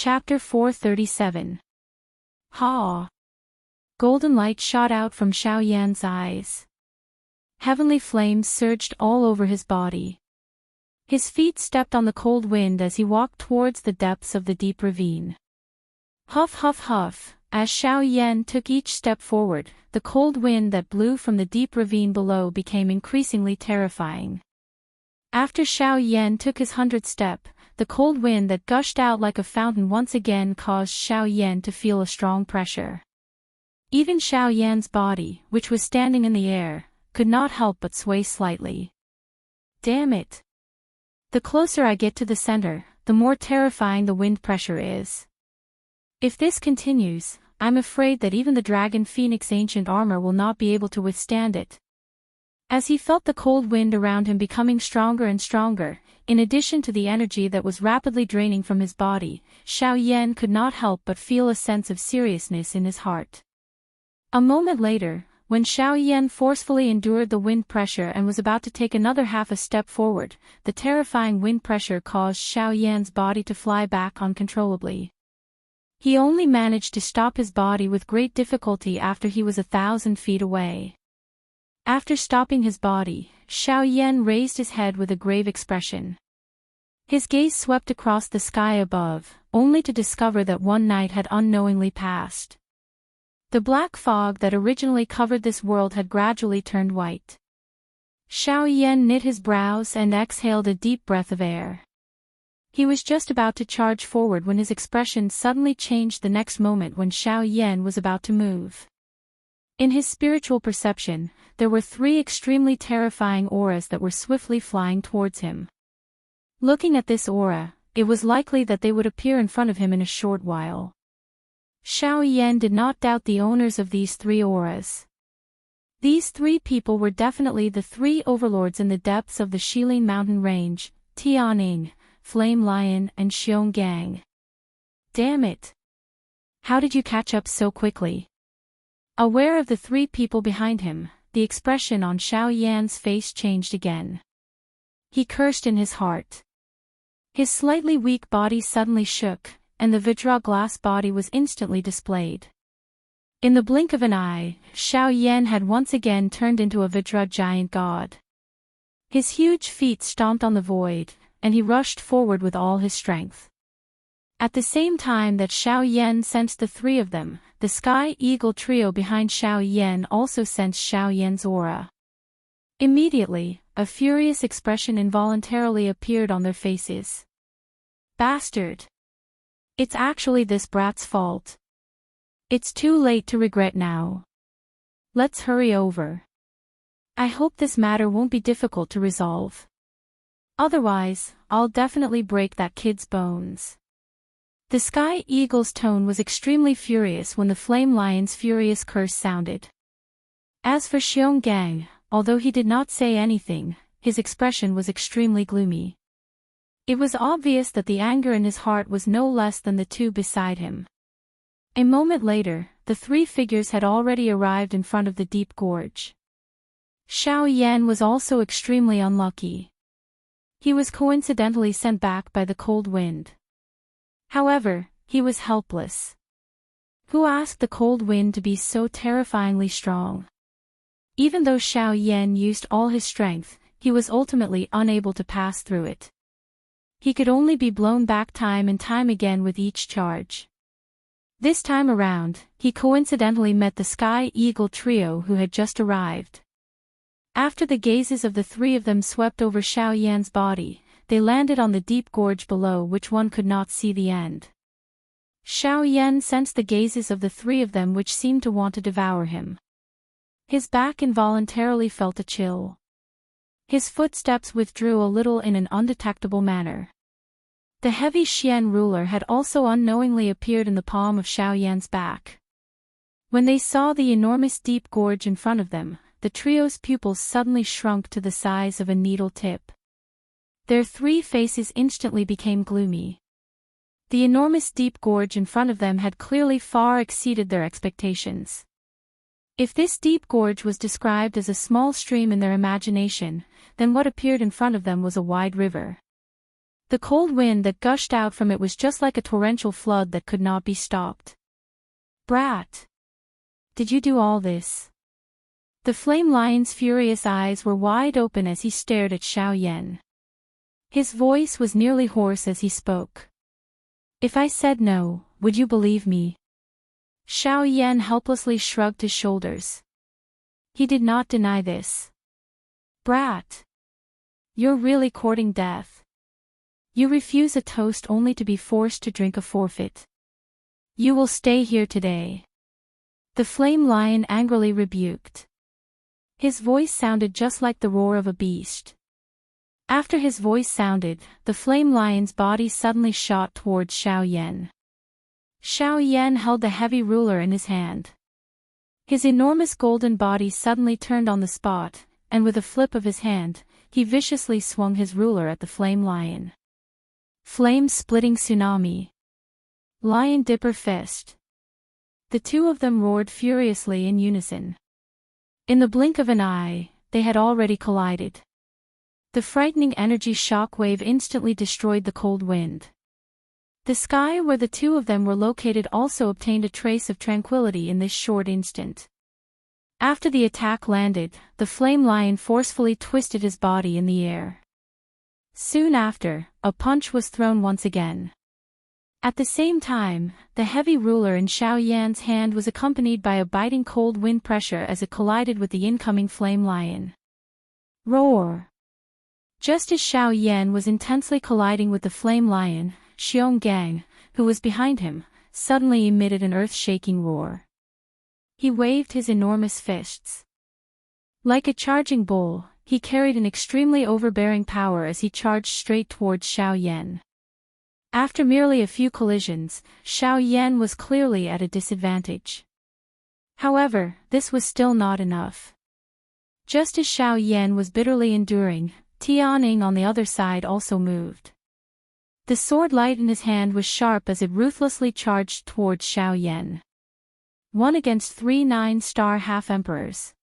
Chapter 437. Ha! Golden light shot out from Xiao Yan's eyes. Heavenly flames surged all over his body. His feet stepped on the cold wind as he walked towards the depths of the deep ravine. Huff huff huff, as Xiao Yan took each step forward, the cold wind that blew from the deep ravine below became increasingly terrifying. After Xiao Yan took his 100th step, the cold wind that gushed out like a fountain once again caused Xiao Yan to feel a strong pressure. Even Xiao Yan's body, which was standing in the air, could not help but sway slightly. Damn it! The closer I get to the center, the more terrifying the wind pressure is. If this continues, I'm afraid that even the Dragon Phoenix ancient armor will not be able to withstand it. As he felt the cold wind around him becoming stronger and stronger, in addition to the energy that was rapidly draining from his body, Xiao Yan could not help but feel a sense of seriousness in his heart. A moment later, when Xiao Yan forcefully endured the wind pressure and was about to take another half a step forward, the terrifying wind pressure caused Xiao Yan's body to fly back uncontrollably. He only managed to stop his body with great difficulty after he was 1,000 feet away. After stopping his body, Xiao Yan raised his head with a grave expression. His gaze swept across the sky above, only to discover that one night had unknowingly passed. The black fog that originally covered this world had gradually turned white. Xiao Yan knit his brows and exhaled a deep breath of air. He was just about to charge forward when his expression suddenly changed the next moment when Xiao Yan was about to move. In his spiritual perception, there were 3 extremely terrifying auras that were swiftly flying towards him. Looking at this aura, it was likely that they would appear in front of him in a short while. Xiao Yan did not doubt the owners of these 3 auras. These 3 people were definitely the 3 overlords in the depths of the Shilin mountain range, Tianing, Flame Lion and Xionggang. Damn it! How did you catch up so quickly? Aware of the 3 people behind him, the expression on Xiao Yan's face changed again. He cursed in his heart. His slightly weak body suddenly shook, and the Vidra glass body was instantly displayed. In the blink of an eye, Xiao Yan had once again turned into a Vidra giant god. His huge feet stomped on the void, and he rushed forward with all his strength. At the same time that Xiao Yan sensed the 3 of them, the Sky Eagle trio behind Xiao Yan also sensed Xiao Yan's aura. Immediately, a furious expression involuntarily appeared on their faces. Bastard! It's actually this brat's fault. It's too late to regret now. Let's hurry over. I hope this matter won't be difficult to resolve. Otherwise, I'll definitely break that kid's bones. The Sky Eagle's tone was extremely furious when the Flame Lion's furious curse sounded. As for Xionggang, although he did not say anything, his expression was extremely gloomy. It was obvious that the anger in his heart was no less than the 2 beside him. A moment later, the 3 figures had already arrived in front of the deep gorge. Xiao Yan was also extremely unlucky. He was coincidentally sent back by the cold wind. However, he was helpless. Who asked the cold wind to be so terrifyingly strong? Even though Xiao Yan used all his strength, he was ultimately unable to pass through it. He could only be blown back time and time again with each charge. This time around, he coincidentally met the Sky Eagle trio who had just arrived. After the gazes of the 3 of them swept over Xiao Yan's body, they landed on the deep gorge below which one could not see the end. Xiao Yan sensed the gazes of the 3 of them which seemed to want to devour him. His back involuntarily felt a chill. His footsteps withdrew a little in an undetectable manner. The heavy Xian ruler had also unknowingly appeared in the palm of Xiao Yan's back. When they saw the enormous deep gorge in front of them, the trio's pupils suddenly shrunk to the size of a needle tip. Their 3 faces instantly became gloomy. The enormous deep gorge in front of them had clearly far exceeded their expectations. If this deep gorge was described as a small stream in their imagination, then what appeared in front of them was a wide river. The cold wind that gushed out from it was just like a torrential flood that could not be stopped. Brat! Did you do all this? The flame lion's furious eyes were wide open as he stared at Xiao Yan. His voice was nearly hoarse as he spoke. If I said no, would you believe me? Xiao Yan helplessly shrugged his shoulders. He did not deny this. Brat! You're really courting death. You refuse a toast only to be forced to drink a forfeit. You will stay here today. The flame lion angrily rebuked. His voice sounded just like the roar of a beast. After his voice sounded, the flame lion's body suddenly shot towards Xiao Yan. Xiao Yan held the heavy ruler in his hand. His enormous golden body suddenly turned on the spot, and with a flip of his hand, he viciously swung his ruler at the flame lion. Flame-splitting tsunami. Lion Dipper Fist. The two of them roared furiously in unison. In the blink of an eye, they had already collided. The frightening energy shockwave instantly destroyed the cold wind. The sky where the two of them were located also obtained a trace of tranquility in this short instant. After the attack landed, the flame lion forcefully twisted his body in the air. Soon after, a punch was thrown once again. At the same time, the heavy ruler in Xiao Yan's hand was accompanied by a biting cold wind pressure as it collided with the incoming flame lion. Roar! Just as Xiao Yan was intensely colliding with the flame lion, Xionggang, who was behind him, suddenly emitted an earth-shaking roar. He waved his enormous fists. Like a charging bull, he carried an extremely overbearing power as he charged straight towards Xiao Yan. After merely a few collisions, Xiao Yan was clearly at a disadvantage. However, this was still not enough. Just as Xiao Yan was bitterly enduring, Tianning on the other side also moved. The sword light in his hand was sharp as it ruthlessly charged towards Xiao Yan. 1 against 3 9-star half-emperors.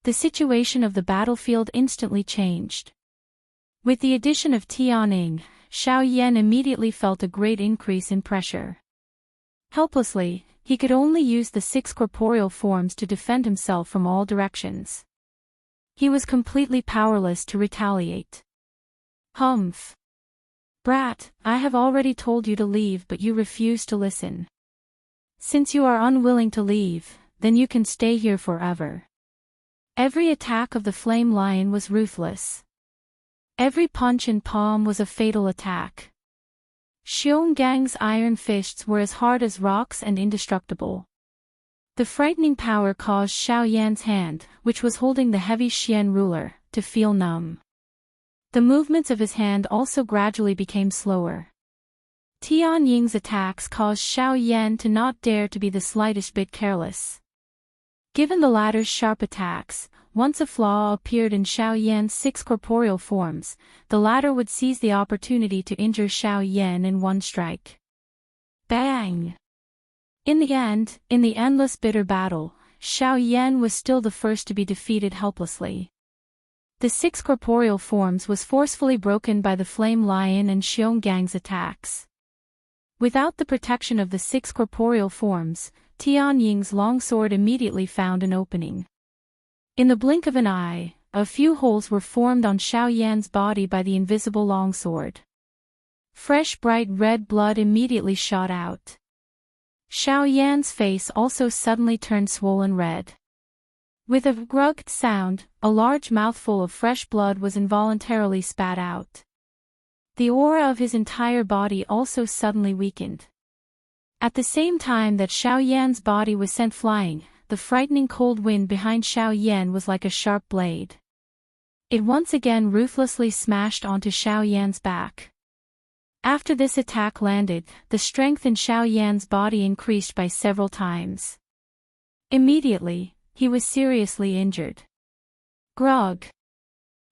The situation of the battlefield instantly changed. With the addition of Tianning, Xiao Yan immediately felt a great increase in pressure. Helplessly, he could only use the 6 corporeal forms to defend himself from all directions. He was completely powerless to retaliate. Humph! Brat, I have already told you to leave, but you refuse to listen. Since you are unwilling to leave, then you can stay here forever. Every attack of the flame lion was ruthless. Every punch and palm was a fatal attack. Xiongang's iron fists were as hard as rocks and indestructible. The frightening power caused Xiao Yan's hand, which was holding the heavy Xian ruler, to feel numb. The movements of his hand also gradually became slower. Tianying's attacks caused Xiao Yan to not dare to be the slightest bit careless. Given the latter's sharp attacks, once a flaw appeared in Xiao Yan's 6 corporeal forms, the latter would seize the opportunity to injure Xiao Yan in one strike. Bang! In the end, in the endless bitter battle, Xiao Yan was still the first to be defeated helplessly. The 6 corporeal forms was forcefully broken by the flame lion and Xiongang's attacks. Without the protection of the 6 corporeal forms, Tianying's longsword immediately found an opening. In the blink of an eye, a few holes were formed on Xiao Yan's body by the invisible longsword. Fresh bright red blood immediately shot out. Xiao Yan's face also suddenly turned swollen red. With a grugged sound, a large mouthful of fresh blood was involuntarily spat out. The aura of his entire body also suddenly weakened. At the same time that Xiao Yan's body was sent flying, the frightening cold wind behind Xiao Yan was like a sharp blade. It once again ruthlessly smashed onto Xiao Yan's back. After this attack landed, the strength in Xiao Yan's body increased by several times. Immediately, he was seriously injured. Grog!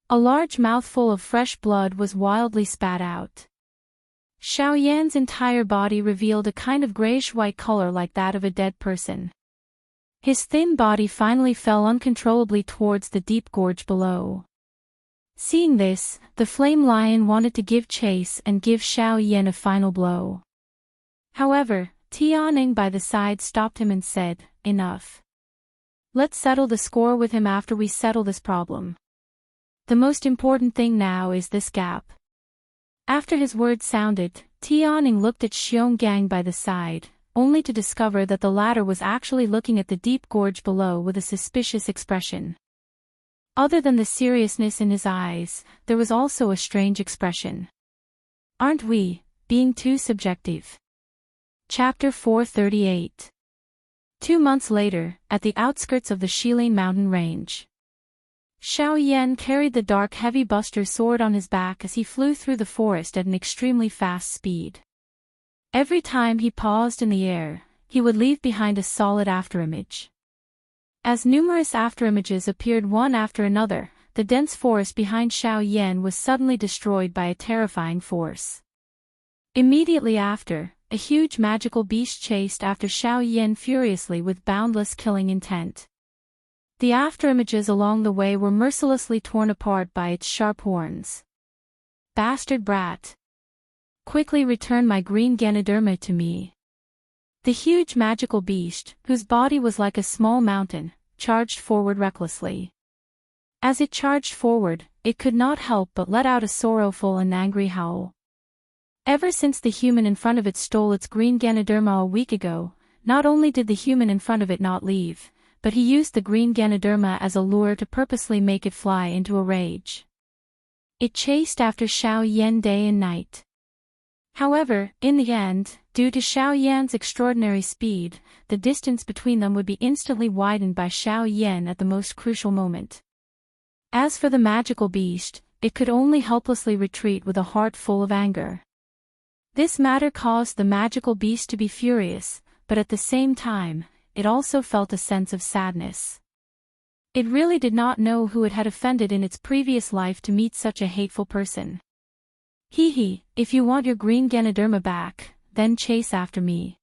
A large mouthful of fresh blood was wildly spat out. Xiao Yan's entire body revealed a kind of grayish-white color like that of a dead person. His thin body finally fell uncontrollably towards the deep gorge below. Seeing this, the flame lion wanted to give chase and give Xiao Yan a final blow. However, Tianing by the side stopped him and said, "Enough. Let's settle the score with him after we settle this problem. The most important thing now is this gap." After his words sounded, Tianing looked at Xionggang by the side, only to discover that the latter was actually looking at the deep gorge below with a suspicious expression. Other than the seriousness in his eyes, there was also a strange expression. Aren't we being too subjective? Chapter 438. 2 months later, at the outskirts of the Shilin mountain range. Xiao Yan carried the dark heavy buster sword on his back as he flew through the forest at an extremely fast speed. Every time he paused in the air, he would leave behind a solid afterimage. As numerous afterimages appeared one after another, the dense forest behind Xiao Yan was suddenly destroyed by a terrifying force. Immediately after, a huge magical beast chased after Xiao Yan furiously with boundless killing intent. The afterimages along the way were mercilessly torn apart by its sharp horns. "Bastard brat! Quickly return my green Ganoderma to me." The huge magical beast, whose body was like a small mountain, charged forward recklessly. As it charged forward, it could not help but let out a sorrowful and angry howl. Ever since the human in front of it stole its green Ganoderma a week ago, not only did the human in front of it not leave, but he used the green Ganoderma as a lure to purposely make it fly into a rage. It chased after Xiao Yan day and night. However, in the end, due to Xiao Yan's extraordinary speed, the distance between them would be instantly widened by Xiao Yan at the most crucial moment. As for the magical beast, it could only helplessly retreat with a heart full of anger. This matter caused the magical beast to be furious, but at the same time, it also felt a sense of sadness. It really did not know who it had offended in its previous life to meet such a hateful person. If you want your green Ganoderma back, then chase after me.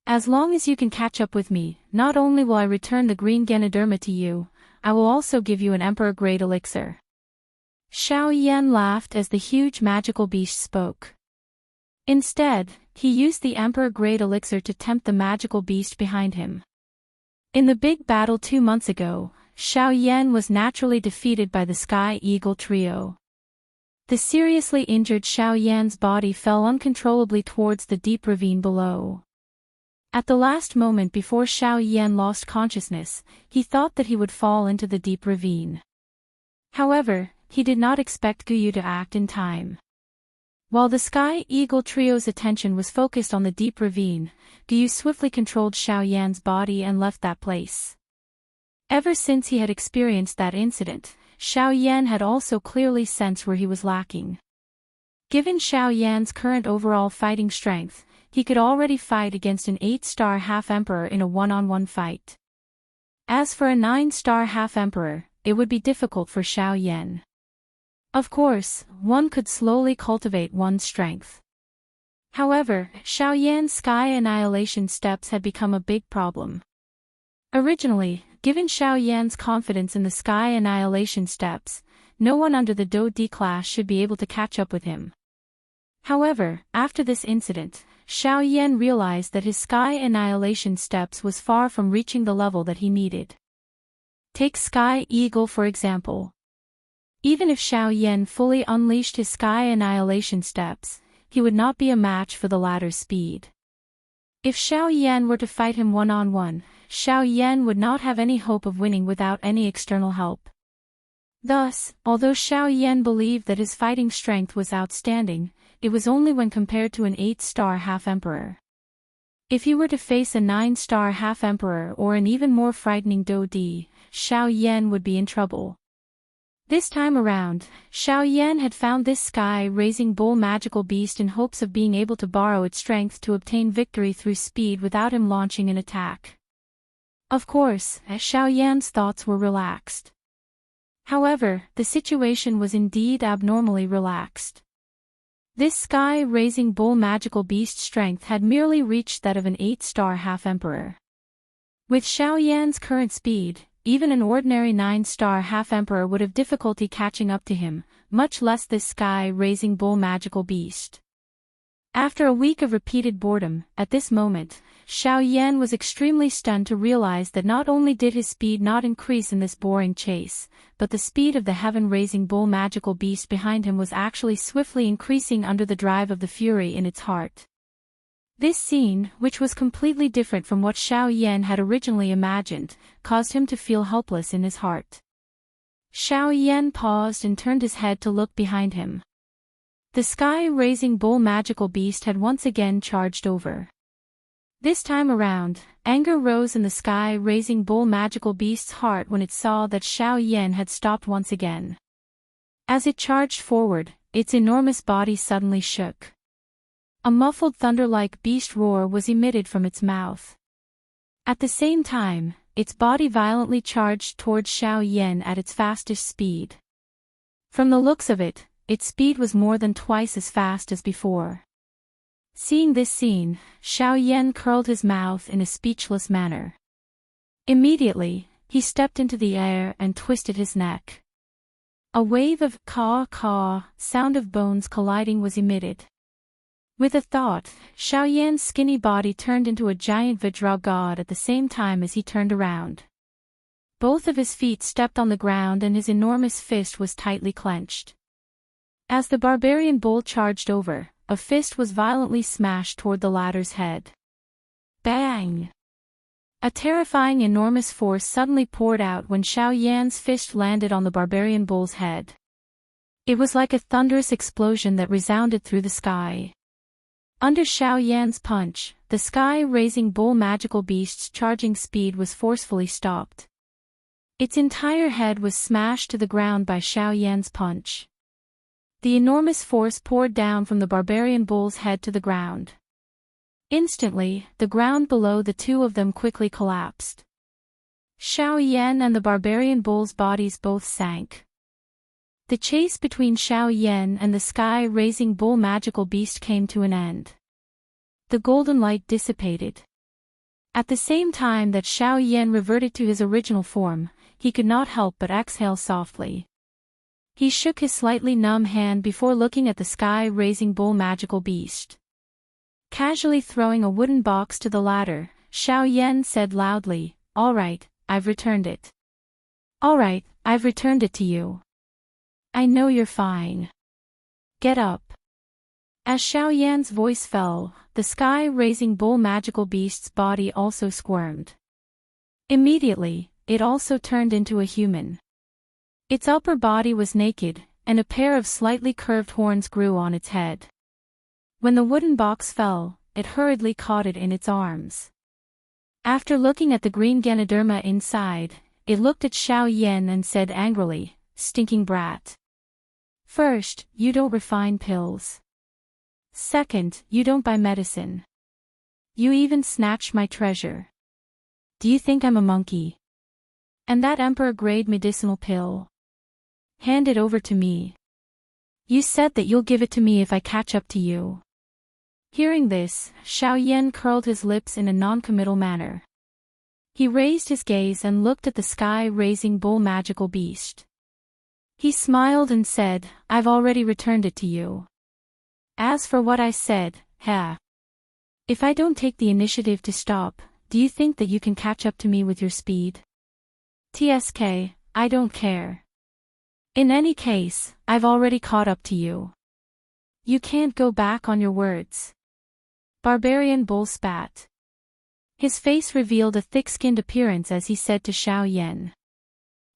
As long as you can catch up with me, not only will I return the green Ganoderma to you, I will also give you an emperor-grade elixir. Xiao Yan laughed as the huge magical beast spoke. Instead, he used the emperor-grade elixir to tempt the magical beast behind him. In the big battle 2 months ago, Xiao Yan was naturally defeated by the Sky Eagle trio. The seriously injured Xiao Yan's body fell uncontrollably towards the deep ravine below. At the last moment before Xiao Yan lost consciousness, he thought that he would fall into the deep ravine. However, he did not expect Guyu to act in time. While the Sky Eagle trio's attention was focused on the deep ravine, Guyu swiftly controlled Xiao Yan's body and left that place. Ever since he had experienced that incident, Xiao Yan had also clearly sensed where he was lacking. Given Xiao Yan's current overall fighting strength, he could already fight against an 8-star half-emperor in a one-on-one fight. As for a 9-star half-emperor, it would be difficult for Xiao Yan. Of course, one could slowly cultivate one's strength. However, Xiao Yan's Sky Annihilation steps had become a big problem. Originally, given Xiao Yan's confidence in the Sky Annihilation steps, no one under the Do D class should be able to catch up with him. However, after this incident, Xiao Yan realized that his Sky Annihilation steps was far from reaching the level that he needed. Take Sky Eagle for example. Even if Xiao Yan fully unleashed his Sky Annihilation steps, he would not be a match for the latter's speed. If Xiao Yan were to fight him one-on-one, Xiao Yan would not have any hope of winning without any external help. Thus, although Xiao Yan believed that his fighting strength was outstanding, it was only when compared to an 8-star half-emperor. If he were to face a 9-star half-emperor or an even more frightening Do Di, Xiao Yan would be in trouble. This time around, Xiao Yan had found this sky-raising bull magical beast in hopes of being able to borrow its strength to obtain victory through speed without him launching an attack. Of course, Xiao Yan's thoughts were relaxed. However, the situation was indeed abnormally relaxed. This sky-raising bull magical beast strength had merely reached that of an 8-star half-emperor. With Xiao Yan's current speed, even an ordinary 9-star half-emperor would have difficulty catching up to him, much less this sky-raising bull magical beast. After a week of repeated boredom, at this moment, Xiao Yan was extremely stunned to realize that not only did his speed not increase in this boring chase, but the speed of the heaven-raising bull magical beast behind him was actually swiftly increasing under the drive of the fury in its heart. This scene, which was completely different from what Xiao Yan had originally imagined, caused him to feel helpless in his heart. Xiao Yan paused and turned his head to look behind him. The sky-raising bull magical beast had once again charged over. This time around, anger rose in the sky-raising bull magical beast's heart when it saw that Xiao Yan had stopped once again. As it charged forward, its enormous body suddenly shook. A muffled thunder-like beast roar was emitted from its mouth. At the same time, its body violently charged towards Xiao Yan at its fastest speed. From the looks of it, its speed was more than twice as fast as before. Seeing this scene, Xiao Yan curled his mouth in a speechless manner. Immediately, he stepped into the air and twisted his neck. A wave of caw-caw sound of bones colliding was emitted. With a thought, Xiao Yan's skinny body turned into a giant Vajra god at the same time as he turned around. Both of his feet stepped on the ground and his enormous fist was tightly clenched. As the barbarian bull charged over, a fist was violently smashed toward the latter's head. Bang! A terrifying enormous force suddenly poured out when Xiao Yan's fist landed on the barbarian bull's head. It was like a thunderous explosion that resounded through the sky. Under Xiao Yan's punch, the sky-raising bull magical beast's charging speed was forcefully stopped. Its entire head was smashed to the ground by Xiao Yan's punch. The enormous force poured down from the barbarian bull's head to the ground. Instantly, the ground below the two of them quickly collapsed. Xiao Yan and the barbarian bull's bodies both sank. The chase between Xiao Yan and the sky-raising bull magical beast came to an end. The golden light dissipated. At the same time that Xiao Yan reverted to his original form, he could not help but exhale softly. He shook his slightly numb hand before looking at the sky-raising bull magical beast. Casually throwing a wooden box to the latter, Xiao Yan said loudly, "All right, I've returned it. All right, I've returned it to you. I know you're fine. Get up." As Xiao Yan's voice fell, the sky-raising bull magical beast's body also squirmed. Immediately, it also turned into a human. Its upper body was naked, and a pair of slightly curved horns grew on its head. When the wooden box fell, it hurriedly caught it in its arms. After looking at the green Ganoderma inside, it looked at Xiao Yan and said angrily, "Stinking brat. First, you don't refine pills. Second, you don't buy medicine. You even snatched my treasure. Do you think I'm a monkey? And that emperor-grade medicinal pill? Hand it over to me. You said that you'll give it to me if I catch up to you." Hearing this, Xiao Yan curled his lips in a non-committal manner. He raised his gaze and looked at the sky-raising bull magical beast. He smiled and said, "I've already returned it to you. As for what I said, if I don't take the initiative to stop, do you think that you can catch up to me with your speed? TSK, I don't care. In any case, I've already caught up to you. You can't go back on your words." Barbarian bull spat. His face revealed a thick-skinned appearance as he said to Xiao Yan.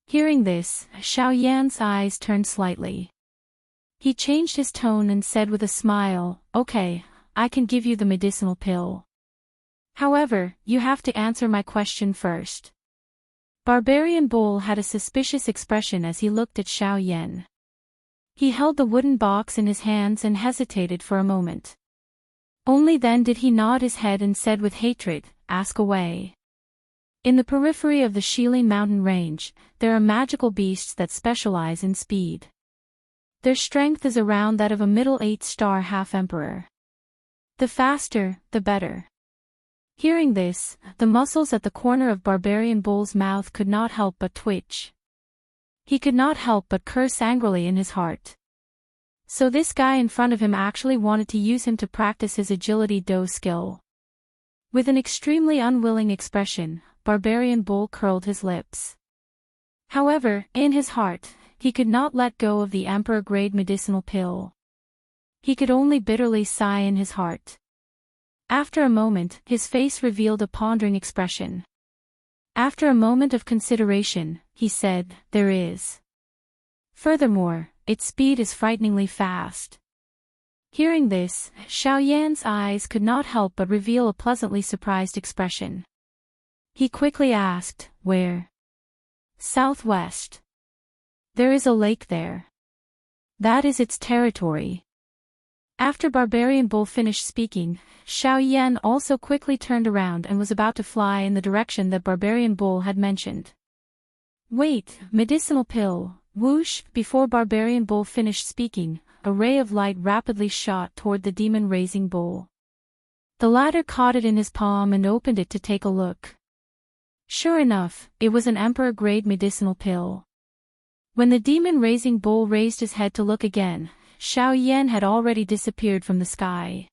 Hearing this, Xiao Yan's eyes turned slightly. He changed his tone and said with a smile, "Okay, I can give you the medicinal pill. However, you have to answer my question first." Barbarian bull had a suspicious expression as he looked at Xiao Yan. He held the wooden box in his hands and hesitated for a moment. Only then did he nod his head and said with hatred, "Ask away." In the periphery of the Shilin mountain range, there are magical beasts that specialize in speed. Their strength is around that of a middle 8-star half-emperor. The faster, the better. Hearing this, the muscles at the corner of Barbarian Bull's mouth could not help but twitch. He could not help but curse angrily in his heart. So this guy in front of him actually wanted to use him to practice his agility do skill. With an extremely unwilling expression, Barbarian Bull curled his lips. However, in his heart, he could not let go of the Emperor-grade medicinal pill. He could only bitterly sigh in his heart. After a moment, his face revealed a pondering expression. After a moment of consideration, he said, "There is. Furthermore, its speed is frighteningly fast." Hearing this, Xiao Yan's eyes could not help but reveal a pleasantly surprised expression. He quickly asked, "Where?" "Southwest. There is a lake there. That is its territory." After Barbarian Bull finished speaking, Xiao Yan also quickly turned around and was about to fly in the direction that Barbarian Bull had mentioned. "Wait, medicinal pill, whoosh!" Before Barbarian Bull finished speaking, a ray of light rapidly shot toward the demon-raising bull. The latter caught it in his palm and opened it to take a look. Sure enough, it was an Emperor-grade medicinal pill. When the demon-raising bull raised his head to look again, Xiao Yan had already disappeared from the sky.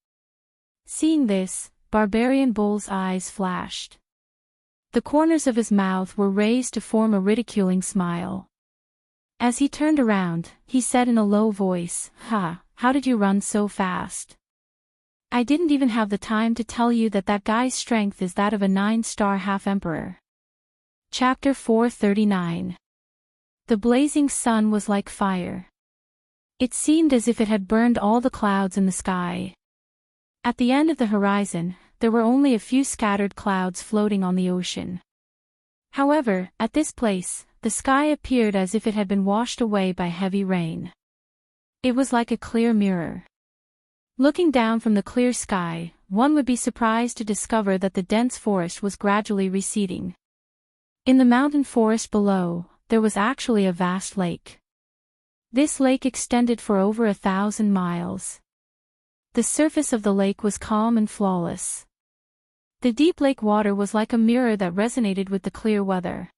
Seeing this, Barbarian Bull's eyes flashed. The corners of his mouth were raised to form a ridiculing smile. As he turned around, he said in a low voice, How did you run so fast? I didn't even have the time to tell you that that guy's strength is that of a 9-star half-emperor." Chapter 439. The blazing sun was like fire. It seemed as if it had burned all the clouds in the sky. At the end of the horizon, there were only a few scattered clouds floating on the ocean. However, at this place, the sky appeared as if it had been washed away by heavy rain. It was like a clear mirror. Looking down from the clear sky, one would be surprised to discover that the dense forest was gradually receding. In the mountain forest below, there was actually a vast lake. This lake extended for over 1,000 miles. The surface of the lake was calm and flawless. The deep lake water was like a mirror that resonated with the clear weather.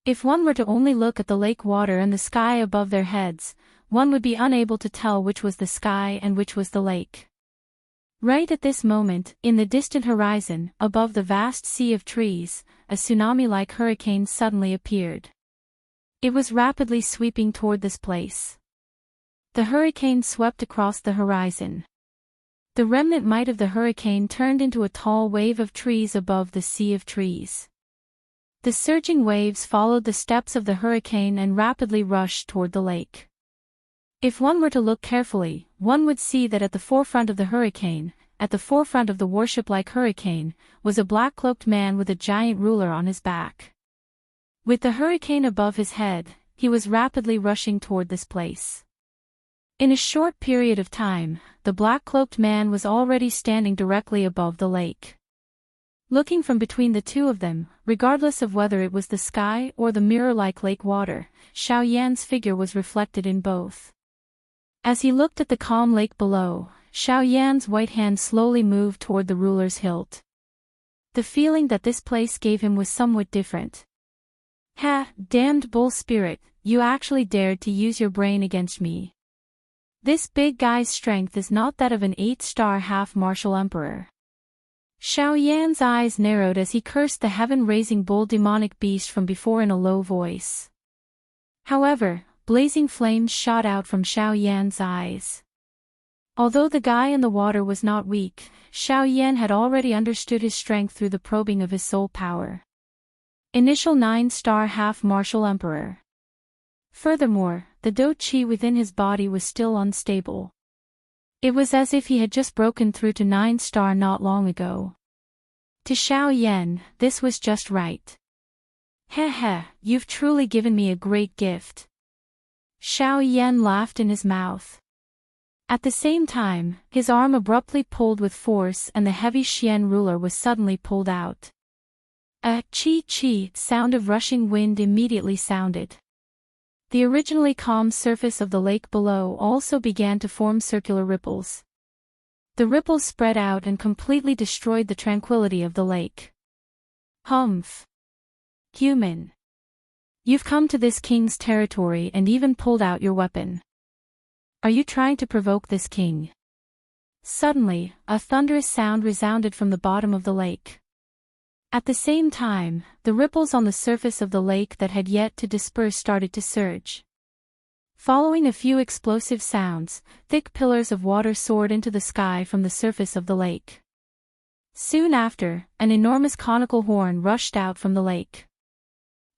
If one were to only look at the lake water and the sky above their heads, one would be unable to tell which was the sky and which was the lake. Right at this moment, in the distant horizon, above the vast sea of trees, a tsunami-like hurricane suddenly appeared. It was rapidly sweeping toward this place. The hurricane swept across the horizon. The remnant might of the hurricane turned into a tall wave of trees above the sea of trees. The surging waves followed the steps of the hurricane and rapidly rushed toward the lake. If one were to look carefully, one would see that at the forefront of the hurricane, at the forefront of the warship-like hurricane, was a black-cloaked man with a giant ruler on his back. With the hurricane above his head, he was rapidly rushing toward this place. In a short period of time, the black-cloaked man was already standing directly above the lake. Looking from between the two of them, regardless of whether it was the sky or the mirror-like lake water, Xiao Yan's figure was reflected in both. As he looked at the calm lake below, Xiao Yan's white hand slowly moved toward the ruler's hilt. The feeling that this place gave him was somewhat different. "Ha, damned bull spirit, you actually dared to use your brain against me. This big guy's strength is not that of an 8-star half-martial emperor." Xiao Yan's eyes narrowed as he cursed the heaven-raising bull demonic beast from before in a low voice. However, blazing flames shot out from Xiao Yan's eyes. Although the guy in the water was not weak, Xiao Yan had already understood his strength through the probing of his soul power. Initial 9-star half-martial emperor. Furthermore, the do qi within his body was still unstable. It was as if he had just broken through to 9-star not long ago. To Xiao Yan, this was just right. "Heh, you've truly given me a great gift." Xiao Yan laughed in his mouth. At the same time, his arm abruptly pulled with force and the heavy Xian ruler was suddenly pulled out. A chi-chi sound of rushing wind immediately sounded. The originally calm surface of the lake below also began to form circular ripples. The ripples spread out and completely destroyed the tranquility of the lake. Humph. Human. You've come to this king's territory and even pulled out your weapon. Are you trying to provoke this king? Suddenly, a thunderous sound resounded from the bottom of the lake. At the same time, the ripples on the surface of the lake that had yet to disperse started to surge. Following a few explosive sounds, thick pillars of water soared into the sky from the surface of the lake. Soon after, an enormous conical horn rushed out from the lake.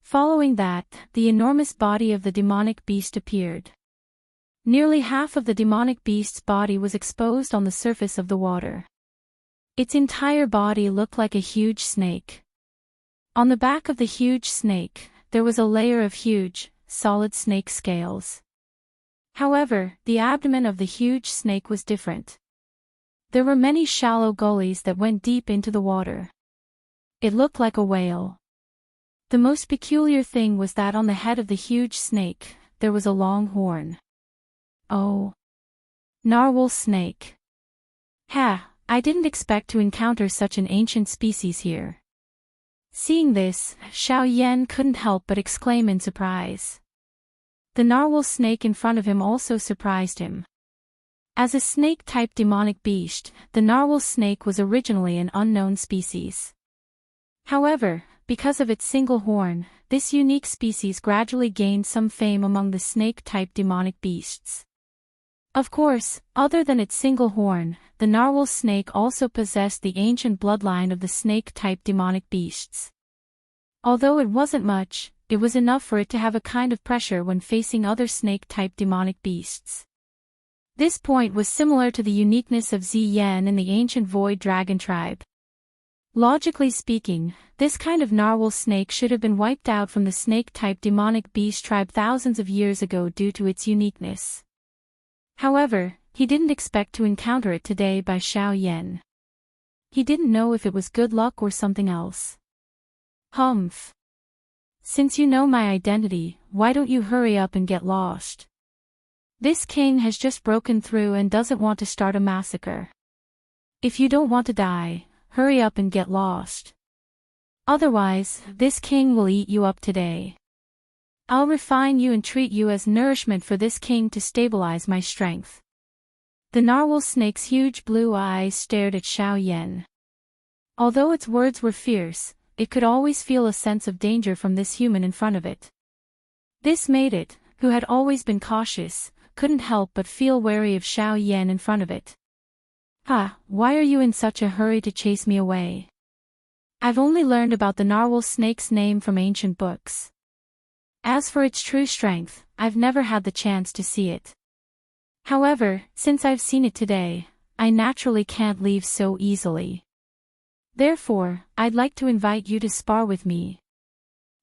Following that, the enormous body of the demonic beast appeared. Nearly half of the demonic beast's body was exposed on the surface of the water. Its entire body looked like a huge snake. On the back of the huge snake, there was a layer of huge, solid snake scales. However, the abdomen of the huge snake was different. There were many shallow gullies that went deep into the water. It looked like a whale. The most peculiar thing was that on the head of the huge snake, there was a long horn. Oh. Narwhal snake. Ha, I didn't expect to encounter such an ancient species here. Seeing this, Xiao Yan couldn't help but exclaim in surprise. The narwhal snake in front of him also surprised him. As a snake-type demonic beast, the narwhal snake was originally an unknown species. However, because of its single horn, this unique species gradually gained some fame among the snake-type demonic beasts. Of course, other than its single horn, the narwhal snake also possessed the ancient bloodline of the snake-type demonic beasts. Although it wasn't much, it was enough for it to have a kind of pressure when facing other snake-type demonic beasts. This point was similar to the uniqueness of Ziyan in the ancient void dragon tribe. Logically speaking, this kind of narwhal snake should have been wiped out from the snake-type demonic beast tribe thousands of years ago due to its uniqueness. However, he didn't expect to encounter it today by Xiao Yan. He didn't know if it was good luck or something else. Humph. Since you know my identity, why don't you hurry up and get lost? This king has just broken through and doesn't want to start a massacre. If you don't want to die, hurry up and get lost. Otherwise, this king will eat you up today. I'll refine you and treat you as nourishment for this king to stabilize my strength. The narwhal snake's huge blue eyes stared at Xiao Yan. Although its words were fierce, it could always feel a sense of danger from this human in front of it. This made it, who had always been cautious, couldn't help but feel wary of Xiao Yan in front of it. Ha, why are you in such a hurry to chase me away? I've only learned about the narwhal snake's name from ancient books. As for its true strength, I've never had the chance to see it. However, since I've seen it today, I naturally can't leave so easily. Therefore, I'd like to invite you to spar with me.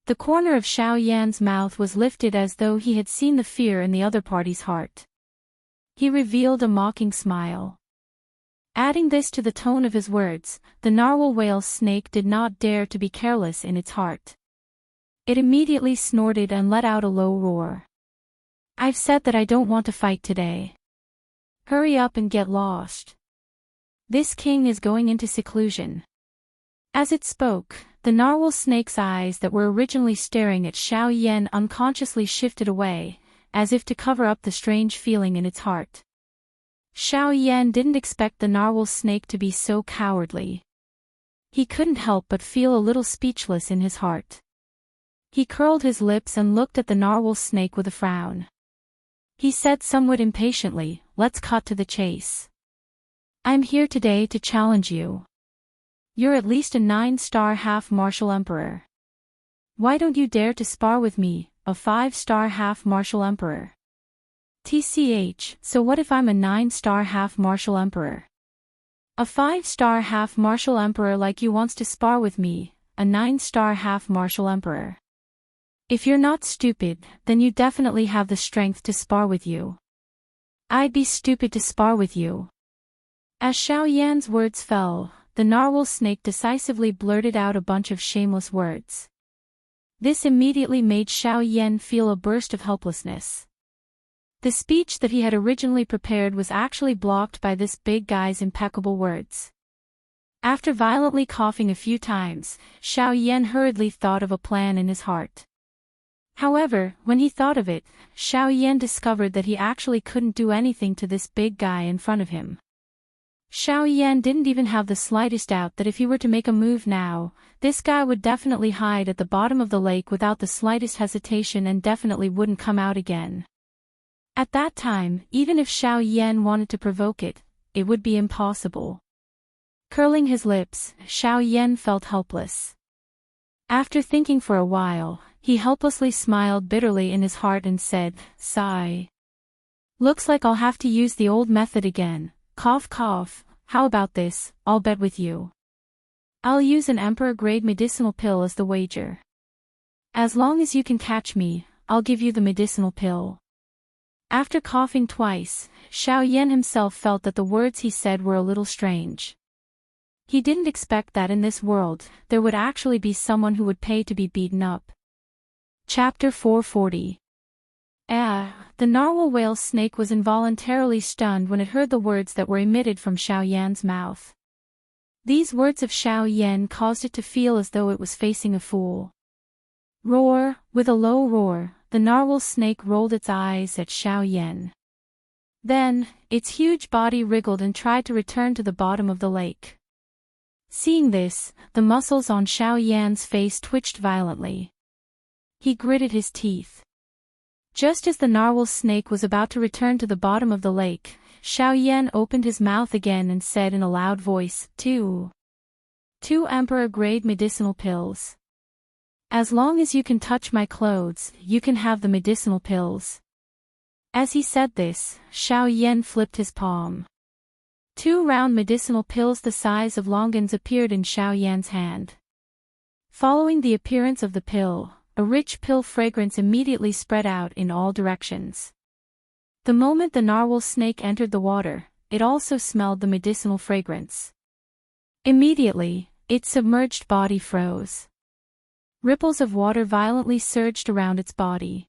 The corner of Xiao Yan's mouth was lifted as though he had seen the fear in the other party's heart. He revealed a mocking smile. Adding this to the tone of his words, the narwhal whale snake did not dare to be careless in its heart. It immediately snorted and let out a low roar. I've said that I don't want to fight today. Hurry up and get lost. This king is going into seclusion. As it spoke, the narwhal snake's eyes that were originally staring at Xiao Yan unconsciously shifted away, as if to cover up the strange feeling in its heart. Xiao Yan didn't expect the narwhal snake to be so cowardly. He couldn't help but feel a little speechless in his heart. He curled his lips and looked at the narwhal snake with a frown. He said somewhat impatiently, "Let's cut to the chase. I'm here today to challenge you. You're at least a 9-star half-martial emperor. Why don't you dare to spar with me, a 5-star half-martial emperor? TCH, so what if I'm a 9-star half-martial emperor? A 5-star half-martial emperor like you wants to spar with me, a 9-star half-martial emperor. If you're not stupid, then you definitely have the strength to spar with you. I'd be stupid to spar with you." As Xiao Yan's words fell, the narwhal snake decisively blurted out a bunch of shameless words. This immediately made Xiao Yan feel a burst of helplessness. The speech that he had originally prepared was actually blocked by this big guy's impeccable words. After violently coughing a few times, Xiao Yan hurriedly thought of a plan in his heart. However, when he thought of it, Xiao Yan discovered that he actually couldn't do anything to this big guy in front of him. Xiao Yan didn't even have the slightest doubt that if he were to make a move now, this guy would definitely hide at the bottom of the lake without the slightest hesitation and definitely wouldn't come out again. At that time, even if Xiao Yan wanted to provoke it, it would be impossible. Curling his lips, Xiao Yan felt helpless. After thinking for a while, he helplessly smiled bitterly in his heart and said, "Sigh. Looks like I'll have to use the old method again. Cough cough, how about this? I'll bet with you. I'll use an emperor-grade medicinal pill as the wager. As long as you can catch me, I'll give you the medicinal pill." After coughing twice, Xiao Yan himself felt that the words he said were a little strange. He didn't expect that in this world, there would actually be someone who would pay to be beaten up. Chapter 440. The narwhal whale snake was involuntarily stunned when it heard the words that were emitted from Xiao Yan's mouth. These words of Xiao Yan caused it to feel as though it was facing a fool. Roar, with a low roar, the narwhal snake rolled its eyes at Xiao Yan. Then, its huge body wriggled and tried to return to the bottom of the lake. Seeing this, the muscles on Xiao Yan's face twitched violently. He gritted his teeth. Just as the narwhal snake was about to return to the bottom of the lake, Xiao Yan opened his mouth again and said in a loud voice, Two emperor-grade medicinal pills. As long as you can touch my clothes, you can have the medicinal pills." As he said this, Xiao Yan flipped his palm. 2 round medicinal pills the size of longans appeared in Xiao Yan's hand. Following the appearance of the pill, a rich pill fragrance immediately spread out in all directions. The moment the narwhal snake entered the water, it also smelled the medicinal fragrance. Immediately, its submerged body froze. Ripples of water violently surged around its body.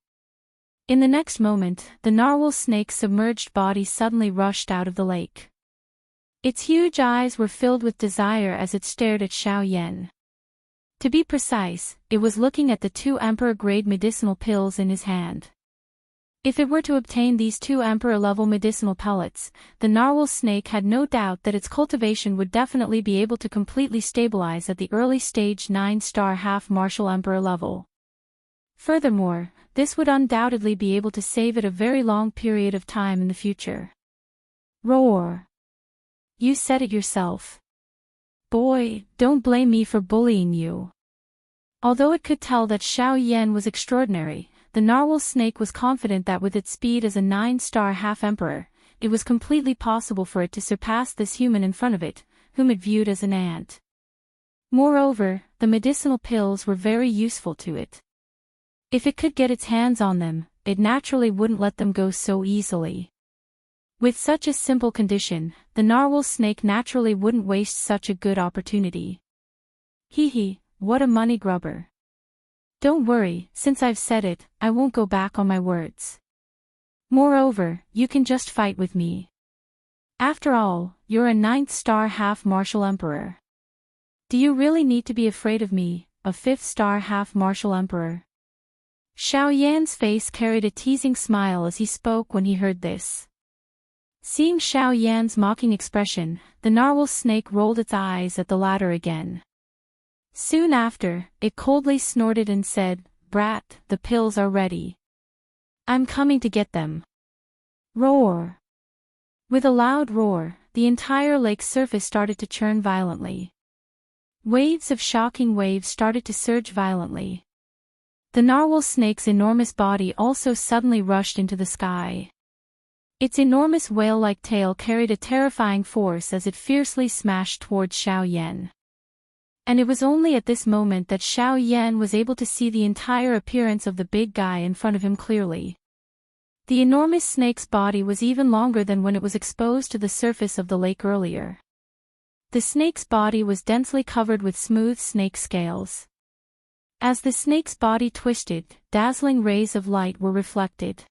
In the next moment, the narwhal snake's submerged body suddenly rushed out of the lake. Its huge eyes were filled with desire as it stared at Xiao Yan. To be precise, it was looking at the 2 emperor-grade medicinal pills in his hand. If it were to obtain these 2 emperor-level medicinal pellets, the narwhal snake had no doubt that its cultivation would definitely be able to completely stabilize at the early stage 9-star half-martial emperor level. Furthermore, this would undoubtedly be able to save it a very long period of time in the future. Roar! You said it yourself. Boy, don't blame me for bullying you. Although it could tell that Xiao Yan was extraordinary, the narwhal snake was confident that with its speed as a 9-star half-emperor, it was completely possible for it to surpass this human in front of it, whom it viewed as an ant. Moreover, the medicinal pills were very useful to it. If it could get its hands on them, it naturally wouldn't let them go so easily. With such a simple condition, the narwhal snake naturally wouldn't waste such a good opportunity. Hee, what a money grubber. Don't worry, since I've said it, I won't go back on my words. Moreover, you can just fight with me. After all, you're a 9th-star half-martial emperor. Do you really need to be afraid of me, a 5th-star half-martial emperor? Xiao Yan's face carried a teasing smile as he spoke when he heard this. Seeing Xiao Yan's mocking expression, the narwhal snake rolled its eyes at the latter again. Soon after, it coldly snorted and said, Brat, the pills are ready. I'm coming to get them. Roar! With a loud roar, the entire lake's surface started to churn violently. Waves of shocking waves started to surge violently. The narwhal snake's enormous body also suddenly rushed into the sky. Its enormous whale-like tail carried a terrifying force as it fiercely smashed towards Xiao Yan. And it was only at this moment that Xiao Yan was able to see the entire appearance of the big guy in front of him clearly. The enormous snake's body was even longer than when it was exposed to the surface of the lake earlier. The snake's body was densely covered with smooth snake scales. As the snake's body twisted, dazzling rays of light were reflected.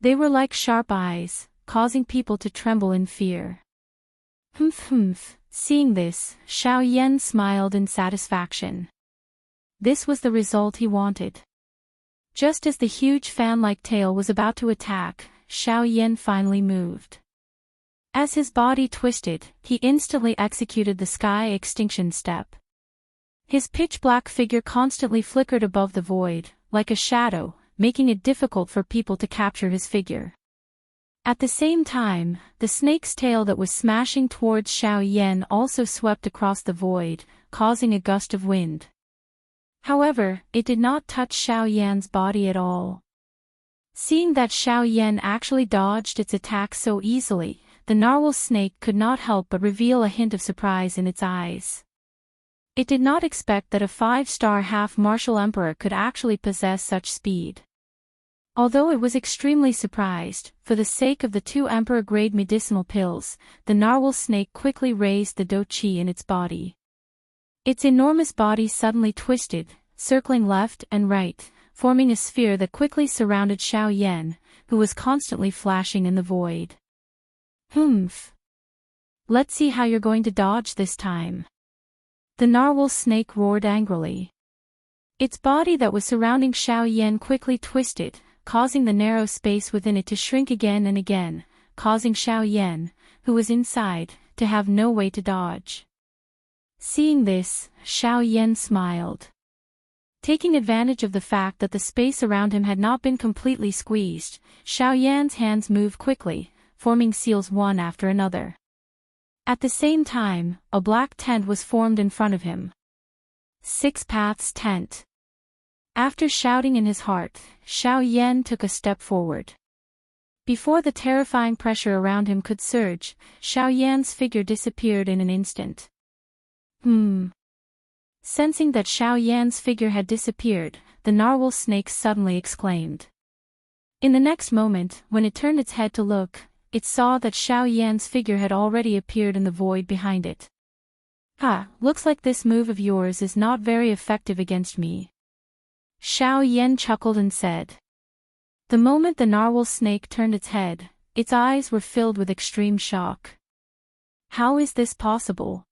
They were like sharp eyes, causing people to tremble in fear. Humph. Seeing this, Xiao Yan smiled in satisfaction. This was the result he wanted. Just as the huge fan-like tail was about to attack, Xiao Yan finally moved. As his body twisted, he instantly executed the sky extinction step. His pitch-black figure constantly flickered above the void, like a shadow, making it difficult for people to capture his figure. At the same time, the snake's tail that was smashing towards Xiao Yan also swept across the void, causing a gust of wind. However, it did not touch Xiao Yan's body at all. Seeing that Xiao Yan actually dodged its attack so easily, the narwhal snake could not help but reveal a hint of surprise in its eyes. It did not expect that a 5-star half-martial emperor could actually possess such speed. Although it was extremely surprised, for the sake of the 2 emperor-grade medicinal pills, the narwhal snake quickly raised the do qi in its body. Its enormous body suddenly twisted, circling left and right, forming a sphere that quickly surrounded Xiao Yan, who was constantly flashing in the void. Humph. Let's see how you're going to dodge this time. The narwhal snake roared angrily. Its body that was surrounding Xiao Yan quickly twisted, causing the narrow space within it to shrink again and again, causing Xiao Yan, who was inside, to have no way to dodge. Seeing this, Xiao Yan smiled. Taking advantage of the fact that the space around him had not been completely squeezed, Xiao Yan's hands moved quickly, forming seals one after another. At the same time, a black tent was formed in front of him. 6 Paths Tent. After shouting in his heart, Xiao Yan took a step forward. Before the terrifying pressure around him could surge, Xiao Yan's figure disappeared in an instant. Sensing that Xiao Yan's figure had disappeared, the narwhal snake suddenly exclaimed. In the next moment, when it turned its head to look, it saw that Xiao Yan's figure had already appeared in the void behind it. Looks like this move of yours is not very effective against me. Xiao Yan chuckled and said. The moment the narwhal snake turned its head, its eyes were filled with extreme shock. How is this possible?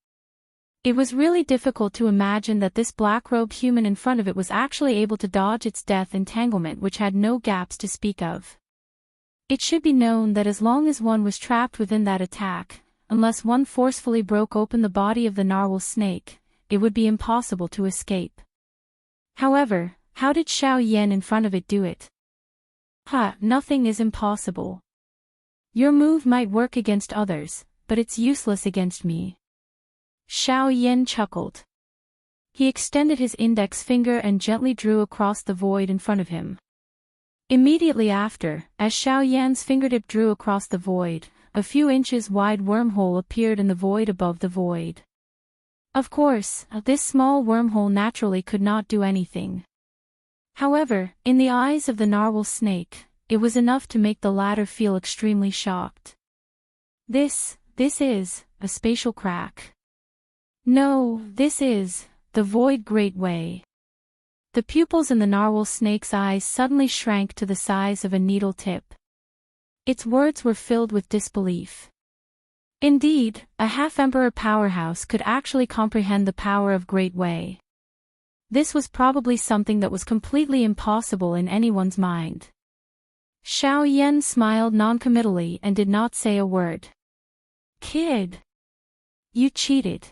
It was really difficult to imagine that this black-robed human in front of it was actually able to dodge its death entanglement, which had no gaps to speak of. It should be known that as long as one was trapped within that attack, unless one forcefully broke open the body of the narwhal snake, it would be impossible to escape. However, how did Xiao Yan in front of it do it? Nothing is impossible. Your move might work against others, but it's useless against me. Xiao Yan chuckled. He extended his index finger and gently drew across the void in front of him. Immediately after, as Xiao Yan's fingertip drew across the void, a few inches wide wormhole appeared in the void above the void. Of course, this small wormhole naturally could not do anything. However, in the eyes of the narwhal snake, it was enough to make the latter feel extremely shocked. This is a spatial crack. No, this is the void great way. The pupils in the narwhal snake's eyes suddenly shrank to the size of a needle tip. Its words were filled with disbelief. Indeed, a half-emperor powerhouse could actually comprehend the power of Great Way. This was probably something that was completely impossible in anyone's mind. Xiao Yan smiled noncommittally and did not say a word. Kid! You cheated.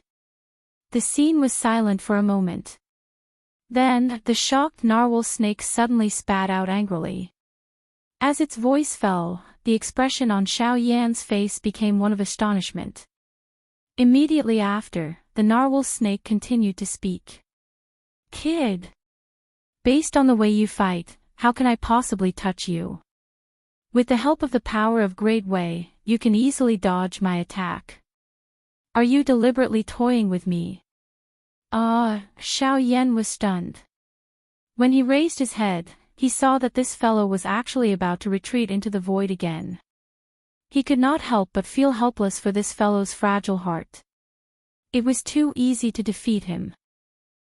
The scene was silent for a moment. Then, the shocked narwhal snake suddenly spat out angrily. As its voice fell, the expression on Xiao Yan's face became one of astonishment. Immediately after, the narwhal snake continued to speak. Kid! Based on the way you fight, how can I possibly touch you? With the help of the power of Great Way, you can easily dodge my attack. Are you deliberately toying with me? Xiao Yan was stunned. When he raised his head, he saw that this fellow was actually about to retreat into the void again. He could not help but feel helpless for this fellow's fragile heart. It was too easy to defeat him.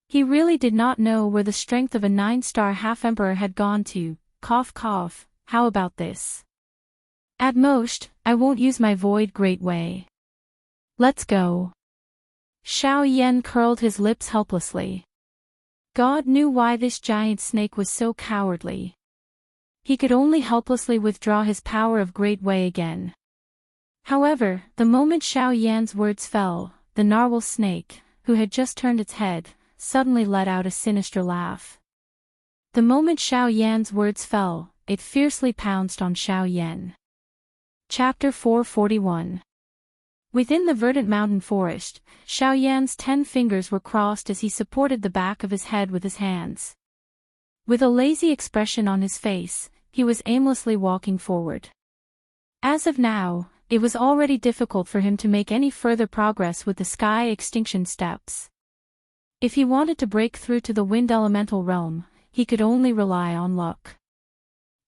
He really did not know where the strength of a 9-star half-emperor had gone to. Cough cough, how about this? At most, I won't use my void great way. Let's go. Xiao Yan curled his lips helplessly. God knew why this giant snake was so cowardly. He could only helplessly withdraw his power of great way again. However, the moment Xiao Yan's words fell, the narwhal snake, who had just turned its head, suddenly let out a sinister laugh. The moment Xiao Yan's words fell, it fiercely pounced on Xiao Yan. Chapter 441. Within the verdant mountain forest, Xiao Yan's 10 fingers were crossed as he supported the back of his head with his hands. With a lazy expression on his face, he was aimlessly walking forward. As of now, it was already difficult for him to make any further progress with the sky extinction steps. If he wanted to break through to the wind elemental realm, he could only rely on luck.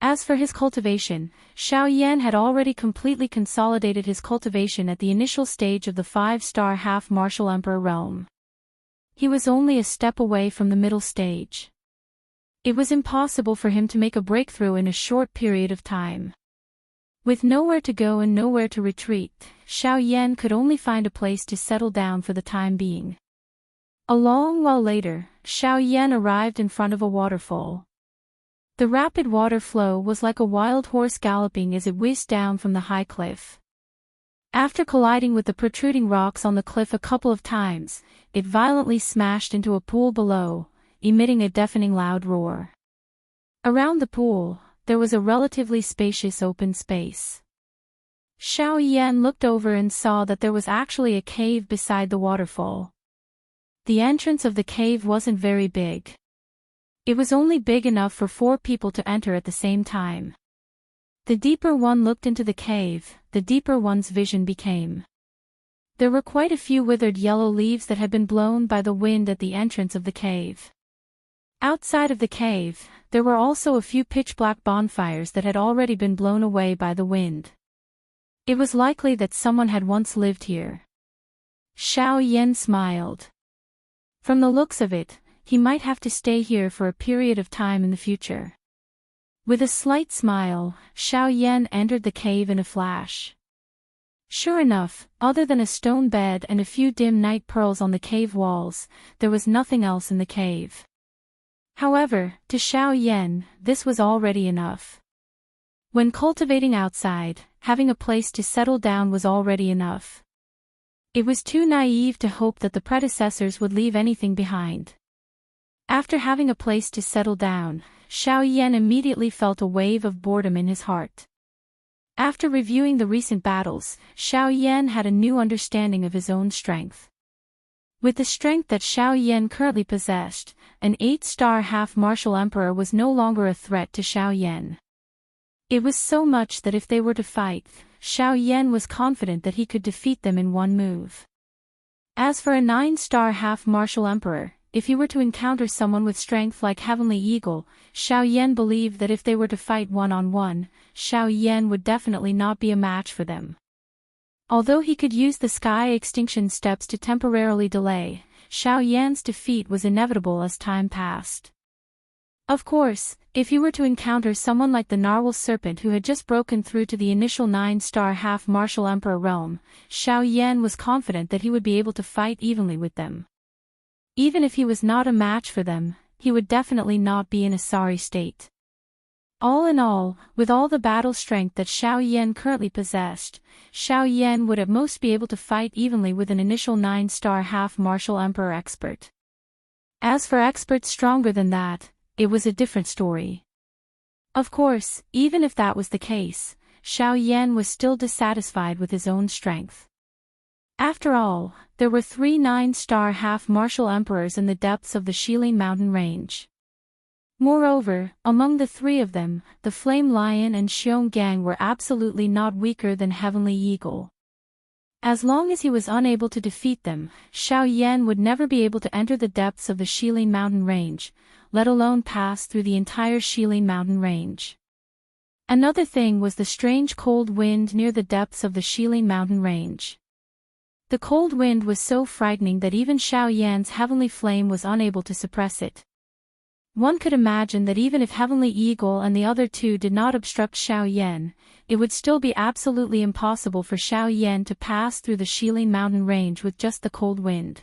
As for his cultivation, Xiao Yan had already completely consolidated his cultivation at the initial stage of the 5-star half-martial emperor realm. He was only a step away from the middle stage. It was impossible for him to make a breakthrough in a short period of time. With nowhere to go and nowhere to retreat, Xiao Yan could only find a place to settle down for the time being. A long while later, Xiao Yan arrived in front of a waterfall. The rapid water flow was like a wild horse galloping as it whizzed down from the high cliff. After colliding with the protruding rocks on the cliff a couple of times, it violently smashed into a pool below, emitting a deafening loud roar. Around the pool, there was a relatively spacious open space. Xiao Yan looked over and saw that there was actually a cave beside the waterfall. The entrance of the cave wasn't very big. It was only big enough for 4 people to enter at the same time. The deeper one looked into the cave, the deeper one's vision became. There were quite a few withered yellow leaves that had been blown by the wind at the entrance of the cave. Outside of the cave, there were also a few pitch-black bonfires that had already been blown away by the wind. It was likely that someone had once lived here. Xiao Yan smiled. From the looks of it, he might have to stay here for a period of time in the future. With a slight smile, Xiao Yan entered the cave in a flash. Sure enough, other than a stone bed and a few dim night pearls on the cave walls, there was nothing else in the cave. However, to Xiao Yan, this was already enough. When cultivating outside, having a place to settle down was already enough. It was too naive to hope that the predecessors would leave anything behind. After having a place to settle down, Xiao Yan immediately felt a wave of boredom in his heart. After reviewing the recent battles, Xiao Yan had a new understanding of his own strength. With the strength that Xiao Yan currently possessed, an 8-star half-martial emperor was no longer a threat to Xiao Yan. It was so much that if they were to fight, Xiao Yan was confident that he could defeat them in one move. As for a 9-star half-martial emperor, if he were to encounter someone with strength like Heavenly Eagle, Xiao Yan believed that if they were to fight one-on-one, Xiao Yan would definitely not be a match for them. Although he could use the sky extinction steps to temporarily delay, Xiao Yan's defeat was inevitable as time passed. Of course, if he were to encounter someone like the narwhal serpent who had just broken through to the initial 9-star half-martial emperor realm, Xiao Yan was confident that he would be able to fight evenly with them. Even if he was not a match for them, he would definitely not be in a sorry state. All in all, with all the battle strength that Xiao Yan currently possessed, Xiao Yan would at most be able to fight evenly with an initial 9-star half-martial emperor expert. As for experts stronger than that, it was a different story. Of course, even if that was the case, Xiao Yan was still dissatisfied with his own strength. After all, there were 3 9-star half-martial emperors in the depths of the Shilin mountain range. Moreover, among the 3 of them, the Flame Lion and Xiong Gang were absolutely not weaker than Heavenly Eagle. As long as he was unable to defeat them, Xiao Yan would never be able to enter the depths of the Shilin mountain range, let alone pass through the entire Shilin mountain range. Another thing was the strange cold wind near the depths of the Shilin mountain range. The cold wind was so frightening that even Xiao Yan's heavenly flame was unable to suppress it. One could imagine that even if Heavenly Eagle and the other two did not obstruct Xiao Yan, it would still be absolutely impossible for Xiao Yan to pass through the Shilin mountain range with just the cold wind.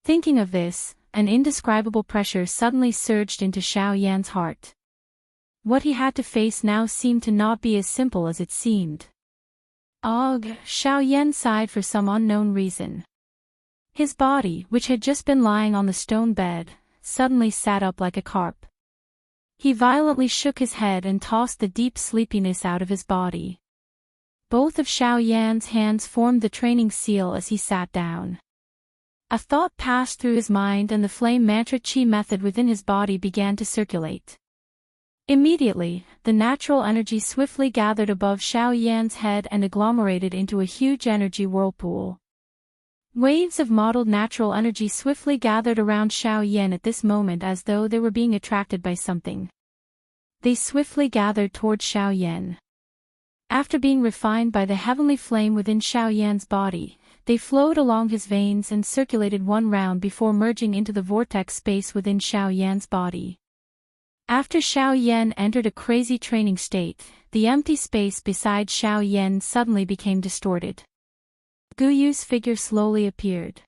Thinking of this, an indescribable pressure suddenly surged into Xiao Yan's heart. What he had to face now seemed to not be as simple as it seemed. Ugh, Xiao Yan sighed for some unknown reason. His body, which had just been lying on the stone bed, suddenly sat up like a carp. He violently shook his head and tossed the deep sleepiness out of his body. Both of Xiao Yan's hands formed the training seal as he sat down. A thought passed through his mind and the flame mantra chi method within his body began to circulate. Immediately, the natural energy swiftly gathered above Xiao Yan's head and agglomerated into a huge energy whirlpool. Waves of mottled natural energy swiftly gathered around Xiao Yan at this moment as though they were being attracted by something. They swiftly gathered toward Xiao Yan. After being refined by the heavenly flame within Xiao Yan's body, they flowed along his veins and circulated one round before merging into the vortex space within Xiao Yan's body. After Xiao Yan entered a crazy training state, the empty space beside Xiao Yan suddenly became distorted. Guyu's figure slowly appeared.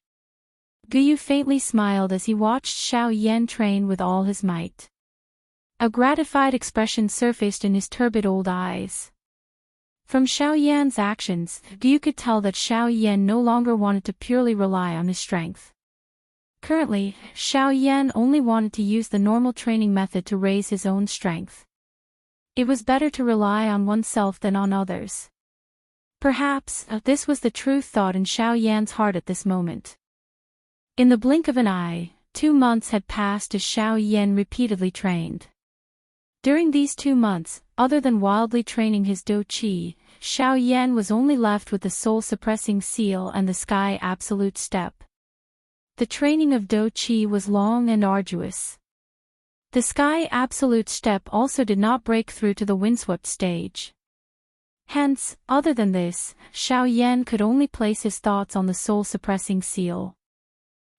Guyu faintly smiled as he watched Xiao Yan train with all his might. A gratified expression surfaced in his turbid old eyes. From Xiao Yan's actions, Guyu could tell that Xiao Yan no longer wanted to purely rely on his strength. Currently, Xiao Yan only wanted to use the normal training method to raise his own strength. It was better to rely on oneself than on others. Perhaps, this was the true thought in Xiao Yan's heart at this moment. In the blink of an eye, 2 months had passed as Xiao Yan repeatedly trained. During these 2 months, other than wildly training his Do Qi, Xiao Yan was only left with the soul-suppressing seal and the sky absolute step. The training of Do Qi was long and arduous. The sky absolute step also did not break through to the windswept stage. Hence, other than this, Xiao Yan could only place his thoughts on the soul-suppressing seal.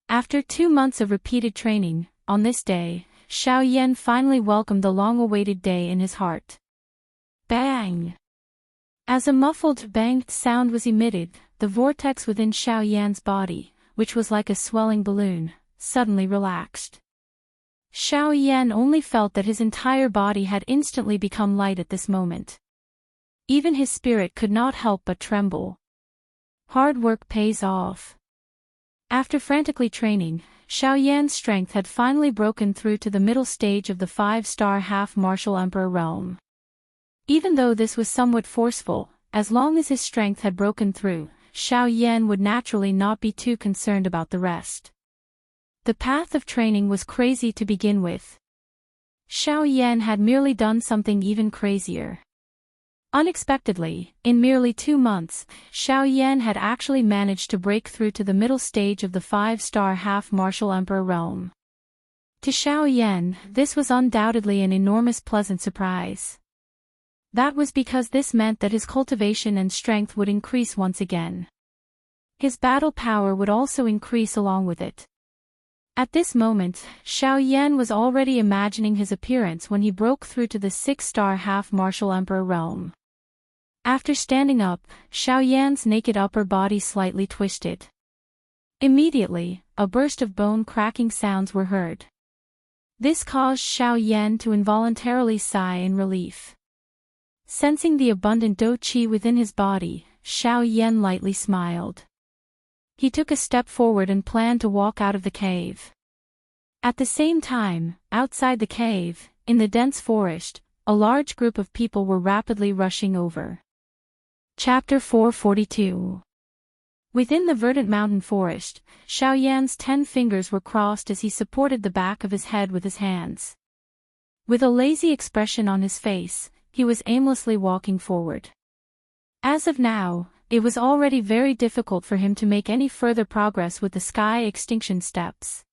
After 2 months of repeated training, on this day, Xiao Yan finally welcomed the long-awaited day in his heart. Bang! As a muffled banged sound was emitted, the vortex within Xiao Yan's body, which was like a swelling balloon, suddenly relaxed. Xiao Yan only felt that his entire body had instantly become light at this moment. Even his spirit could not help but tremble. Hard work pays off. After frantically training, Xiao Yan's strength had finally broken through to the middle stage of the 5-star half-martial emperor realm. Even though this was somewhat forceful, as long as his strength had broken through, Xiao Yan would naturally not be too concerned about the rest. The path of training was crazy to begin with. Xiao Yan had merely done something even crazier. Unexpectedly, in merely 2 months, Xiao Yan had actually managed to break through to the middle stage of the 5-star half-martial emperor realm. To Xiao Yan, this was undoubtedly an enormous pleasant surprise. That was because this meant that his cultivation and strength would increase once again. His battle power would also increase along with it. At this moment, Xiao Yan was already imagining his appearance when he broke through to the 6-star half-martial emperor realm. After standing up, Xiao Yan's naked upper body slightly twisted. Immediately, a burst of bone-cracking sounds were heard. This caused Xiao Yan to involuntarily sigh in relief. Sensing the abundant Do Qi within his body, Xiao Yan lightly smiled. He took a step forward and planned to walk out of the cave. At the same time, outside the cave, in the dense forest, a large group of people were rapidly rushing over. Chapter 442. Within the verdant mountain forest, Xiao Yan's 10 fingers were crossed as he supported the back of his head with his hands. With a lazy expression on his face, he was aimlessly walking forward. As of now, it was already very difficult for him to make any further progress with the sky extinction steps.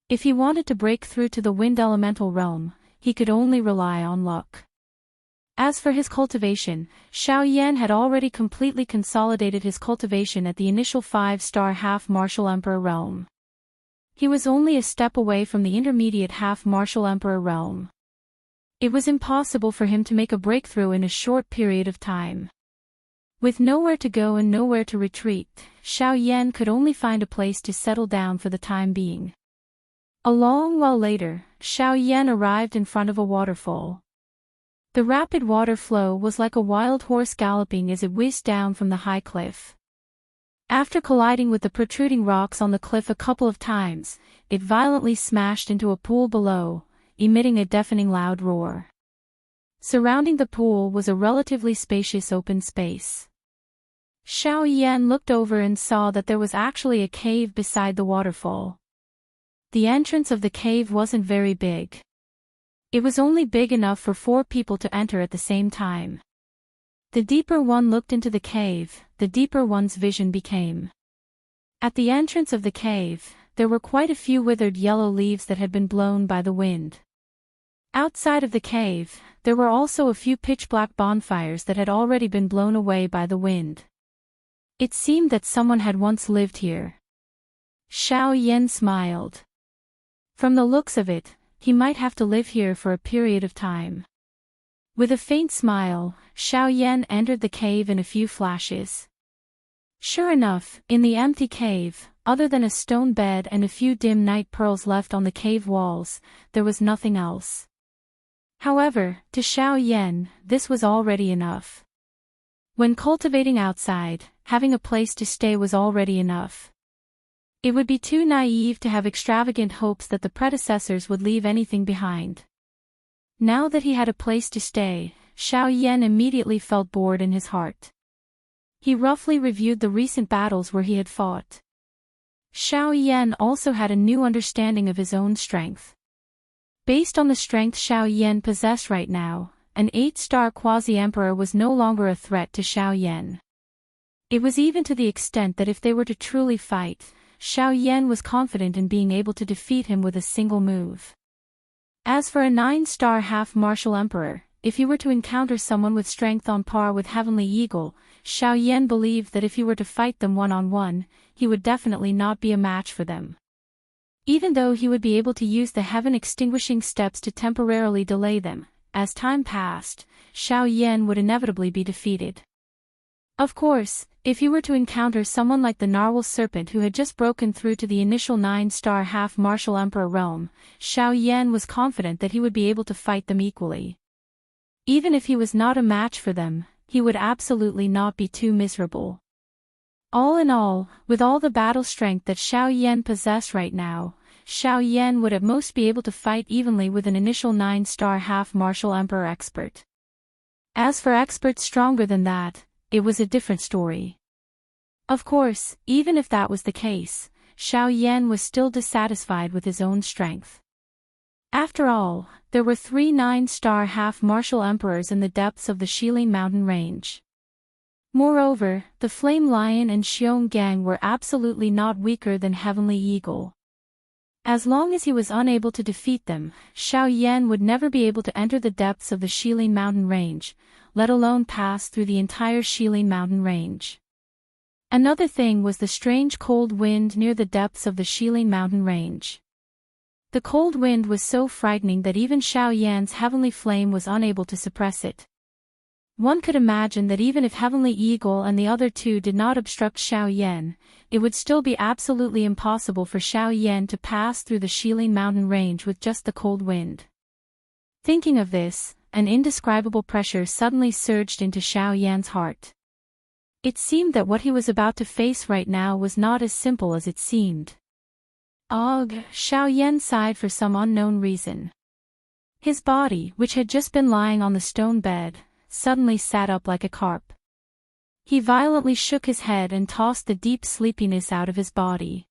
If he wanted to break through to the wind elemental realm, he could only rely on luck. As for his cultivation, Xiao Yan had already completely consolidated his cultivation at the initial 5-star half-martial emperor realm. He was only a step away from the intermediate half-martial emperor realm. It was impossible for him to make a breakthrough in a short period of time. With nowhere to go and nowhere to retreat, Xiao Yan could only find a place to settle down for the time being. A long while later, Xiao Yan arrived in front of a waterfall. The rapid water flow was like a wild horse galloping as it whizzed down from the high cliff. After colliding with the protruding rocks on the cliff a couple of times, it violently smashed into a pool below, emitting a deafening loud roar. Surrounding the pool was a relatively spacious open space. Xiao Yan looked over and saw that there was actually a cave beside the waterfall. The entrance of the cave wasn't very big. It was only big enough for 4 people to enter at the same time. The deeper one looked into the cave, the deeper one's vision became. At the entrance of the cave, there were quite a few withered yellow leaves that had been blown by the wind. Outside of the cave, there were also a few pitch-black bonfires that had already been blown away by the wind. It seemed that someone had once lived here. Xiao Yan smiled. From the looks of it, he might have to live here for a period of time. With a faint smile, Xiao Yan entered the cave in a few flashes. Sure enough, in the empty cave, other than a stone bed and a few dim night pearls left on the cave walls, there was nothing else. However, to Xiao Yan, this was already enough. When cultivating outside, having a place to stay was already enough. It would be too naive to have extravagant hopes that the predecessors would leave anything behind. Now that he had a place to stay, Xiao Yan immediately felt bored in his heart. He roughly reviewed the recent battles where he had fought. Xiao Yan also had a new understanding of his own strength. Based on the strength Xiao Yan possessed right now, an 8-star quasi-emperor was no longer a threat to Xiao Yan. It was even to the extent that if they were to truly fight, Xiao Yan was confident in being able to defeat him with a single move. As for a 9-star half-martial emperor, if he were to encounter someone with strength on par with Heavenly Eagle, Xiao Yan believed that if he were to fight them one-on-one, he would definitely not be a match for them. Even though he would be able to use the heaven-extinguishing steps to temporarily delay them, as time passed, Xiao Yan would inevitably be defeated. Of course, if he were to encounter someone like the Narwhal Serpent who had just broken through to the initial 9-star half-martial emperor realm, Xiao Yan was confident that he would be able to fight them equally. Even if he was not a match for them, he would absolutely not be too miserable. All in all, with all the battle strength that Xiao Yan possessed right now, Xiao Yan would at most be able to fight evenly with an initial 9-star half-martial emperor expert. As for experts stronger than that, it was a different story. Of course, even if that was the case, Xiao Yan was still dissatisfied with his own strength. After all, there were 3 9-star half-martial emperors in the depths of the Shilin mountain range. Moreover, the Flame Lion and Xiong Gang were absolutely not weaker than Heavenly Eagle. As long as he was unable to defeat them, Xiao Yan would never be able to enter the depths of the Shilin mountain range, let alone pass through the entire Shilin mountain range. Another thing was the strange cold wind near the depths of the Shilin mountain range. The cold wind was so frightening that even Xiao Yan's heavenly flame was unable to suppress it. One could imagine that even if Heavenly Eagle and the other 2 did not obstruct Xiao Yan, it would still be absolutely impossible for Xiao Yan to pass through the Shilin mountain range with just the cold wind. Thinking of this, an indescribable pressure suddenly surged into Xiao Yan's heart. It seemed that what he was about to face right now was not as simple as it seemed. Ugh, Xiao Yan sighed for some unknown reason. His body, which had just been lying on the stone bed, suddenly sat up like a carp. He violently shook his head and tossed the deep sleepiness out of his body.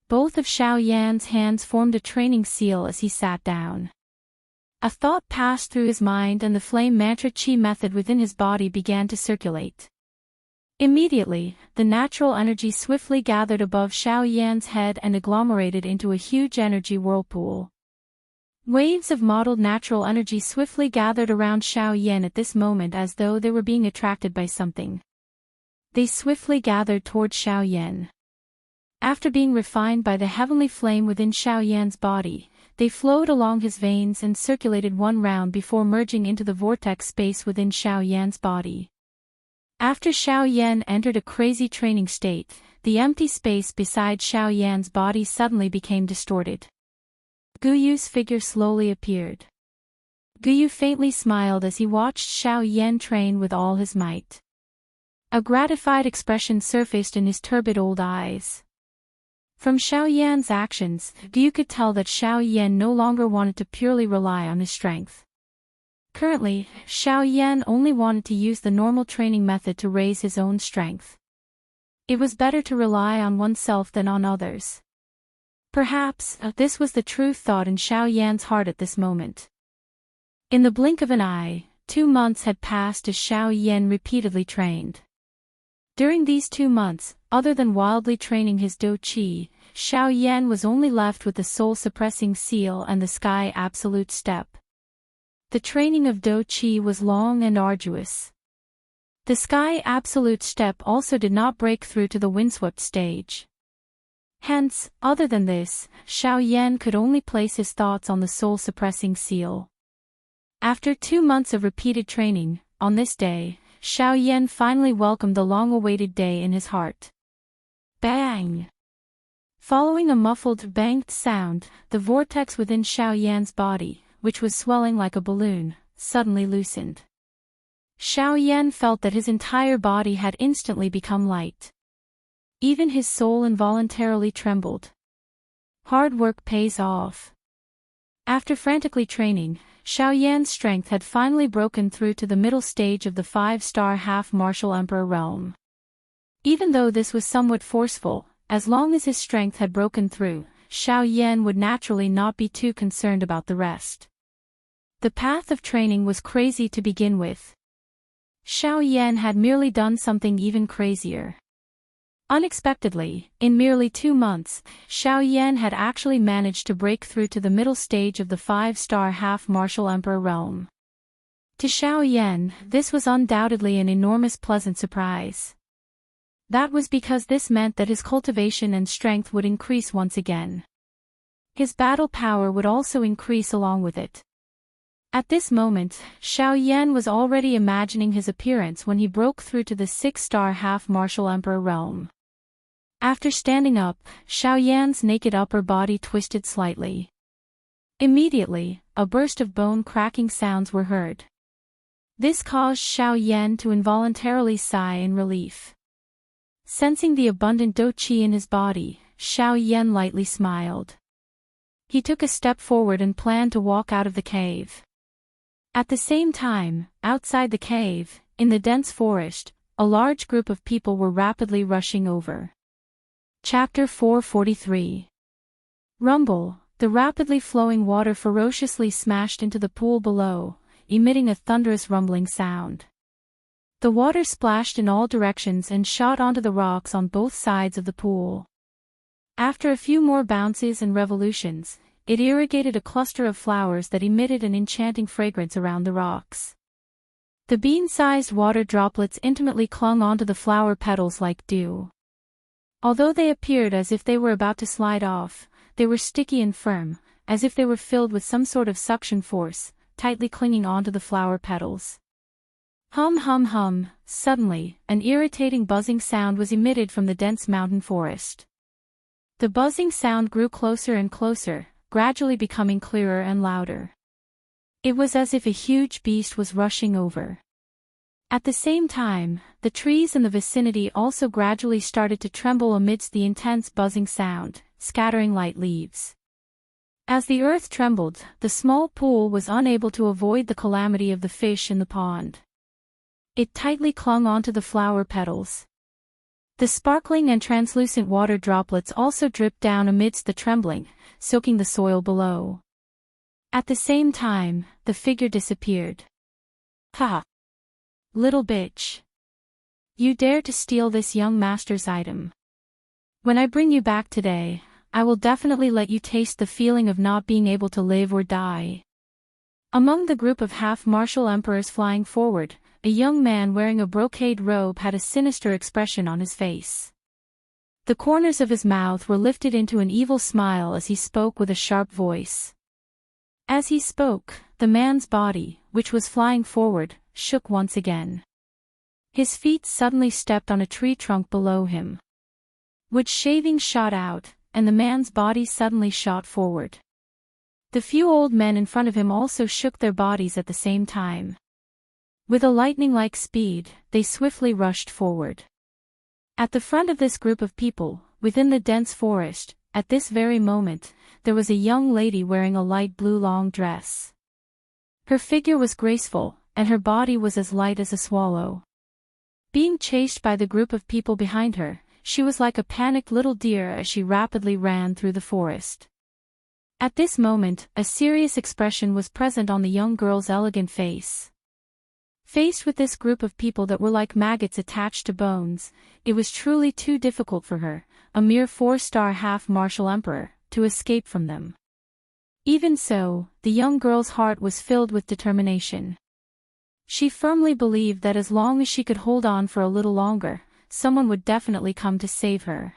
Both of Xiao Yan's hands formed a training seal as he sat down. A thought passed through his mind and the flame mantra chi method within his body began to circulate. Immediately, the natural energy swiftly gathered above Xiao Yan's head and agglomerated into a huge energy whirlpool. Waves of modeled natural energy swiftly gathered around Xiao Yan at this moment as though they were being attracted by something. They swiftly gathered toward Xiao Yan. After being refined by the heavenly flame within Xiaoyan's body, they flowed along his veins and circulated one round before merging into the vortex space within Xiaoyan's body. After Xiaoyan entered a crazy training state, the empty space beside Xiaoyan's body suddenly became distorted. Guyu's figure slowly appeared. Guyu faintly smiled as he watched Xiaoyan train with all his might. A gratified expression surfaced in his turbid old eyes. From Xiaoyan's actions, Guyu could tell that Xiaoyan no longer wanted to purely rely on his strength. Currently, Xiaoyan only wanted to use the normal training method to raise his own strength. It was better to rely on oneself than on others. Perhaps, this was the true thought in Xiaoyan's heart at this moment. In the blink of an eye, 2 months had passed as Xiaoyan repeatedly trained. During these 2 months, other than wildly training his Do Qi, Xiaoyan was only left with the soul-suppressing seal and the sky absolute step. The training of Do Qi was long and arduous. The sky absolute step also did not break through to the windswept stage. Hence, other than this, Xiaoyan could only place his thoughts on the soul-suppressing seal. After 2 months of repeated training, on this day, Xiaoyan finally welcomed the long-awaited day in his heart. Bang! Following a muffled banged sound, the vortex within Xiaoyan's body, which was swelling like a balloon, suddenly loosened. Xiaoyan felt that his entire body had instantly become light. Even his soul involuntarily trembled. Hard work pays off. After frantically training, Xiaoyan's strength had finally broken through to the middle stage of the 5-star half-martial emperor realm. Even though this was somewhat forceful, as long as his strength had broken through, Xiaoyan would naturally not be too concerned about the rest. The path of training was crazy to begin with. Xiaoyan had merely done something even crazier. Unexpectedly, in merely 2 months, Xiaoyan had actually managed to break through to the middle stage of the 5-star half-martial emperor realm. To Xiaoyan, this was undoubtedly an enormous pleasant surprise. That was because this meant that his cultivation and strength would increase once again. His battle power would also increase along with it. At this moment, Xiaoyan was already imagining his appearance when he broke through to the 6-star half-martial emperor realm. After standing up, Xiaoyan's naked upper body twisted slightly. Immediately, a burst of bone-cracking sounds were heard. This caused Xiaoyan to involuntarily sigh in relief. Sensing the abundant Do Qi in his body, Xiaoyan lightly smiled. He took a step forward and planned to walk out of the cave. At the same time, outside the cave, in the dense forest, a large group of people were rapidly rushing over. Chapter 443. Rumble, the rapidly flowing water ferociously smashed into the pool below, emitting a thunderous rumbling sound. The water splashed in all directions and shot onto the rocks on both sides of the pool. After a few more bounces and revolutions, it irrigated a cluster of flowers that emitted an enchanting fragrance around the rocks. The bean-sized water droplets intimately clung onto the flower petals like dew. Although they appeared as if they were about to slide off, they were sticky and firm, as if they were filled with some sort of suction force, tightly clinging onto the flower petals. Hum hum hum, suddenly, an irritating buzzing sound was emitted from the dense mountain forest. The buzzing sound grew closer and closer, gradually becoming clearer and louder. It was as if a huge beast was rushing over. At the same time, the trees in the vicinity also gradually started to tremble amidst the intense buzzing sound, scattering light leaves. As the earth trembled, the small pool was unable to avoid the calamity of the fish in the pond. It tightly clung onto the flower petals. The sparkling and translucent water droplets also dripped down amidst the trembling, soaking the soil below. At the same time, the figure disappeared. Ha! Little bitch. You dare to steal this young master's item. When I bring you back today, I will definitely let you taste the feeling of not being able to live or die. Among the group of half-martial emperors flying forward, a young man wearing a brocade robe had a sinister expression on his face. The corners of his mouth were lifted into an evil smile as he spoke with a sharp voice. As he spoke, the man's body, which was flying forward, shook once again. His feet suddenly stepped on a tree trunk below him. Wood shavings shot out, and the man's body suddenly shot forward. The few old men in front of him also shook their bodies at the same time. With a lightning-like speed, they swiftly rushed forward. At the front of this group of people, within the dense forest, at this very moment, there was a young lady wearing a light blue long dress. Her figure was graceful, and her body was as light as a swallow. Being chased by the group of people behind her, she was like a panicked little deer as she rapidly ran through the forest. At this moment, a serious expression was present on the young girl's elegant face. Faced with this group of people that were like maggots attached to bones, it was truly too difficult for her, a mere 4-star half-martial emperor, to escape from them. Even so, the young girl's heart was filled with determination. She firmly believed that as long as she could hold on for a little longer, someone would definitely come to save her.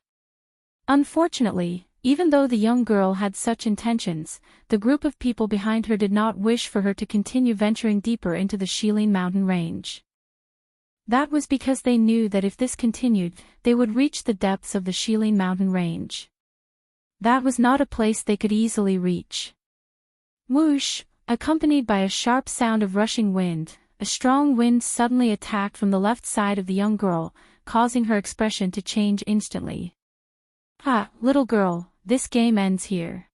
Unfortunately, even though the young girl had such intentions, the group of people behind her did not wish for her to continue venturing deeper into the Shilin mountain range. That was because they knew that if this continued, they would reach the depths of the Shilin mountain range. That was not a place they could easily reach. Whoosh, accompanied by a sharp sound of rushing wind, a strong wind suddenly attacked from the left side of the young girl, causing her expression to change instantly. "Ah, little girl, this game ends here.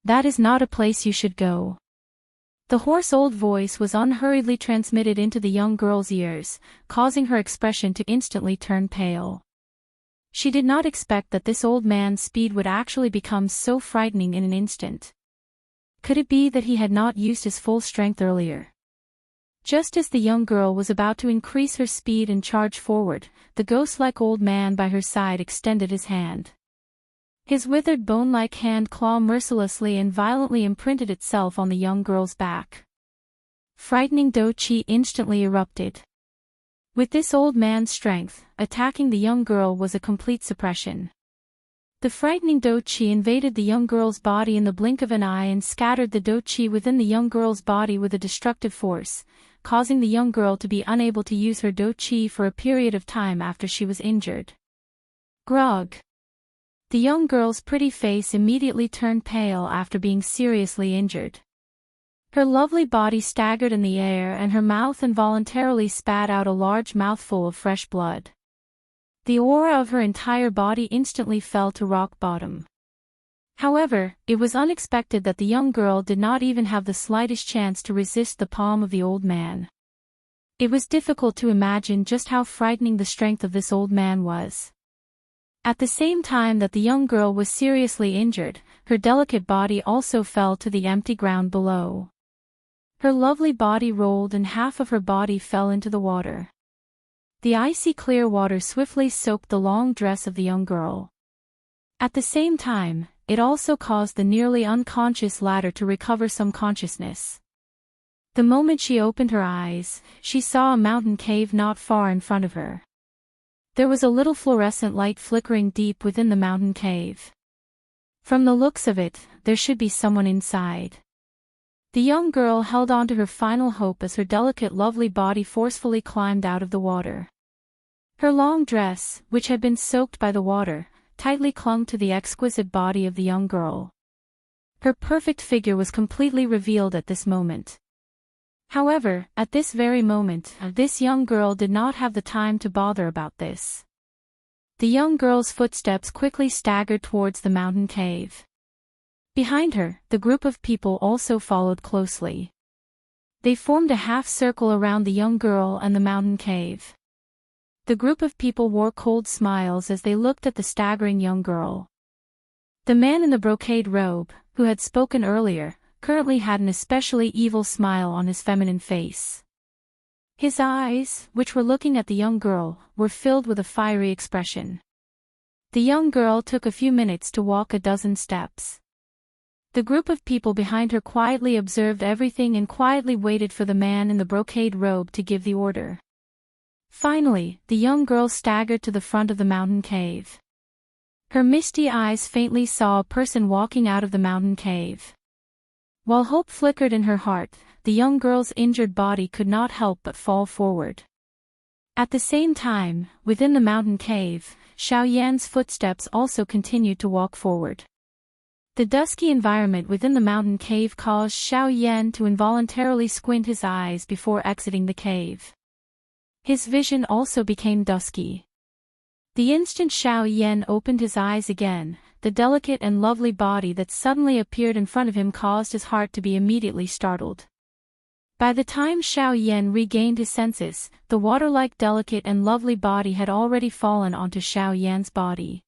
That is not a place you should go." The hoarse old voice was unhurriedly transmitted into the young girl's ears, causing her expression to instantly turn pale. She did not expect that this old man's speed would actually become so frightening in an instant. Could it be that he had not used his full strength earlier? Just as the young girl was about to increase her speed and charge forward, the ghost-like old man by her side extended his hand. His withered bone-like hand claw mercilessly and violently imprinted itself on the young girl's back. Frightening Do-Chi instantly erupted. With this old man's strength, attacking the young girl was a complete suppression. The frightening Do-Chi invaded the young girl's body in the blink of an eye and scattered the Do-Chi within the young girl's body with a destructive force, causing the young girl to be unable to use her Do-Chi for a period of time after she was injured. Grog. The young girl's pretty face immediately turned pale after being seriously injured. Her lovely body staggered in the air and her mouth involuntarily spat out a large mouthful of fresh blood. The aura of her entire body instantly fell to rock bottom. However, it was unexpected that the young girl did not even have the slightest chance to resist the palm of the old man. It was difficult to imagine just how frightening the strength of this old man was. At the same time that the young girl was seriously injured, her delicate body also fell to the empty ground below. Her lovely body rolled and half of her body fell into the water. The icy clear water swiftly soaked the long dress of the young girl. At the same time, it also caused the nearly unconscious latter to recover some consciousness. The moment she opened her eyes, she saw a mountain cave not far in front of her. There was a little fluorescent light flickering deep within the mountain cave. From the looks of it, there should be someone inside. The young girl held on to her final hope as her delicate lovely body forcefully climbed out of the water. Her long dress, which had been soaked by the water, tightly clung to the exquisite body of the young girl. Her perfect figure was completely revealed at this moment. However, at this very moment, this young girl did not have the time to bother about this. The young girl's footsteps quickly staggered towards the mountain cave. Behind her, the group of people also followed closely. They formed a half-circle around the young girl and the mountain cave. The group of people wore cold smiles as they looked at the staggering young girl. The man in the brocade robe, who had spoken earlier, currently had an especially evil smile on his feminine face. His eyes, which were looking at the young girl, were filled with a fiery expression. The young girl took a few minutes to walk a dozen steps. The group of people behind her quietly observed everything and quietly waited for the man in the brocade robe to give the order. Finally, the young girl staggered to the front of the mountain cave. Her misty eyes faintly saw a person walking out of the mountain cave. While hope flickered in her heart, the young girl's injured body could not help but fall forward. At the same time, within the mountain cave, Xiaoyan's footsteps also continued to walk forward. The dusky environment within the mountain cave caused Xiaoyan to involuntarily squint his eyes before exiting the cave. His vision also became dusky. The instant Xiaoyan opened his eyes again, the delicate and lovely body that suddenly appeared in front of him caused his heart to be immediately startled. By the time Xiaoyan regained his senses, the water-like delicate and lovely body had already fallen onto Xiaoyan's body.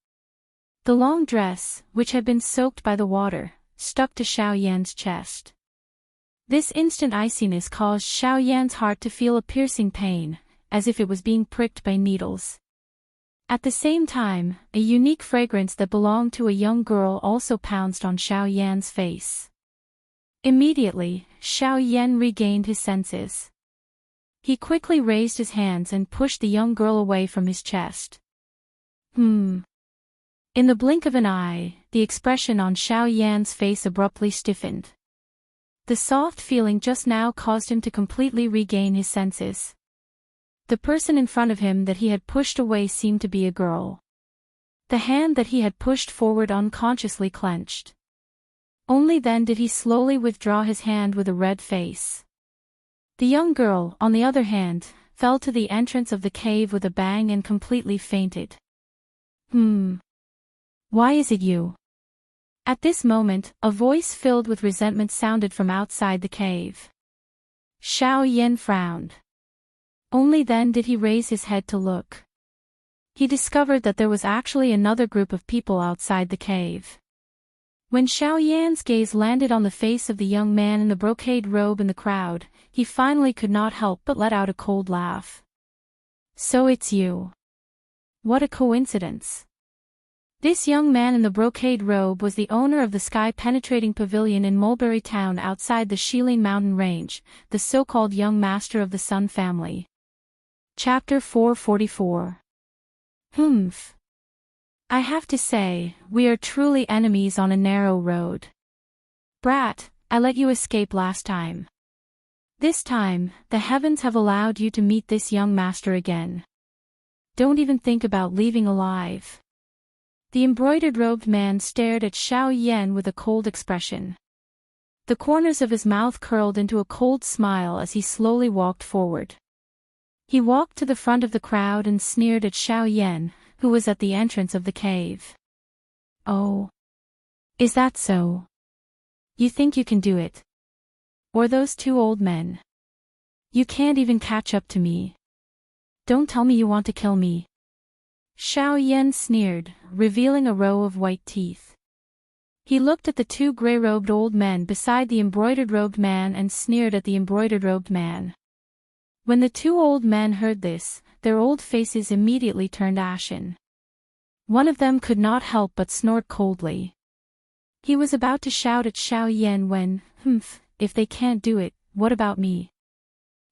The long dress, which had been soaked by the water, stuck to Xiaoyan's chest. This instant iciness caused Xiaoyan's heart to feel a piercing pain, as if it was being pricked by needles. At the same time, a unique fragrance that belonged to a young girl also pounced on Xiaoyan's face. Immediately, Xiaoyan regained his senses. He quickly raised his hands and pushed the young girl away from his chest. In the blink of an eye, the expression on Xiaoyan's face abruptly stiffened. The soft feeling just now caused him to completely regain his senses. The person in front of him that he had pushed away seemed to be a girl. The hand that he had pushed forward unconsciously clenched. Only then did he slowly withdraw his hand with a red face. The young girl, on the other hand, fell to the entrance of the cave with a bang and completely fainted. Why is it you? At this moment, a voice filled with resentment sounded from outside the cave. Xiaoyan frowned. Only then did he raise his head to look. He discovered that there was actually another group of people outside the cave. When Xiaoyan's gaze landed on the face of the young man in the brocade robe in the crowd, he finally could not help but let out a cold laugh. So it's you. What a coincidence. This young man in the brocade robe was the owner of the sky-penetrating pavilion in Mulberry Town outside the Shilin mountain range, the so-called young master of the Sun family. Chapter 444. I have to say, we are truly enemies on a narrow road. Brat, I let you escape last time. This time, the heavens have allowed you to meet this young master again. Don't even think about leaving alive. The embroidered-robed man stared at Xiaoyan with a cold expression. The corners of his mouth curled into a cold smile as he slowly walked forward. He walked to the front of the crowd and sneered at Xiaoyan, who was at the entrance of the cave. Oh. Is that so? You think you can do it? Or those two old men? You can't even catch up to me. Don't tell me you want to kill me. Xiaoyan sneered, revealing a row of white teeth. He looked at the two gray-robed old men beside the embroidered-robed man and sneered at the embroidered-robed man. When the two old men heard this, their old faces immediately turned ashen. One of them could not help but snort coldly. He was about to shout at Xiaoyan when, if they can't do it, what about me?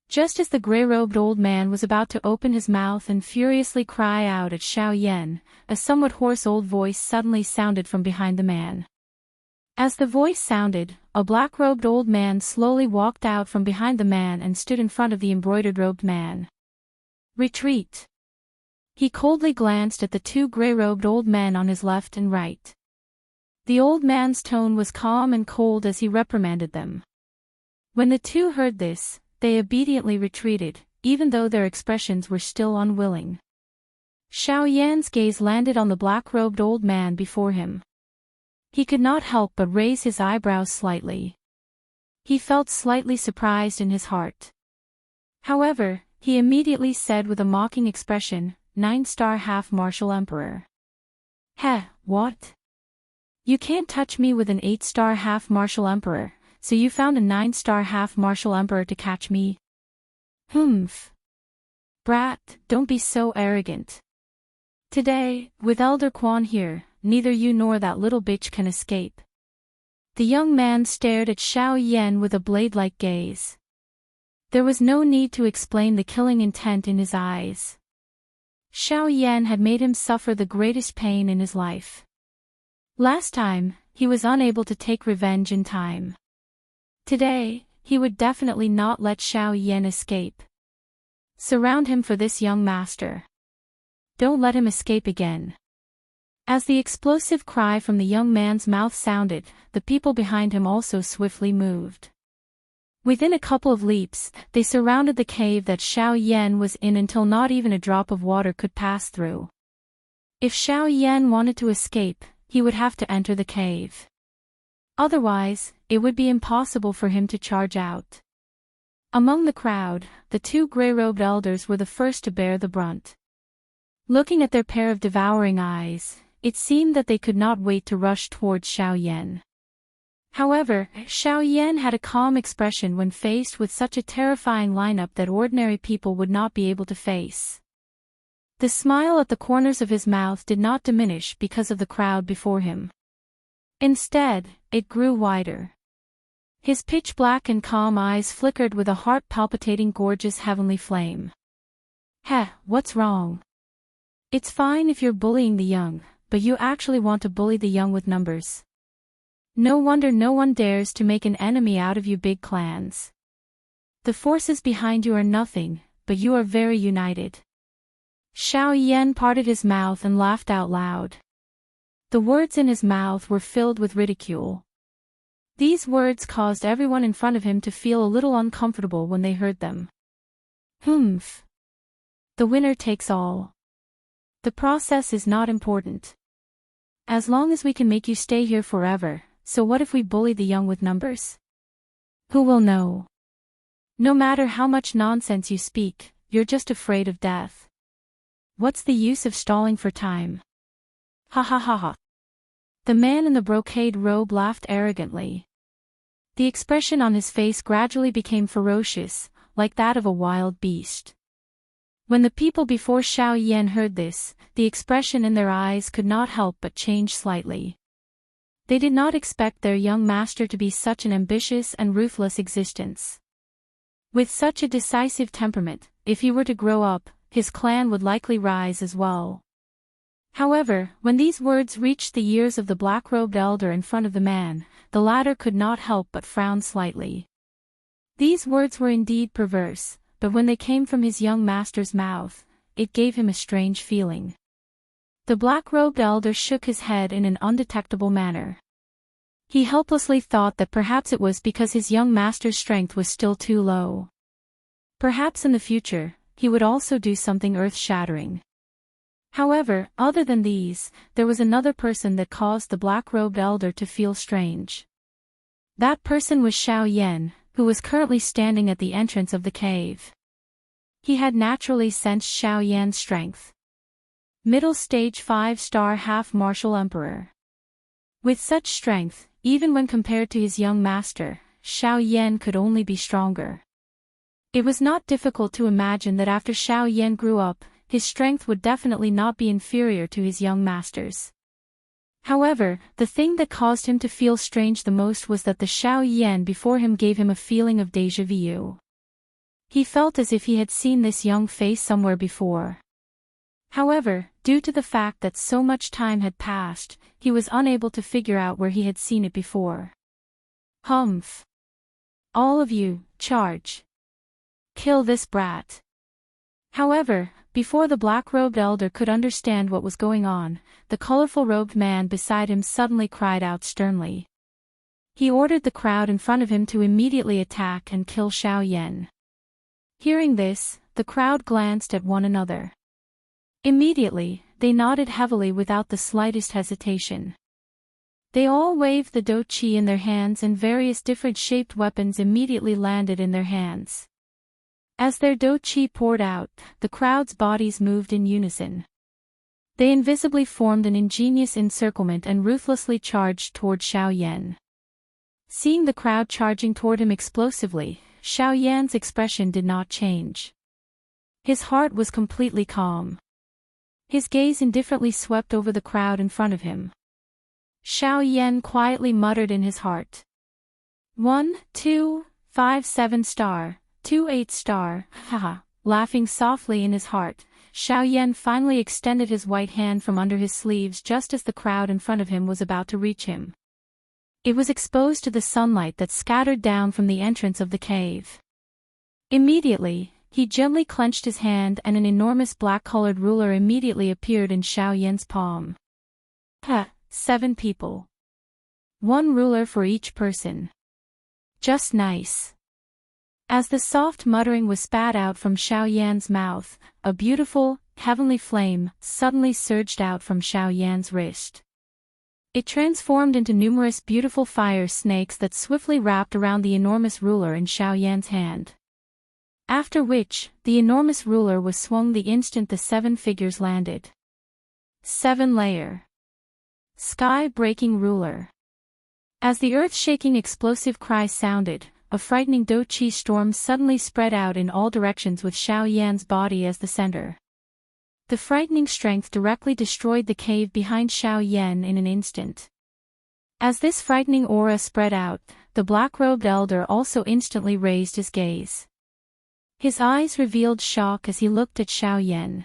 Just as the gray-robed old man was about to open his mouth and furiously cry out at Xiaoyan, a somewhat hoarse old voice suddenly sounded from behind the man. As the voice sounded, a black-robed old man slowly walked out from behind the man and stood in front of the embroidered-robed man. Retreat. He coldly glanced at the two gray-robed old men on his left and right. The old man's tone was calm and cold as he reprimanded them. When the two heard this, they obediently retreated, even though their expressions were still unwilling. Xiaoyan's gaze landed on the black-robed old man before him. He could not help but raise his eyebrows slightly. He felt slightly surprised in his heart. However, he immediately said with a mocking expression, 9-star half-martial emperor. Heh, what? You can't touch me with an 8-star half-martial emperor, so you found a 9-star half-martial emperor to catch me? Brat, don't be so arrogant. Today, with Elder Quan here, neither you nor that little bitch can escape. The young man stared at Xiaoyan with a blade-like gaze. There was no need to explain the killing intent in his eyes. Xiao Yan had made him suffer the greatest pain in his life. Last time, he was unable to take revenge in time. Today, he would definitely not let Xiao Yan escape. Surround him for this young master. Don't let him escape again. As the explosive cry from the young man's mouth sounded, the people behind him also swiftly moved. Within a couple of leaps, they surrounded the cave that Xiao Yan was in until not even a drop of water could pass through. If Xiao Yan wanted to escape, he would have to enter the cave. Otherwise, it would be impossible for him to charge out. Among the crowd, the two gray-robed elders were the first to bear the brunt. Looking at their pair of devouring eyes, it seemed that they could not wait to rush towards Xiao Yan. However, Xiao Yan had a calm expression when faced with such a terrifying lineup that ordinary people would not be able to face. The smile at the corners of his mouth did not diminish because of the crowd before him. Instead, it grew wider. His pitch-black and calm eyes flickered with a heart-palpitating gorgeous heavenly flame. Heh, what's wrong? It's fine if you're bullying the young, but you actually want to bully the young with numbers. No wonder no one dares to make an enemy out of you big clans. The forces behind you are nothing, but you are very united. Xiao Yan parted his mouth and laughed out loud. The words in his mouth were filled with ridicule. These words caused everyone in front of him to feel a little uncomfortable when they heard them. Humph. The winner takes all. The process is not important. As long as we can make you stay here forever, so what if we bully the young with numbers? Who will know? No matter how much nonsense you speak, you're just afraid of death. What's the use of stalling for time? Ha ha ha ha. The man in the brocade robe laughed arrogantly. The expression on his face gradually became ferocious, like that of a wild beast. When the people before Xiao Yan heard this, the expression in their eyes could not help but change slightly. They did not expect their young master to be such an ambitious and ruthless existence. With such a decisive temperament, if he were to grow up, his clan would likely rise as well. However, when these words reached the ears of the black-robed elder in front of the man, the latter could not help but frown slightly. These words were indeed perverse, but when they came from his young master's mouth, it gave him a strange feeling. The black-robed elder shook his head in an undetectable manner. He helplessly thought that perhaps it was because his young master's strength was still too low. Perhaps in the future, he would also do something earth-shattering. However, other than these, there was another person that caused the black-robed elder to feel strange. That person was Xiao Yan, who was currently standing at the entrance of the cave. He had naturally sensed Xiao Yan's strength. Middle stage 5-star half-martial emperor. With such strength, even when compared to his young master, Xiao Yan could only be stronger. It was not difficult to imagine that after Xiao Yan grew up, his strength would definitely not be inferior to his young master's. However, the thing that caused him to feel strange the most was that the Xiao Yan before him gave him a feeling of déjà vu. He felt as if he had seen this young face somewhere before. However, due to the fact that so much time had passed, he was unable to figure out where he had seen it before. Humph. All of you, charge. Kill this brat. However, before the black-robed elder could understand what was going on, the colorful-robed man beside him suddenly cried out sternly. He ordered the crowd in front of him to immediately attack and kill Xiao Yan. Hearing this, the crowd glanced at one another. Immediately, they nodded heavily without the slightest hesitation. They all waved the dou qi in their hands and various different shaped weapons immediately landed in their hands. As their dou qi poured out, the crowd's bodies moved in unison. They invisibly formed an ingenious encirclement and ruthlessly charged toward Xiao Yan. Seeing the crowd charging toward him explosively, Xiao Yan's expression did not change. His heart was completely calm. His gaze indifferently swept over the crowd in front of him. Xiao Yan quietly muttered in his heart. 1, 2, 5 7-star, 2 8-star, haha. Laughing softly in his heart, Xiao Yan finally extended his white hand from under his sleeves just as the crowd in front of him was about to reach him. It was exposed to the sunlight that scattered down from the entrance of the cave. Immediately, he gently clenched his hand and an enormous black-colored ruler immediately appeared in Xiao Yan's palm. 7 people. 1 ruler for each person. Just nice. As the soft muttering was spat out from Xiao Yan's mouth, a beautiful, heavenly flame suddenly surged out from Xiao Yan's wrist. It transformed into numerous beautiful fire snakes that swiftly wrapped around the enormous ruler in Xiao Yan's hand. After which, the enormous ruler was swung the instant the 7 figures landed. 7-layer. Sky-breaking ruler. As the earth-shaking explosive cry sounded, a frightening Do-Chi storm suddenly spread out in all directions with Xiao Yan's body as the center. The frightening strength directly destroyed the cave behind Xiao Yan in an instant. As this frightening aura spread out, the black-robed elder also instantly raised his gaze. His eyes revealed shock as he looked at Xiao Yan.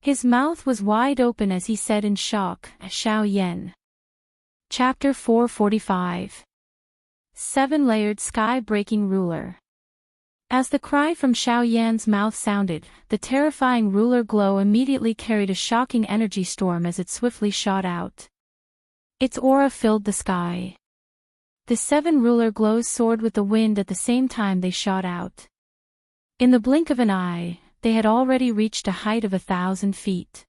His mouth was wide open as he said in shock, "Xiao Yan." Chapter 445. 7-layered sky-breaking ruler. As the cry from Xiao Yan's mouth sounded, the terrifying ruler glow immediately carried a shocking energy storm as it swiftly shot out. Its aura filled the sky. The 7 ruler glows soared with the wind at the same time they shot out. In the blink of an eye, they had already reached a height of 1,000 feet.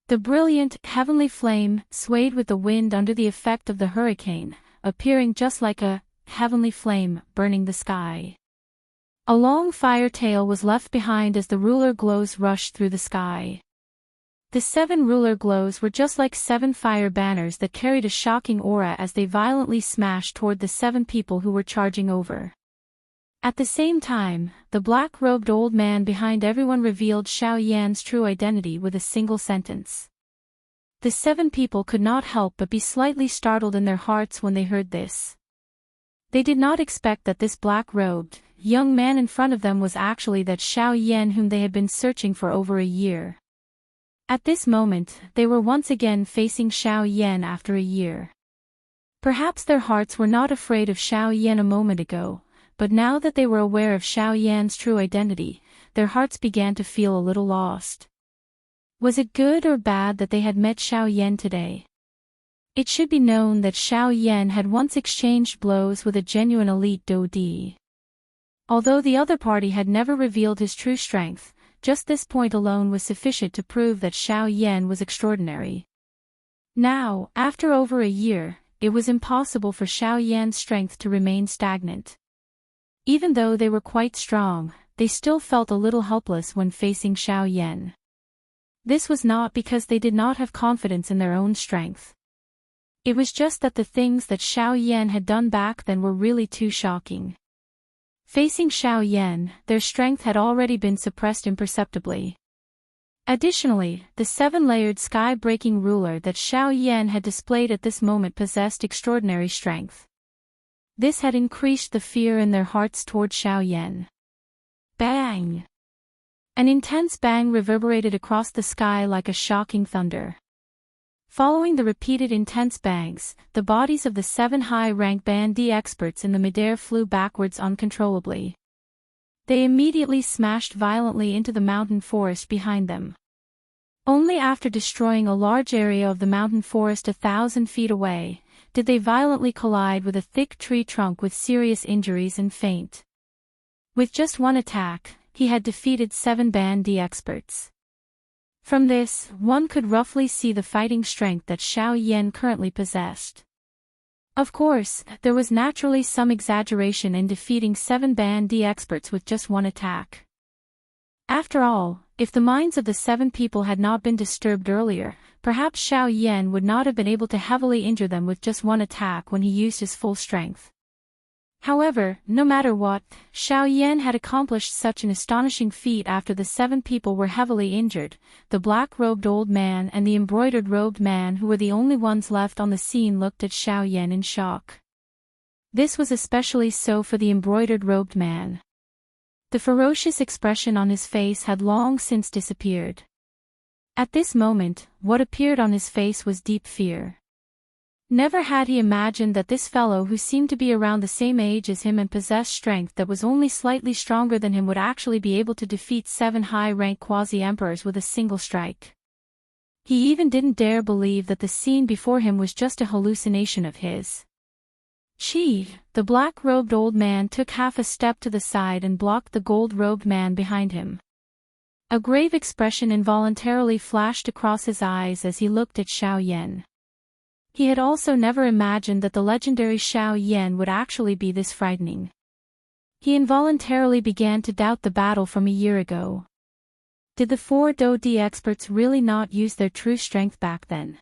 The brilliant, heavenly flame swayed with the wind under the effect of the hurricane, appearing just like a heavenly flame burning the sky. A long fire tail was left behind as the ruler glows rushed through the sky. The 7 ruler glows were just like 7 fire banners that carried a shocking aura as they violently smashed toward the 7 people who were charging over. At the same time, the black-robed old man behind everyone revealed Xiao Yan's true identity with a single sentence. The 7 people could not help but be slightly startled in their hearts when they heard this. They did not expect that this black-robed, young man in front of them was actually that Xiao Yan whom they had been searching for over a year. At this moment, they were once again facing Xiao Yan after a year. Perhaps their hearts were not afraid of Xiao Yan a moment ago, but now that they were aware of Xiao Yan's true identity, their hearts began to feel a little lost. Was it good or bad that they had met Xiao Yan today? It should be known that Xiao Yan had once exchanged blows with a genuine elite Do-Di. Although the other party had never revealed his true strength, just this point alone was sufficient to prove that Xiao Yan was extraordinary. Now, after over a year, it was impossible for Xiao Yan's strength to remain stagnant. Even though they were quite strong, they still felt a little helpless when facing Xiao Yan. This was not because they did not have confidence in their own strength. It was just that the things that Xiao Yan had done back then were really too shocking. Facing Xiao Yan, their strength had already been suppressed imperceptibly. Additionally, the 7-layered sky-breaking ruler that Xiao Yan had displayed at this moment possessed extraordinary strength. This had increased the fear in their hearts toward Xiao Yan. Bang! An intense bang reverberated across the sky like a shocking thunder. Following the repeated intense bangs, the bodies of the 7 high-rank Band D experts in the midair flew backwards uncontrollably. They immediately smashed violently into the mountain forest behind them. Only after destroying a large area of the mountain forest 1,000 feet away, did they violently collide with a thick tree trunk with serious injuries and faint. With just one attack, he had defeated 7 Band D experts. From this, one could roughly see the fighting strength that Xiao Yan currently possessed. Of course, there was naturally some exaggeration in defeating 7 Band D experts with just one attack. After all, if the minds of the 7 people had not been disturbed earlier, perhaps Xiao Yan would not have been able to heavily injure them with just one attack when he used his full strength. However, no matter what, Xiao Yan had accomplished such an astonishing feat after the 7 people were heavily injured. The black-robed old man and the embroidered-robed man who were the only ones left on the scene looked at Xiao Yan in shock. This was especially so for the embroidered-robed man. The ferocious expression on his face had long since disappeared. At this moment, what appeared on his face was deep fear. Never had he imagined that this fellow who seemed to be around the same age as him and possessed strength that was only slightly stronger than him would actually be able to defeat 7 high-rank quasi-emperors with a single strike. He even didn't dare believe that the scene before him was just a hallucination of his. The black-robed old man took half a step to the side and blocked the gold-robed man behind him. A grave expression involuntarily flashed across his eyes as he looked at Xiao Yan. He had also never imagined that the legendary Xiao Yan would actually be this frightening. He involuntarily began to doubt the battle from a year ago. Did the 4 Do-D experts really not use their true strength back then?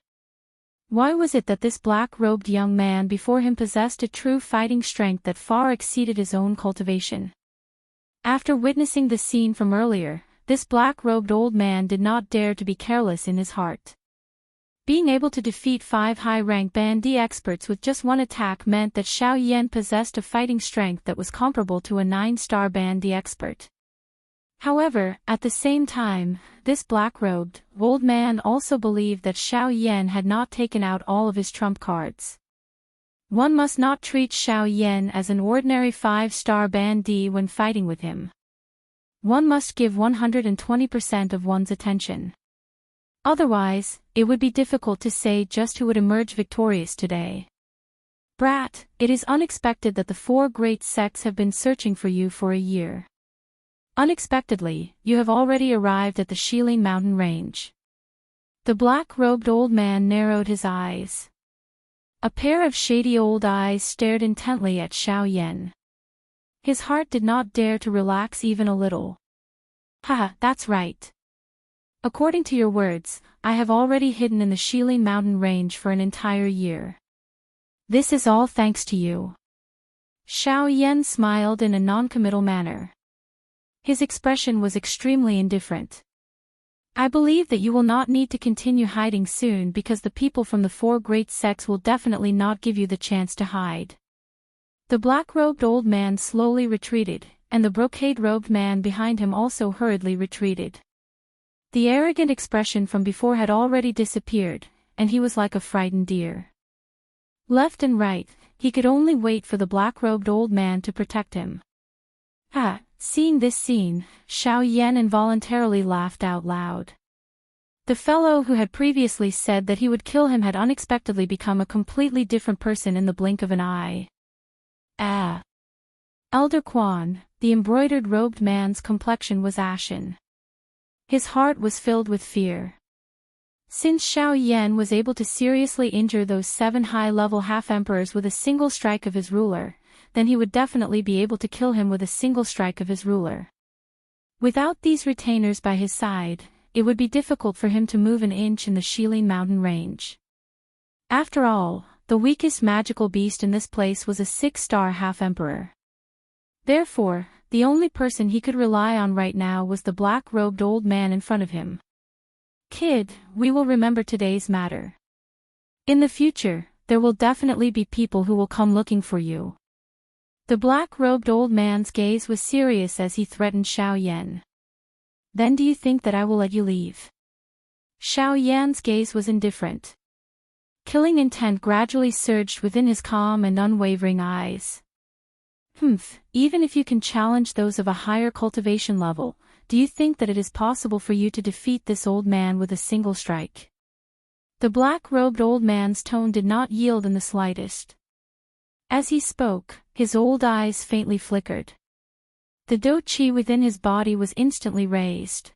Why was it that this black-robed young man before him possessed a true fighting strength that far exceeded his own cultivation? After witnessing the scene from earlier, this black-robed old man did not dare to be careless in his heart. Being able to defeat 5 high-rank Band D experts with just one attack meant that Xiao Yan possessed a fighting strength that was comparable to a 9-star Band D expert. However, at the same time, this black-robed, old man also believed that Xiao Yan had not taken out all of his trump cards. One must not treat Xiao Yan as an ordinary 5-star Band D when fighting with him. One must give 120% of one's attention. Otherwise, it would be difficult to say just who would emerge victorious today. Brat, it is unexpected that the 4 great sects have been searching for you for a year. Unexpectedly, you have already arrived at the Shilin mountain range. The black-robed old man narrowed his eyes. A pair of shady old eyes stared intently at Xiao Yan. His heart did not dare to relax even a little. Haha, that's right. According to your words, I have already hidden in the Shilin mountain range for an entire year. This is all thanks to you. Xiao Yan smiled in a non-committal manner. His expression was extremely indifferent. I believe that you will not need to continue hiding soon because the people from the 4 great sects will definitely not give you the chance to hide. The black-robed old man slowly retreated, and the brocade-robed man behind him also hurriedly retreated. The arrogant expression from before had already disappeared, and he was like a frightened deer. Left and right, he could only wait for the black-robed old man to protect him. Seeing this scene, Xiao Yan involuntarily laughed out loud. The fellow who had previously said that he would kill him had unexpectedly become a completely different person in the blink of an eye. Elder Quan, the embroidered-robed man's complexion was ashen. His heart was filled with fear. Since Xiao Yan was able to seriously injure those 7 high-level half-emperors with a single strike of his ruler, then he would definitely be able to kill him with a single strike of his ruler. Without these retainers by his side, it would be difficult for him to move an inch in the Shilin mountain range. After all, the weakest magical beast in this place was a 6-star half-emperor. Therefore, the only person he could rely on right now was the black-robed old man in front of him. Kid, we will remember today's matter. In the future, there will definitely be people who will come looking for you. The black-robed old man's gaze was serious as he threatened Xiao Yan. Then do you think that I will let you leave? Xiao Yan's gaze was indifferent. Killing intent gradually surged within his calm and unwavering eyes. Even if you can challenge those of a higher cultivation level, do you think that it is possible for you to defeat this old man with a single strike? The black-robed old man's tone did not yield in the slightest. As he spoke, his old eyes faintly flickered. The Do Qi within his body was instantly raised.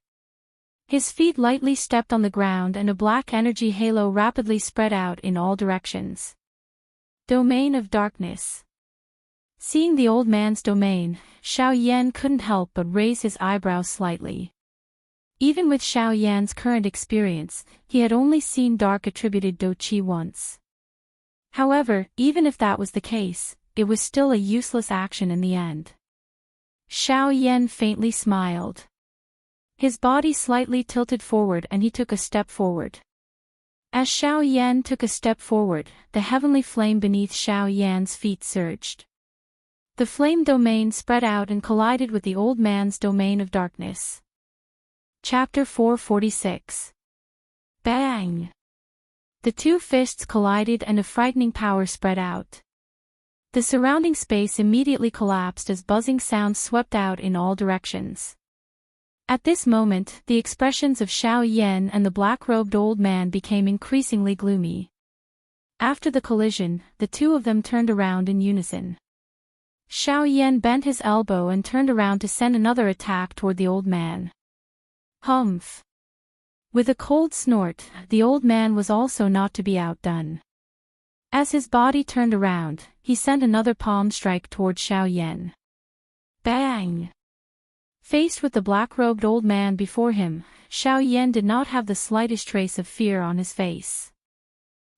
His feet lightly stepped on the ground and a black energy halo rapidly spread out in all directions. Domain of Darkness. Seeing the old man's domain, Xiao Yan couldn't help but raise his eyebrows slightly. Even with Xiao Yan's current experience, he had only seen dark attributed Do Qi once. However, even if that was the case, it was still a useless action in the end. Xiao Yan faintly smiled. His body slightly tilted forward and he took a step forward. As Xiao Yan took a step forward, the heavenly flame beneath Xiao Yan's feet surged. The flame domain spread out and collided with the old man's domain of darkness. Chapter 446. Bang! The two fists collided and a frightening power spread out. The surrounding space immediately collapsed as buzzing sounds swept out in all directions. At this moment, the expressions of Xiao Yan and the black-robed old man became increasingly gloomy. After the collision, the two of them turned around in unison. Xiao Yan bent his elbow and turned around to send another attack toward the old man. Humph! With a cold snort, the old man was also not to be outdone. As his body turned around, he sent another palm strike toward Xiao Yan. Bang! Faced with the black-robed old man before him, Xiao Yan did not have the slightest trace of fear on his face.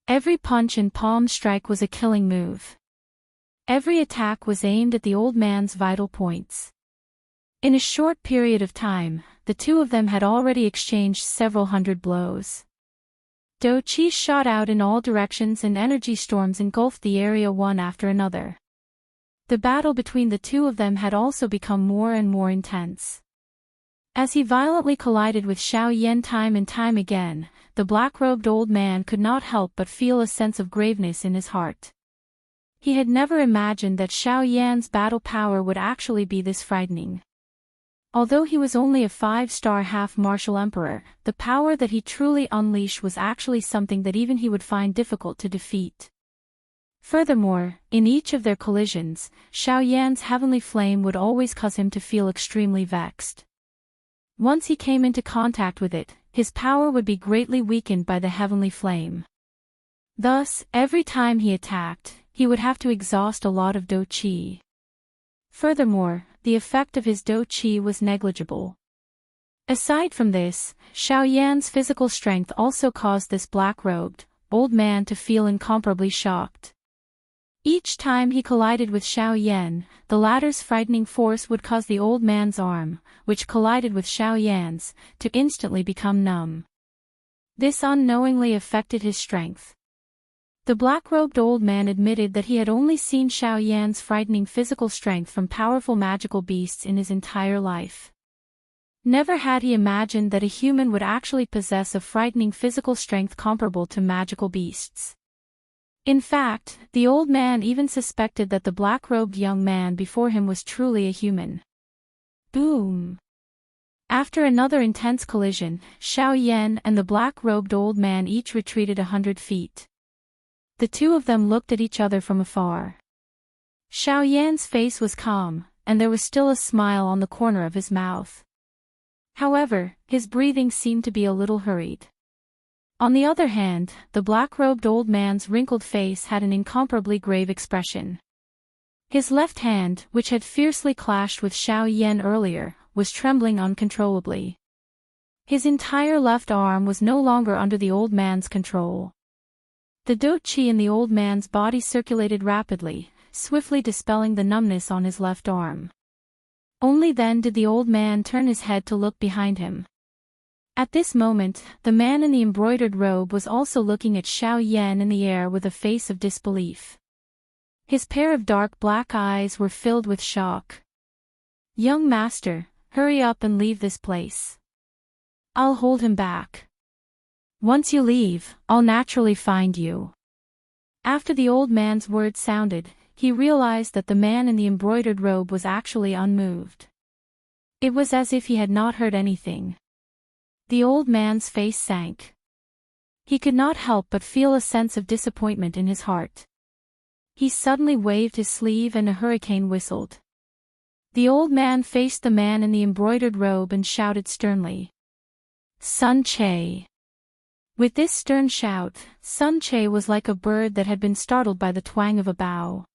Every punch and palm strike was a killing move. Every attack was aimed at the old man's vital points. In a short period of time, the two of them had already exchanged several hundred blows. Do Qi shot out in all directions and energy storms engulfed the area one after another. The battle between the two of them had also become more and more intense. As he violently collided with Xiao Yan time and time again, the black-robed old man could not help but feel a sense of graveness in his heart. He had never imagined that Xiao Yan's battle power would actually be this frightening. Although he was only a 5-star half-martial emperor, the power that he truly unleashed was actually something that even he would find difficult to defeat. Furthermore, in each of their collisions, Xiao Yan's heavenly flame would always cause him to feel extremely vexed. Once he came into contact with it, his power would be greatly weakened by the heavenly flame. Thus, every time he attacked, he would have to exhaust a lot of Do Qi. Furthermore, the effect of his Do Qi was negligible. Aside from this, Xiao Yan's physical strength also caused this black-robed old man to feel incomparably shocked. Each time he collided with Xiao Yan, the latter's frightening force would cause the old man's arm, which collided with Xiao Yan's, to instantly become numb. This unknowingly affected his strength. The black-robed old man admitted that he had only seen Xiao Yan's frightening physical strength from powerful magical beasts in his entire life. Never had he imagined that a human would actually possess a frightening physical strength comparable to magical beasts. In fact, the old man even suspected that the black-robed young man before him was truly a human. Boom! After another intense collision, Xiao Yan and the black-robed old man each retreated 100 feet. The two of them looked at each other from afar. Xiao Yan's face was calm, and there was still a smile on the corner of his mouth. However, his breathing seemed to be a little hurried. On the other hand, the black-robed old man's wrinkled face had an incomparably grave expression. His left hand, which had fiercely clashed with Xiao Yan earlier, was trembling uncontrollably. His entire left arm was no longer under the old man's control. The Do Qi in the old man's body circulated rapidly, swiftly dispelling the numbness on his left arm. Only then did the old man turn his head to look behind him. At this moment, the man in the embroidered robe was also looking at Xiao Yan in the air with a face of disbelief. His pair of dark black eyes were filled with shock. "Young master, hurry up and leave this place. I'll hold him back. Once you leave, I'll naturally find you." After the old man's words sounded, he realized that the man in the embroidered robe was actually unmoved. It was as if he had not heard anything. The old man's face sank. He could not help but feel a sense of disappointment in his heart. He suddenly waved his sleeve and a hurricane whistled. The old man faced the man in the embroidered robe and shouted sternly, "Sun Che!" With this stern shout, Sun Che was like a bird that had been startled by the twang of a bow.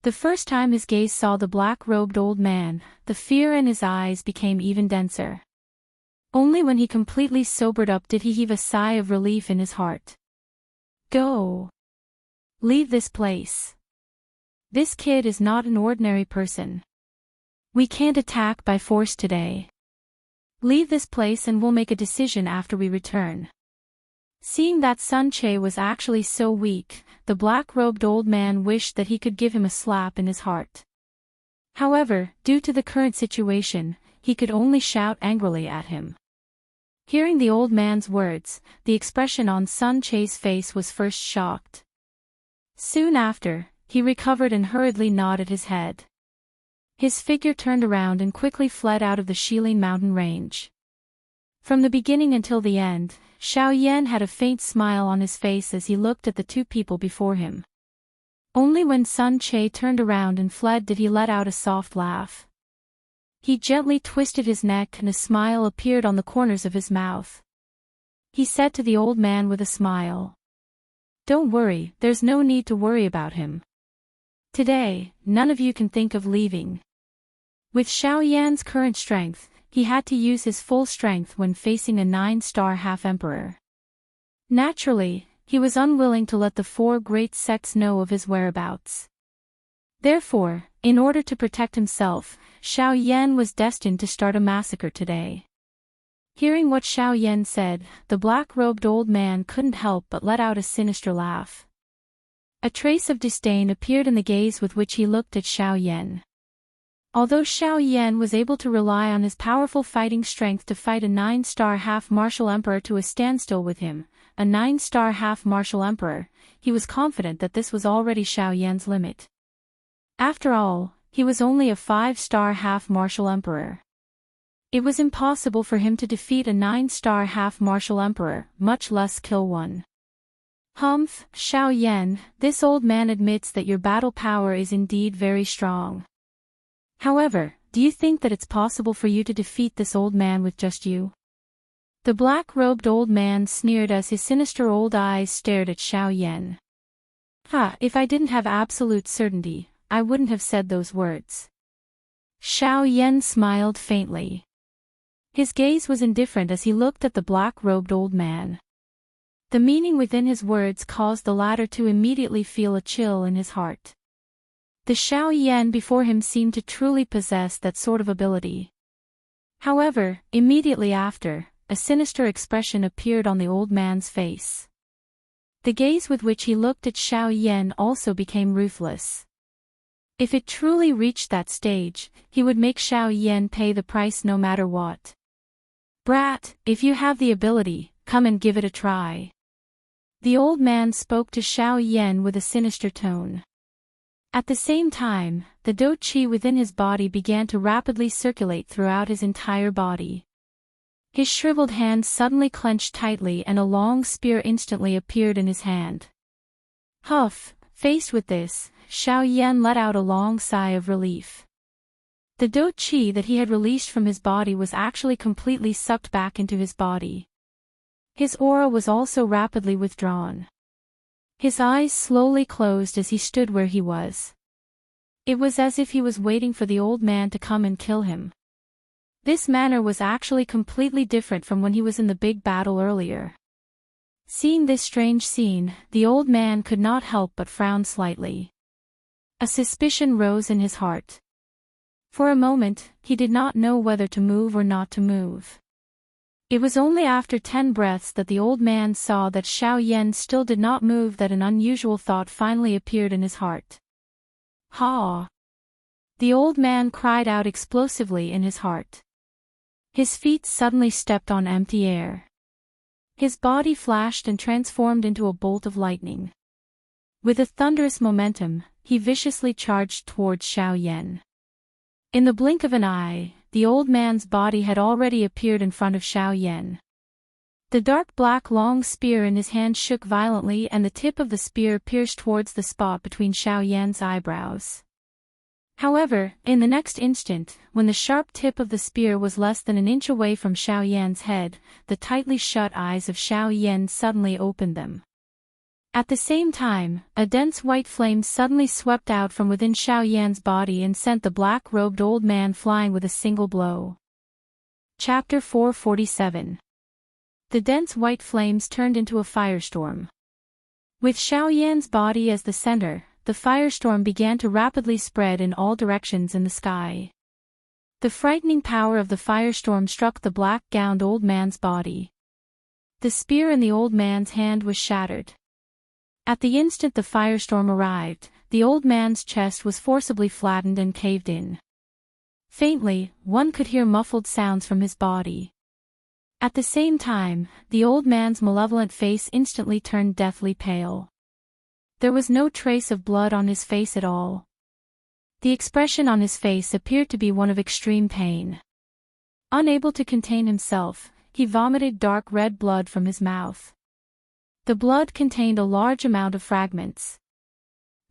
The first time his gaze saw the black-robed old man, the fear in his eyes became even denser. Only when he completely sobered up did he heave a sigh of relief in his heart. "Go. Leave this place. This kid is not an ordinary person. We can't attack by force today. Leave this place and we'll make a decision after we return." Seeing that Sun Che was actually so weak, the black-robed old man wished that he could give him a slap in his heart. However, due to the current situation, he could only shout angrily at him. Hearing the old man's words, the expression on Sun Che's face was first shocked. Soon after, he recovered and hurriedly nodded his head. His figure turned around and quickly fled out of the Shilin mountain range. From the beginning until the end, Xiaoyan had a faint smile on his face as he looked at the two people before him. Only when Sun Che turned around and fled did he let out a soft laugh. He gently twisted his neck and a smile appeared on the corners of his mouth. He said to the old man with a smile, "Don't worry, there's no need to worry about him. Today, none of you can think of leaving." With Xiaoyan's current strength, he had to use his full strength when facing a 9-star half-emperor. Naturally, he was unwilling to let the 4 great sects know of his whereabouts. Therefore, in order to protect himself, Xiaoyan was destined to start a massacre today. Hearing what Xiaoyan said, the black-robed old man couldn't help but let out a sinister laugh. A trace of disdain appeared in the gaze with which he looked at Xiaoyan. Although Xiaoyan was able to rely on his powerful fighting strength to fight a 9-star half-martial emperor to a standstill with him, a 9-star half-martial emperor, he was confident that this was already Xiaoyan's limit. After all, he was only a 5-star half-martial emperor. It was impossible for him to defeat a 9-star half-martial emperor, much less kill one. "Humph, Xiaoyan, this old man admits that your battle power is indeed very strong. However, do you think that it's possible for you to defeat this old man with just you?" The black-robed old man sneered as his sinister old eyes stared at Xiaoyan. If I didn't have absolute certainty, I wouldn't have said those words." Xiaoyan smiled faintly. His gaze was indifferent as he looked at the black-robed old man. The meaning within his words caused the latter to immediately feel a chill in his heart. The Xiaoyan before him seemed to truly possess that sort of ability. However, immediately after, a sinister expression appeared on the old man's face. The gaze with which he looked at Xiaoyan also became ruthless. If it truly reached that stage, he would make Xiaoyan pay the price no matter what. "Brat, if you have the ability, come and give it a try." The old man spoke to Xiaoyan with a sinister tone. At the same time, the dou qi within his body began to rapidly circulate throughout his entire body. His shriveled hand suddenly clenched tightly and a long spear instantly appeared in his hand. Huff, faced with this, Xiaoyan let out a long sigh of relief. The dou qi that he had released from his body was actually completely sucked back into his body. His aura was also rapidly withdrawn. His eyes slowly closed as he stood where he was. It was as if he was waiting for the old man to come and kill him. This manner was actually completely different from when he was in the big battle earlier. Seeing this strange scene, the old man could not help but frown slightly. A suspicion rose in his heart. For a moment, he did not know whether to move or not to move. It was only after 10 breaths that the old man saw that Xiaoyan still did not move that an unusual thought finally appeared in his heart. "Ha!" The old man cried out explosively in his heart. His feet suddenly stepped on empty air. His body flashed and transformed into a bolt of lightning. With a thunderous momentum, he viciously charged towards Xiaoyan. In the blink of an eye, the old man's body had already appeared in front of Xiaoyan. The dark black long spear in his hand shook violently and the tip of the spear pierced towards the spot between Xiaoyan's eyebrows. However, in the next instant, when the sharp tip of the spear was less than an inch away from Xiaoyan's head, the tightly shut eyes of Xiaoyan suddenly opened them. At the same time, a dense white flame suddenly swept out from within Xiaoyan's body and sent the black-robed old man flying with a single blow. Chapter 447. The dense white flames turned into a firestorm. With Xiaoyan's body as the center, the firestorm began to rapidly spread in all directions in the sky. The frightening power of the firestorm struck the black-gowned old man's body. The spear in the old man's hand was shattered. At the instant the firestorm arrived, the old man's chest was forcibly flattened and caved in. Faintly, one could hear muffled sounds from his body. At the same time, the old man's malevolent face instantly turned deathly pale. There was no trace of blood on his face at all. The expression on his face appeared to be one of extreme pain. Unable to contain himself, he vomited dark red blood from his mouth. The blood contained a large amount of fragments.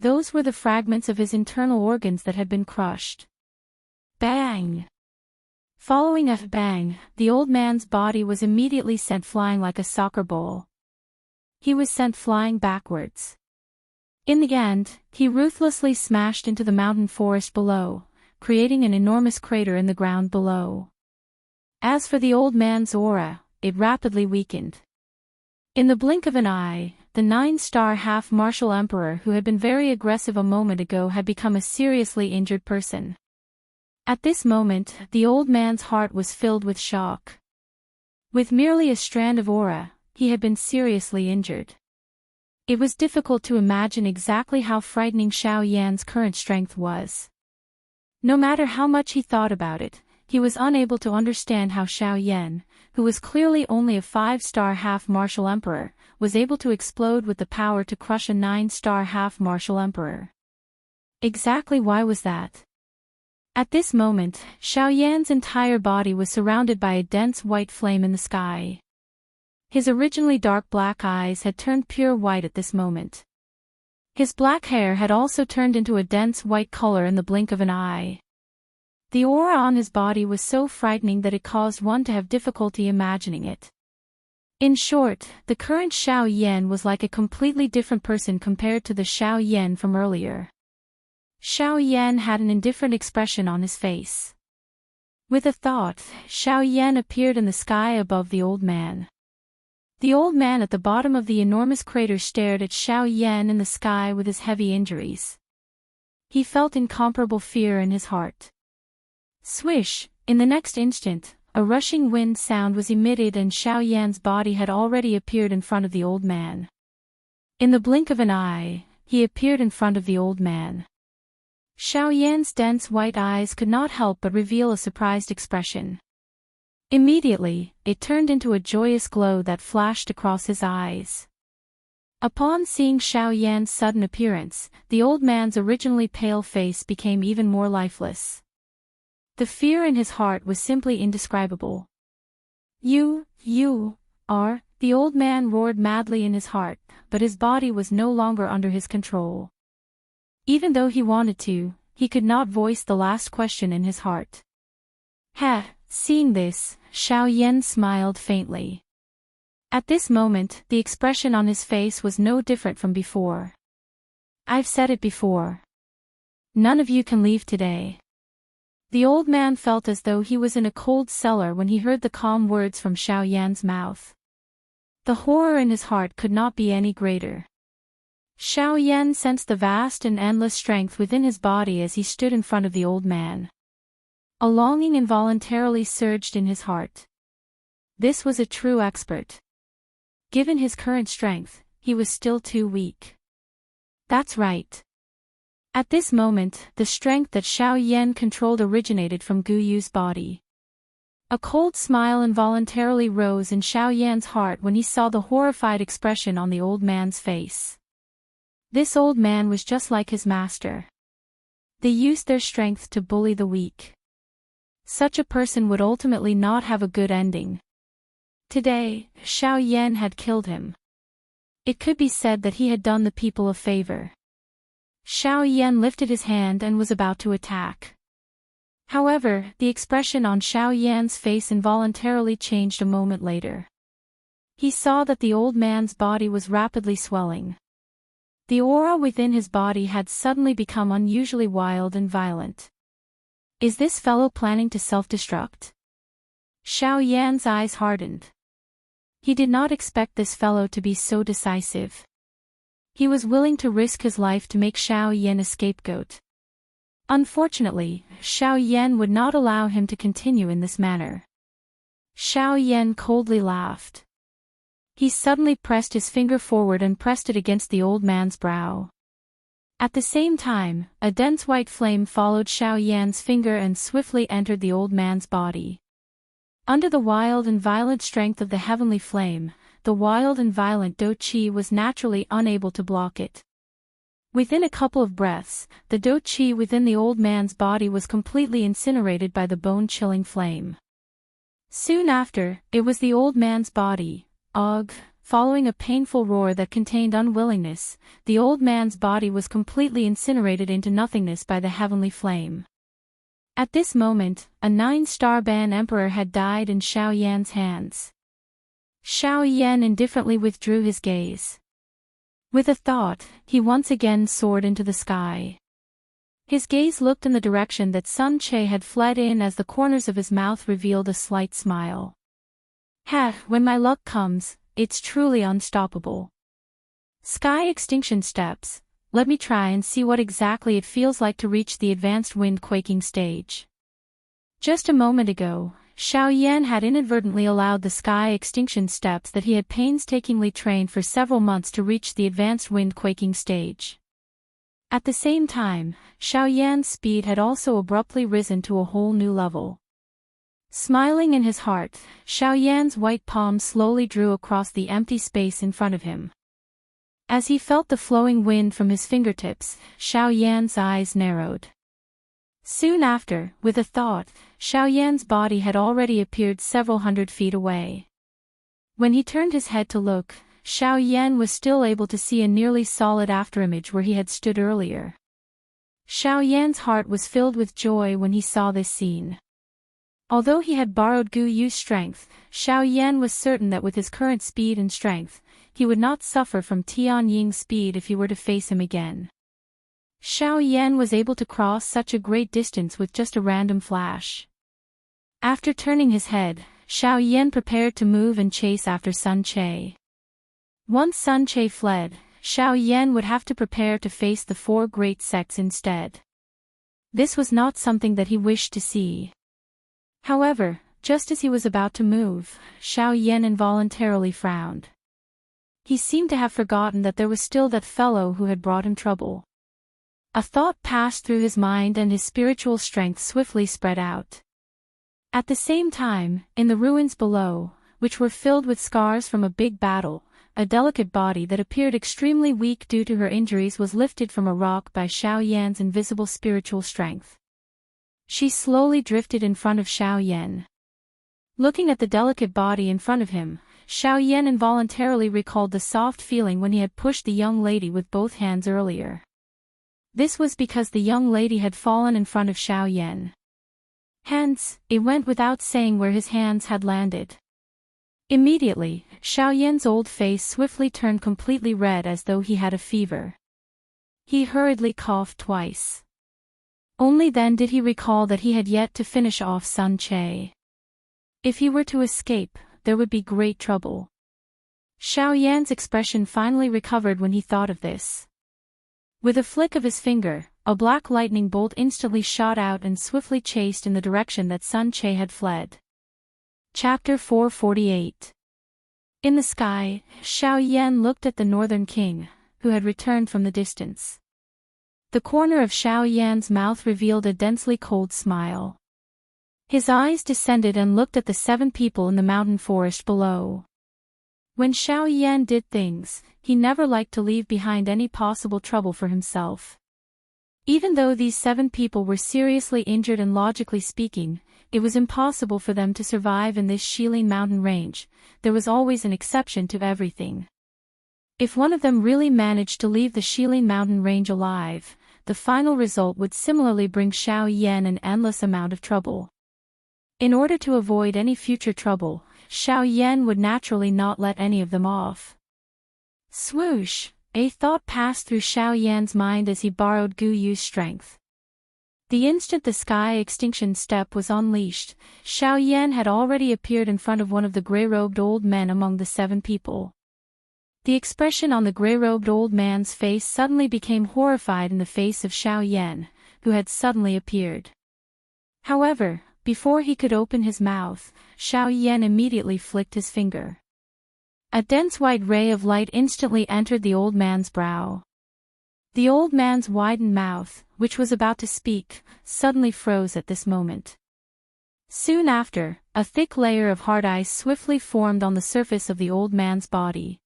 Those were the fragments of his internal organs that had been crushed. Bang! Following a bang, the old man's body was immediately sent flying like a soccer ball. He was sent flying backwards. In the end, he ruthlessly smashed into the mountain forest below, creating an enormous crater in the ground below. As for the old man's aura, it rapidly weakened. In the blink of an eye, the 9-star half-martial emperor who had been very aggressive a moment ago had become a seriously injured person. At this moment, the old man's heart was filled with shock. With merely a strand of aura, he had been seriously injured. It was difficult to imagine exactly how frightening Xiao Yan's current strength was. No matter how much he thought about it, he was unable to understand how Xiao Yan, who was clearly only a 5-star half-martial emperor, was able to explode with the power to crush a 9-star half-martial emperor. Exactly why was that? At this moment, Xiao Yan's entire body was surrounded by a dense white flame in the sky. His originally dark black eyes had turned pure white at this moment. His black hair had also turned into a dense white color in the blink of an eye. The aura on his body was so frightening that it caused one to have difficulty imagining it. In short, the current Xiao Yan was like a completely different person compared to the Xiao Yan from earlier. Xiao Yan had an indifferent expression on his face. With a thought, Xiao Yan appeared in the sky above the old man. The old man at the bottom of the enormous crater stared at Xiao Yan in the sky with his heavy injuries. He felt incomparable fear in his heart. Swish! In the next instant, a rushing wind sound was emitted and Xiao Yan's body had already appeared in front of the old man. In the blink of an eye, he appeared in front of the old man. Xiao Yan's dense white eyes could not help but reveal a surprised expression. Immediately, it turned into a joyous glow that flashed across his eyes. Upon seeing Xiao Yan's sudden appearance, the old man's originally pale face became even more lifeless. The fear in his heart was simply indescribable. You are, the old man roared madly in his heart, but his body was no longer under his control. Even though he wanted to, he could not voice the last question in his heart. Seeing this, Xiao Yan smiled faintly. At this moment, the expression on his face was no different from before. I've said it before. None of you can leave today. The old man felt as though he was in a cold cellar when he heard the calm words from Xiao Yan's mouth. The horror in his heart could not be any greater. Xiao Yan sensed the vast and endless strength within his body as he stood in front of the old man. A longing involuntarily surged in his heart. This was a true expert. Given his current strength, he was still too weak. That's right. At this moment, the strength that Xiao Yan controlled originated from Gu Yu's body. A cold smile involuntarily rose in Xiao Yan's heart when he saw the horrified expression on the old man's face. This old man was just like his master. They used their strength to bully the weak. Such a person would ultimately not have a good ending. Today, Xiao Yan had killed him. It could be said that he had done the people a favor. Xiao Yan lifted his hand and was about to attack. However, the expression on Xiao Yan's face involuntarily changed a moment later. He saw that the old man's body was rapidly swelling. The aura within his body had suddenly become unusually wild and violent. Is this fellow planning to self-destruct? Xiao Yan's eyes hardened. He did not expect this fellow to be so decisive. He was willing to risk his life to make Xiao Yan a scapegoat. Unfortunately, Xiao Yan would not allow him to continue in this manner. Xiao Yan coldly laughed. He suddenly pressed his finger forward and pressed it against the old man's brow. At the same time, a dense white flame followed Xiao Yan's finger and swiftly entered the old man's body. Under the wild and violent strength of the heavenly flame, the wild and violent Do Qi was naturally unable to block it. Within a couple of breaths, the Do Qi within the old man's body was completely incinerated by the bone-chilling flame. Soon after, it was the old man's body, following a painful roar that contained unwillingness, the old man's body was completely incinerated into nothingness by the heavenly flame. At this moment, a 9-star Ban Emperor had died in Xiao Yan's hands. Xiao Yan indifferently withdrew his gaze. With a thought, he once again soared into the sky. His gaze looked in the direction that Sun Che had fled in as the corners of his mouth revealed a slight smile. When my luck comes, it's truly unstoppable. Sky extinction steps, let me try and see what exactly it feels like to reach the advanced wind quaking stage. Just a moment ago, Xiao Yan had inadvertently allowed the sky extinction steps that he had painstakingly trained for several months to reach the advanced wind quaking stage. At the same time, Xiao Yan's speed had also abruptly risen to a whole new level. Smiling in his heart, Xiao Yan's white palm slowly drew across the empty space in front of him. As he felt the flowing wind from his fingertips, Xiao Yan's eyes narrowed. Soon after, with a thought, Xiao Yan's body had already appeared several hundred feet away. When he turned his head to look, Xiao Yan was still able to see a nearly solid afterimage where he had stood earlier. Xiao Yan's heart was filled with joy when he saw this scene. Although he had borrowed Gu Yu's strength, Xiao Yan was certain that with his current speed and strength, he would not suffer from Tian Ying's speed if he were to face him again. Xiao Yan was able to cross such a great distance with just a random flash. After turning his head, Xiao Yan prepared to move and chase after Sun Che. Once Sun Che fled, Xiao Yan would have to prepare to face the 4 great sects instead. This was not something that he wished to see. However, just as he was about to move, Xiao Yan involuntarily frowned. He seemed to have forgotten that there was still that fellow who had brought him trouble. A thought passed through his mind and his spiritual strength swiftly spread out. At the same time, in the ruins below, which were filled with scars from a big battle, a delicate body that appeared extremely weak due to her injuries was lifted from a rock by Xiao Yan's invisible spiritual strength. She slowly drifted in front of Xiao Yan. Looking at the delicate body in front of him, Xiao Yan involuntarily recalled the soft feeling when he had pushed the young lady with both hands earlier. This was because the young lady had fallen in front of Xiao Yan. Hence, it went without saying where his hands had landed. Immediately, Xiao Yan's old face swiftly turned completely red as though he had a fever. He hurriedly coughed twice. Only then did he recall that he had yet to finish off Sun Che. If he were to escape, there would be great trouble. Xiao Yan's expression finally recovered when he thought of this. With a flick of his finger, a black lightning bolt instantly shot out and swiftly chased in the direction that Sun Che had fled. Chapter 448. In the sky, Xiao Yan looked at the Northern King, who had returned from the distance. The corner of Xiao Yan's mouth revealed a densely cold smile. His eyes descended and looked at the 7 people in the mountain forest below. When Xiao Yan did things, he never liked to leave behind any possible trouble for himself. Even though these 7 people were seriously injured and logically speaking, it was impossible for them to survive in this Shilin mountain range, there was always an exception to everything. If one of them really managed to leave the Shilin mountain range alive, the final result would similarly bring Xiao Yan an endless amount of trouble. In order to avoid any future trouble, Xiao Yan would naturally not let any of them off. Swoosh! A thought passed through Xiao Yan's mind as he borrowed Gu Yu's strength. The instant the sky extinction step was unleashed, Xiao Yan had already appeared in front of one of the grey-robed old men among the 7 people. The expression on the grey-robed old man's face suddenly became horrified in the face of Xiao Yan, who had suddenly appeared. However, before he could open his mouth, Xiao Yan immediately flicked his finger. A dense white ray of light instantly entered the old man's brow. The old man's widened mouth, which was about to speak, suddenly froze at this moment. Soon after, a thick layer of hard ice swiftly formed on the surface of the old man's body.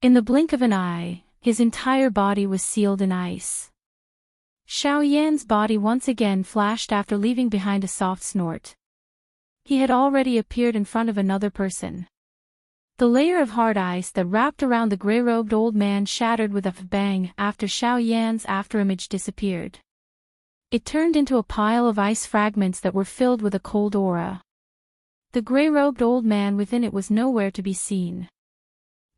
In the blink of an eye, his entire body was sealed in ice. Xiao Yan's body once again flashed after leaving behind a soft snort. He had already appeared in front of another person. The layer of hard ice that wrapped around the gray-robed old man shattered with a bang after Xiao Yan's afterimage disappeared. It turned into a pile of ice fragments that were filled with a cold aura. The gray-robed old man within it was nowhere to be seen.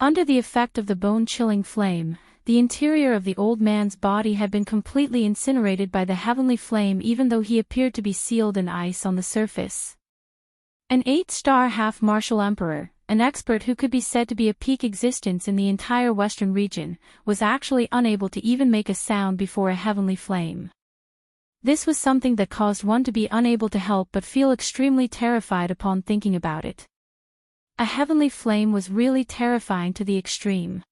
Under the effect of the bone-chilling flame, the interior of the old man's body had been completely incinerated by the heavenly flame even though he appeared to be sealed in ice on the surface. An 8-star half-martial emperor, an expert who could be said to be a peak existence in the entire western region, was actually unable to even make a sound before a heavenly flame. This was something that caused one to be unable to help but feel extremely terrified upon thinking about it. A heavenly flame was really terrifying to the extreme.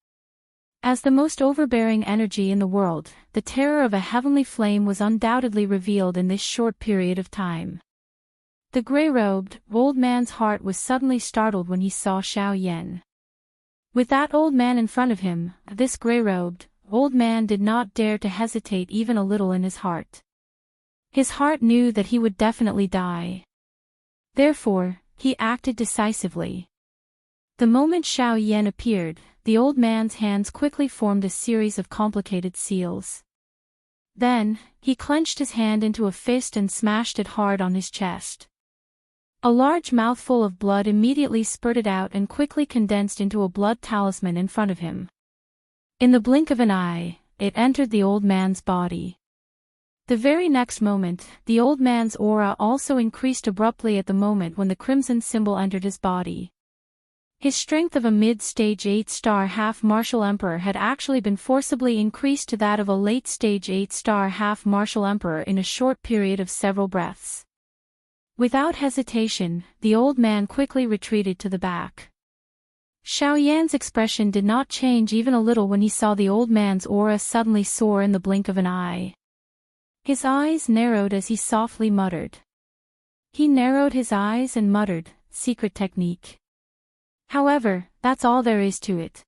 As the most overbearing energy in the world, the terror of a heavenly flame was undoubtedly revealed in this short period of time. The gray-robed, old man's heart was suddenly startled when he saw Xiao Yan. With that old man in front of him, this gray-robed, old man did not dare to hesitate even a little in his heart. His heart knew that he would definitely die. Therefore, he acted decisively. The moment Xiao Yan appeared, the old man's hands quickly formed a series of complicated seals. Then, he clenched his hand into a fist and smashed it hard on his chest. A large mouthful of blood immediately spurted out and quickly condensed into a blood talisman in front of him. In the blink of an eye, it entered the old man's body. The very next moment, the old man's aura also increased abruptly at the moment when the crimson symbol entered his body. His strength of a mid-stage 8-star half-martial emperor had actually been forcibly increased to that of a late-stage 8-star half-martial emperor in a short period of several breaths. Without hesitation, the old man quickly retreated to the back. Xiao Yan's expression did not change even a little when he saw the old man's aura suddenly soar in the blink of an eye. His eyes narrowed as he softly muttered. He narrowed his eyes and muttered, "Secret technique." However, that's all there is to it.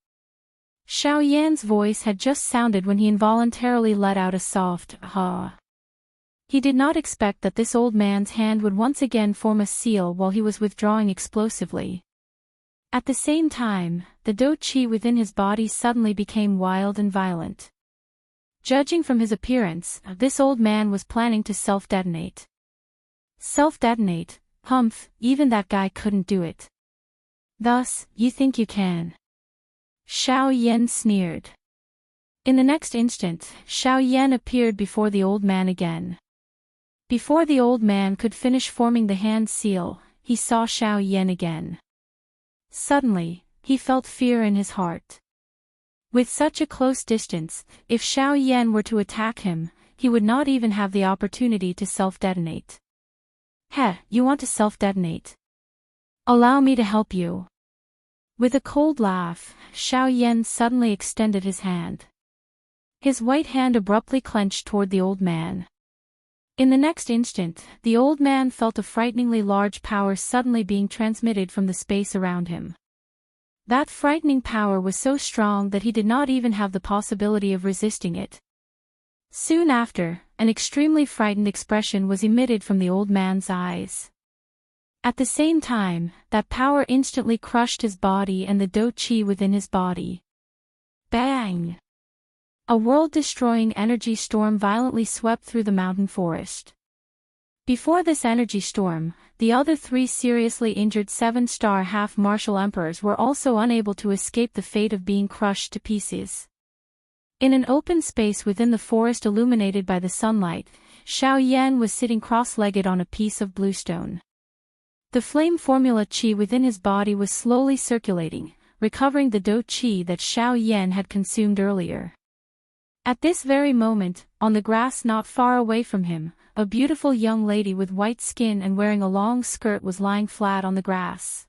Xiao Yan's voice had just sounded when he involuntarily let out a soft, "Ah." He did not expect that this old man's hand would once again form a seal while he was withdrawing explosively. At the same time, the do qi within his body suddenly became wild and violent. Judging from his appearance, this old man was planning to self-detonate. Self-detonate? Humph, even that guy couldn't do it. Thus, you think you can? Xiao Yan sneered. In the next instant, Xiao Yan appeared before the old man again. Before the old man could finish forming the hand seal, he saw Xiao Yan again. Suddenly, he felt fear in his heart. With such a close distance, if Xiao Yan were to attack him, he would not even have the opportunity to self-detonate. Heh, you want to self-detonate? Allow me to help you. With a cold laugh, Xiao Yan suddenly extended his hand. His white hand abruptly clenched toward the old man. In the next instant, the old man felt a frighteningly large power suddenly being transmitted from the space around him. That frightening power was so strong that he did not even have the possibility of resisting it. Soon after, an extremely frightened expression was emitted from the old man's eyes. At the same time, that power instantly crushed his body and the do qi within his body. Bang! A world-destroying energy storm violently swept through the mountain forest. Before this energy storm, the other 3 seriously injured 7-star half-martial emperors were also unable to escape the fate of being crushed to pieces. In an open space within the forest illuminated by the sunlight, Xiao Yan was sitting cross-legged on a piece of bluestone. The flame formula qi within his body was slowly circulating, recovering the do qi that Xiao Yan had consumed earlier. At this very moment, on the grass not far away from him, a beautiful young lady with white skin and wearing a long skirt was lying flat on the grass.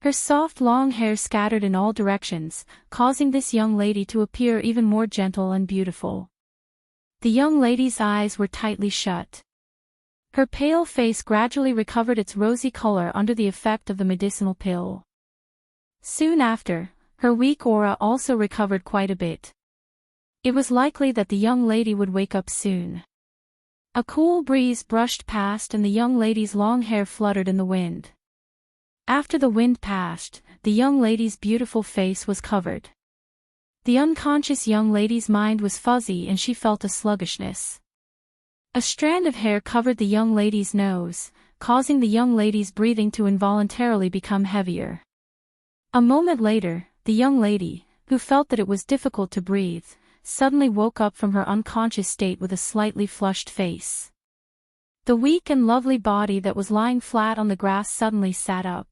Her soft long hair scattered in all directions, causing this young lady to appear even more gentle and beautiful. The young lady's eyes were tightly shut. Her pale face gradually recovered its rosy color under the effect of the medicinal pill. Soon after, her weak aura also recovered quite a bit. It was likely that the young lady would wake up soon. A cool breeze brushed past and the young lady's long hair fluttered in the wind. After the wind passed, the young lady's beautiful face was covered. The unconscious young lady's mind was fuzzy and she felt a sluggishness. A strand of hair covered the young lady's nose, causing the young lady's breathing to involuntarily become heavier. A moment later, the young lady, who felt that it was difficult to breathe, suddenly woke up from her unconscious state with a slightly flushed face. The weak and lovely body that was lying flat on the grass suddenly sat up.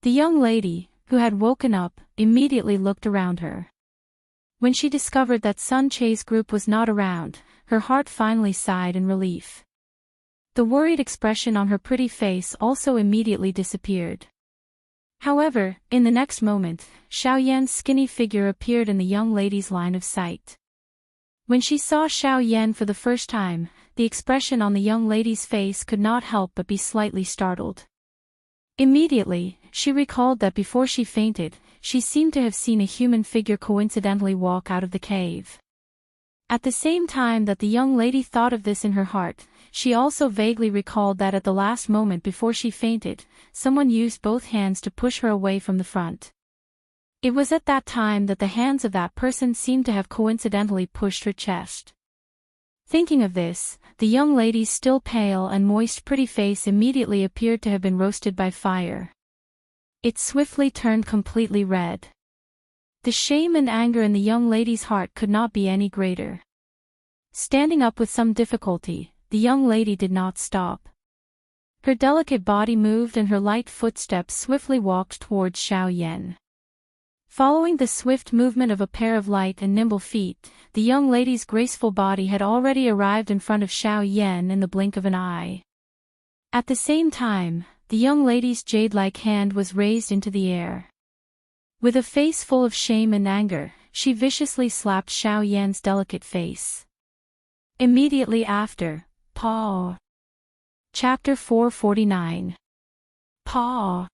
The young lady, who had woken up, immediately looked around her. When she discovered that Sun Che's group was not around, her heart finally sighed in relief. The worried expression on her pretty face also immediately disappeared. However, in the next moment, Xiao Yan's skinny figure appeared in the young lady's line of sight. When she saw Xiao Yan for the first time, the expression on the young lady's face could not help but be slightly startled. Immediately, she recalled that before she fainted, she seemed to have seen a human figure coincidentally walk out of the cave. At the same time that the young lady thought of this in her heart, she also vaguely recalled that at the last moment before she fainted, someone used both hands to push her away from the front. It was at that time that the hands of that person seemed to have coincidentally pushed her chest. Thinking of this, the young lady's still pale and moist pretty face immediately appeared to have been roasted by fire. It swiftly turned completely red. The shame and anger in the young lady's heart could not be any greater. Standing up with some difficulty, the young lady did not stop. Her delicate body moved and her light footsteps swiftly walked towards Xiao Yan. Following the swift movement of a pair of light and nimble feet, the young lady's graceful body had already arrived in front of Xiao Yan in the blink of an eye. At the same time, the young lady's jade-like hand was raised into the air. With a face full of shame and anger, she viciously slapped Xiao Yan's delicate face. Immediately after, Paw. Chapter 449. Paw.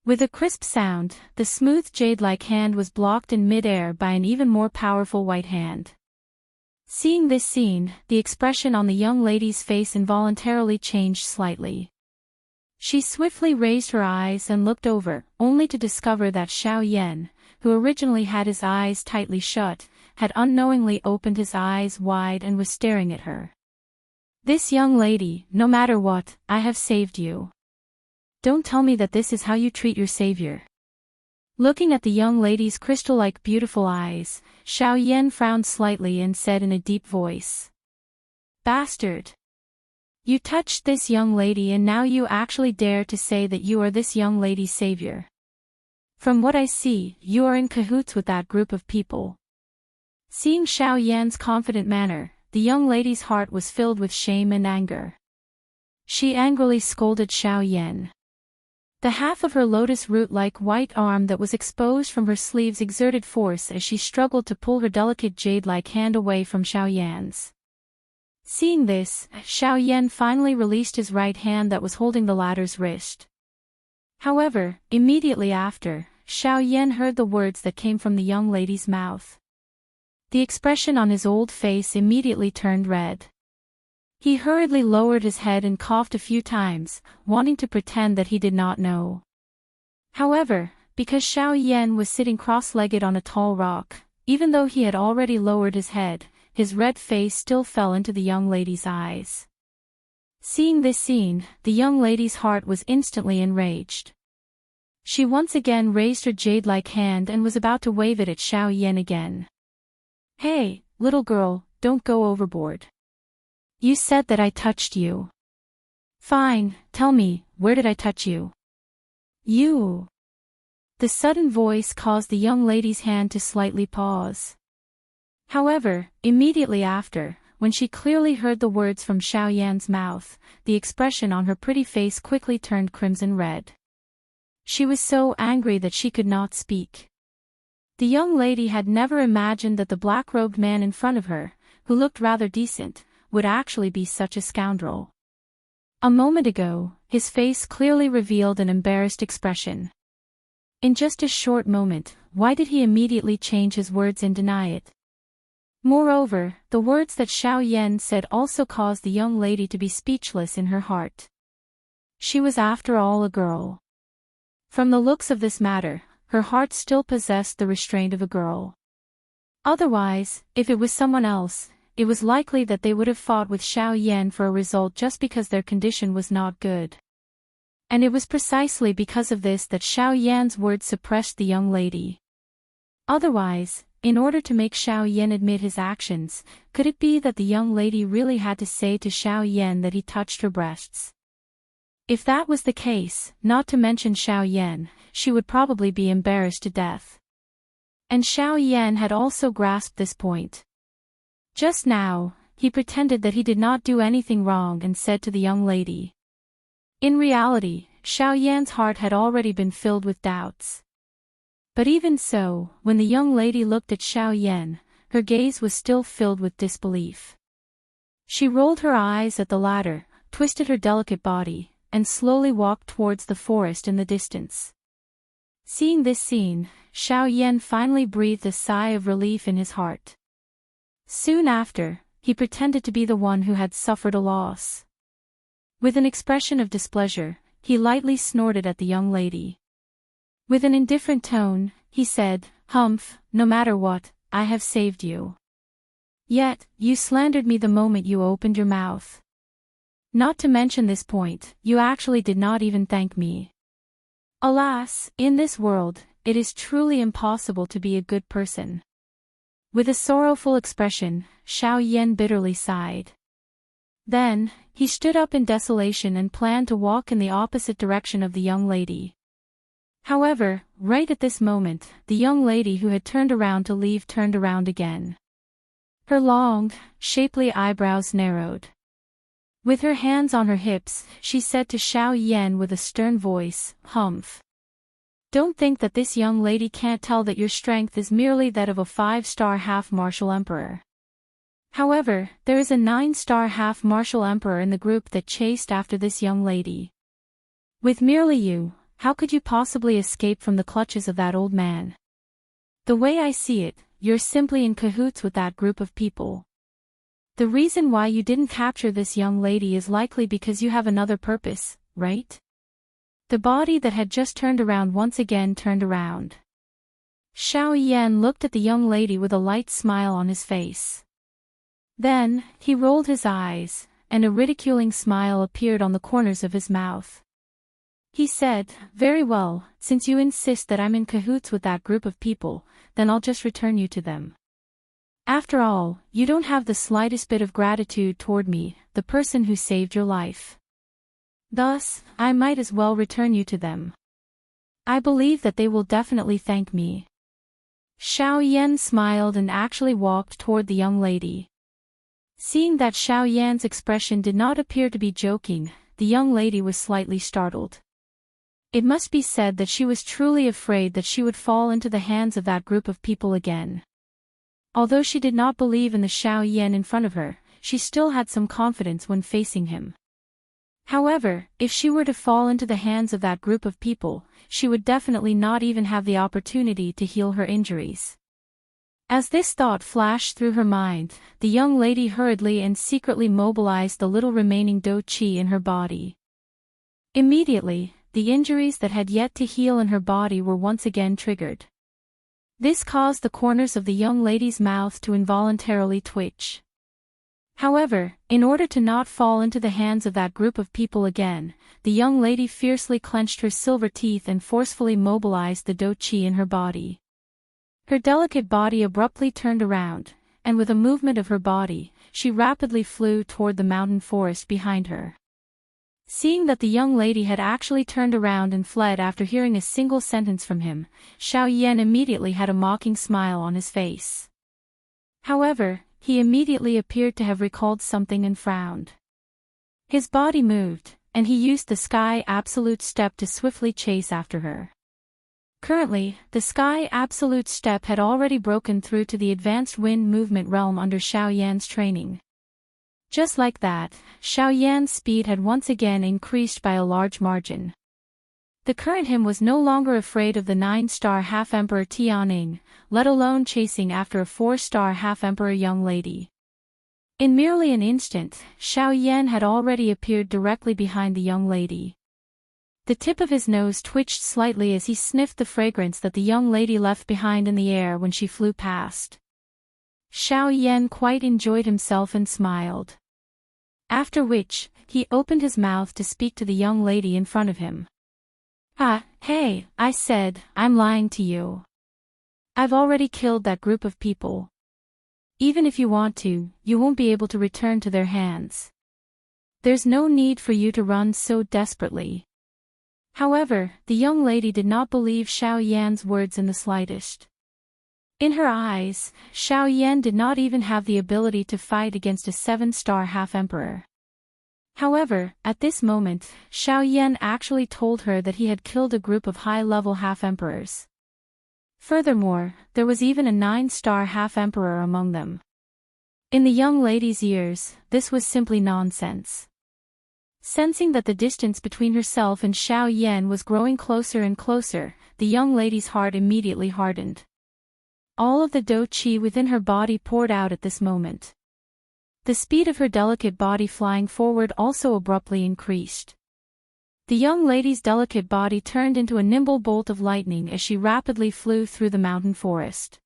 With a crisp sound, the smooth jade-like hand was blocked in mid-air by an even more powerful white hand. Seeing this scene, the expression on the young lady's face involuntarily changed slightly. She swiftly raised her eyes and looked over, only to discover that Xiao Yan, who originally had his eyes tightly shut, had unknowingly opened his eyes wide and was staring at her. "This young lady, no matter what, I have saved you. Don't tell me that this is how you treat your savior." Looking at the young lady's crystal-like beautiful eyes, Xiao Yan frowned slightly and said in a deep voice, "Bastard! You touched this young lady and now you actually dare to say that you are this young lady's savior. From what I see, you are in cahoots with that group of people." Seeing Xiao Yan's confident manner, the young lady's heart was filled with shame and anger. She angrily scolded Xiao Yan. The half of her lotus root-like white arm that was exposed from her sleeves exerted force as she struggled to pull her delicate jade-like hand away from Xiao Yan's. Seeing this, Xiao Yan finally released his right hand that was holding the latter's wrist. However, immediately after, Xiao Yan heard the words that came from the young lady's mouth. The expression on his old face immediately turned red. He hurriedly lowered his head and coughed a few times, wanting to pretend that he did not know. However, because Xiao Yan was sitting cross-legged on a tall rock, even though he had already lowered his head, his red face still fell into the young lady's eyes. Seeing this scene, the young lady's heart was instantly enraged. She once again raised her jade-like hand and was about to wave it at Xiao Yan again. "Hey, little girl, don't go overboard. You said that I touched you. Fine, tell me, where did I touch you?" "You." The sudden voice caused the young lady's hand to slightly pause. However, immediately after, when she clearly heard the words from Xiao Yan's mouth, the expression on her pretty face quickly turned crimson red. She was so angry that she could not speak. The young lady had never imagined that the black-robed man in front of her, who looked rather decent, would actually be such a scoundrel. A moment ago, his face clearly revealed an embarrassed expression. In just a short moment, why did he immediately change his words and deny it? Moreover, the words that Xiao Yan said also caused the young lady to be speechless in her heart. She was after all a girl. From the looks of this matter, her heart still possessed the restraint of a girl. Otherwise, if it was someone else, it was likely that they would have fought with Xiao Yan for a result just because their condition was not good. And it was precisely because of this that Xiao Yan's words suppressed the young lady. Otherwise, in order to make Xiao Yan admit his actions, could it be that the young lady really had to say to Xiao Yan that he touched her breasts? If that was the case, not to mention Xiao Yan, she would probably be embarrassed to death. And Xiao Yan had also grasped this point. Just now, he pretended that he did not do anything wrong and said to the young lady. In reality, Xiao Yan's heart had already been filled with doubts. But even so, when the young lady looked at Xiao Yan, her gaze was still filled with disbelief. She rolled her eyes at the latter, twisted her delicate body, and slowly walked towards the forest in the distance. Seeing this scene, Xiao Yan finally breathed a sigh of relief in his heart. Soon after, he pretended to be the one who had suffered a loss. With an expression of displeasure, he lightly snorted at the young lady. With an indifferent tone, he said, "Humph, no matter what, I have saved you. Yet, you slandered me the moment you opened your mouth. Not to mention this point, you actually did not even thank me. Alas, in this world, it is truly impossible to be a good person." With a sorrowful expression, Xiao Yan bitterly sighed. Then, he stood up in desolation and planned to walk in the opposite direction of the young lady. However, right at this moment, the young lady who had turned around to leave turned around again. Her long, shapely eyebrows narrowed. With her hands on her hips, she said to Xiao Yan with a stern voice, "Humph. Don't think that this young lady can't tell that your strength is merely that of a 5-star half-martial emperor. However, there is a 9-star half-martial emperor in the group that chased after this young lady. With merely you, how could you possibly escape from the clutches of that old man? The way I see it, you're simply in cahoots with that group of people. The reason why you didn't capture this young lady is likely because you have another purpose, right?" The body that had just turned around once again turned around. Xiao Yan looked at the young lady with a light smile on his face. Then, he rolled his eyes, and a ridiculing smile appeared on the corners of his mouth. He said, "Very well, since you insist that I'm in cahoots with that group of people, then I'll just return you to them. After all, you don't have the slightest bit of gratitude toward me, the person who saved your life. Thus, I might as well return you to them. I believe that they will definitely thank me." Xiao Yan smiled and actually walked toward the young lady. Seeing that Xiao Yan's expression did not appear to be joking, the young lady was slightly startled. It must be said that she was truly afraid that she would fall into the hands of that group of people again. Although she did not believe in the Xiao Yan in front of her, she still had some confidence when facing him. However, if she were to fall into the hands of that group of people, she would definitely not even have the opportunity to heal her injuries. As this thought flashed through her mind, the young lady hurriedly and secretly mobilized the little remaining do qi in her body. Immediately, the injuries that had yet to heal in her body were once again triggered. This caused the corners of the young lady's mouth to involuntarily twitch. However, in order to not fall into the hands of that group of people again, the young lady fiercely clenched her silver teeth and forcefully mobilized the do qi in her body. Her delicate body abruptly turned around, and with a movement of her body, she rapidly flew toward the mountain forest behind her. Seeing that the young lady had actually turned around and fled after hearing a single sentence from him, Xiao Yan immediately had a mocking smile on his face. However, he immediately appeared to have recalled something and frowned. His body moved, and he used the Sky Absolute Step to swiftly chase after her. Currently, the Sky Absolute Step had already broken through to the advanced wind movement realm under Xiao Yan's training. Just like that, Xiao Yan's speed had once again increased by a large margin. The current him was no longer afraid of the 9-star half-emperor Tianing, let alone chasing after a 4-star half-emperor young lady. In merely an instant, Xiao Yan had already appeared directly behind the young lady. The tip of his nose twitched slightly as he sniffed the fragrance that the young lady left behind in the air when she flew past. Xiao Yan quite enjoyed himself and smiled. After which, he opened his mouth to speak to the young lady in front of him. Hey, I said, I'm lying to you. I've already killed that group of people. Even if you want to, you won't be able to return to their hands. There's no need for you to run so desperately. However, the young lady did not believe Xiao Yan's words in the slightest. In her eyes, Xiao Yan did not even have the ability to fight against a 7-star half-emperor. However, at this moment, Xiao Yan actually told her that he had killed a group of high-level half-emperors. Furthermore, there was even a 9-star half-emperor among them. In the young lady's ears, this was simply nonsense. Sensing that the distance between herself and Xiao Yan was growing closer and closer, the young lady's heart immediately hardened. All of the dou qi within her body poured out at this moment. The speed of her delicate body flying forward also abruptly increased. The young lady's delicate body turned into a nimble bolt of lightning as she rapidly flew through the mountain forest.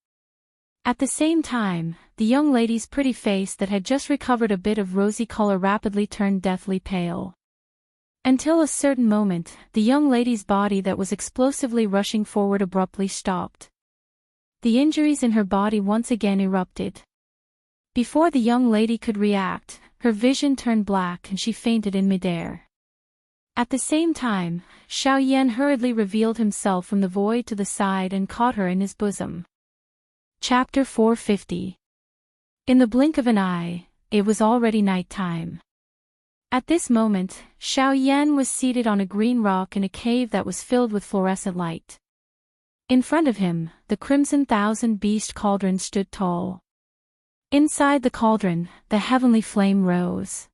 At the same time, the young lady's pretty face that had just recovered a bit of rosy color rapidly turned deathly pale. Until a certain moment, the young lady's body that was explosively rushing forward abruptly stopped. The injuries in her body once again erupted. Before the young lady could react, her vision turned black and she fainted in midair. At the same time, Xiao Yan hurriedly revealed himself from the void to the side and caught her in his bosom. Chapter 450. In the blink of an eye, it was already night time. At this moment, Xiao Yan was seated on a green rock in a cave that was filled with fluorescent light. In front of him, the Crimson Thousand Beast Cauldron stood tall. Inside the cauldron, the heavenly flame rose.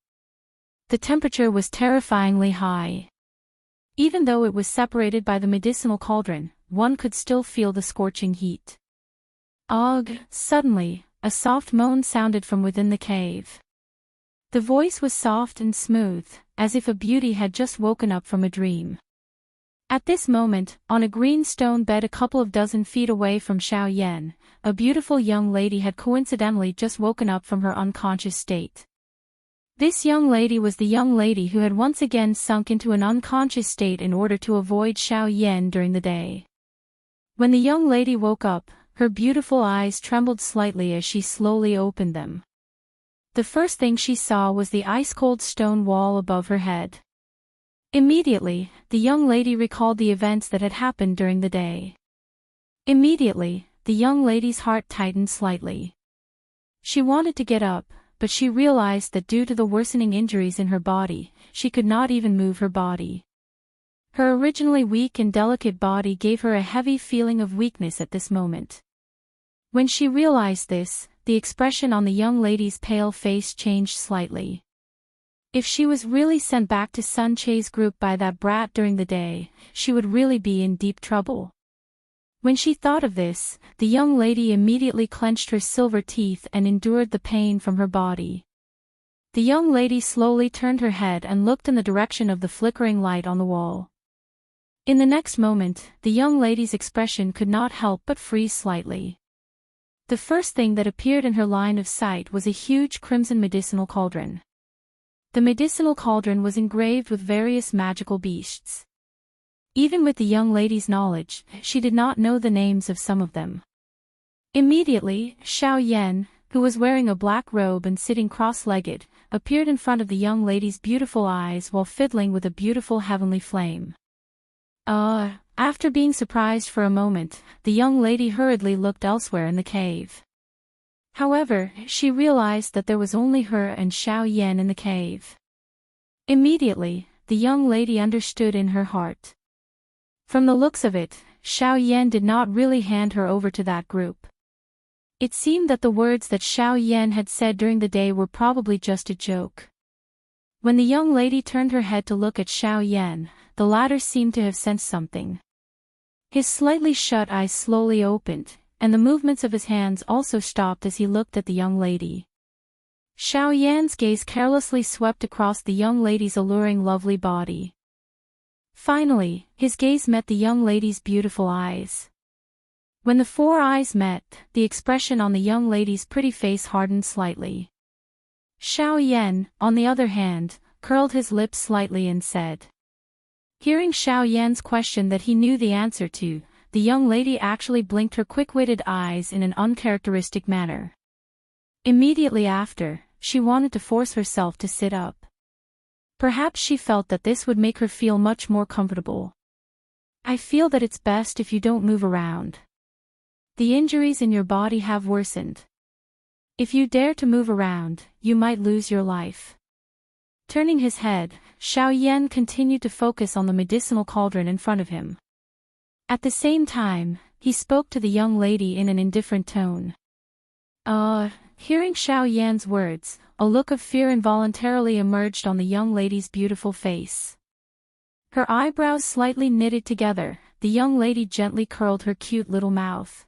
The temperature was terrifyingly high. Even though it was separated by the medicinal cauldron, one could still feel the scorching heat. Suddenly, a soft moan sounded from within the cave. The voice was soft and smooth, as if a beauty had just woken up from a dream. At this moment, on a green stone bed a couple of dozen feet away from Xiao Yan, a beautiful young lady had coincidentally just woken up from her unconscious state. This young lady was the young lady who had once again sunk into an unconscious state in order to avoid Xiao Yan during the day. When the young lady woke up, her beautiful eyes trembled slightly as she slowly opened them. The first thing she saw was the ice-cold stone wall above her head. Immediately, the young lady recalled the events that had happened during the day. Immediately, the young lady's heart tightened slightly. She wanted to get up, but she realized that due to the worsening injuries in her body, she could not even move her body. Her originally weak and delicate body gave her a heavy feeling of weakness at this moment. When she realized this, the expression on the young lady's pale face changed slightly. If she was really sent back to Sun Che's group by that brat during the day, she would really be in deep trouble. When she thought of this, the young lady immediately clenched her silver teeth and endured the pain from her body. The young lady slowly turned her head and looked in the direction of the flickering light on the wall. In the next moment, the young lady's expression could not help but freeze slightly. The first thing that appeared in her line of sight was a huge crimson medicinal cauldron. The medicinal cauldron was engraved with various magical beasts. Even with the young lady's knowledge, she did not know the names of some of them. Immediately, Xiao Yan, who was wearing a black robe and sitting cross-legged, appeared in front of the young lady's beautiful eyes while fiddling with a beautiful heavenly flame. After being surprised for a moment, the young lady hurriedly looked elsewhere in the cave. However, she realized that there was only her and Xiao Yan in the cave. Immediately, the young lady understood in her heart. From the looks of it, Xiao Yan did not really hand her over to that group. It seemed that the words that Xiao Yan had said during the day were probably just a joke. When the young lady turned her head to look at Xiao Yan, the latter seemed to have sensed something. His slightly shut eyes slowly opened, and the movements of his hands also stopped as he looked at the young lady. Xiao Yan's gaze carelessly swept across the young lady's alluring lovely body. Finally, his gaze met the young lady's beautiful eyes. When the four eyes met, the expression on the young lady's pretty face hardened slightly. Xiao Yan, on the other hand, curled his lips slightly and said. Hearing Xiao Yan's question that he knew the answer to, the young lady actually blinked her quick-witted eyes in an uncharacteristic manner. Immediately after, she wanted to force herself to sit up. Perhaps she felt that this would make her feel much more comfortable. I feel that it's best if you don't move around. The injuries in your body have worsened. If you dare to move around, you might lose your life. Turning his head, Xiao Yan continued to focus on the medicinal cauldron in front of him. At the same time, he spoke to the young lady in an indifferent tone. Hearing Xiao Yan's words, a look of fear involuntarily emerged on the young lady's beautiful face. Her eyebrows slightly knitted together, the young lady gently curled her cute little mouth.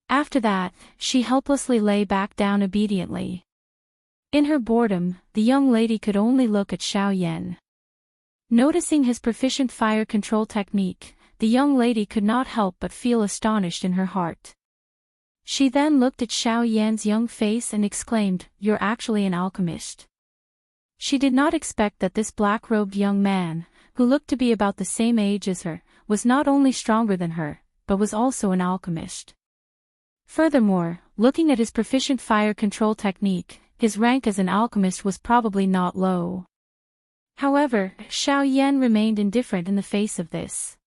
After that, she helplessly lay back down obediently. In her boredom, the young lady could only look at Xiao Yan. Noticing his proficient fire control technique, the young lady could not help but feel astonished in her heart. She then looked at Xiao Yan's young face and exclaimed, "You're actually an alchemist." She did not expect that this black-robed young man, who looked to be about the same age as her, was not only stronger than her, but was also an alchemist. Furthermore, looking at his proficient fire control technique, his rank as an alchemist was probably not low. However, Xiao Yan remained indifferent in the face of this.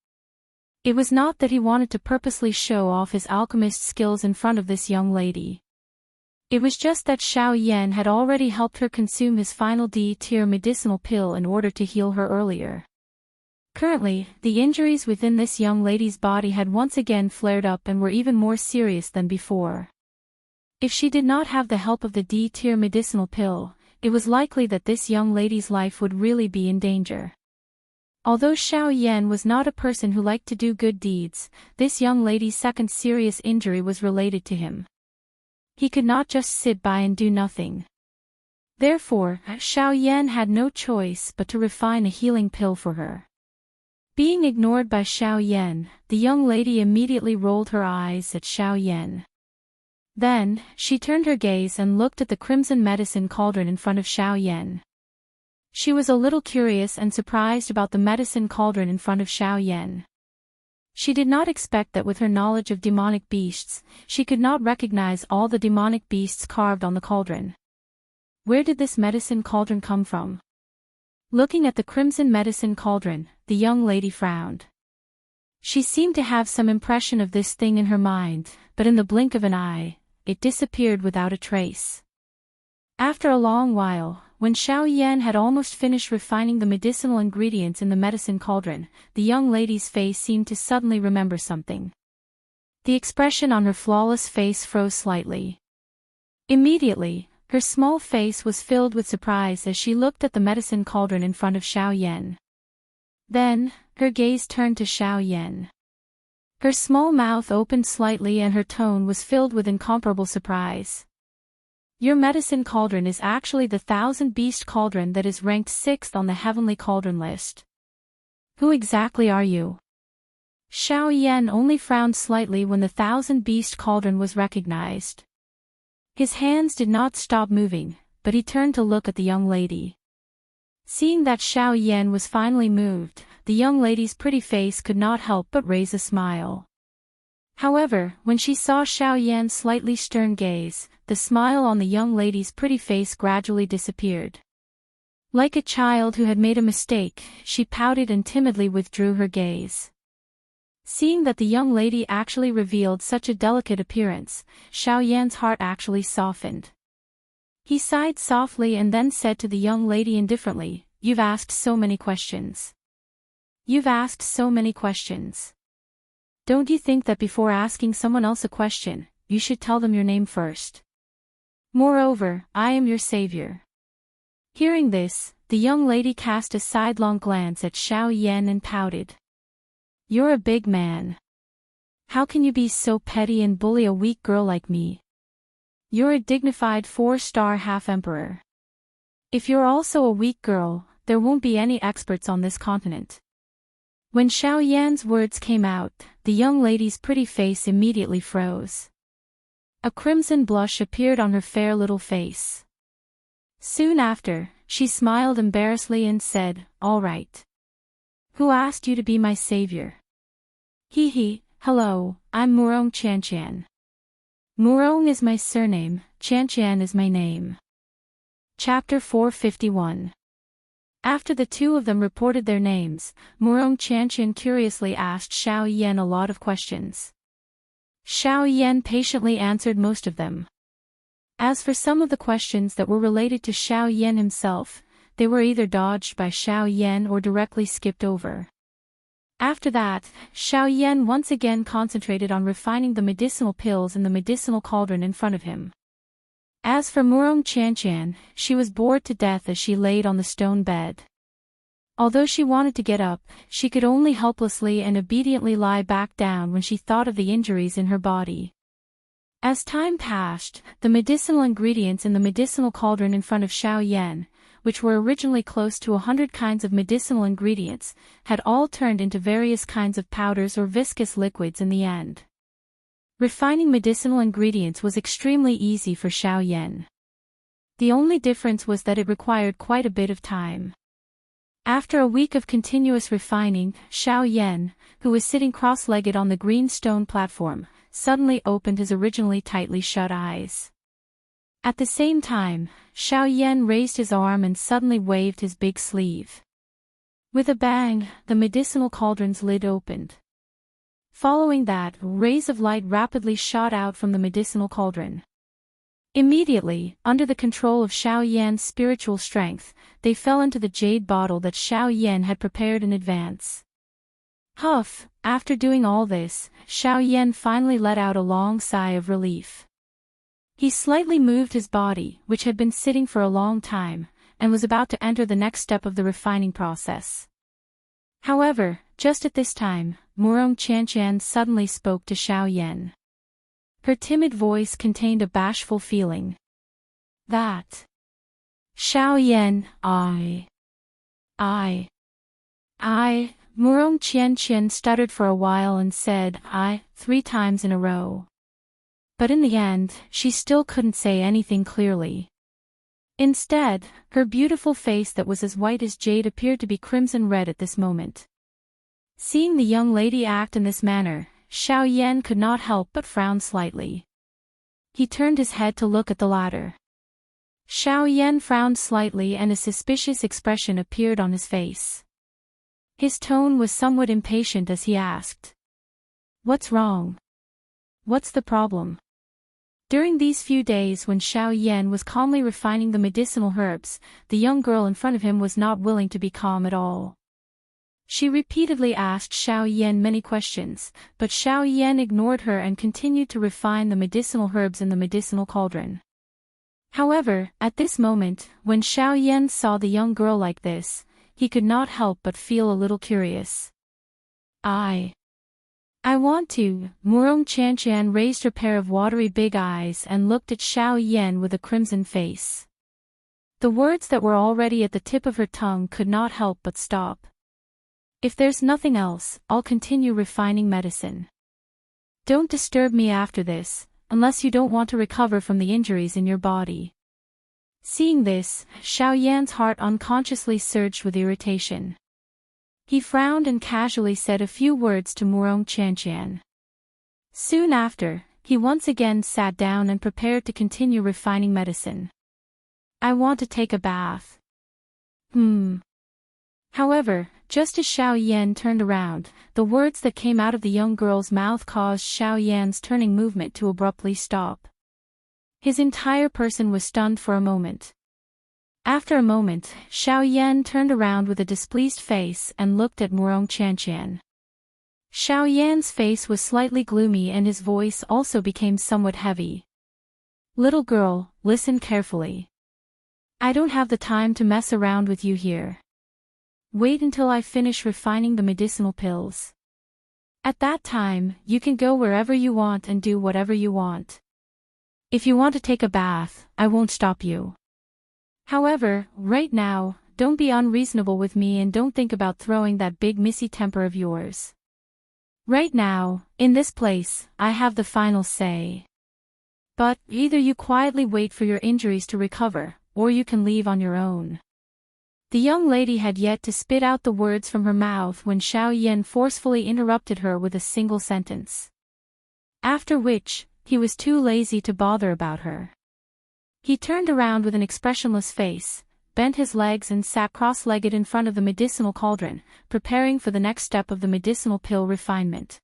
It was not that he wanted to purposely show off his alchemist skills in front of this young lady. It was just that Xiao Yan had already helped her consume his final D-tier medicinal pill in order to heal her earlier. Currently, the injuries within this young lady's body had once again flared up and were even more serious than before. If she did not have the help of the D-tier medicinal pill, it was likely that this young lady's life would really be in danger. Although Xiao Yan was not a person who liked to do good deeds, this young lady's second serious injury was related to him. He could not just sit by and do nothing. Therefore, Xiao Yan had no choice but to refine a healing pill for her. Being ignored by Xiao Yan, the young lady immediately rolled her eyes at Xiao Yan. Then, she turned her gaze and looked at the crimson medicine cauldron in front of Xiao Yan. She was a little curious and surprised about the medicine cauldron in front of Xiao Yan. She did not expect that with her knowledge of demonic beasts, she could not recognize all the demonic beasts carved on the cauldron. Where did this medicine cauldron come from? Looking at the crimson medicine cauldron, the young lady frowned. She seemed to have some impression of this thing in her mind, but in the blink of an eye, it disappeared without a trace. After a long while, when Xiao Yan had almost finished refining the medicinal ingredients in the medicine cauldron, the young lady's face seemed to suddenly remember something. The expression on her flawless face froze slightly. Immediately, her small face was filled with surprise as she looked at the medicine cauldron in front of Xiao Yan. Then, her gaze turned to Xiao Yan. Her small mouth opened slightly and her tone was filled with incomparable surprise. Your medicine cauldron is actually the 1000-beast cauldron that is ranked 6th on the heavenly cauldron list. Who exactly are you? Xiao Yan only frowned slightly when the 1000-beast cauldron was recognized. His hands did not stop moving, but he turned to look at the young lady. Seeing that Xiao Yan was finally moved, the young lady's pretty face could not help but raise a smile. However, when she saw Xiao Yan's slightly stern gaze, the smile on the young lady's pretty face gradually disappeared. Like a child who had made a mistake, she pouted and timidly withdrew her gaze. Seeing that the young lady actually revealed such a delicate appearance, Xiao Yan's heart actually softened. He sighed softly and then said to the young lady indifferently, you've asked so many questions. You've asked so many questions. Don't you think that before asking someone else a question, you should tell them your name first? Moreover, I am your savior." Hearing this, the young lady cast a sidelong glance at Xiao Yan and pouted. "You're a big man. How can you be so petty and bully a weak girl like me? You're a dignified 4-star half-emperor. If you're also a weak girl, there won't be any experts on this continent." When Xiao Yan's words came out, the young lady's pretty face immediately froze. A crimson blush appeared on her fair little face. Soon after, she smiled embarrassedly and said, "All right. Who asked you to be my savior?" "Hee, hello, I'm Murong Qianqian. Murong is my surname, Qianqian is my name." Chapter 451. After the two of them reported their names, Murong Qianqian curiously asked Xiao Yan a lot of questions. Xiao Yan patiently answered most of them. As for some of the questions that were related to Xiao Yan himself, they were either dodged by Xiao Yan or directly skipped over. After that, Xiao Yan once again concentrated on refining the medicinal pills in the medicinal cauldron in front of him. As for Murong Qianqian, she was bored to death as she laid on the stone bed. Although she wanted to get up, she could only helplessly and obediently lie back down when she thought of the injuries in her body. As time passed, the medicinal ingredients in the medicinal cauldron in front of Xiao Yan, which were originally close to 100 kinds of medicinal ingredients, had all turned into various kinds of powders or viscous liquids in the end. Refining medicinal ingredients was extremely easy for Xiao Yan. The only difference was that it required quite a bit of time. After a week of continuous refining, Xiao Yan, who was sitting cross-legged on the green stone platform, suddenly opened his originally tightly shut eyes. At the same time, Xiao Yan raised his arm and suddenly waved his big sleeve. With a bang, the medicinal cauldron's lid opened. Following that, rays of light rapidly shot out from the medicinal cauldron. Immediately, under the control of Xiao Yan's spiritual strength, they fell into the jade bottle that Xiao Yan had prepared in advance. Huff, after doing all this, Xiao Yan finally let out a long sigh of relief. He slightly moved his body, which had been sitting for a long time, and was about to enter the next step of the refining process. However, just at this time, Murong Qianqian suddenly spoke to Xiao Yan. Her timid voice contained a bashful feeling. "That. Xiao Yan, Murong Qianqian stuttered for a while and said, 3 times in a row. But in the end, she still couldn't say anything clearly. Instead, her beautiful face that was as white as jade appeared to be crimson red at this moment. Seeing the young lady act in this manner, Xiao Yan could not help but frown slightly. He turned his head to look at the latter. Xiao Yan frowned slightly and a suspicious expression appeared on his face. His tone was somewhat impatient as he asked, "What's wrong? What's the problem?" During these few days when Xiao Yan was calmly refining the medicinal herbs, the young girl in front of him was not willing to be calm at all. She repeatedly asked Xiao Yan many questions, but Xiao Yan ignored her and continued to refine the medicinal herbs in the medicinal cauldron. However, at this moment, when Xiao Yan saw the young girl like this, he could not help but feel a little curious. I want to." Murong Qianqian raised her pair of watery big eyes and looked at Xiao Yan with a crimson face. The words that were already at the tip of her tongue could not help but stop. "If there's nothing else, I'll continue refining medicine. Don't disturb me after this, unless you don't want to recover from the injuries in your body." Seeing this, Xiao Yan's heart unconsciously surged with irritation. He frowned and casually said a few words to Murong Qianqian. Soon after, he once again sat down and prepared to continue refining medicine. "I want to take a bath." However, just as Xiao Yan turned around, the words that came out of the young girl's mouth caused Xiao Yan's turning movement to abruptly stop. His entire person was stunned for a moment. After a moment, Xiao Yan turned around with a displeased face and looked at Murong Qianqian. Xiao Yan's face was slightly gloomy and his voice also became somewhat heavy. "Little girl, listen carefully. I don't have the time to mess around with you here. Wait until I finish refining the medicinal pills. At that time, you can go wherever you want and do whatever you want. If you want to take a bath, I won't stop you. However, right now, don't be unreasonable with me and don't think about throwing that big missy temper of yours. Right now, in this place, I have the final say. But, either you quietly wait for your injuries to recover, or you can leave on your own." The young lady had yet to spit out the words from her mouth when Xiao Yan forcefully interrupted her with a single sentence. After which, he was too lazy to bother about her. He turned around with an expressionless face, bent his legs and sat cross-legged in front of the medicinal cauldron, preparing for the next step of the medicinal pill refinement.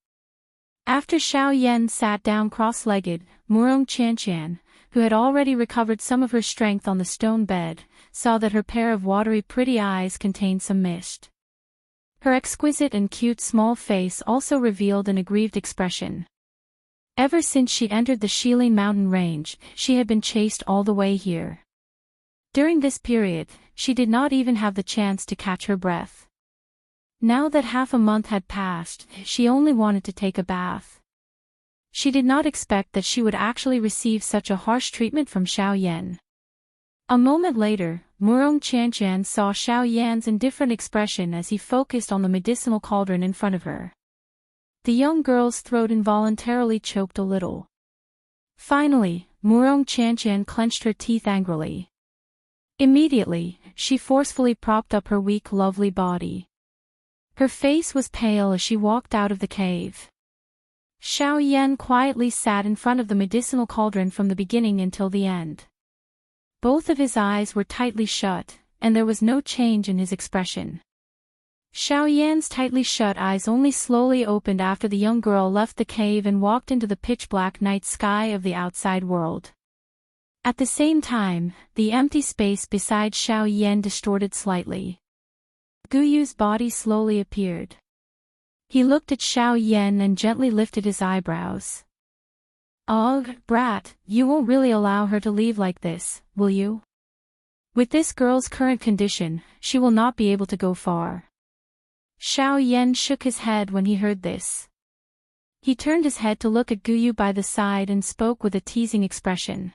After Xiao Yan sat down cross-legged, Murong Qianqian, who had already recovered some of her strength on the stone bed, saw that her pair of watery pretty eyes contained some mist. Her exquisite and cute small face also revealed an aggrieved expression. Ever since she entered the Shilin mountain range, she had been chased all the way here. During this period, she did not even have the chance to catch her breath. Now that half a month had passed, she only wanted to take a bath. She did not expect that she would actually receive such a harsh treatment from Xiao Yan. A moment later, Murong Qianqian saw Xiao Yan's indifferent expression as he focused on the medicinal cauldron in front of her. The young girl's throat involuntarily choked a little. Finally, Murong Qianqian clenched her teeth angrily. Immediately, she forcefully propped up her weak, lovely body. Her face was pale as she walked out of the cave. Xiao Yan quietly sat in front of the medicinal cauldron from the beginning until the end. Both of his eyes were tightly shut, and there was no change in his expression. Xiao Yan's tightly shut eyes only slowly opened after the young girl left the cave and walked into the pitch-black night sky of the outside world. At the same time, the empty space beside Xiao Yan distorted slightly. Guyu's body slowly appeared. He looked at Xiao Yan and gently lifted his eyebrows. "Ugh, brat, you won't really allow her to leave like this, will you? With this girl's current condition, she will not be able to go far." Xiao Yan shook his head when he heard this. He turned his head to look at Guyu by the side and spoke with a teasing expression.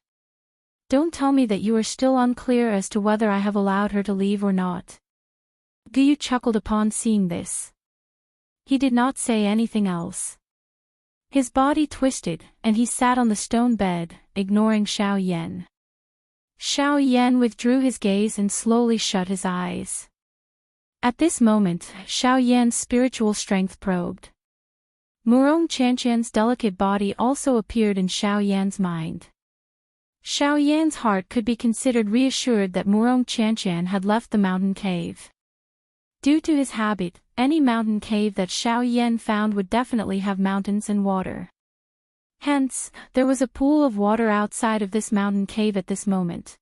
"Don't tell me that you are still unclear as to whether I have allowed her to leave or not." Guyu chuckled upon seeing this. He did not say anything else. His body twisted, and he sat on the stone bed, ignoring Xiao Yan. Xiao Yan withdrew his gaze and slowly shut his eyes. At this moment, Xiao Yan's spiritual strength probed. Murong Qianqian's delicate body also appeared in Xiao Yan's mind. Xiao Yan's heart could be considered reassured that Murong Qianqian had left the mountain cave. Due to his habit, any mountain cave that Xiao Yan found would definitely have mountains and water. Hence, there was a pool of water outside of this mountain cave at this moment.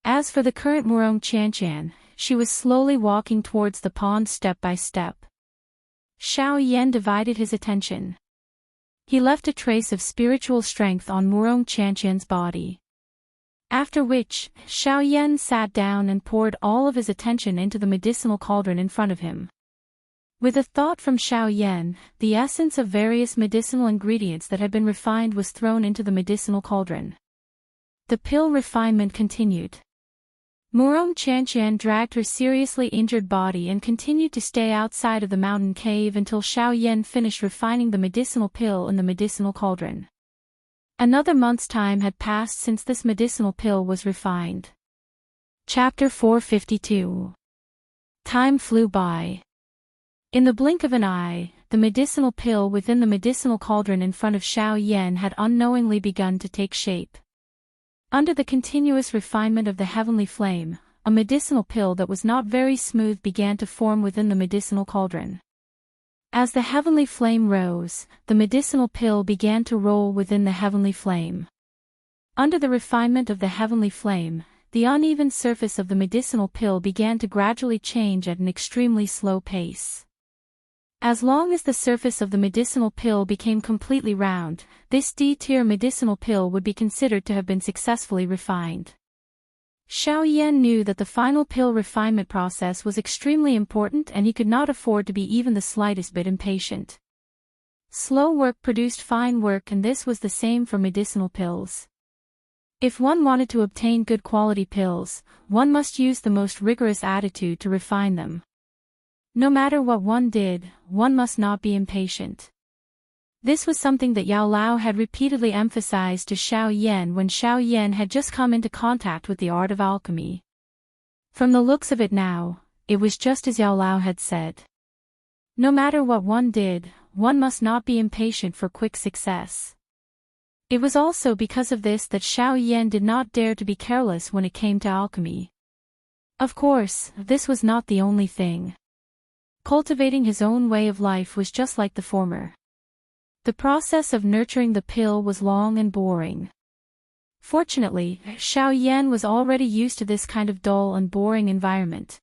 As for the current Murong Qianqian, she was slowly walking towards the pond step by step. Xiao Yan divided his attention. He left a trace of spiritual strength on Murong Qianqian's body. After which, Xiao Yan sat down and poured all of his attention into the medicinal cauldron in front of him. With a thought from Xiao Yan, the essence of various medicinal ingredients that had been refined was thrown into the medicinal cauldron. The pill refinement continued. Murong Qianqian dragged her seriously injured body and continued to stay outside of the mountain cave until Xiao Yan finished refining the medicinal pill in the medicinal cauldron. Another month's time had passed since this medicinal pill was refined. Chapter 452. Time flew by. In the blink of an eye, the medicinal pill within the medicinal cauldron in front of Xiao Yan had unknowingly begun to take shape. Under the continuous refinement of the heavenly flame, a medicinal pill that was not very smooth began to form within the medicinal cauldron. As the heavenly flame rose, the medicinal pill began to roll within the heavenly flame. Under the refinement of the heavenly flame, the uneven surface of the medicinal pill began to gradually change at an extremely slow pace. As long as the surface of the medicinal pill became completely round, this D-tier medicinal pill would be considered to have been successfully refined. Xiao Yan knew that the final pill refinement process was extremely important and he could not afford to be even the slightest bit impatient. Slow work produced fine work, and this was the same for medicinal pills. If one wanted to obtain good quality pills, one must use the most rigorous attitude to refine them. No matter what one did, one must not be impatient. This was something that Yao Lao had repeatedly emphasized to Xiao Yan when Xiao Yan had just come into contact with the art of alchemy. From the looks of it now, it was just as Yao Lao had said. No matter what one did, one must not be impatient for quick success. It was also because of this that Xiao Yan did not dare to be careless when it came to alchemy. Of course, this was not the only thing. Cultivating his own way of life was just like the former. The process of nurturing the pill was long and boring. Fortunately, Xiao Yan was already used to this kind of dull and boring environment.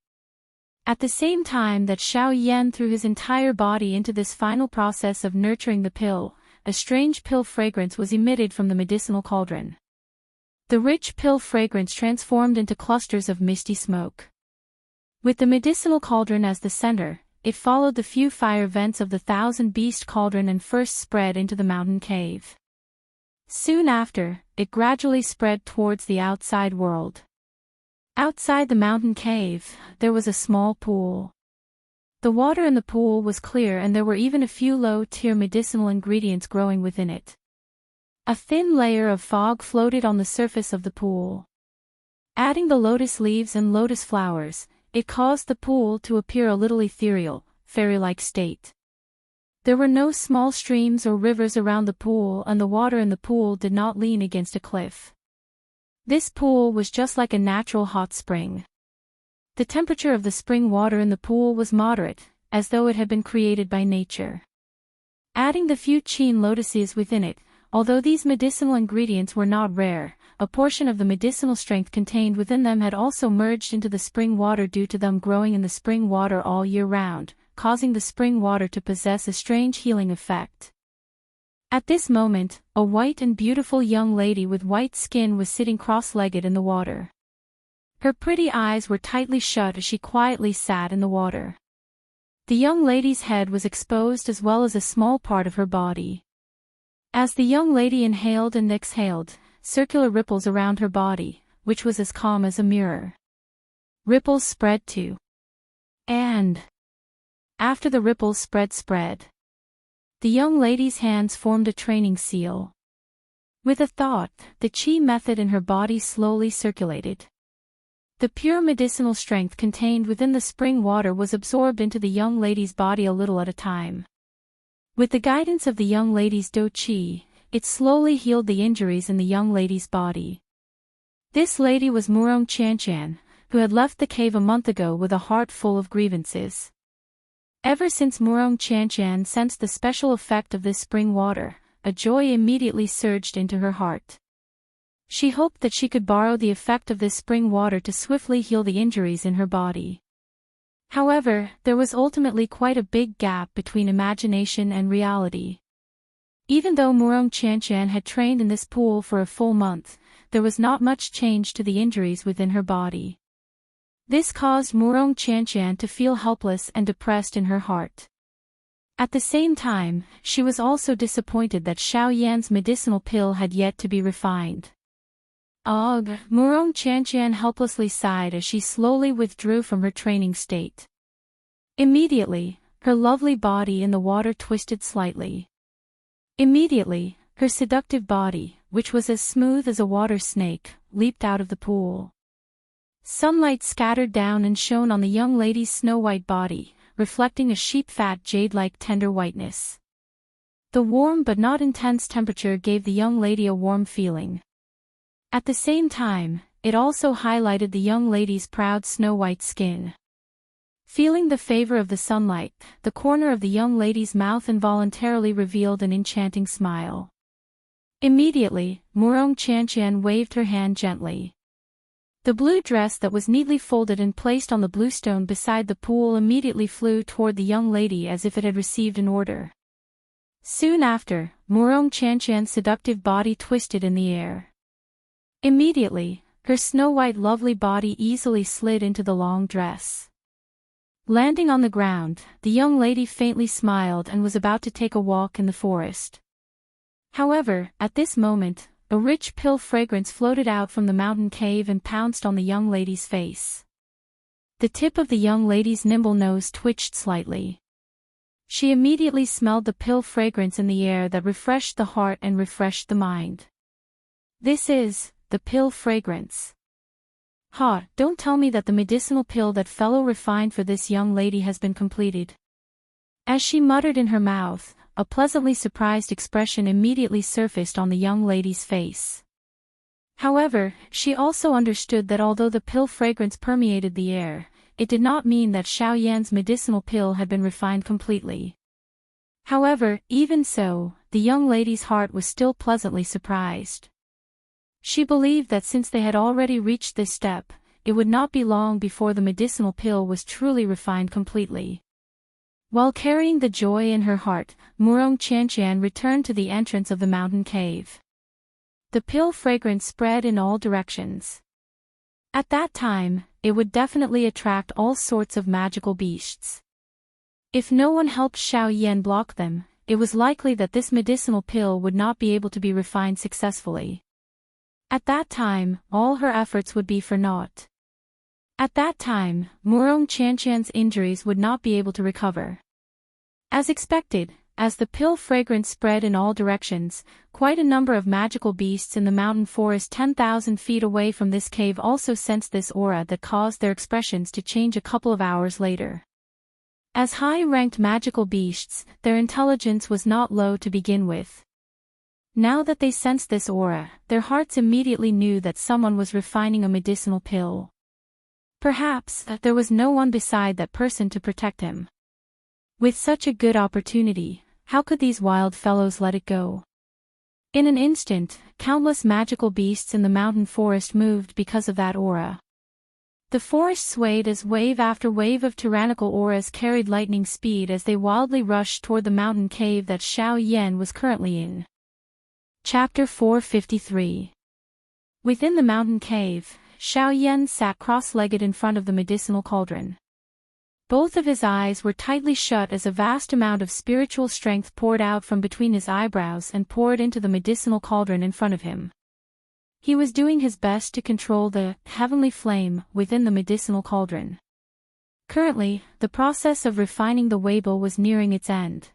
At the same time that Xiao Yan threw his entire body into this final process of nurturing the pill, a strange pill fragrance was emitted from the medicinal cauldron. The rich pill fragrance transformed into clusters of misty smoke. With the medicinal cauldron as the center, it followed the few fire vents of the thousand-beast cauldron and first spread into the mountain cave. Soon after, it gradually spread towards the outside world. Outside the mountain cave, there was a small pool. The water in the pool was clear and there were even a few low-tier medicinal ingredients growing within it. A thin layer of fog floated on the surface of the pool. Adding the lotus leaves and lotus flowers, it caused the pool to appear a little ethereal, fairy-like state. There were no small streams or rivers around the pool, and the water in the pool did not lean against a cliff. This pool was just like a natural hot spring. The temperature of the spring water in the pool was moderate, as though it had been created by nature. Adding the few chin lotuses within it, although these medicinal ingredients were not rare, a portion of the medicinal strength contained within them had also merged into the spring water due to them growing in the spring water all year round, causing the spring water to possess a strange healing effect. At this moment, a white and beautiful young lady with white skin was sitting cross-legged in the water. Her pretty eyes were tightly shut as she quietly sat in the water. The young lady's head was exposed as well as a small part of her body. As the young lady inhaled and exhaled, circular ripples around her body, which was as calm as a mirror. Ripples spread too. And after the ripples spread. The young lady's hands formed a training seal. With a thought, the chi method in her body slowly circulated. The pure medicinal strength contained within the spring water was absorbed into the young lady's body a little at a time. With the guidance of the young lady's do chi, it slowly healed the injuries in the young lady's body. This lady was Murong Chanchan, who had left the cave a month ago with a heart full of grievances. Ever since Murong Chanchan sensed the special effect of this spring water, a joy immediately surged into her heart. She hoped that she could borrow the effect of this spring water to swiftly heal the injuries in her body. However, there was ultimately quite a big gap between imagination and reality. Even though Murong Chanchan had trained in this pool for a full month, there was not much change to the injuries within her body. This caused Murong Chanchan to feel helpless and depressed in her heart. At the same time, she was also disappointed that Xiao Yan's medicinal pill had yet to be refined. Ugh, Murong Chanchan helplessly sighed as she slowly withdrew from her training state. Immediately, her lovely body in the water twisted slightly. Immediately, her seductive body, which was as smooth as a water snake, leaped out of the pool. Sunlight scattered down and shone on the young lady's snow-white body, reflecting a sheep-fat jade-like tender whiteness. The warm but not intense temperature gave the young lady a warm feeling. At the same time, it also highlighted the young lady's proud snow-white skin. Feeling the favor of the sunlight, the corner of the young lady's mouth involuntarily revealed an enchanting smile. Immediately, Murong Chanchan waved her hand gently. The blue dress that was neatly folded and placed on the blue stone beside the pool immediately flew toward the young lady as if it had received an order. Soon after, Murong Chanqian's seductive body twisted in the air. Immediately, her snow-white lovely body easily slid into the long dress. Landing on the ground, the young lady faintly smiled and was about to take a walk in the forest. However, at this moment, a rich pill fragrance floated out from the mountain cave and pounced on the young lady's face. The tip of the young lady's nimble nose twitched slightly. She immediately smelled the pill fragrance in the air that refreshed the heart and refreshed the mind. This is the pill fragrance. Ha, don't tell me that the medicinal pill that fellow refined for this young lady has been completed. As she muttered in her mouth, a pleasantly surprised expression immediately surfaced on the young lady's face. However, she also understood that although the pill fragrance permeated the air, it did not mean that Xiao Yan's medicinal pill had been refined completely. However, even so, the young lady's heart was still pleasantly surprised. She believed that since they had already reached this step, it would not be long before the medicinal pill was truly refined completely. While carrying the joy in her heart, Murong Chanqian returned to the entrance of the mountain cave. The pill fragrance spread in all directions. At that time, it would definitely attract all sorts of magical beasts. If no one helped Xiao Yan block them, it was likely that this medicinal pill would not be able to be refined successfully. At that time, all her efforts would be for naught. At that time, Murong Chanqian's injuries would not be able to recover. As expected, as the pill fragrance spread in all directions, quite a number of magical beasts in the mountain forest 10,000 feet away from this cave also sensed this aura that caused their expressions to change a couple of hours later. As high-ranked magical beasts, their intelligence was not low to begin with. Now that they sensed this aura, their hearts immediately knew that someone was refining a medicinal pill. Perhaps there was no one beside that person to protect him. With such a good opportunity, how could these wild fellows let it go? In an instant, countless magical beasts in the mountain forest moved because of that aura. The forest swayed as wave after wave of tyrannical auras carried lightning speed as they wildly rushed toward the mountain cave that Xiao Yan was currently in. Chapter 453. Within the mountain cave, Xiao Yan sat cross-legged in front of the medicinal cauldron. Both of his eyes were tightly shut as a vast amount of spiritual strength poured out from between his eyebrows and poured into the medicinal cauldron in front of him. He was doing his best to control the heavenly flame within the medicinal cauldron. Currently, the process of refining the Weibo was nearing its end.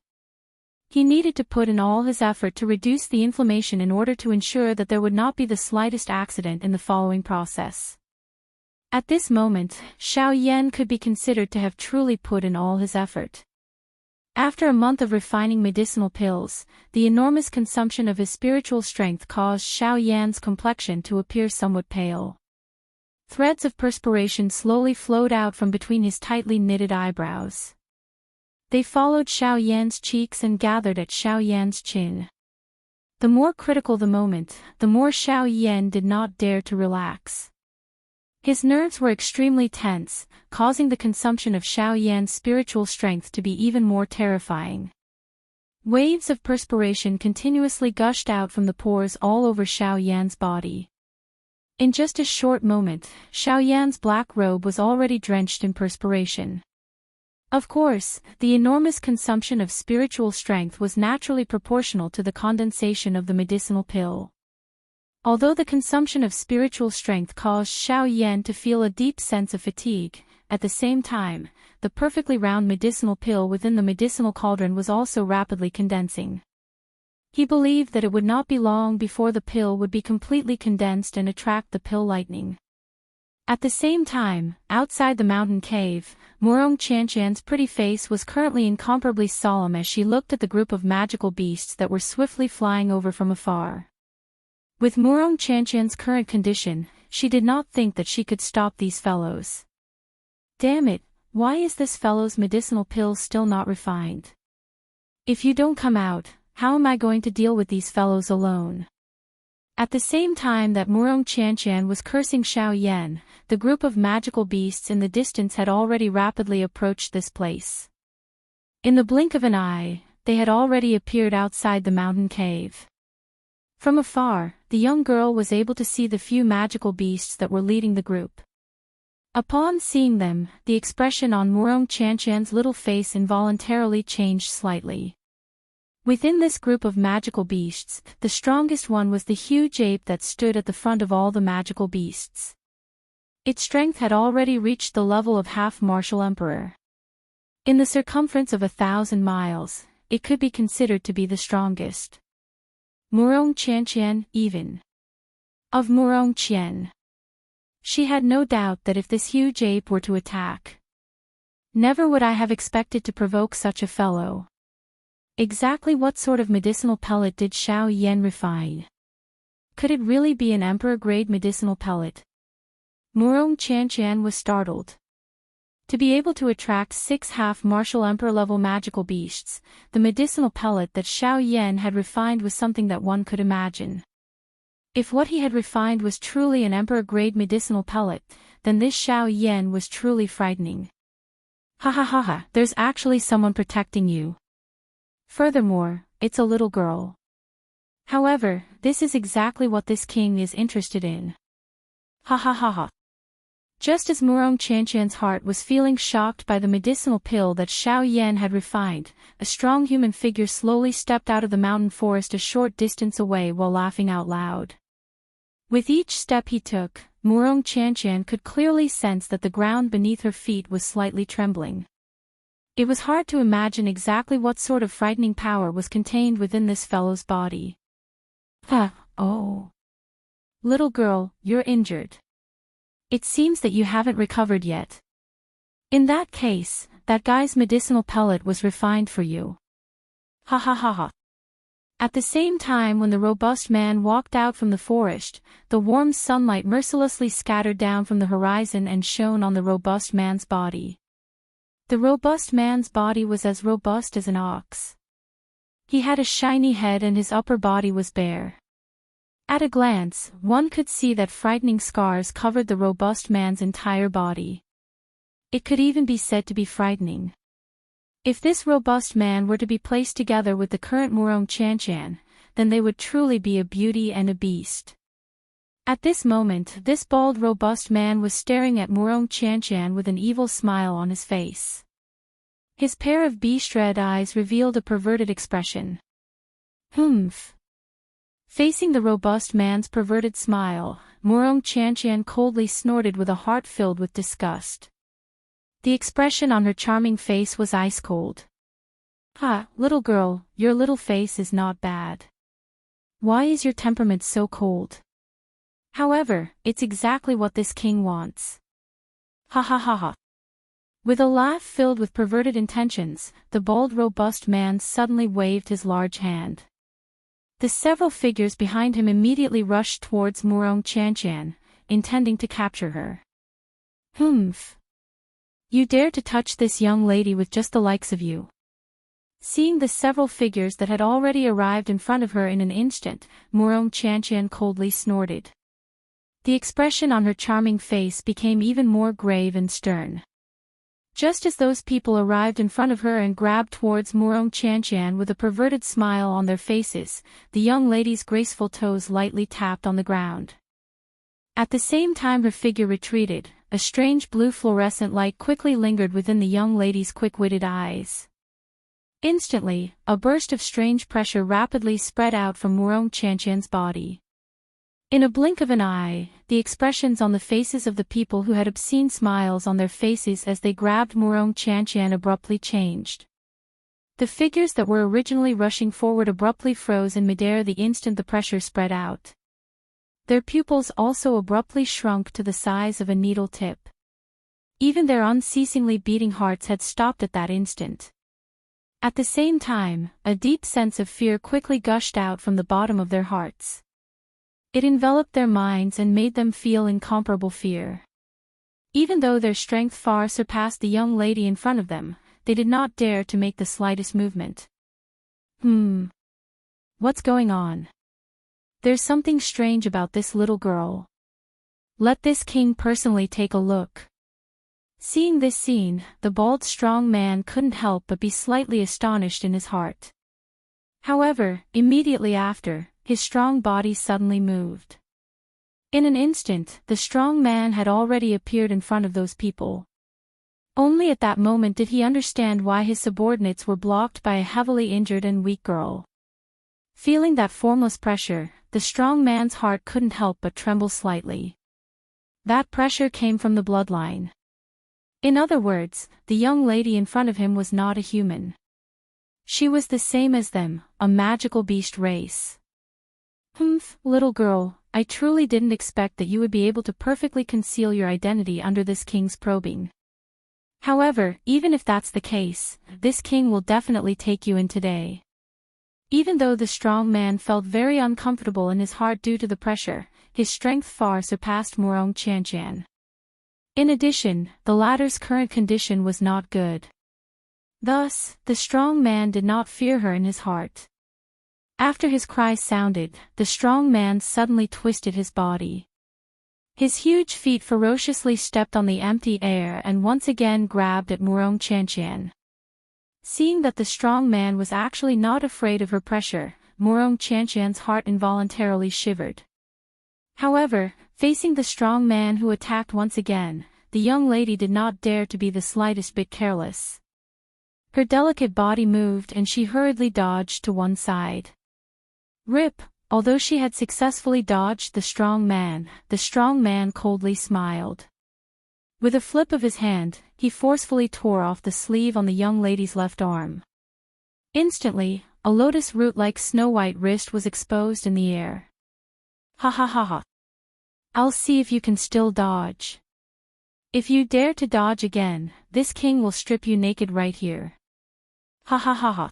He needed to put in all his effort to reduce the inflammation in order to ensure that there would not be the slightest accident in the following process. At this moment, Xiao Yan could be considered to have truly put in all his effort. After a month of refining medicinal pills, the enormous consumption of his spiritual strength caused Xiao Yan's complexion to appear somewhat pale. Threads of perspiration slowly flowed out from between his tightly knitted eyebrows. They followed Xiao Yan's cheeks and gathered at Xiao Yan's chin. The more critical the moment, the more Xiao Yan did not dare to relax. His nerves were extremely tense, causing the consumption of Xiao Yan's spiritual strength to be even more terrifying. Waves of perspiration continuously gushed out from the pores all over Xiao Yan's body. In just a short moment, Xiao Yan's black robe was already drenched in perspiration. Of course, the enormous consumption of spiritual strength was naturally proportional to the condensation of the medicinal pill. Although the consumption of spiritual strength caused Xiao Yan to feel a deep sense of fatigue, at the same time, the perfectly round medicinal pill within the medicinal cauldron was also rapidly condensing. He believed that it would not be long before the pill would be completely condensed and attract the pill lightning. At the same time, outside the mountain cave, Murong Chanqian's pretty face was currently incomparably solemn as she looked at the group of magical beasts that were swiftly flying over from afar. With Murong Chanqian's current condition, she did not think that she could stop these fellows. Damn it, why is this fellow's medicinal pill still not refined? If you don't come out, how am I going to deal with these fellows alone? At the same time that Murong Qianqian was cursing Xiao Yan, the group of magical beasts in the distance had already rapidly approached this place. In the blink of an eye, they had already appeared outside the mountain cave. From afar, the young girl was able to see the few magical beasts that were leading the group. Upon seeing them, the expression on Murong Qianqian's little face involuntarily changed slightly. Within this group of magical beasts, the strongest one was the huge ape that stood at the front of all the magical beasts. Its strength had already reached the level of half-martial emperor. In the circumference of 1,000 miles, it could be considered to be the strongest. Murong Qianqian, even. Of Murong Qian. She had no doubt that if this huge ape were to attack, never would I have expected to provoke such a fellow. Exactly what sort of medicinal pellet did Xiao Yan refine? Could it really be an emperor-grade medicinal pellet? Murong Qianqian was startled. To be able to attract 6 half-martial emperor-level magical beasts, the medicinal pellet that Xiao Yan had refined was something that one could imagine. If what he had refined was truly an emperor-grade medicinal pellet, then this Xiao Yan was truly frightening. Ha ha ha ha, there's actually someone protecting you. Furthermore, it's a little girl. However, this is exactly what this king is interested in. Ha ha ha ha. Just as Murong Qianqian's heart was feeling shocked by the medicinal pill that Xiao Yan had refined, a strong human figure slowly stepped out of the mountain forest a short distance away while laughing out loud. With each step he took, Murong Qianqian could clearly sense that the ground beneath her feet was slightly trembling. It was hard to imagine exactly what sort of frightening power was contained within this fellow's body. Oh. Little girl, you're injured. It seems that you haven't recovered yet. In that case, that guy's medicinal pellet was refined for you. Ha ha ha ha. At the same time when the robust man walked out from the forest, the warm sunlight mercilessly scattered down from the horizon and shone on the robust man's body. The robust man's body was as robust as an ox. He had a shiny head and his upper body was bare. At a glance, one could see that frightening scars covered the robust man's entire body. It could even be said to be frightening. If this robust man were to be placed together with the current Murong Qianqian, then they would truly be a beauty and a beast. At this moment, this bald robust man was staring at Murong Qianqian with an evil smile on his face. His pair of beast-red eyes revealed a perverted expression. Humph. Facing the robust man's perverted smile, Murong Qianqian coldly snorted with a heart filled with disgust. The expression on her charming face was ice-cold. Ha, little girl, your little face is not bad. Why is your temperament so cold? However, it's exactly what this king wants. Ha ha ha ha. With a laugh filled with perverted intentions, the bald robust man suddenly waved his large hand. The several figures behind him immediately rushed towards Murong Qianqian, intending to capture her. Humph. You dare to touch this young lady with just the likes of you. Seeing the several figures that had already arrived in front of her in an instant, Murong Qianqian coldly snorted. The expression on her charming face became even more grave and stern. Just as those people arrived in front of her and grabbed towards Murong Qianqian with a perverted smile on their faces, the young lady's graceful toes lightly tapped on the ground. At the same time her figure retreated, a strange blue fluorescent light quickly lingered within the young lady's quick-witted eyes. Instantly, a burst of strange pressure rapidly spread out from Murong Qianqian's body. In a blink of an eye, the expressions on the faces of the people who had obscene smiles on their faces as they grabbed Murong Qianqian abruptly changed. The figures that were originally rushing forward abruptly froze in midair the instant the pressure spread out. Their pupils also abruptly shrunk to the size of a needle tip. Even their unceasingly beating hearts had stopped at that instant. At the same time, a deep sense of fear quickly gushed out from the bottom of their hearts. It enveloped their minds and made them feel incomparable fear. Even though their strength far surpassed the young lady in front of them, they did not dare to make the slightest movement. What's going on? There's something strange about this little girl. Let this king personally take a look. Seeing this scene, the bald strong man couldn't help but be slightly astonished in his heart. However, immediately after, his strong body suddenly moved. In an instant, the strong man had already appeared in front of those people. Only at that moment did he understand why his subordinates were blocked by a heavily injured and weak girl. Feeling that formless pressure, the strong man's heart couldn't help but tremble slightly. That pressure came from the bloodline. In other words, the young lady in front of him was not a human. She was the same as them, a magical beast race. Little girl, I truly didn't expect that you would be able to perfectly conceal your identity under this king's probing. However, even if that's the case, this king will definitely take you in today. Even though the strong man felt very uncomfortable in his heart due to the pressure, his strength far surpassed Murong Qianqian. In addition, the latter's current condition was not good. Thus, the strong man did not fear her in his heart. After his cry sounded, the strong man suddenly twisted his body. His huge feet ferociously stepped on the empty air and once again grabbed at Murong Qianqian. Seeing that the strong man was actually not afraid of her pressure, Murong Qianqian's heart involuntarily shivered. However, facing the strong man who attacked once again, the young lady did not dare to be the slightest bit careless. Her delicate body moved and she hurriedly dodged to one side. Rip, although she had successfully dodged the strong man coldly smiled. With a flip of his hand, he forcefully tore off the sleeve on the young lady's left arm. Instantly, a lotus root-like snow-white wrist was exposed in the air. Ha ha ha ha. I'll see if you can still dodge. If you dare to dodge again, this king will strip you naked right here. Ha ha ha ha.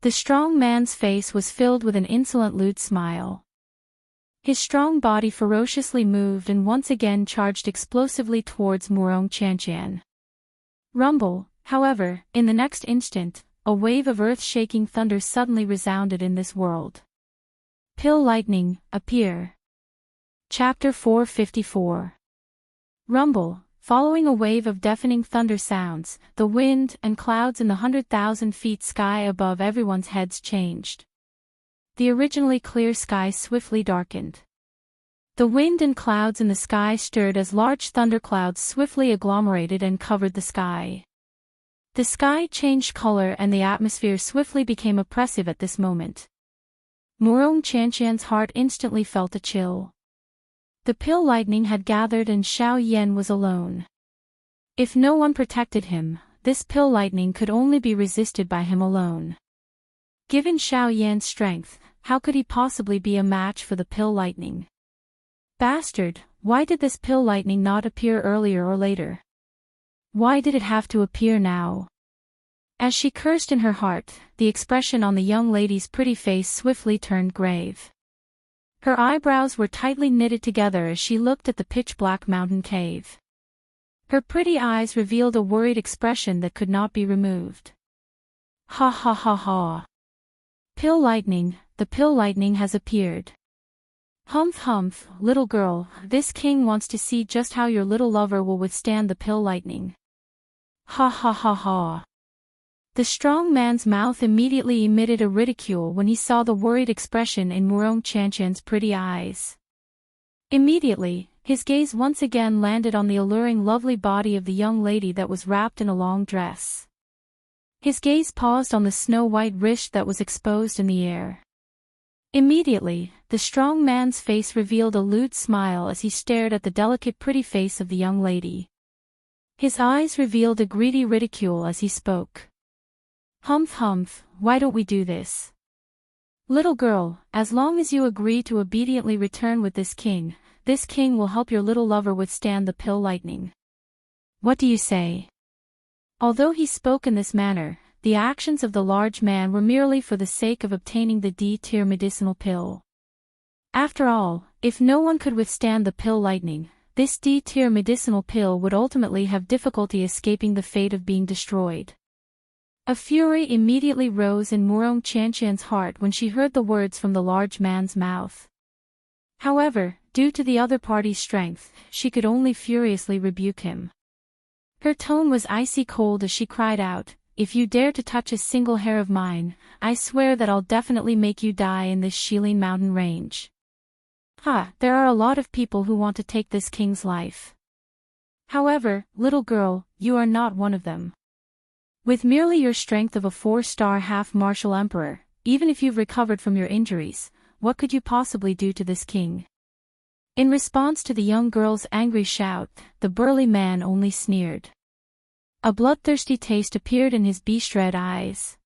The strong man's face was filled with an insolent lewd smile. His strong body ferociously moved and once again charged explosively towards Murong Qianqian. Rumble, however, in the next instant, a wave of earth-shaking thunder suddenly resounded in this world. Pill lightning, appear. Chapter 454. Rumble. Following a wave of deafening thunder sounds, the wind and clouds in the 100,000 feet sky above everyone's heads changed. The originally clear sky swiftly darkened. The wind and clouds in the sky stirred as large thunderclouds swiftly agglomerated and covered the sky. The sky changed color and the atmosphere swiftly became oppressive at this moment. Murong Qianqian's heart instantly felt a chill. The pill lightning had gathered and Xiao Yan was alone. If no one protected him, this pill lightning could only be resisted by him alone. Given Xiao Yan's strength, how could he possibly be a match for the pill lightning? Bastard, why did this pill lightning not appear earlier or later? Why did it have to appear now? As she cursed in her heart, the expression on the young lady's pretty face swiftly turned grave. Her eyebrows were tightly knitted together as she looked at the pitch-black mountain cave. Her pretty eyes revealed a worried expression that could not be removed. Ha ha ha ha. Pill lightning, the pill lightning has appeared. Humph, little girl, this king wants to see just how your little lover will withstand the pill lightning. Ha ha ha ha. The strong man's mouth immediately emitted a ridicule when he saw the worried expression in Murong Qianqian's pretty eyes. Immediately, his gaze once again landed on the alluring lovely body of the young lady that was wrapped in a long dress. His gaze paused on the snow-white wrist that was exposed in the air. Immediately, the strong man's face revealed a lewd smile as he stared at the delicate pretty face of the young lady. His eyes revealed a greedy ridicule as he spoke. Humph, why don't we do this? Little girl, as long as you agree to obediently return with this king will help your little lover withstand the pill lightning. What do you say? Although he spoke in this manner, the actions of the large man were merely for the sake of obtaining the D-tier medicinal pill. After all, if no one could withstand the pill lightning, this D-tier medicinal pill would ultimately have difficulty escaping the fate of being destroyed. A fury immediately rose in Murong Qianqian's heart when she heard the words from the large man's mouth. However, due to the other party's strength, she could only furiously rebuke him. Her tone was icy cold as she cried out, "If you dare to touch a single hair of mine, I swear that I'll definitely make you die in this Shilin mountain range." There are a lot of people who want to take this king's life. However, little girl, you are not one of them. With merely your strength of a 4-star half-martial emperor, even if you've recovered from your injuries, what could you possibly do to this king? In response to the young girl's angry shout, the burly man only sneered. A bloodthirsty taste appeared in his beast-red eyes.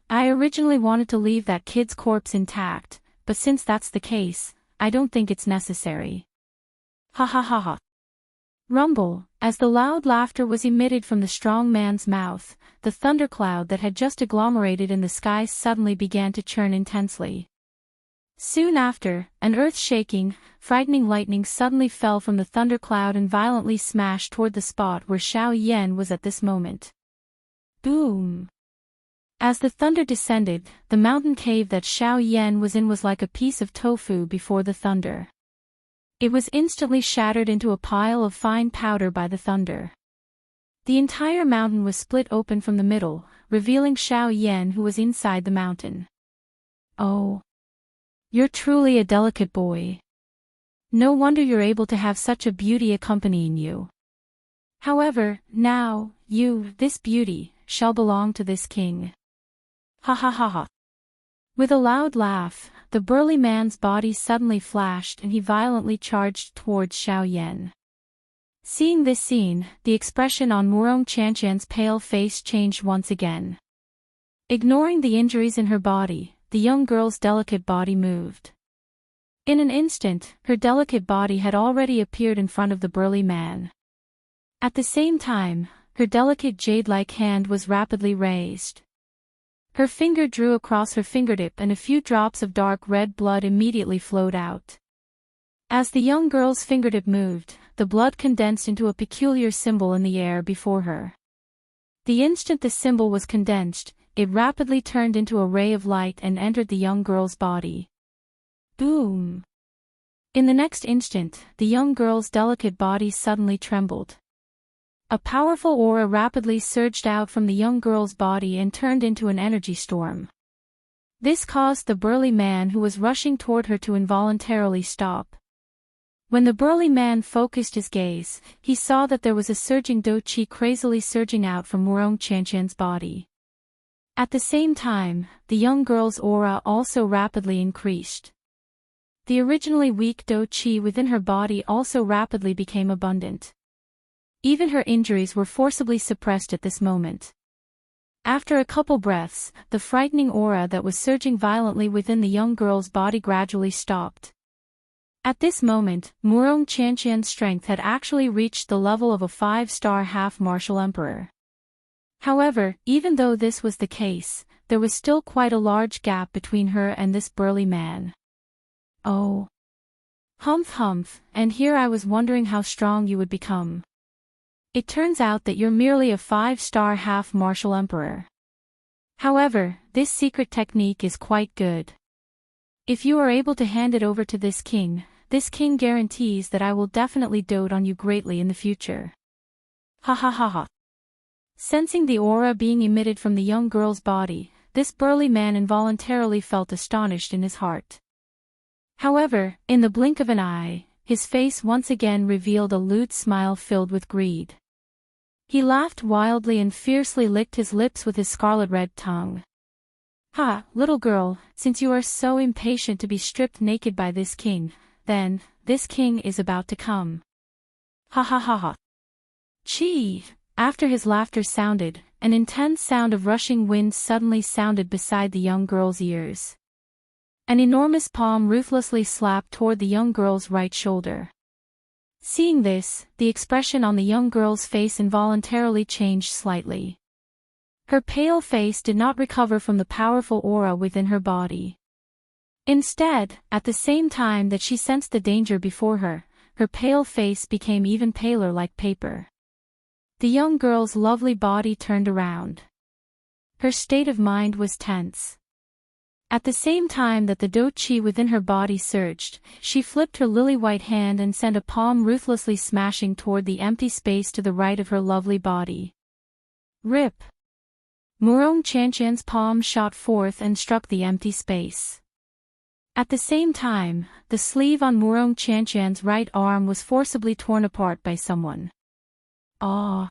I originally wanted to leave that kid's corpse intact, but since that's the case, I don't think it's necessary. Ha ha ha ha. Rumble, as the loud laughter was emitted from the strong man's mouth, the thundercloud that had just agglomerated in the sky suddenly began to churn intensely. Soon after, an earth-shaking, frightening lightning suddenly fell from the thundercloud and violently smashed toward the spot where Xiao Yan was at this moment. Boom! As the thunder descended, the mountain cave that Xiao Yan was in was like a piece of tofu before the thunder. It was instantly shattered into a pile of fine powder by the thunder. The entire mountain was split open from the middle, revealing Xiao Yan who was inside the mountain. Oh! You're truly a delicate boy. No wonder you're able to have such a beauty accompanying you. However, now, this beauty, shall belong to this king. Ha ha ha ha. With a loud laugh, the burly man's body suddenly flashed and he violently charged towards Xiao Yan. Seeing this scene, the expression on Murong Qianqian's pale face changed once again. Ignoring the injuries in her body, the young girl's delicate body moved. In an instant, her delicate body had already appeared in front of the burly man. At the same time, her delicate jade-like hand was rapidly raised. Her finger drew across her fingertip and a few drops of dark red blood immediately flowed out. As the young girl's fingertip moved, the blood condensed into a peculiar symbol in the air before her. The instant the symbol was condensed, it rapidly turned into a ray of light and entered the young girl's body. Boom! In the next instant, the young girl's delicate body suddenly trembled. A powerful aura rapidly surged out from the young girl's body and turned into an energy storm. This caused the burly man who was rushing toward her to involuntarily stop. When the burly man focused his gaze, he saw that there was a surging do qi crazily surging out from Murong Qianqian's body. At the same time, the young girl's aura also rapidly increased. The originally weak do qi within her body also rapidly became abundant. Even her injuries were forcibly suppressed at this moment. After a couple breaths, the frightening aura that was surging violently within the young girl's body gradually stopped. At this moment, Murong Qianqian's strength had actually reached the level of a 5-star half-martial emperor. However, even though this was the case, there was still quite a large gap between her and this burly man. Oh. Humph, and here I was wondering how strong you would become. It turns out that you're merely a 5-star half-martial emperor. However, this secret technique is quite good. If you are able to hand it over to this king guarantees that I will definitely dote on you greatly in the future. Ha ha ha ha. Sensing the aura being emitted from the young girl's body, this burly man involuntarily felt astonished in his heart. However, in the blink of an eye, his face once again revealed a lewd smile filled with greed. He laughed wildly and fiercely licked his lips with his scarlet-red tongue. Ha, little girl, since you are so impatient to be stripped naked by this king, then, this king is about to come. Ha ha ha ha. Chee! After his laughter sounded, an intense sound of rushing wind suddenly sounded beside the young girl's ears. An enormous palm ruthlessly slapped toward the young girl's right shoulder. Seeing this, the expression on the young girl's face involuntarily changed slightly. Her pale face did not recover from the powerful aura within her body. Instead, at the same time that she sensed the danger before her, her pale face became even paler like paper. The young girl's lovely body turned around. Her state of mind was tense. At the same time that the do chi within her body surged, she flipped her lily-white hand and sent a palm ruthlessly smashing toward the empty space to the right of her lovely body. Rip! Murong Qianqian's palm shot forth and struck the empty space. At the same time, the sleeve on Murong Qianqian's right arm was forcibly torn apart by someone. Ah!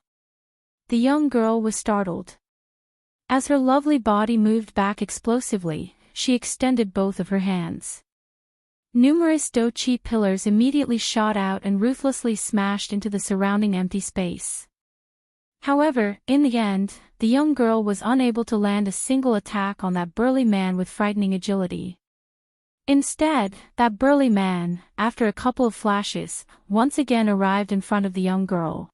The young girl was startled. As her lovely body moved back explosively, she extended both of her hands. Numerous do chi pillars immediately shot out and ruthlessly smashed into the surrounding empty space. However, in the end, the young girl was unable to land a single attack on that burly man with frightening agility. Instead, that burly man, after a couple of flashes, once again arrived in front of the young girl.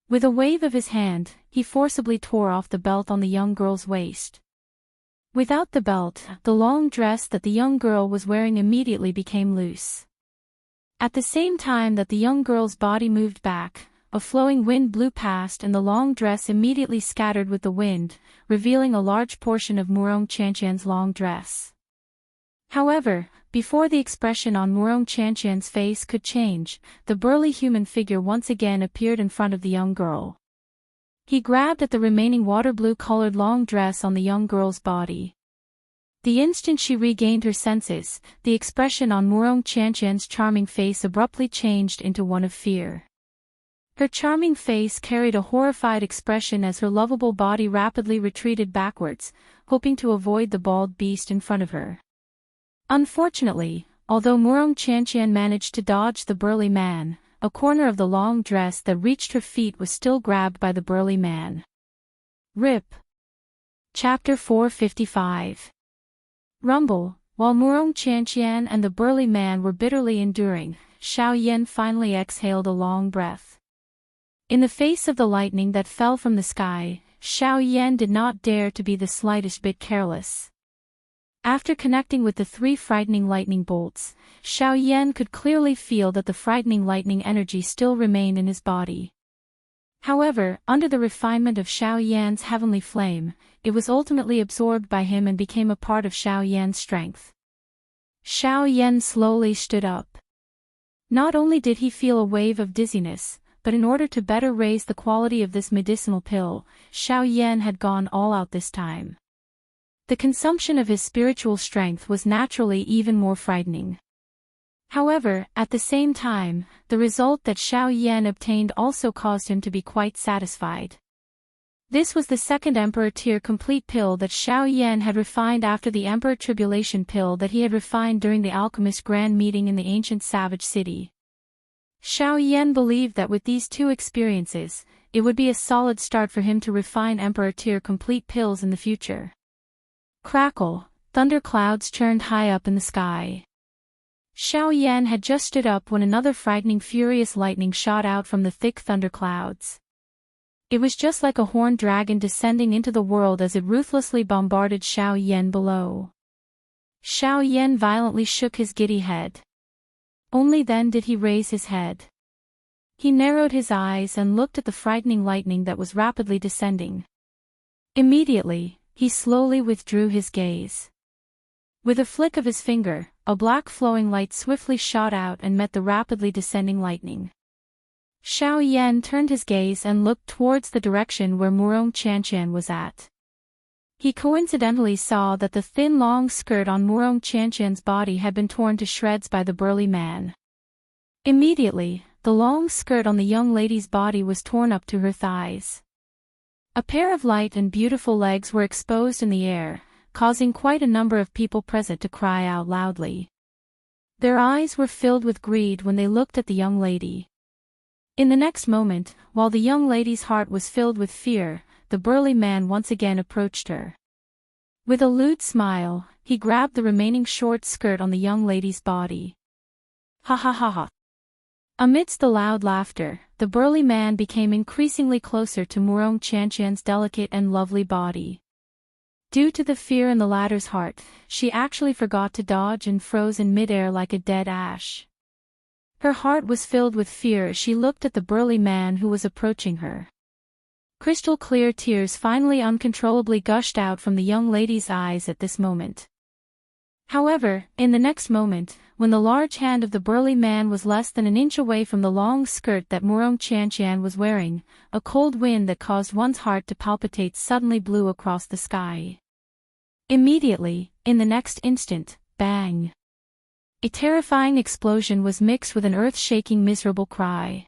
With a wave of his hand, he forcibly tore off the belt on the young girl's waist. Without the belt, the long dress that the young girl was wearing immediately became loose. At the same time that the young girl's body moved back, a flowing wind blew past and the long dress immediately scattered with the wind, revealing a large portion of Murong Qianqian's long dress. However, before the expression on Murong Qianqian's face could change, the burly human figure once again appeared in front of the young girl. He grabbed at the remaining water blue-colored long dress on the young girl's body. The instant she regained her senses, the expression on Murong Qianqian's charming face abruptly changed into one of fear. Her charming face carried a horrified expression as her lovable body rapidly retreated backwards, hoping to avoid the bald beast in front of her. Unfortunately, although Murong Qianqian managed to dodge the burly man, a corner of the long dress that reached her feet was still grabbed by the burly man. Rip. Chapter 455. Rumble. While Murong Qianqian and the burly man were bitterly enduring, Xiao Yan finally exhaled a long breath. In the face of the lightning that fell from the sky, Xiao Yan did not dare to be the slightest bit careless. After connecting with the 3 frightening lightning bolts, Xiao Yan could clearly feel that the frightening lightning energy still remained in his body. However, under the refinement of Xiao Yan's heavenly flame, it was ultimately absorbed by him and became a part of Xiao Yan's strength. Xiao Yan slowly stood up. Not only did he feel a wave of dizziness, but in order to better raise the quality of this medicinal pill, Xiao Yan had gone all out this time. The consumption of his spiritual strength was naturally even more frightening. However, at the same time, the result that Xiao Yan obtained also caused him to be quite satisfied. This was the second Emperor Tier complete pill that Xiao Yan had refined after the Emperor Tribulation pill that he had refined during the Alchemist Grand Meeting in the ancient Savage City. Xiao Yan believed that with these 2 experiences, it would be a solid start for him to refine Emperor Tier complete pills in the future. Crackle, thunderclouds churned high up in the sky. Xiao Yan had just stood up when another frightening furious lightning shot out from the thick thunderclouds. It was just like a horned dragon descending into the world as it ruthlessly bombarded Xiao Yan below. Xiao Yan violently shook his giddy head. Only then did he raise his head. He narrowed his eyes and looked at the frightening lightning that was rapidly descending. Immediately, he slowly withdrew his gaze. With a flick of his finger, a black flowing light swiftly shot out and met the rapidly descending lightning. Xiao Yan turned his gaze and looked towards the direction where Murong Qianqian was at. He coincidentally saw that the thin long skirt on Murong Qianqian's body had been torn to shreds by the burly man. Immediately, the long skirt on the young lady's body was torn up to her thighs. A pair of light and beautiful legs were exposed in the air, causing quite a number of people present to cry out loudly. Their eyes were filled with greed when they looked at the young lady. In the next moment, while the young lady's heart was filled with fear, the burly man once again approached her. With a lewd smile, he grabbed the remaining short skirt on the young lady's body. Ha ha ha ha. Amidst the loud laughter, the burly man became increasingly closer to Murong Qianqian's delicate and lovely body. Due to the fear in the latter's heart, she actually forgot to dodge and froze in midair like a dead ash. Her heart was filled with fear as she looked at the burly man who was approaching her. Crystal-clear tears finally uncontrollably gushed out from the young lady's eyes at this moment. However, in the next moment, when the large hand of the burly man was less than an inch away from the long skirt that Murong Qianqian was wearing, a cold wind that caused one's heart to palpitate suddenly blew across the sky. Immediately, in the next instant, bang! A terrifying explosion was mixed with an earth-shaking miserable cry.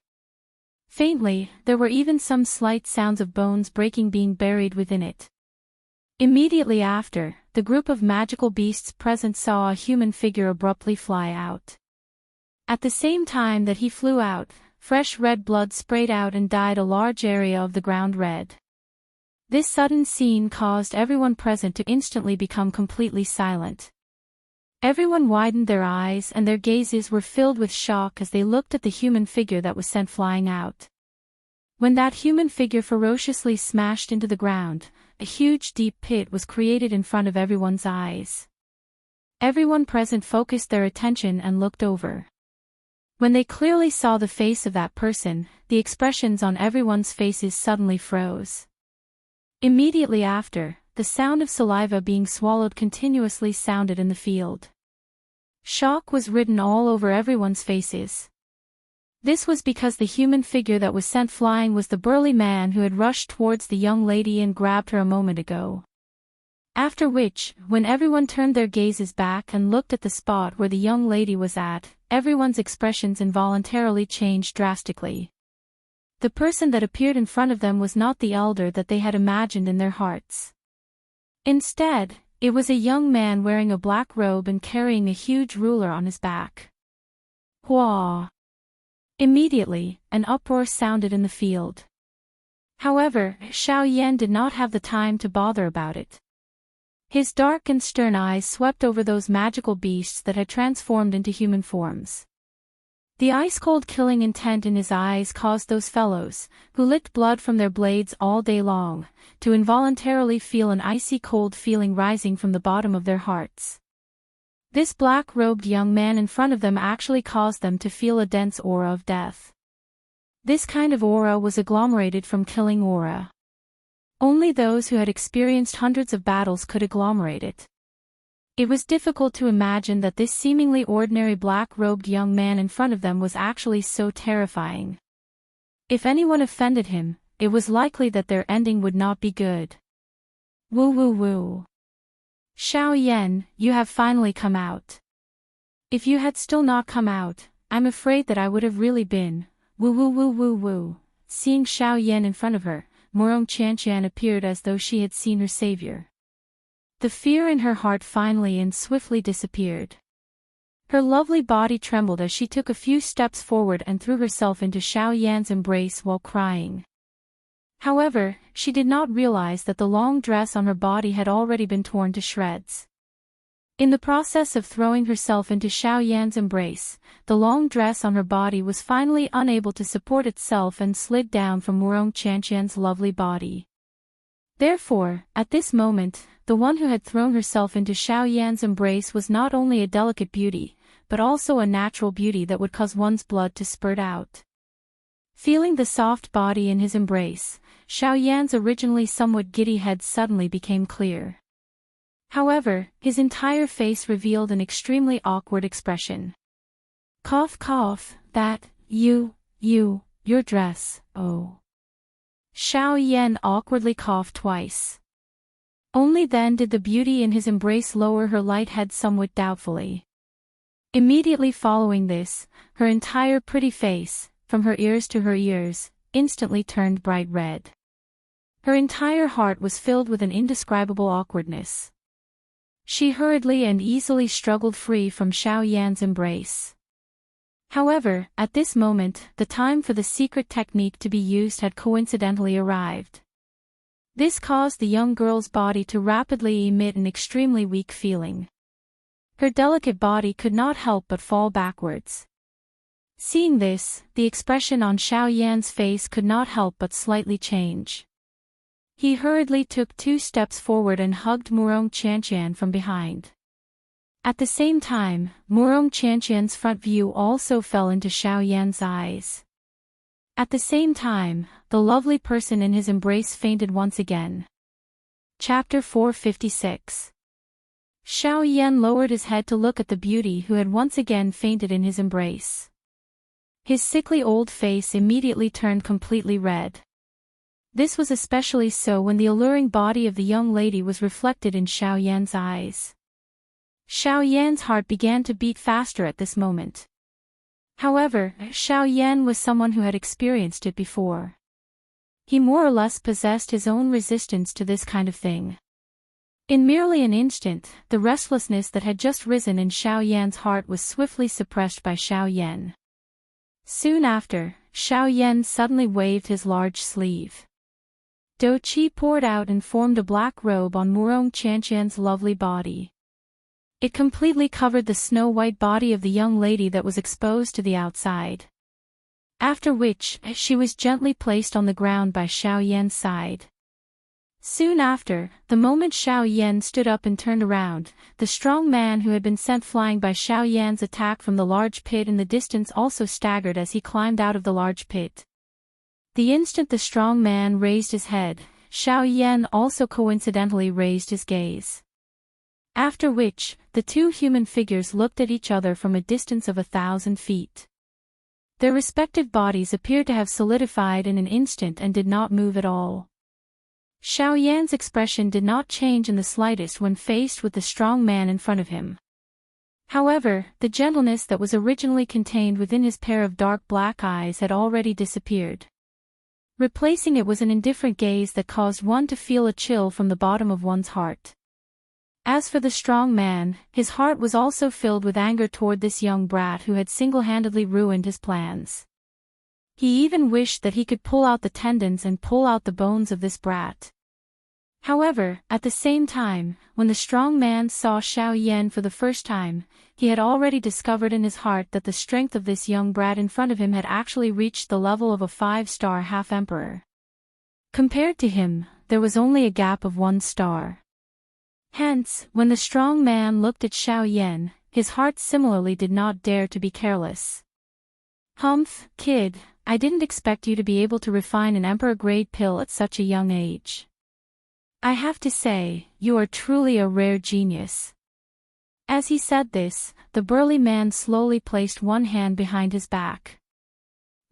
Faintly, there were even some slight sounds of bones breaking being buried within it. Immediately after, the group of magical beasts present saw a human figure abruptly fly out. At the same time that he flew out, fresh red blood sprayed out and dyed a large area of the ground red. This sudden scene caused everyone present to instantly become completely silent. Everyone widened their eyes and their gazes were filled with shock as they looked at the human figure that was sent flying out. When that human figure ferociously smashed into the ground, a huge deep pit was created in front of everyone's eyes. Everyone present focused their attention and looked over. When they clearly saw the face of that person, the expressions on everyone's faces suddenly froze. Immediately after, the sound of saliva being swallowed continuously sounded in the field. Shock was written all over everyone's faces. This was because the human figure that was sent flying was the burly man who had rushed towards the young lady and grabbed her a moment ago. After which, when everyone turned their gazes back and looked at the spot where the young lady was at, everyone's expressions involuntarily changed drastically. The person that appeared in front of them was not the elder that they had imagined in their hearts. Instead, it was a young man wearing a black robe and carrying a huge ruler on his back. Hua! Immediately, an uproar sounded in the field. However, Xiao Yan did not have the time to bother about it. His dark and stern eyes swept over those magical beasts that had transformed into human forms. The ice-cold killing intent in his eyes caused those fellows, who licked blood from their blades all day long, to involuntarily feel an icy cold feeling rising from the bottom of their hearts. This black-robed young man in front of them actually caused them to feel a dense aura of death. This kind of aura was agglomerated from killing aura. Only those who had experienced hundreds of battles could agglomerate it. It was difficult to imagine that this seemingly ordinary black-robed young man in front of them was actually so terrifying. If anyone offended him, it was likely that their ending would not be good. Woo woo woo. Xiao Yan, you have finally come out. If you had still not come out, I'm afraid that I would have really been, woo woo woo woo woo. Seeing Xiao Yan in front of her, Murong Qianqian appeared as though she had seen her savior. The fear in her heart finally and swiftly disappeared. Her lovely body trembled as she took a few steps forward and threw herself into Xiao Yan's embrace while crying. However, she did not realize that the long dress on her body had already been torn to shreds. In the process of throwing herself into Xiao Yan's embrace, the long dress on her body was finally unable to support itself and slid down from Murong Qianqian's lovely body. Therefore, at this moment, the one who had thrown herself into Xiao Yan's embrace was not only a delicate beauty, but also a natural beauty that would cause one's blood to spurt out. Feeling the soft body in his embrace, Xiao Yan's originally somewhat giddy head suddenly became clear. However, his entire face revealed an extremely awkward expression. Cough cough, that, your dress, oh. Xiao Yan awkwardly coughed twice. Only then did the beauty in his embrace lower her light head somewhat doubtfully. Immediately following this, her entire pretty face, from her ears to her ears, instantly turned bright red. Her entire heart was filled with an indescribable awkwardness. She hurriedly and easily struggled free from Xiao Yan's embrace. However, at this moment, the time for the secret technique to be used had coincidentally arrived. This caused the young girl's body to rapidly emit an extremely weak feeling. Her delicate body could not help but fall backwards. Seeing this, the expression on Xiao Yan's face could not help but slightly change. He hurriedly took 2 steps forward and hugged Murong Qianqian from behind. At the same time, Murong Qianqian's front view also fell into Xiao Yan's eyes. At the same time, the lovely person in his embrace fainted once again. Chapter 456. Xiao Yan lowered his head to look at the beauty who had once again fainted in his embrace. His sickly old face immediately turned completely red. This was especially so when the alluring body of the young lady was reflected in Xiao Yan's eyes. Xiao Yan's heart began to beat faster at this moment. However, Xiao Yan was someone who had experienced it before. He more or less possessed his own resistance to this kind of thing. In merely an instant, the restlessness that had just risen in Xiao Yan's heart was swiftly suppressed by Xiao Yan. Soon after, Xiao Yan suddenly waved his large sleeve. Do Qi poured out and formed a black robe on Murong Qianqian's lovely body. It completely covered the snow-white body of the young lady that was exposed to the outside. After which, she was gently placed on the ground by Xiao Yan's side. Soon after, the moment Xiao Yan stood up and turned around, the strong man who had been sent flying by Xiao Yan's attack from the large pit in the distance also staggered as he climbed out of the large pit. The instant the strong man raised his head, Xiao Yan also coincidentally raised his gaze. After which, the two human figures looked at each other from a distance of 1,000 feet. Their respective bodies appeared to have solidified in an instant and did not move at all. Xiao Yan's expression did not change in the slightest when faced with the strong man in front of him. However, the gentleness that was originally contained within his pair of dark black eyes had already disappeared. Replacing it was an indifferent gaze that caused one to feel a chill from the bottom of one's heart. As for the strong man, his heart was also filled with anger toward this young brat who had single-handedly ruined his plans. He even wished that he could pull out the tendons and pull out the bones of this brat. However, at the same time, when the strong man saw Xiao Yan for the first time, he had already discovered in his heart that the strength of this young brat in front of him had actually reached the level of a 5-star half-emperor. Compared to him, there was only a gap of 1 star. Hence, when the strong man looked at Xiao Yan, his heart similarly did not dare to be careless. Humph, kid, I didn't expect you to be able to refine an emperor-grade pill at such a young age. I have to say, you are truly a rare genius. As he said this, the burly man slowly placed one hand behind his back.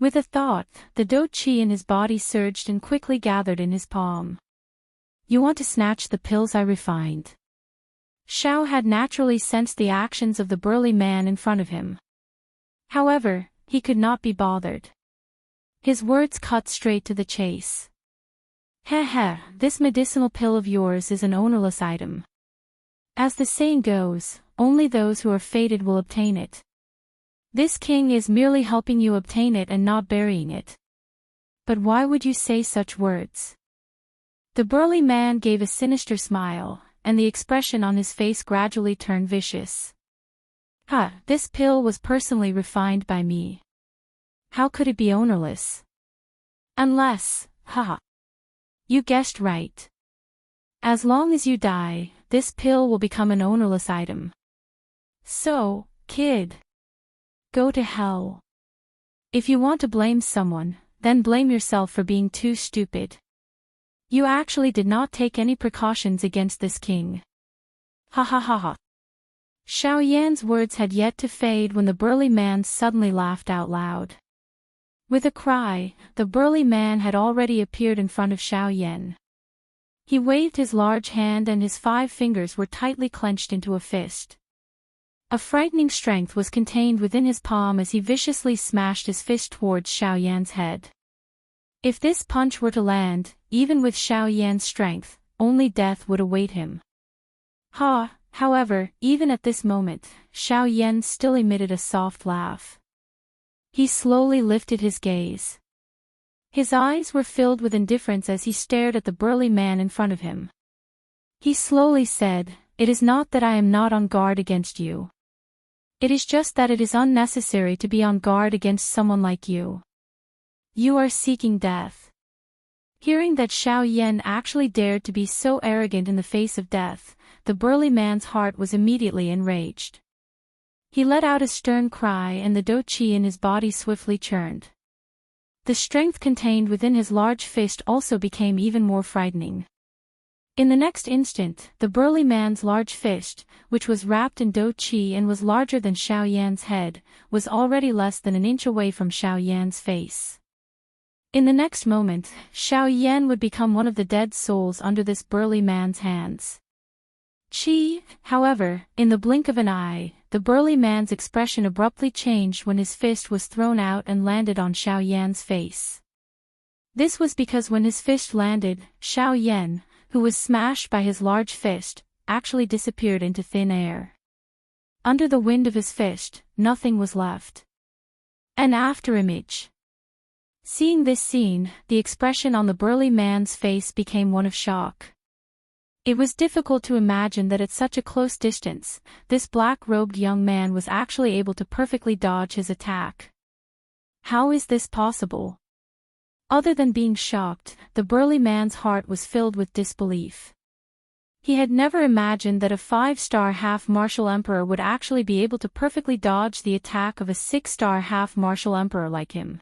With a thought, the Do Qi in his body surged and quickly gathered in his palm. You want to snatch the pills I refined? Xiao had naturally sensed the actions of the burly man in front of him. However, he could not be bothered. His words cut straight to the chase. Heh, this medicinal pill of yours is an ownerless item. As the saying goes, only those who are fated will obtain it. This king is merely helping you obtain it and not burying it. But why would you say such words? The burly man gave a sinister smile, and the expression on his face gradually turned vicious. This pill was personally refined by me. How could it be ownerless? Unless, you guessed right. As long as you die, this pill will become an ownerless item. So, kid, go to hell. If you want to blame someone, then blame yourself for being too stupid. You actually did not take any precautions against this king. Ha. Xiao Yan's words had yet to fade when the burly man suddenly laughed out loud. With a cry, the burly man had already appeared in front of Xiao Yan. He waved his large hand and his 5 fingers were tightly clenched into a fist. A frightening strength was contained within his palm as he viciously smashed his fist towards Xiao Yan's head. If this punch were to land, even with Xiao Yan's strength, only death would await him. However, even at this moment, Xiao Yan still emitted a soft laugh. He slowly lifted his gaze. His eyes were filled with indifference as he stared at the burly man in front of him. He slowly said, "It is not that I am not on guard against you. It is just that it is unnecessary to be on guard against someone like you. You are seeking death." Hearing that Xiao Yan actually dared to be so arrogant in the face of death, the burly man's heart was immediately enraged. He let out a stern cry and the Do Qi in his body swiftly churned. The strength contained within his large fist also became even more frightening. In the next instant, the burly man's large fist, which was wrapped in dou qi and was larger than Xiao Yan's head, was already less than an inch away from Xiao Yan's face. In the next moment, Xiao Yan would become one of the dead souls under this burly man's hands. However, in the blink of an eye, the burly man's expression abruptly changed when his fist was thrown out and landed on Xiao Yan's face. This was because when his fist landed, Xiao Yan, who was smashed by his large fist, actually disappeared into thin air. Under the wind of his fist, nothing was left. An afterimage. Seeing this scene, the expression on the burly man's face became one of shock. It was difficult to imagine that at such a close distance, this black-robed young man was actually able to perfectly dodge his attack. How is this possible? Other than being shocked, the burly man's heart was filled with disbelief. He had never imagined that a 5-star half-martial emperor would actually be able to perfectly dodge the attack of a 6-star half-martial emperor like him.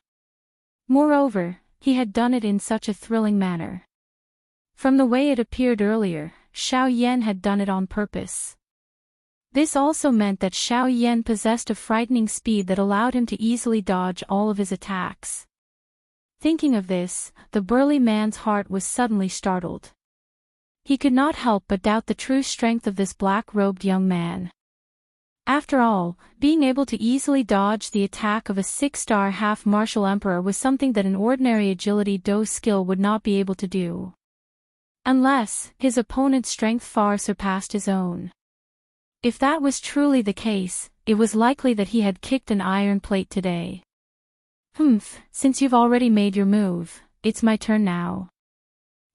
Moreover, he had done it in such a thrilling manner. From the way it appeared earlier, Xiao Yan had done it on purpose. This also meant that Xiao Yan possessed a frightening speed that allowed him to easily dodge all of his attacks. Thinking of this, the burly man's heart was suddenly startled. He could not help but doubt the true strength of this black-robed young man. After all, being able to easily dodge the attack of a 6-star half-martial emperor was something that an ordinary agility do skill would not be able to do. Unless, his opponent's strength far surpassed his own. If that was truly the case, it was likely that he had kicked an iron plate today. Since you've already made your move, it's my turn now.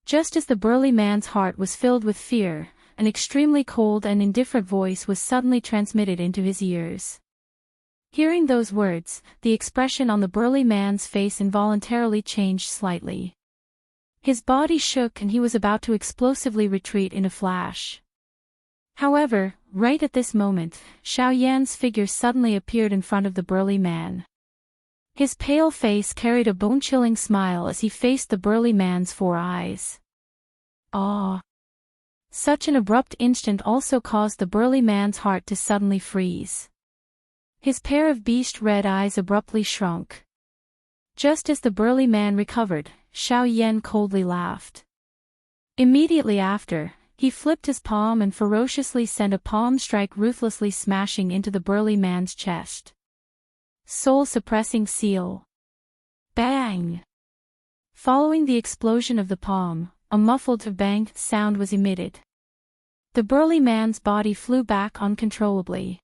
Just as the burly man's heart was filled with fear, an extremely cold and indifferent voice was suddenly transmitted into his ears. Hearing those words, the expression on the burly man's face involuntarily changed slightly. His body shook and he was about to explosively retreat in a flash. However, right at this moment, Xiao Yan's figure suddenly appeared in front of the burly man. His pale face carried a bone-chilling smile as he faced the burly man's 4 eyes. Awe! Such an abrupt instant also caused the burly man's heart to suddenly freeze. His pair of beast-red eyes abruptly shrunk. Just as the burly man recovered, Xiao Yan coldly laughed. Immediately after, he flipped his palm and ferociously sent a palm strike ruthlessly smashing into the burly man's chest. Soul-suppressing seal. Bang! Following the explosion of the palm, a muffled bang sound was emitted. The burly man's body flew back uncontrollably.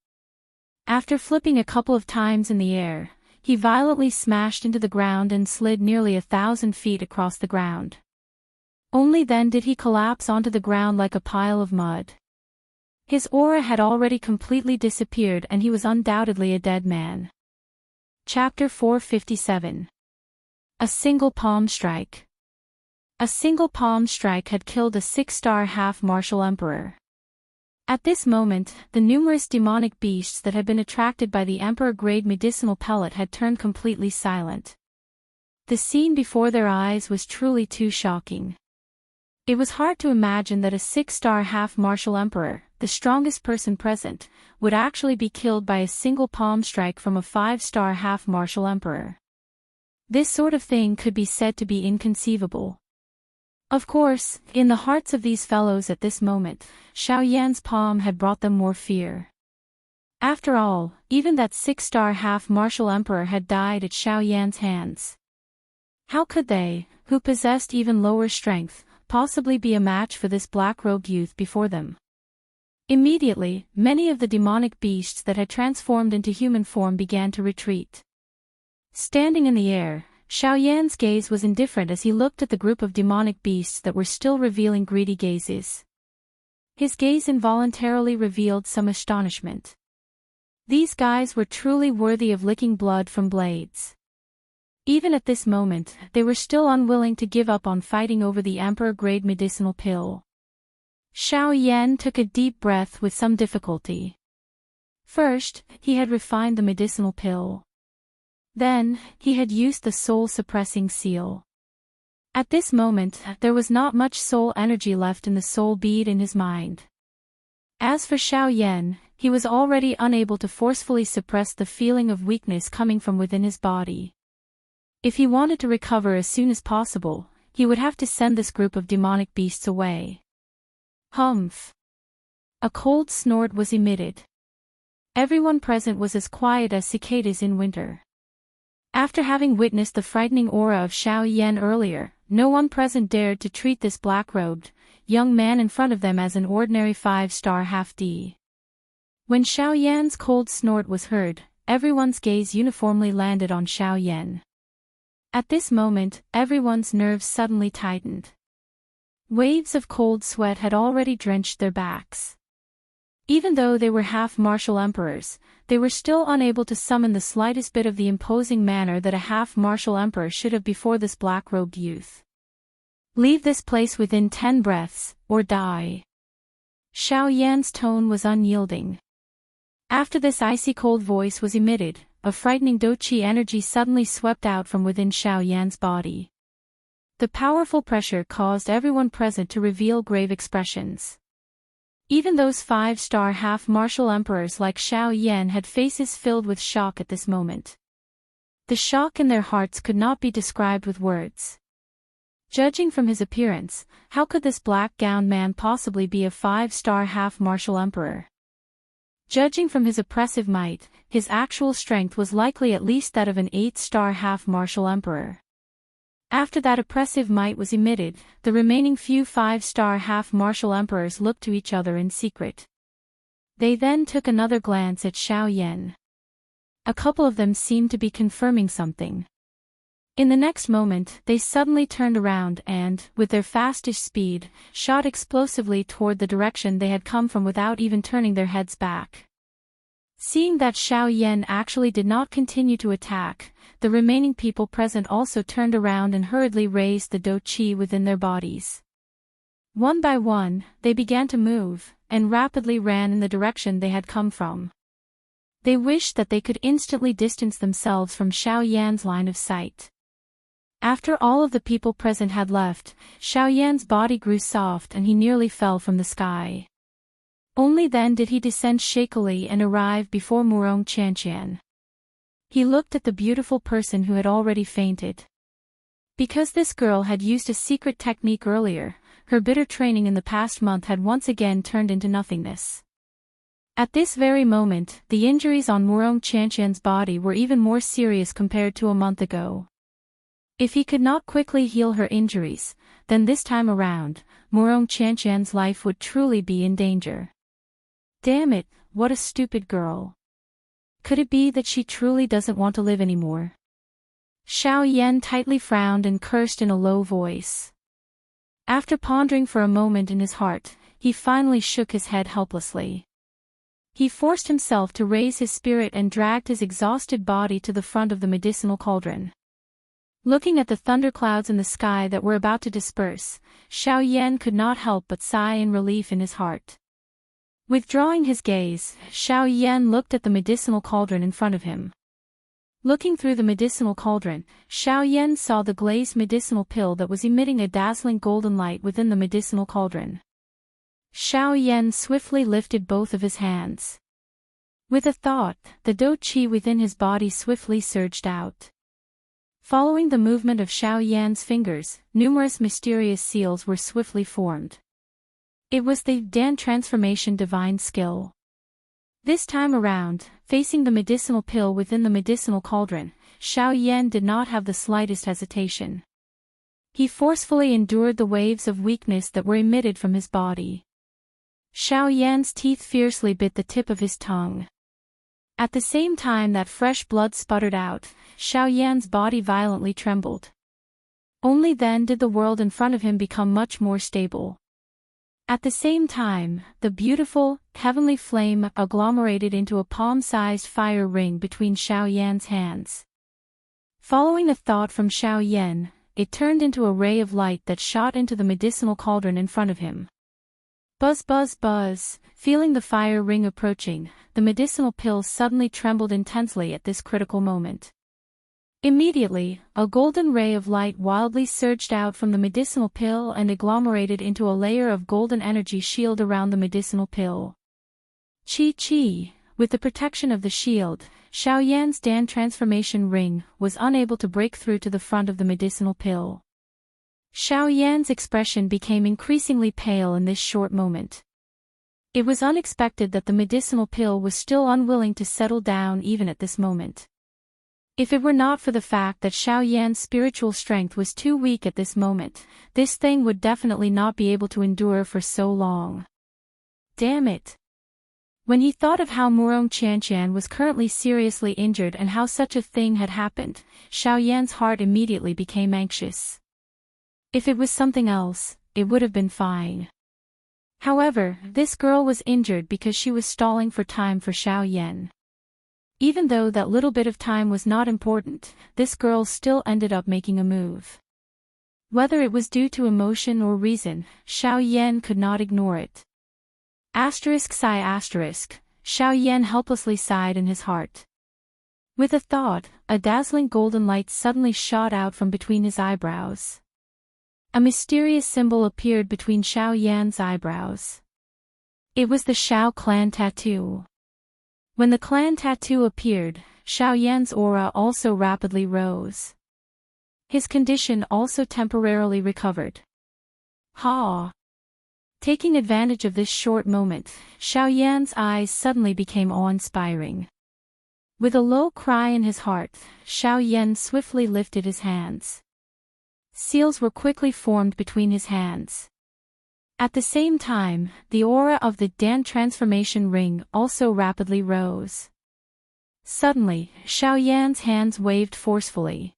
After flipping a couple of times in the air, he violently smashed into the ground and slid nearly 1,000 feet across the ground. Only then did he collapse onto the ground like a pile of mud. His aura had already completely disappeared and he was undoubtedly a dead man. Chapter 457. A single palm strike. A single palm strike had killed a 6-star half-martial emperor. At this moment, the numerous demonic beasts that had been attracted by the emperor-grade medicinal pellet had turned completely silent. The scene before their eyes was truly too shocking. It was hard to imagine that a 6-star half-martial emperor, the strongest person present, would actually be killed by a single palm strike from a 5-star half-martial emperor. This sort of thing could be said to be inconceivable. Of course, in the hearts of these fellows at this moment, Xiao Yan's palm had brought them more fear. After all, even that 6-star half-martial emperor had died at Xiao Yan's hands. How could they, who possessed even lower strength, possibly be a match for this black-robed youth before them? Immediately, many of the demonic beasts that had transformed into human form began to retreat. Standing in the air, Xiao Yan's gaze was indifferent as he looked at the group of demonic beasts that were still revealing greedy gazes. His gaze involuntarily revealed some astonishment. These guys were truly worthy of licking blood from blades. Even at this moment, they were still unwilling to give up on fighting over the emperor-grade medicinal pill. Xiao Yan took a deep breath with some difficulty. First, he had refined the medicinal pill. Then, he had used the soul-suppressing seal. At this moment, there was not much soul energy left in the soul bead in his mind. As for Xiao Yan, he was already unable to forcefully suppress the feeling of weakness coming from within his body. If he wanted to recover as soon as possible, he would have to send this group of demonic beasts away. Humph! A cold snort was emitted. Everyone present was as quiet as cicadas in winter. After having witnessed the frightening aura of Xiao Yan earlier, no one present dared to treat this black-robed young man in front of them as an ordinary 5-star half-D. When Xiao Yan's cold snort was heard, everyone's gaze uniformly landed on Xiao Yan. At this moment, everyone's nerves suddenly tightened. Waves of cold sweat had already drenched their backs. Even though they were half-martial emperors, they were still unable to summon the slightest bit of the imposing manner that a half-martial emperor should have before this black-robed youth. Leave this place within 10 breaths, or die. Xiao Yan's tone was unyielding. After this icy-cold voice was emitted, a frightening doqi energy suddenly swept out from within Xiao Yan's body. The powerful pressure caused everyone present to reveal grave expressions. Even those 5-star half-martial emperors like Xiao Yan had faces filled with shock at this moment. The shock in their hearts could not be described with words. Judging from his appearance, how could this black-gowned man possibly be a 5-star half-martial emperor? Judging from his oppressive might, his actual strength was likely at least that of an 8-star half-martial emperor. After that oppressive might was emitted, the remaining few 5-star half-martial emperors looked to each other in secret. They then took another glance at Xiao Yan. A couple of them seemed to be confirming something. In the next moment, they suddenly turned around and, with their fastish speed, shot explosively toward the direction they had come from without even turning their heads back. Seeing that Xiao Yan actually did not continue to attack, the remaining people present also turned around and hurriedly raised the doqi within their bodies. One by one, they began to move, and rapidly ran in the direction they had come from. They wished that they could instantly distance themselves from Xiao Yan's line of sight. After all of the people present had left, Xiao Yan's body grew soft and he nearly fell from the sky. Only then did he descend shakily and arrive before Murong Qianqian. He looked at the beautiful person who had already fainted. Because this girl had used a secret technique earlier, her bitter training in the past month had once again turned into nothingness. At this very moment, the injuries on Murong Qianqian's body were even more serious compared to a month ago. If he could not quickly heal her injuries, then this time around, Murong Qianqian's life would truly be in danger. Damn it, what a stupid girl. Could it be that she truly doesn't want to live anymore? Xiao Yan tightly frowned and cursed in a low voice. After pondering for a moment in his heart, he finally shook his head helplessly. He forced himself to raise his spirit and dragged his exhausted body to the front of the medicinal cauldron. Looking at the thunderclouds in the sky that were about to disperse, Xiao Yan could not help but sigh in relief in his heart. Withdrawing his gaze, Xiao Yan looked at the medicinal cauldron in front of him. Looking through the medicinal cauldron, Xiao Yan saw the glazed medicinal pill that was emitting a dazzling golden light within the medicinal cauldron. Xiao Yan swiftly lifted both of his hands. With a thought, the doqi within his body swiftly surged out. Following the movement of Xiao Yan's fingers, numerous mysterious seals were swiftly formed. It was the Dan transformation divine skill. This time around, facing the medicinal pill within the medicinal cauldron, Xiao Yan did not have the slightest hesitation. He forcefully endured the waves of weakness that were emitted from his body. Xiao Yan's teeth fiercely bit the tip of his tongue. At the same time that fresh blood sputtered out, Xiao Yan's body violently trembled. Only then did the world in front of him become much more stable. At the same time, the beautiful, heavenly flame agglomerated into a palm-sized fire ring between Xiao Yan's hands. Following a thought from Xiao Yan, it turned into a ray of light that shot into the medicinal cauldron in front of him. Buzz buzz buzz, feeling the fire ring approaching, the medicinal pill suddenly trembled intensely at this critical moment. Immediately, a golden ray of light wildly surged out from the medicinal pill and agglomerated into a layer of golden energy shield around the medicinal pill. Chi. With the protection of the shield, Xiaoyan's Dan transformation ring was unable to break through to the front of the medicinal pill. Xiaoyan's expression became increasingly pale in this short moment. It was unexpected that the medicinal pill was still unwilling to settle down even at this moment. If it were not for the fact that Xiaoyan's spiritual strength was too weak at this moment, this thing would definitely not be able to endure for so long. Damn it! When he thought of how Murong Qianqian was currently seriously injured and how such a thing had happened, Xiaoyan's heart immediately became anxious. If it was something else, it would have been fine. However, this girl was injured because she was stalling for time for Xiaoyan. Even though that little bit of time was not important, this girl still ended up making a move. Whether it was due to emotion or reason, Xiaoyan could not ignore it. Xiaoyan helplessly sighed in his heart. With a thought, a dazzling golden light suddenly shot out from between his eyebrows. A mysterious symbol appeared between Xiaoyan's eyebrows. It was the Xiao clan tattoo. When the clan tattoo appeared, Xiaoyan's aura also rapidly rose. His condition also temporarily recovered. Ha! Taking advantage of this short moment, Xiaoyan's eyes suddenly became awe-inspiring. With a low cry in his heart, Xiaoyan swiftly lifted his hands. Seals were quickly formed between his hands. At the same time, the aura of the Dan transformation ring also rapidly rose. Suddenly, Xiaoyan's hands waved forcefully.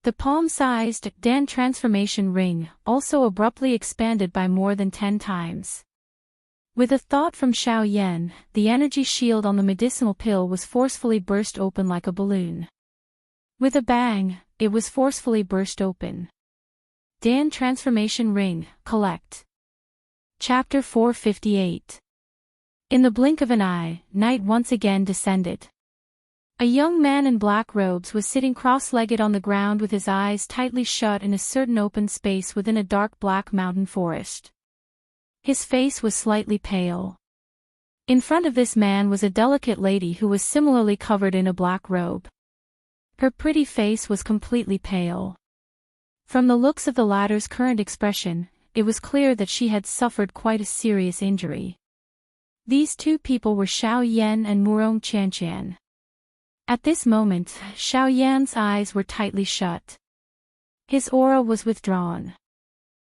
The palm-sized Dan transformation ring also abruptly expanded by more than 10 times. With a thought from Xiaoyan, the energy shield on the medicinal pill was forcefully burst open like a balloon. With a bang, it was forcefully burst open. Dan transformation ring, collect. Chapter 458. In the blink of an eye, night once again descended. A young man in black robes was sitting cross-legged on the ground with his eyes tightly shut in a certain open space within a dark black mountain forest. His face was slightly pale. In front of this man was a delicate lady who was similarly covered in a black robe. Her pretty face was completely pale. From the looks of the latter's current expression, it was clear that she had suffered quite a serious injury. These two people were Xiaoyan and Murong Qianqian. At this moment, Xiaoyan's eyes were tightly shut. His aura was withdrawn.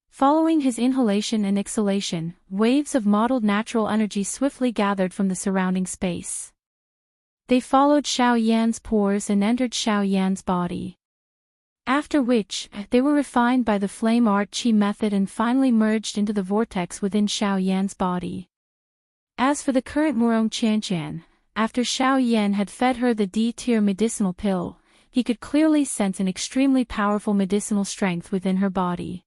Following his inhalation and exhalation, waves of mottled natural energy swiftly gathered from the surrounding space. They followed Xiaoyan's pores and entered Xiaoyan's body. After which, they were refined by the flame art qi method and finally merged into the vortex within Xiaoyan's body. As for the current Murong Qianqian, after Xiaoyan had fed her the D-tier medicinal pill, he could clearly sense an extremely powerful medicinal strength within her body.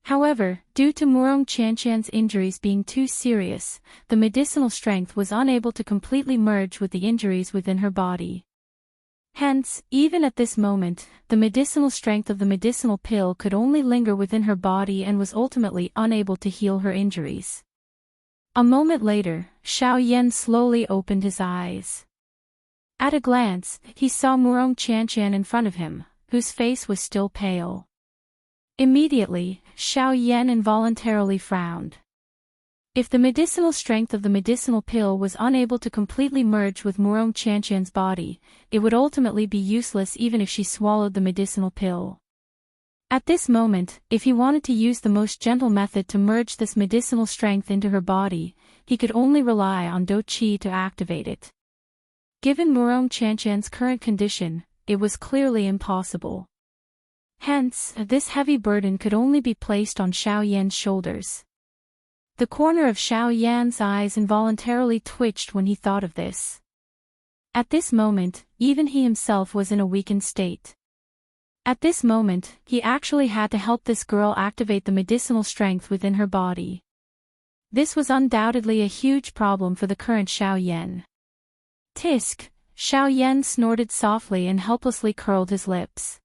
However, due to Murong Qianqian's injuries being too serious, the medicinal strength was unable to completely merge with the injuries within her body. Hence, even at this moment, the medicinal strength of the medicinal pill could only linger within her body and was ultimately unable to heal her injuries. A moment later, Xiaoyan slowly opened his eyes. At a glance, he saw Murong Qianqian in front of him, whose face was still pale. Immediately, Xiaoyan involuntarily frowned. If the medicinal strength of the medicinal pill was unable to completely merge with Murong Qianqian's body, it would ultimately be useless even if she swallowed the medicinal pill. At this moment, if he wanted to use the most gentle method to merge this medicinal strength into her body, he could only rely on Do Qi to activate it. Given Murong Qianqian's current condition, it was clearly impossible. Hence, this heavy burden could only be placed on Xiaoyan's shoulders. The corner of Xiaoyan's eyes involuntarily twitched when he thought of this. At this moment, even he himself was in a weakened state. At this moment, he actually had to help this girl activate the medicinal strength within her body. This was undoubtedly a huge problem for the current Xiaoyan. Tisk, Xiao Yan snorted softly and helplessly curled his lips.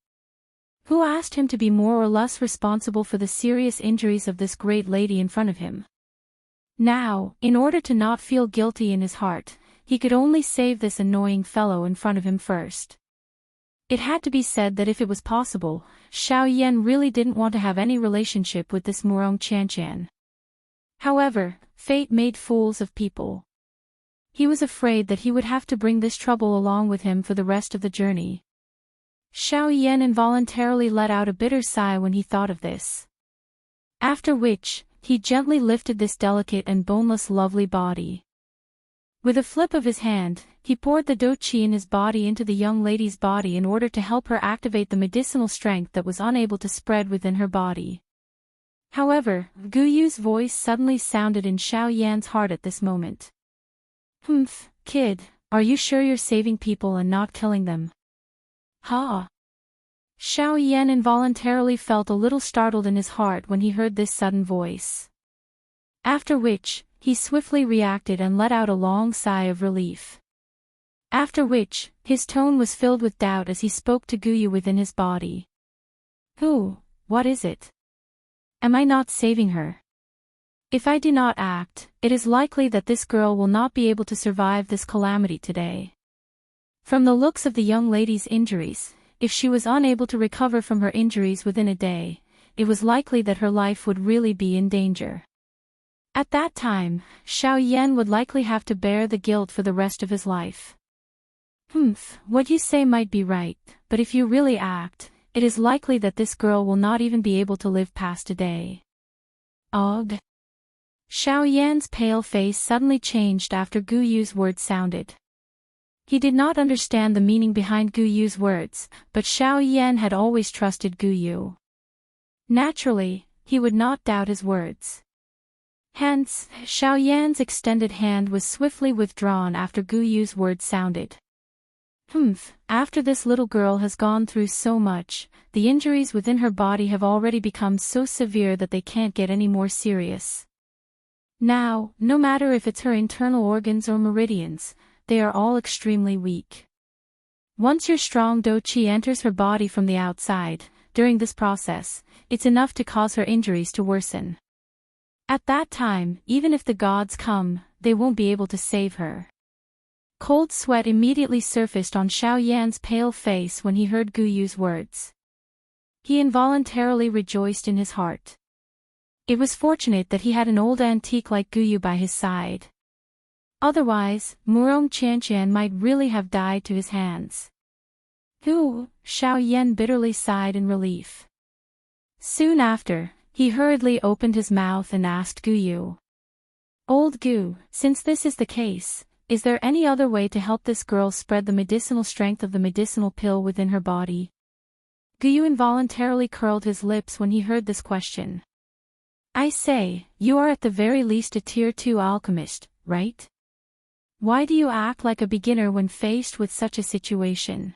Who asked him to be more or less responsible for the serious injuries of this great lady in front of him? Now, in order to not feel guilty in his heart, he could only save this annoying fellow in front of him first. It had to be said that if it was possible, Xiao Yan really didn't want to have any relationship with this Murong Qianqian. However, fate made fools of people. He was afraid that he would have to bring this trouble along with him for the rest of the journey. Xiao Yan involuntarily let out a bitter sigh when he thought of this. After which, he gently lifted this delicate and boneless lovely body. With a flip of his hand, he poured the dou qi in his body into the young lady's body in order to help her activate the medicinal strength that was unable to spread within her body. However, Gu Yu's voice suddenly sounded in Xiao Yan's heart at this moment. "Humph, kid, are you sure you're saving people and not killing them?" "Ha!" Xiao Yan involuntarily felt a little startled in his heart when he heard this sudden voice. After which, he swiftly reacted and let out a long sigh of relief. After which, his tone was filled with doubt as he spoke to Gu Yu within his body. What is it? Am I not saving her? If I do not act, it is likely that this girl will not be able to survive this calamity today. From the looks of the young lady's injuries, if she was unable to recover from her injuries within a day, it was likely that her life would really be in danger. At that time, Xiao Yan would likely have to bear the guilt for the rest of his life. What you say might be right, but if you really act, it is likely that this girl will not even be able to live past a day. Ugh. Xiao Yan's pale face suddenly changed after Gu Yu's words sounded. He did not understand the meaning behind Gu Yu's words, but Xiao Yan had always trusted Gu Yu. Naturally, he would not doubt his words. Hence, Xiao Yan's extended hand was swiftly withdrawn after Gu Yu's words sounded. After this little girl has gone through so much, the injuries within her body have already become so severe that they can't get any more serious. Now, no matter if it's her internal organs or meridians, they are all extremely weak. Once your strong dou qi enters her body from the outside, during this process, it's enough to cause her injuries to worsen. At that time, even if the gods come, they won't be able to save her. Cold sweat immediately surfaced on Xiao Yan's pale face when he heard Gu Yu's words. He involuntarily rejoiced in his heart. It was fortunate that he had an old antique like Gu Yu by his side. Otherwise, Murong Qianqian might really have died to his hands. Xiao Yan bitterly sighed in relief. Soon after, he hurriedly opened his mouth and asked Gu Yu. "Old Gu, since this is the case, is there any other way to help this girl spread the medicinal strength of the medicinal pill within her body?" Gu Yu involuntarily curled his lips when he heard this question. "I say, you are at the very least a tier 2 alchemist, right? Why do you act like a beginner when faced with such a situation?"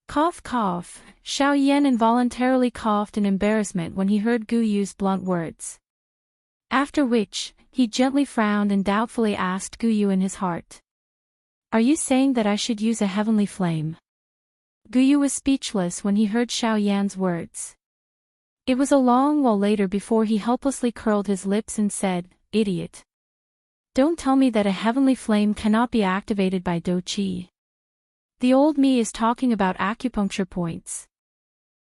Cough cough, Xiao Yan involuntarily coughed in embarrassment when he heard Gu Yu's blunt words. After which, he gently frowned and doubtfully asked Gu Yu in his heart. "Are you saying that I should use a heavenly flame?" Gu Yu was speechless when he heard Xiao Yan's words. It was a long while later before he helplessly curled his lips and said, "Idiot. Don't tell me that a heavenly flame cannot be activated by dou qi. The old me is talking about acupuncture points.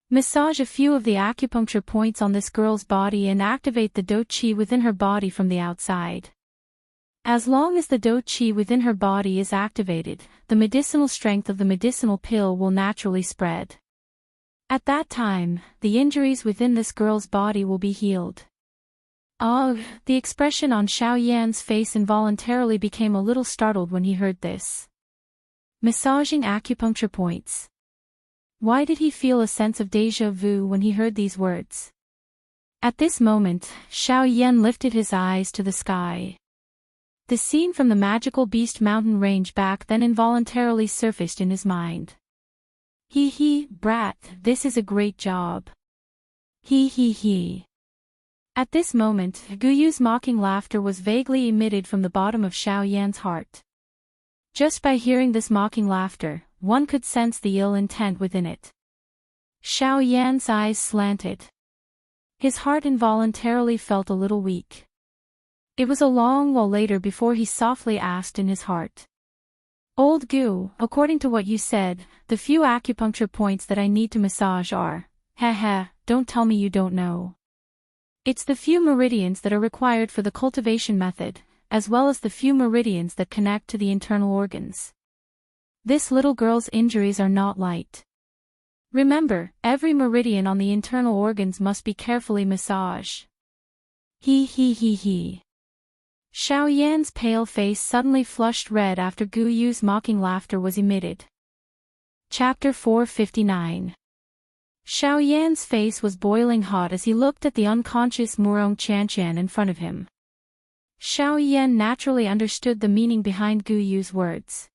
Massage a few of the acupuncture points on this girl's body and activate the dou qi within her body from the outside. As long as the dou qi within her body is activated, the medicinal strength of the medicinal pill will naturally spread. At that time, the injuries within this girl's body will be healed." Ugh, the expression on Xiao Yan's face involuntarily became a little startled when he heard this. Massaging acupuncture points. Why did he feel a sense of déjà vu when he heard these words? At this moment, Xiao Yan lifted his eyes to the sky. The scene from the magical Beast Mountain range back then involuntarily surfaced in his mind. He, brat, this is a great job. He. At this moment, Gu Yu's mocking laughter was vaguely emitted from the bottom of Xiao Yan's heart. Just by hearing this mocking laughter, one could sense the ill intent within it. Xiao Yan's eyes slanted. His heart involuntarily felt a little weak. It was a long while later before he softly asked in his heart. Old Gu, according to what you said, the few acupuncture points that I need to massage are, don't tell me you don't know. It's the few meridians that are required for the cultivation method, as well as the few meridians that connect to the internal organs. This little girl's injuries are not light. Remember, every meridian on the internal organs must be carefully massaged. He. Xiao Yan's pale face suddenly flushed red after Gu Yu's mocking laughter was emitted. Chapter 459. Xiao Yan's face was boiling hot as he looked at the unconscious Murong Qianqian in front of him. Xiao Yan naturally understood the meaning behind Gu Yu's words.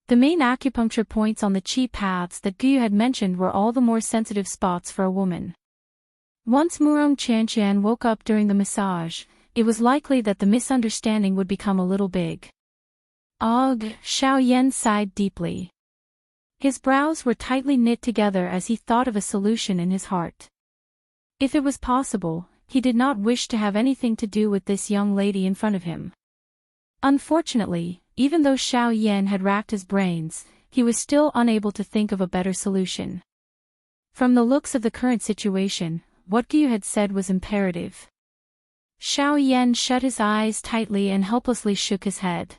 The main acupuncture points on the qi paths that Gu Yu had mentioned were all the more sensitive spots for a woman. Once Murong Qianqian woke up during the massage, it was likely that the misunderstanding would become a little big. Ugh, Xiao Yan sighed deeply. His brows were tightly knit together as he thought of a solution in his heart. If it was possible, he did not wish to have anything to do with this young lady in front of him. Unfortunately, even though Xiao Yan had racked his brains, he was still unable to think of a better solution. From the looks of the current situation, what Gu Yu had said was imperative. Xiao Yan shut his eyes tightly and helplessly shook his head.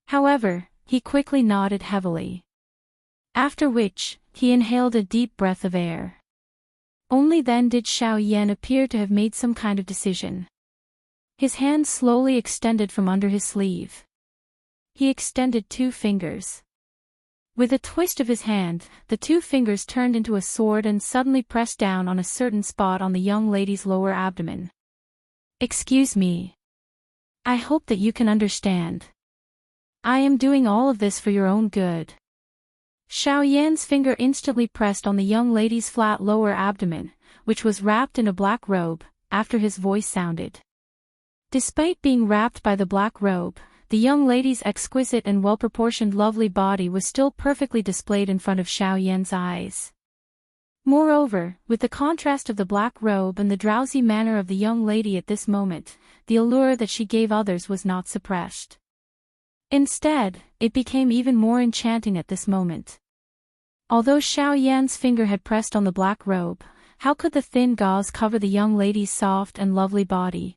However, he quickly nodded heavily. After which, he inhaled a deep breath of air. Only then did Xiao Yan appear to have made some kind of decision. His hand slowly extended from under his sleeve. He extended 2 fingers. With a twist of his hand, the 2 fingers turned into a sword and suddenly pressed down on a certain spot on the young lady's lower abdomen. Excuse me. I hope that you can understand. I am doing all of this for your own good. Xiao Yan's finger instantly pressed on the young lady's flat lower abdomen, which was wrapped in a black robe, after his voice sounded. Despite being wrapped by the black robe, the young lady's exquisite and well-proportioned lovely body was still perfectly displayed in front of Xiao Yan's eyes. Moreover, with the contrast of the black robe and the drowsy manner of the young lady at this moment, the allure that she gave others was not suppressed. Instead, it became even more enchanting at this moment. Although Xiao Yan's finger had pressed on the black robe, how could the thin gauze cover the young lady's soft and lovely body?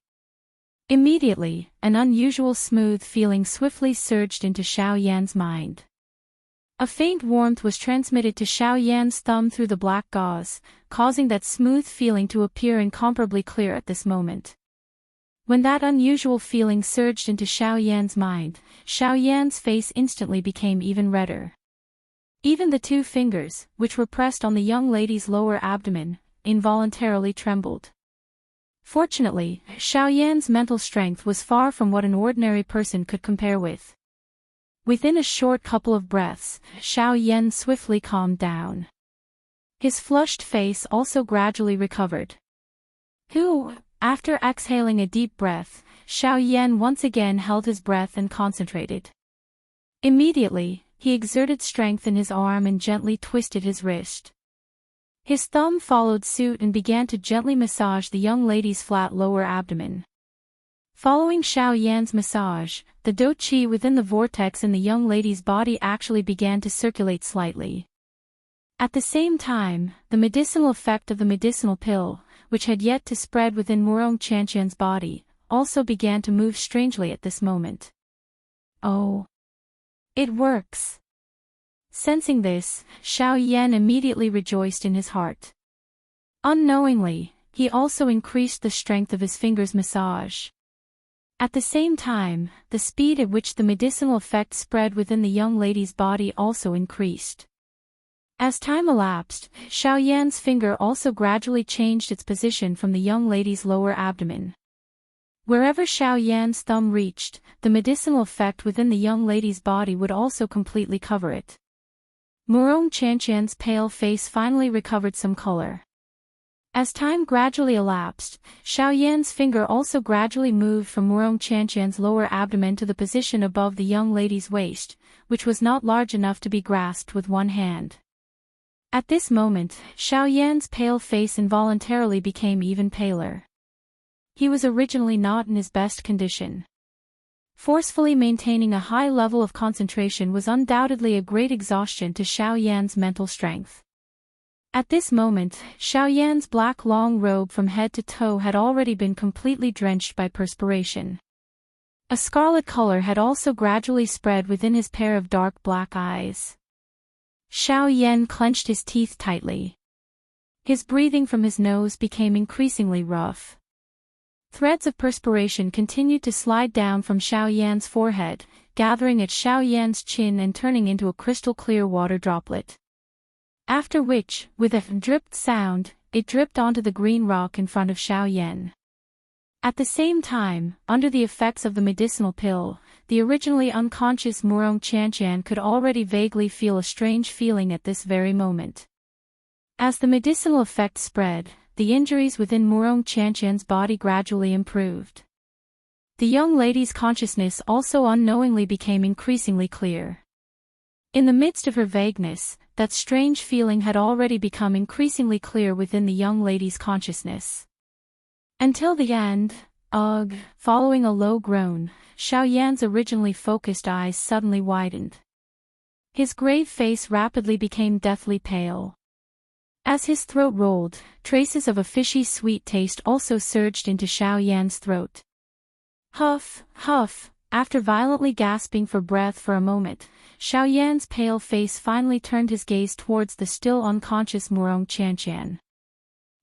Immediately, an unusual smooth feeling swiftly surged into Xiao Yan's mind. A faint warmth was transmitted to Xiao Yan's thumb through the black gauze, causing that smooth feeling to appear incomparably clear at this moment. When that unusual feeling surged into Xiao Yan's mind, Xiao Yan's face instantly became even redder. Even the 2 fingers, which were pressed on the young lady's lower abdomen, involuntarily trembled. Fortunately, Xiao Yan's mental strength was far from what an ordinary person could compare with. Within a short couple of breaths, Xiao Yan swiftly calmed down. His flushed face also gradually recovered. After exhaling a deep breath, Xiao Yan once again held his breath and concentrated. Immediately, he exerted strength in his arm and gently twisted his wrist. His thumb followed suit and began to gently massage the young lady's flat lower abdomen. Following Xiao Yan's massage, the dou qi within the vortex in the young lady's body actually began to circulate slightly. At the same time, the medicinal effect of the medicinal pill, which had yet to spread within Murong Qianqian's body, also began to move strangely at this moment. Oh! It works! Sensing this, Xiao Yan immediately rejoiced in his heart. Unknowingly, he also increased the strength of his fingers' massage. At the same time, the speed at which the medicinal effect spread within the young lady's body also increased. As time elapsed, Xiao Yan's finger also gradually changed its position from the young lady's lower abdomen. Wherever Xiao Yan's thumb reached, the medicinal effect within the young lady's body would also completely cover it. Murong Qianqian's pale face finally recovered some color. As time gradually elapsed, Xiao Yan's finger also gradually moved from Murong Qianqian's lower abdomen to the position above the young lady's waist, which was not large enough to be grasped with one hand. At this moment, Xiao Yan's pale face involuntarily became even paler. He was originally not in his best condition. Forcefully maintaining a high level of concentration was undoubtedly a great exhaustion to Xiao Yan's mental strength. At this moment, Xiao Yan's black long robe from head to toe had already been completely drenched by perspiration. A scarlet color had also gradually spread within his pair of dark black eyes. Xiao Yan clenched his teeth tightly. His breathing from his nose became increasingly rough. Threads of perspiration continued to slide down from Xiao Yan's forehead, gathering at Xiao Yan's chin and turning into a crystal-clear water droplet. After which, with a dripped sound, it dripped onto the green rock in front of Xiao Yan. At the same time, under the effects of the medicinal pill, the originally unconscious Murong Qianqian could already vaguely feel a strange feeling at this very moment. As the medicinal effect spread, the injuries within Murong Qianqian's body gradually improved. The young lady's consciousness also unknowingly became increasingly clear. In the midst of her vagueness, that strange feeling had already become increasingly clear within the young lady's consciousness. Until the end, ugh, following a low groan, Xiao Yan's originally focused eyes suddenly widened. His grave face rapidly became deathly pale. As his throat rolled, traces of a fishy sweet taste also surged into Xiao Yan's throat. Huff, huff, after violently gasping for breath for a moment, Xiao Yan's pale face finally turned his gaze towards the still unconscious Murong Qianqian.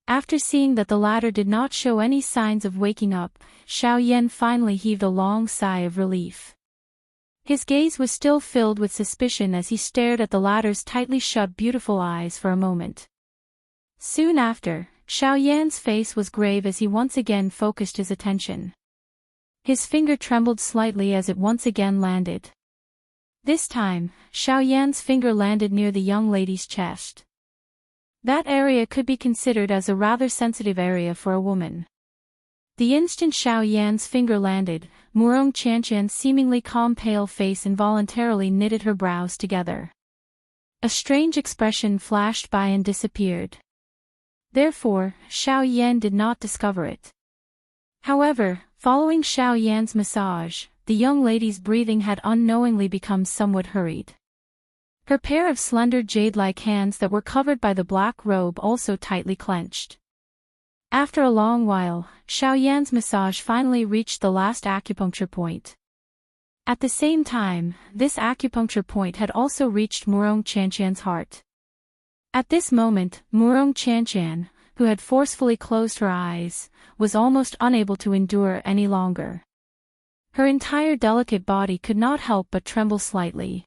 After seeing that the latter did not show any signs of waking up, Xiao Yan finally heaved a long sigh of relief. His gaze was still filled with suspicion as he stared at the latter's tightly shut beautiful eyes for a moment. Soon after, Xiao Yan's face was grave as he once again focused his attention. His finger trembled slightly as it once again landed. This time, Xiao Yan's finger landed near the young lady's chest. That area could be considered as a rather sensitive area for a woman. The instant Xiao Yan's finger landed, Murong Qianqian's seemingly calm pale face involuntarily knitted her brows together. A strange expression flashed by and disappeared. Therefore, Xiao Yan did not discover it. However, following Xiao Yan's massage, the young lady's breathing had unknowingly become somewhat hurried. Her pair of slender jade-like hands that were covered by the black robe also tightly clenched. After a long while, Xiao Yan's massage finally reached the last acupuncture point. At the same time, this acupuncture point had also reached Murong Qianqian's heart. At this moment, Murong Qianqian, who had forcefully closed her eyes, was almost unable to endure any longer. Her entire delicate body could not help but tremble slightly.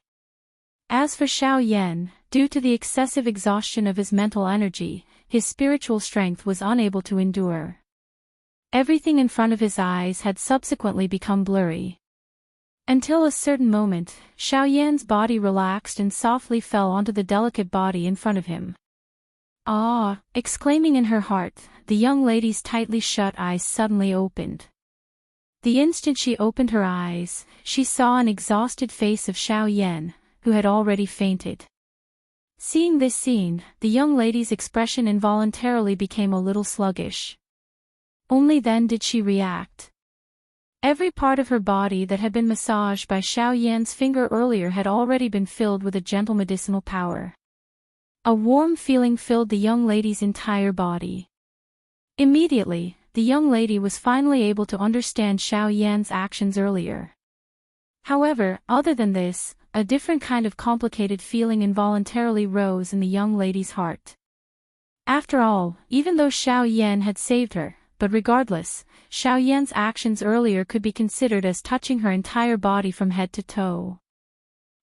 As for Xiao Yan, due to the excessive exhaustion of his mental energy, his spiritual strength was unable to endure. Everything in front of his eyes had subsequently become blurry. Until a certain moment, Xiao Yan's body relaxed and softly fell onto the delicate body in front of him. Ah! Exclaiming in her heart, the young lady's tightly shut eyes suddenly opened. The instant she opened her eyes, she saw an exhausted face of Xiao Yan, who had already fainted. Seeing this scene, the young lady's expression involuntarily became a little sluggish. Only then did she react. Every part of her body that had been massaged by Xiao Yan's finger earlier had already been filled with a gentle medicinal power. A warm feeling filled the young lady's entire body. Immediately, the young lady was finally able to understand Xiao Yan's actions earlier. However, other than this, a different kind of complicated feeling involuntarily rose in the young lady's heart. After all, even though Xiao Yan had saved her, but regardless, Xiao Yan's actions earlier could be considered as touching her entire body from head to toe.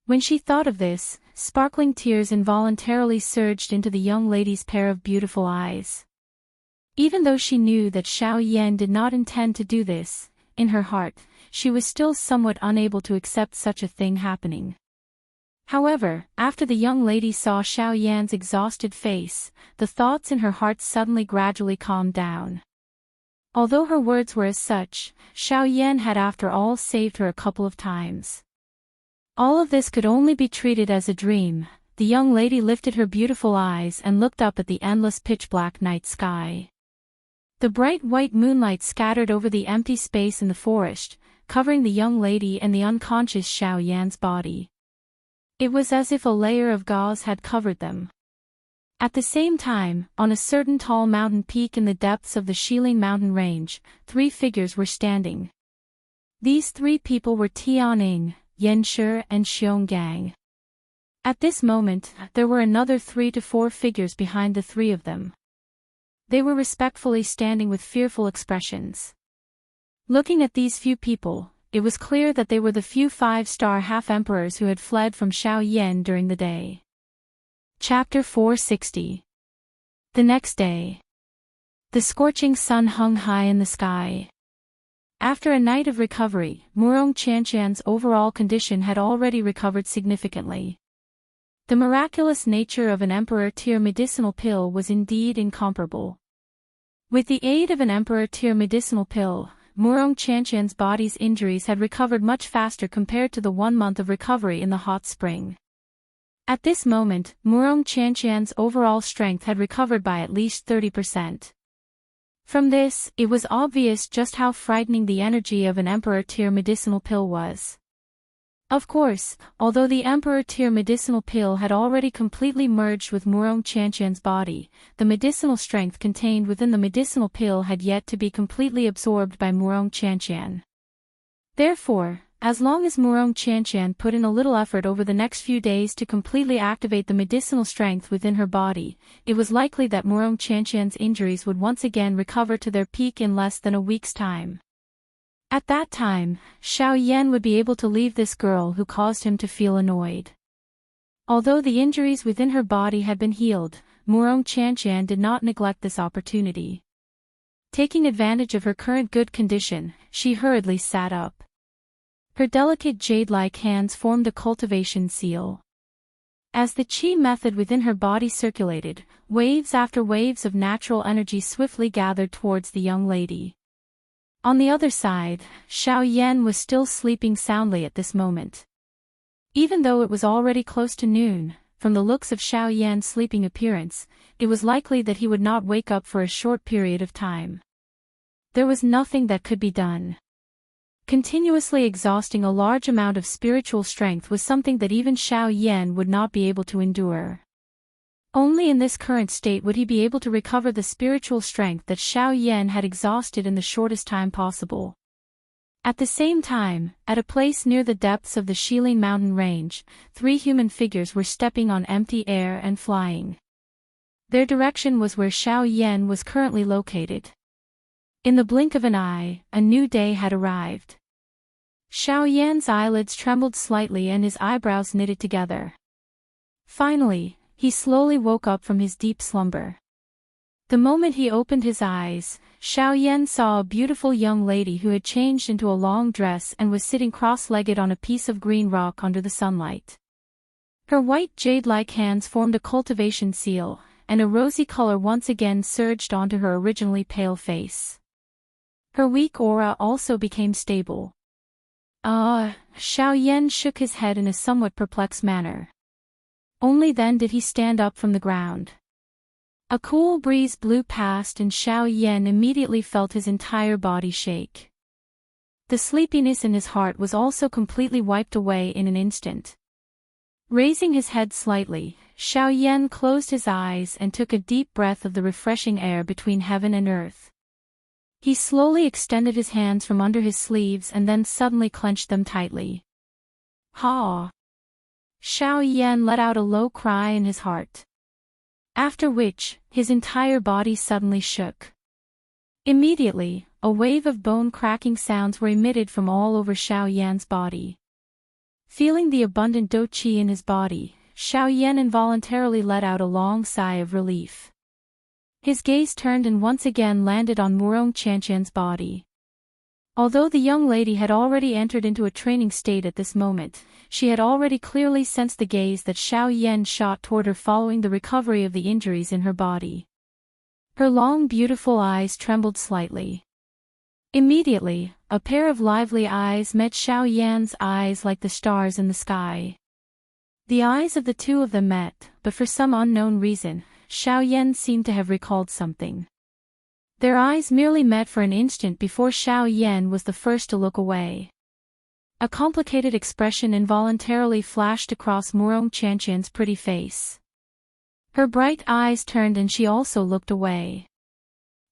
When she thought of this, sparkling tears involuntarily surged into the young lady's pair of beautiful eyes. Even though she knew that Xiao Yan did not intend to do this, in her heart, she was still somewhat unable to accept such a thing happening. However, after the young lady saw Xiao Yan's exhausted face, the thoughts in her heart suddenly gradually calmed down. Although her words were as such, Xiao Yan had after all saved her a couple of times. All of this could only be treated as a dream. The young lady lifted her beautiful eyes and looked up at the endless pitch-black night sky. The bright white moonlight scattered over the empty space in the forest, covering the young lady and the unconscious Xiao Yan's body. It was as if a layer of gauze had covered them. At the same time, on a certain tall mountain peak in the depths of the Shilin mountain range, 3 figures were standing. These 3 people were Tianing, Yanshi, and Xionggang. At this moment, there were another 3 to 4 figures behind the 3 of them. They were respectfully standing with fearful expressions. Looking at these few people, it was clear that they were the few 5-star half-emperors who had fled from Xiao Yan during the day. Chapter 460. The next day. The scorching sun hung high in the sky. After a night of recovery, Murong Qianqian's overall condition had already recovered significantly. The miraculous nature of an Emperor-tier medicinal pill was indeed incomparable. With the aid of an Emperor-tier medicinal pill, Murong Qianqian's body's injuries had recovered much faster compared to the 1 month of recovery in the hot spring. At this moment, Murong Qianqian's overall strength had recovered by at least 30%. From this, it was obvious just how frightening the energy of an Emperor-tier medicinal pill was. Of course, although the Emperor-tier medicinal pill had already completely merged with Murong Qianqian's body, the medicinal strength contained within the medicinal pill had yet to be completely absorbed by Murong Qianqian. Therefore, as long as Murong Qianqian put in a little effort over the next few days to completely activate the medicinal strength within her body, it was likely that Murong Qianqian's injuries would once again recover to their peak in less than a week's time. At that time, Xiao Yan would be able to leave this girl who caused him to feel annoyed. Although the injuries within her body had been healed, Murong Qianqian did not neglect this opportunity. Taking advantage of her current good condition, she hurriedly sat up. Her delicate jade-like hands formed a cultivation seal. As the qi method within her body circulated, waves after waves of natural energy swiftly gathered towards the young lady. On the other side, Xiao Yan was still sleeping soundly at this moment. Even though it was already close to noon, from the looks of Xiao Yan's sleeping appearance, it was likely that he would not wake up for a short period of time. There was nothing that could be done. Continuously exhausting a large amount of spiritual strength was something that even Xiao Yan would not be able to endure. Only in this current state would he be able to recover the spiritual strength that Xiao Yan had exhausted in the shortest time possible. At the same time, at a place near the depths of the Shilin mountain range, 3 human figures were stepping on empty air and flying. Their direction was where Xiao Yan was currently located. In the blink of an eye, a new day had arrived. Xiao Yan's eyelids trembled slightly and his eyebrows knitted together. Finally, he slowly woke up from his deep slumber. The moment he opened his eyes, Xiao Yan saw a beautiful young lady who had changed into a long dress and was sitting cross-legged on a piece of green rock under the sunlight. Her white jade-like hands formed a cultivation seal, and a rosy color once again surged onto her originally pale face. Her weak aura also became stable. Xiao Yan shook his head in a somewhat perplexed manner. Only then did he stand up from the ground. A cool breeze blew past and Xiao Yan immediately felt his entire body shake. The sleepiness in his heart was also completely wiped away in an instant. Raising his head slightly, Xiao Yan closed his eyes and took a deep breath of the refreshing air between heaven and earth. He slowly extended his hands from under his sleeves and then suddenly clenched them tightly. Ha! Xiao Yan let out a low cry in his heart. After which, his entire body suddenly shook. Immediately, a wave of bone-cracking sounds were emitted from all over Xiao Yan's body. Feeling the abundant dou qi in his body, Xiao Yan involuntarily let out a long sigh of relief. His gaze turned and once again landed on Murong Qianqian's body. Although the young lady had already entered into a training state at this moment, she had already clearly sensed the gaze that Xiao Yan shot toward her following the recovery of the injuries in her body. Her long beautiful eyes trembled slightly. Immediately, a pair of lively eyes met Xiao Yan's eyes like the stars in the sky. The eyes of the two of them met, but for some unknown reason, Xiao Yan seemed to have recalled something. Their eyes merely met for an instant before Xiao Yan was the first to look away. A complicated expression involuntarily flashed across Murong Qianqian's pretty face. Her bright eyes turned and she also looked away.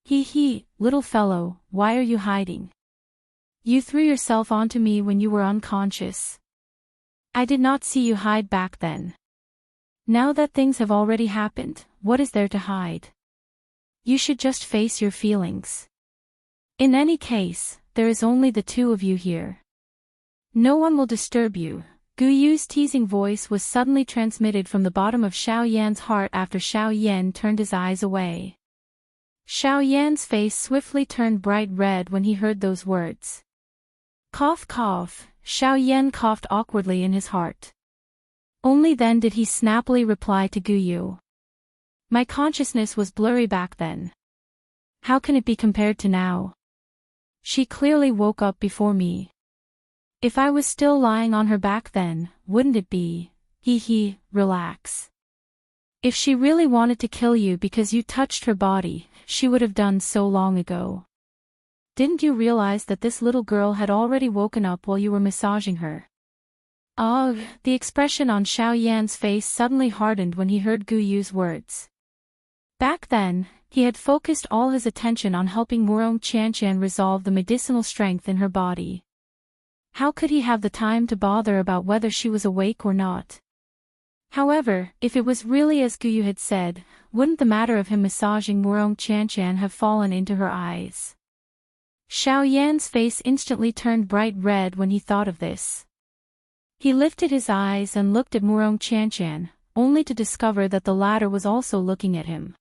He, little fellow, why are you hiding? You threw yourself onto me when you were unconscious. I did not see you hide back then. Now that things have already happened, what is there to hide? You should just face your feelings. In any case, there is only the two of you here. No one will disturb you. Gu Yu's teasing voice was suddenly transmitted from the bottom of Xiao Yan's heart after Xiao Yan turned his eyes away. Xiao Yan's face swiftly turned bright red when he heard those words. Cough cough, Xiao Yan coughed awkwardly in his heart. Only then did he snappily reply to Gu Yu. My consciousness was blurry back then. How can it be compared to now? She clearly woke up before me. If I was still lying on her back then, wouldn't it be? Relax. If she really wanted to kill you because you touched her body, she would have done so long ago. Didn't you realize that this little girl had already woken up while you were massaging her? Ugh, the expression on Xiao Yan's face suddenly hardened when he heard Gu Yu's words. Back then, he had focused all his attention on helping Murong Qianqian resolve the medicinal strength in her body. How could he have the time to bother about whether she was awake or not? However, if it was really as Gu Yu had said, wouldn't the matter of him massaging Murong Qianqian have fallen into her eyes? Xiao Yan's face instantly turned bright red when he thought of this. He lifted his eyes and looked at Murong Qianqian, only to discover that the latter was also looking at him.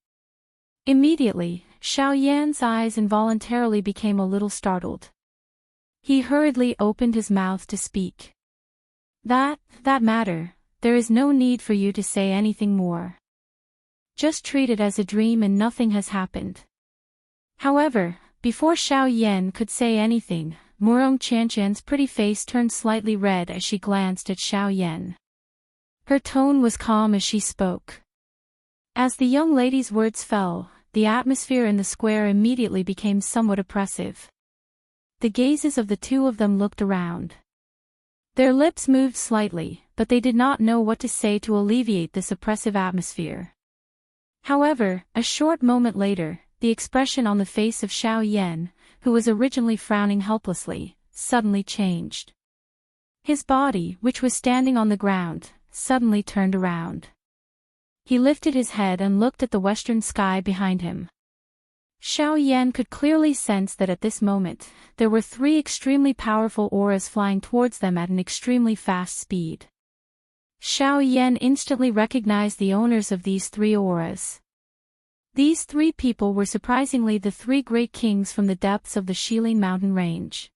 Immediately, Xiao Yan's eyes involuntarily became a little startled. He hurriedly opened his mouth to speak. That matter, there is no need for you to say anything more. Just treat it as a dream and nothing has happened. However, before Xiao Yan could say anything, Murong Qianqian's pretty face turned slightly red as she glanced at Xiao Yan. Her tone was calm as she spoke. As the young lady's words fell, the atmosphere in the square immediately became somewhat oppressive. The gazes of the two of them looked around. Their lips moved slightly, but they did not know what to say to alleviate this oppressive atmosphere. However, a short moment later, the expression on the face of Xiao Yan, who was originally frowning helplessly, suddenly changed. His body, which was standing on the ground, suddenly turned around. He lifted his head and looked at the western sky behind him. Xiao Yan could clearly sense that at this moment, there were three extremely powerful auras flying towards them at an extremely fast speed. Xiao Yan instantly recognized the owners of these three auras. These three people were surprisingly the three great kings from the depths of the Shilin mountain range.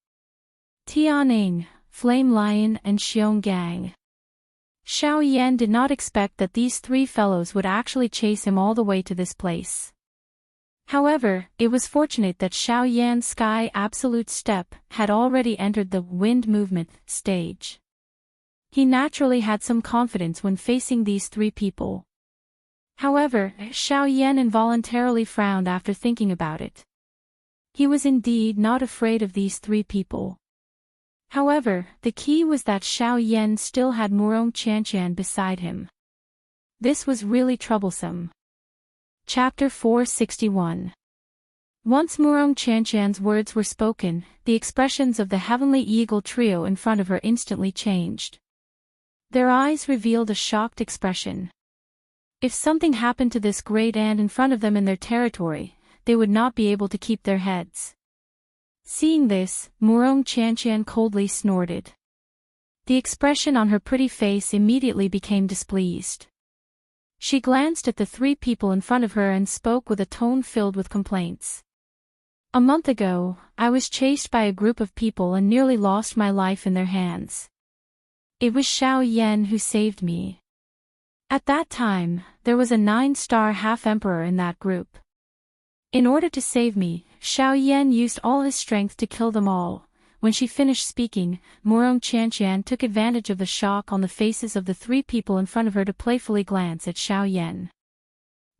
Tianing, Flame Lion and Xionggang. Xiao Yan did not expect that these three fellows would actually chase him all the way to this place. However, it was fortunate that Xiao Yan's sky absolute step had already entered the wind movement stage. He naturally had some confidence when facing these three people. However, Xiao Yan involuntarily frowned after thinking about it. He was indeed not afraid of these three people. However, the key was that Xiao Yan still had Murong Qianqian beside him. This was really troublesome. Chapter 461. Once Murong Qianqian's words were spoken, the expressions of the Heavenly Eagle trio in front of her instantly changed. Their eyes revealed a shocked expression. If something happened to this great ant in front of them in their territory, they would not be able to keep their heads. Seeing this, Murong Qianqian coldly snorted. The expression on her pretty face immediately became displeased. She glanced at the three people in front of her and spoke with a tone filled with complaints. A month ago, I was chased by a group of people and nearly lost my life in their hands. It was Xiao Yan who saved me. At that time, there was a 9-star half-emperor in that group. In order to save me, Xiao Yan used all his strength to kill them all. When she finished speaking, Murong Qianqian took advantage of the shock on the faces of the 3 people in front of her to playfully glance at Xiao Yan.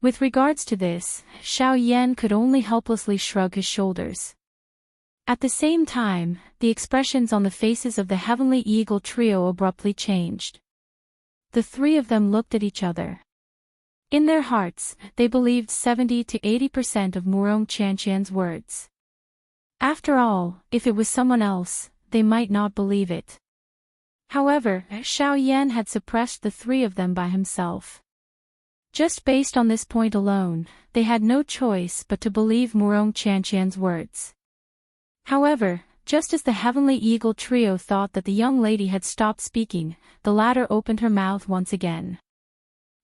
With regards to this, Xiao Yan could only helplessly shrug his shoulders. At the same time, the expressions on the faces of the Heavenly Eagle trio abruptly changed. The 3 of them looked at each other. In their hearts, they believed 70 to 80% of Murong Qianqian's words. After all, if it was someone else, they might not believe it. However, Xiao Yan had suppressed the 3 of them by himself. Just based on this point alone, they had no choice but to believe Murong Qianqian's words. However, just as the Heavenly Eagle trio thought that the young lady had stopped speaking, the latter opened her mouth once again.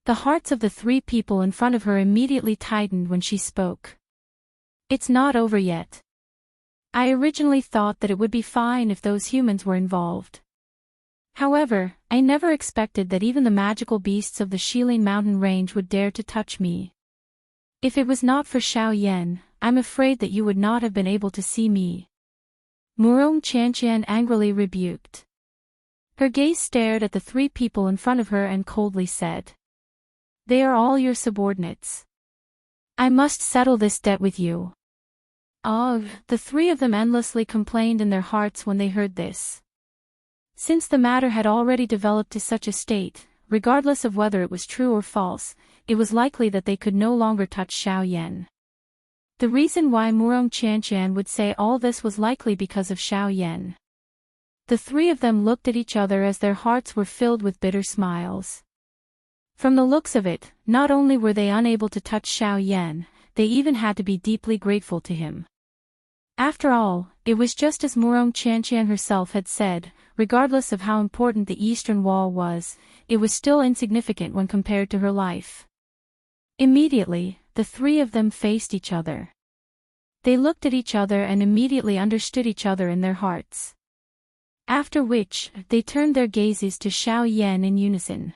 The hearts of the 3 people in front of her immediately tightened when she spoke. It's not over yet. I originally thought that it would be fine if those humans were involved. However, I never expected that even the magical beasts of the Shilin mountain range would dare to touch me. If it was not for Xiao Yan, I'm afraid that you would not have been able to see me. Murong Qianqian angrily rebuked. Her gaze stared at the 3 people in front of her and coldly said, "They are all your subordinates. I must settle this debt with you." Ugh, the 3 of them endlessly complained in their hearts when they heard this. Since the matter had already developed to such a state, regardless of whether it was true or false, it was likely that they could no longer touch Xiao Yan. The reason why Murong Qianqian would say all this was likely because of Xiao Yan. The 3 of them looked at each other as their hearts were filled with bitter smiles. From the looks of it, not only were they unable to touch Xiao Yan, they even had to be deeply grateful to him. After all, it was just as Murong Qianqian herself had said, regardless of how important the Eastern Wall was, it was still insignificant when compared to her life. Immediately, the 3 of them faced each other. They looked at each other and immediately understood each other in their hearts. After which, they turned their gazes to Xiao Yan in unison.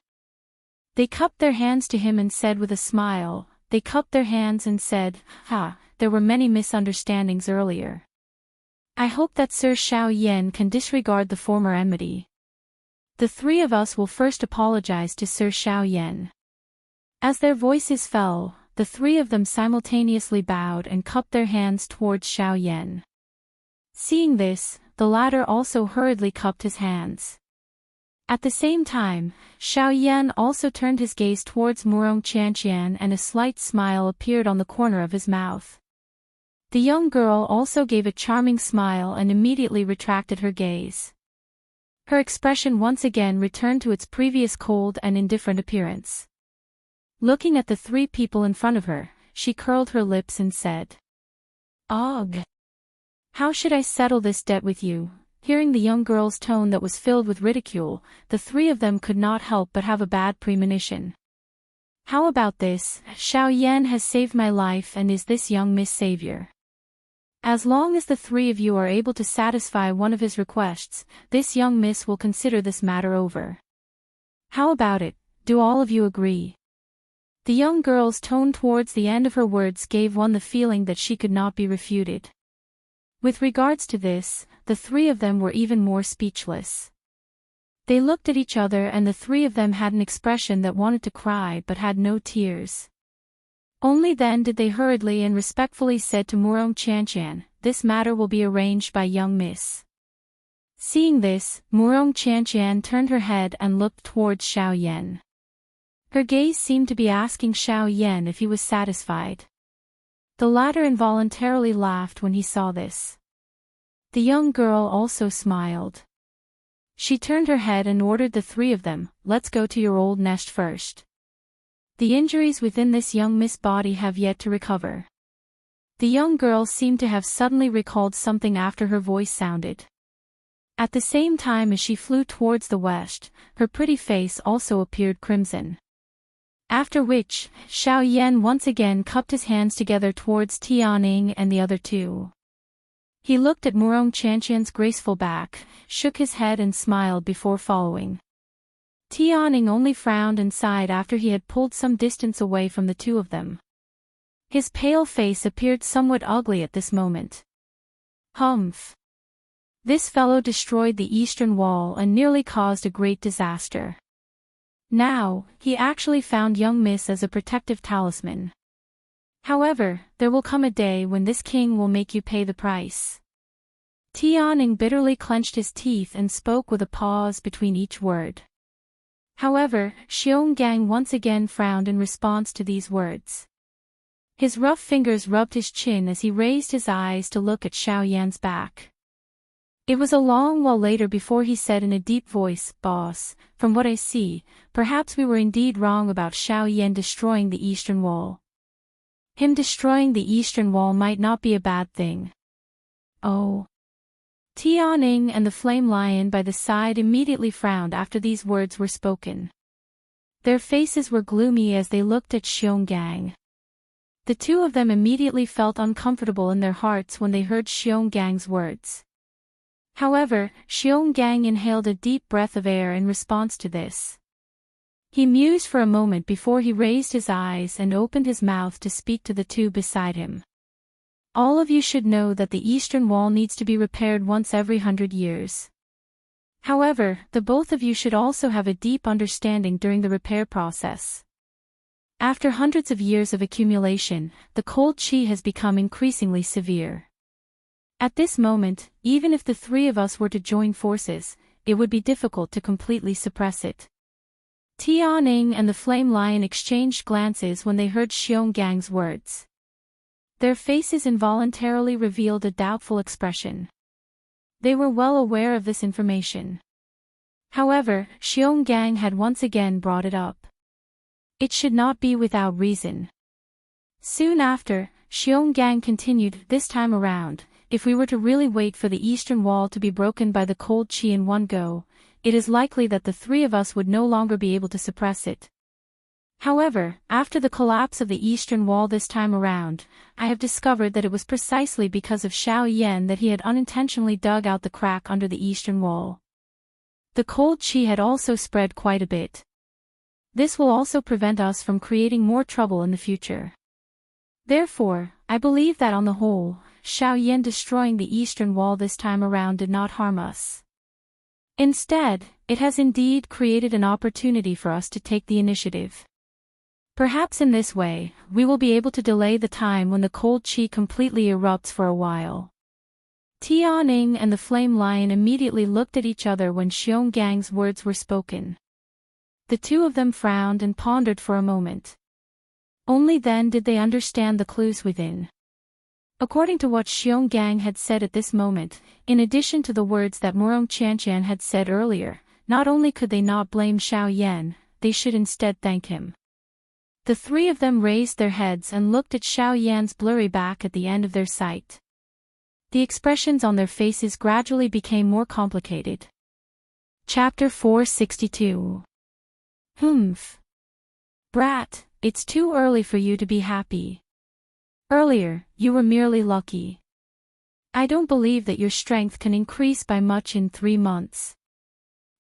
They cupped their hands to him and said with a smile, they cupped their hands and said, "Ha, there were many misunderstandings earlier. I hope that Sir Xiao Yan can disregard the former enmity. The 3 of us will first apologize to Sir Xiao Yan." As their voices fell, the 3 of them simultaneously bowed and cupped their hands towards Xiao Yan. Seeing this, the latter also hurriedly cupped his hands. At the same time, Xiao Yan also turned his gaze towards Murong Qianqian and a slight smile appeared on the corner of his mouth. The young girl also gave a charming smile and immediately retracted her gaze. Her expression once again returned to its previous cold and indifferent appearance. Looking at the 3 people in front of her, she curled her lips and said, "Ugh! How should I settle this debt with you?" Hearing the young girl's tone that was filled with ridicule, the 3 of them could not help but have a bad premonition. How about this? Xiao Yan has saved my life and is this young Miss Savior. As long as the 3 of you are able to satisfy one of his requests, this young miss will consider this matter over. How about it? Do all of you agree? The young girl's tone towards the end of her words gave one the feeling that she could not be refuted. With regards to this, the 3 of them were even more speechless. They looked at each other and the 3 of them had an expression that wanted to cry but had no tears. Only then did they hurriedly and respectfully said to Murong Qianqian, "This matter will be arranged by young miss." Seeing this, Murong Qianqian turned her head and looked towards Xiao Yan. Her gaze seemed to be asking Xiao Yan if he was satisfied. The latter involuntarily laughed when he saw this. The young girl also smiled. She turned her head and ordered the 3 of them, "Let's go to your old nest first. The injuries within this young miss body have yet to recover." The young girl seemed to have suddenly recalled something after her voice sounded. At the same time as she flew towards the west, her pretty face also appeared crimson. After which, Xiao Yan once again cupped his hands together towards Tianing and the other 2. He looked at Murong Chanqian's graceful back, shook his head and smiled before following. Tianning only frowned and sighed after he had pulled some distance away from the two of them. His pale face appeared somewhat ugly at this moment. Humph. This fellow destroyed the eastern wall and nearly caused a great disaster. Now, he actually found young Miss as a protective talisman. However, there will come a day when this king will make you pay the price. Tianning bitterly clenched his teeth and spoke with a pause between each word. However, Xionggang once again frowned in response to these words. His rough fingers rubbed his chin as he raised his eyes to look at Xiaoyan's back. It was a long while later before he said in a deep voice, "Boss, from what I see, perhaps we were indeed wrong about Xiaoyan destroying the eastern wall. Him destroying the eastern wall might not be a bad thing." Oh. Tianning and the flame lion by the side immediately frowned after these words were spoken. Their faces were gloomy as they looked at Xionggang. The two of them immediately felt uncomfortable in their hearts when they heard Xiongang's words. However, Xionggang inhaled a deep breath of air in response to this. He mused for a moment before he raised his eyes and opened his mouth to speak to the two beside him. All of you should know that the eastern wall needs to be repaired once every 100 years. However, the both of you should also have a deep understanding during the repair process. After hundreds of years of accumulation, the cold qi has become increasingly severe. At this moment, even if the three of us were to join forces, it would be difficult to completely suppress it. Tianning and the flame lion exchanged glances when they heard Xiongang's words. Their faces involuntarily revealed a doubtful expression. They were well aware of this information. However, Xionggang had once again brought it up. It should not be without reason. Soon after, Xionggang continued, "This time around, if we were to really wait for the eastern wall to be broken by the cold qi in one go, it is likely that the three of us would no longer be able to suppress it. However, after the collapse of the eastern wall this time around, I have discovered that it was precisely because of Xiao Yan that he had unintentionally dug out the crack under the eastern wall. The cold qi had also spread quite a bit. This will also prevent us from creating more trouble in the future. Therefore, I believe that on the whole, Xiao Yan destroying the eastern wall this time around did not harm us. Instead, it has indeed created an opportunity for us to take the initiative. Perhaps in this way, we will be able to delay the time when the cold qi completely erupts for a while." Tianning and the flame lion immediately looked at each other when Xiongang's words were spoken. The two of them frowned and pondered for a moment. Only then did they understand the clues within. According to what Xionggang had said at this moment, in addition to the words that Murong Chanqian had said earlier, not only could they not blame Xiao Yan, they should instead thank him. The three of them raised their heads and looked at Xiao Yan's blurry back at the end of their sight. The expressions on their faces gradually became more complicated. Chapter 462. Humph. Brat, it's too early for you to be happy. Earlier, you were merely lucky. I don't believe that your strength can increase by much in 3 months.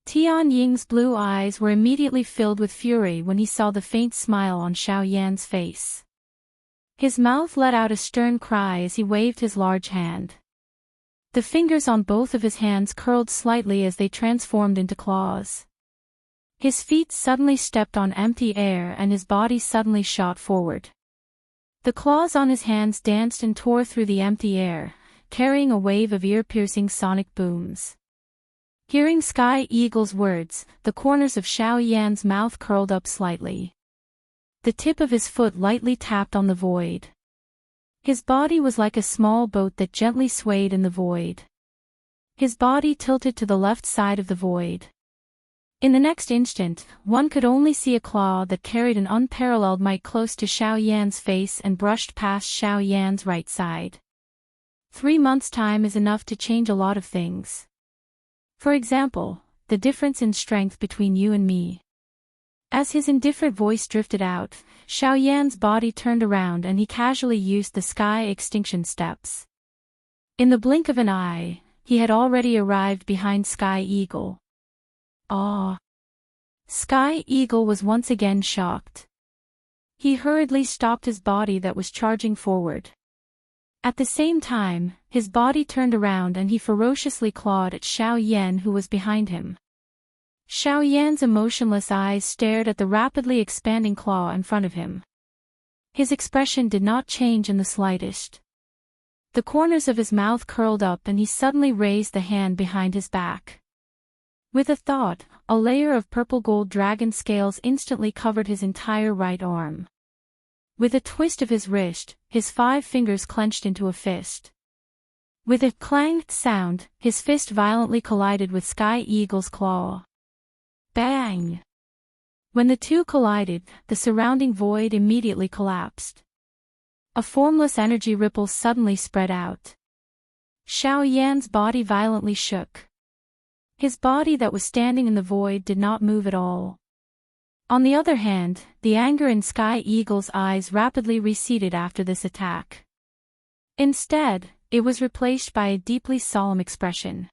Tian Ying's blue eyes were immediately filled with fury when he saw the faint smile on Xiao Yan's face. His mouth let out a stern cry as he waved his large hand. The fingers on both of his hands curled slightly as they transformed into claws. His feet suddenly stepped on empty air and his body suddenly shot forward. The claws on his hands danced and tore through the empty air, carrying a wave of ear-piercing sonic booms. Hearing Sky Eagle's words, the corners of Xiao Yan's mouth curled up slightly. The tip of his foot lightly tapped on the void. His body was like a small boat that gently swayed in the void. His body tilted to the left side of the void. In the next instant, one could only see a claw that carried an unparalleled might close to Xiao Yan's face and brushed past Xiao Yan's right side. 3 months' time is enough to change a lot of things. For example, the difference in strength between you and me. As his indifferent voice drifted out, Xiao Yan's body turned around and he casually used the sky extinction steps. In the blink of an eye, he had already arrived behind Sky Eagle. Ah! Sky Eagle was once again shocked. He hurriedly stopped his body that was charging forward. At the same time, his body turned around and he ferociously clawed at Xiao Yan, who was behind him. Xiao Yan's emotionless eyes stared at the rapidly expanding claw in front of him. His expression did not change in the slightest. The corners of his mouth curled up and he suddenly raised the hand behind his back. With a thought, a layer of purple gold dragon scales instantly covered his entire right arm. With a twist of his wrist, his 5 fingers clenched into a fist. With a clanged sound, his fist violently collided with Sky Eagle's claw. Bang! When the two collided, the surrounding void immediately collapsed. A formless energy ripple suddenly spread out. Xiao Yan's body violently shook. His body that was standing in the void did not move at all. On the other hand, the anger in Sky Eagle's eyes rapidly receded after this attack. Instead, it was replaced by a deeply solemn expression.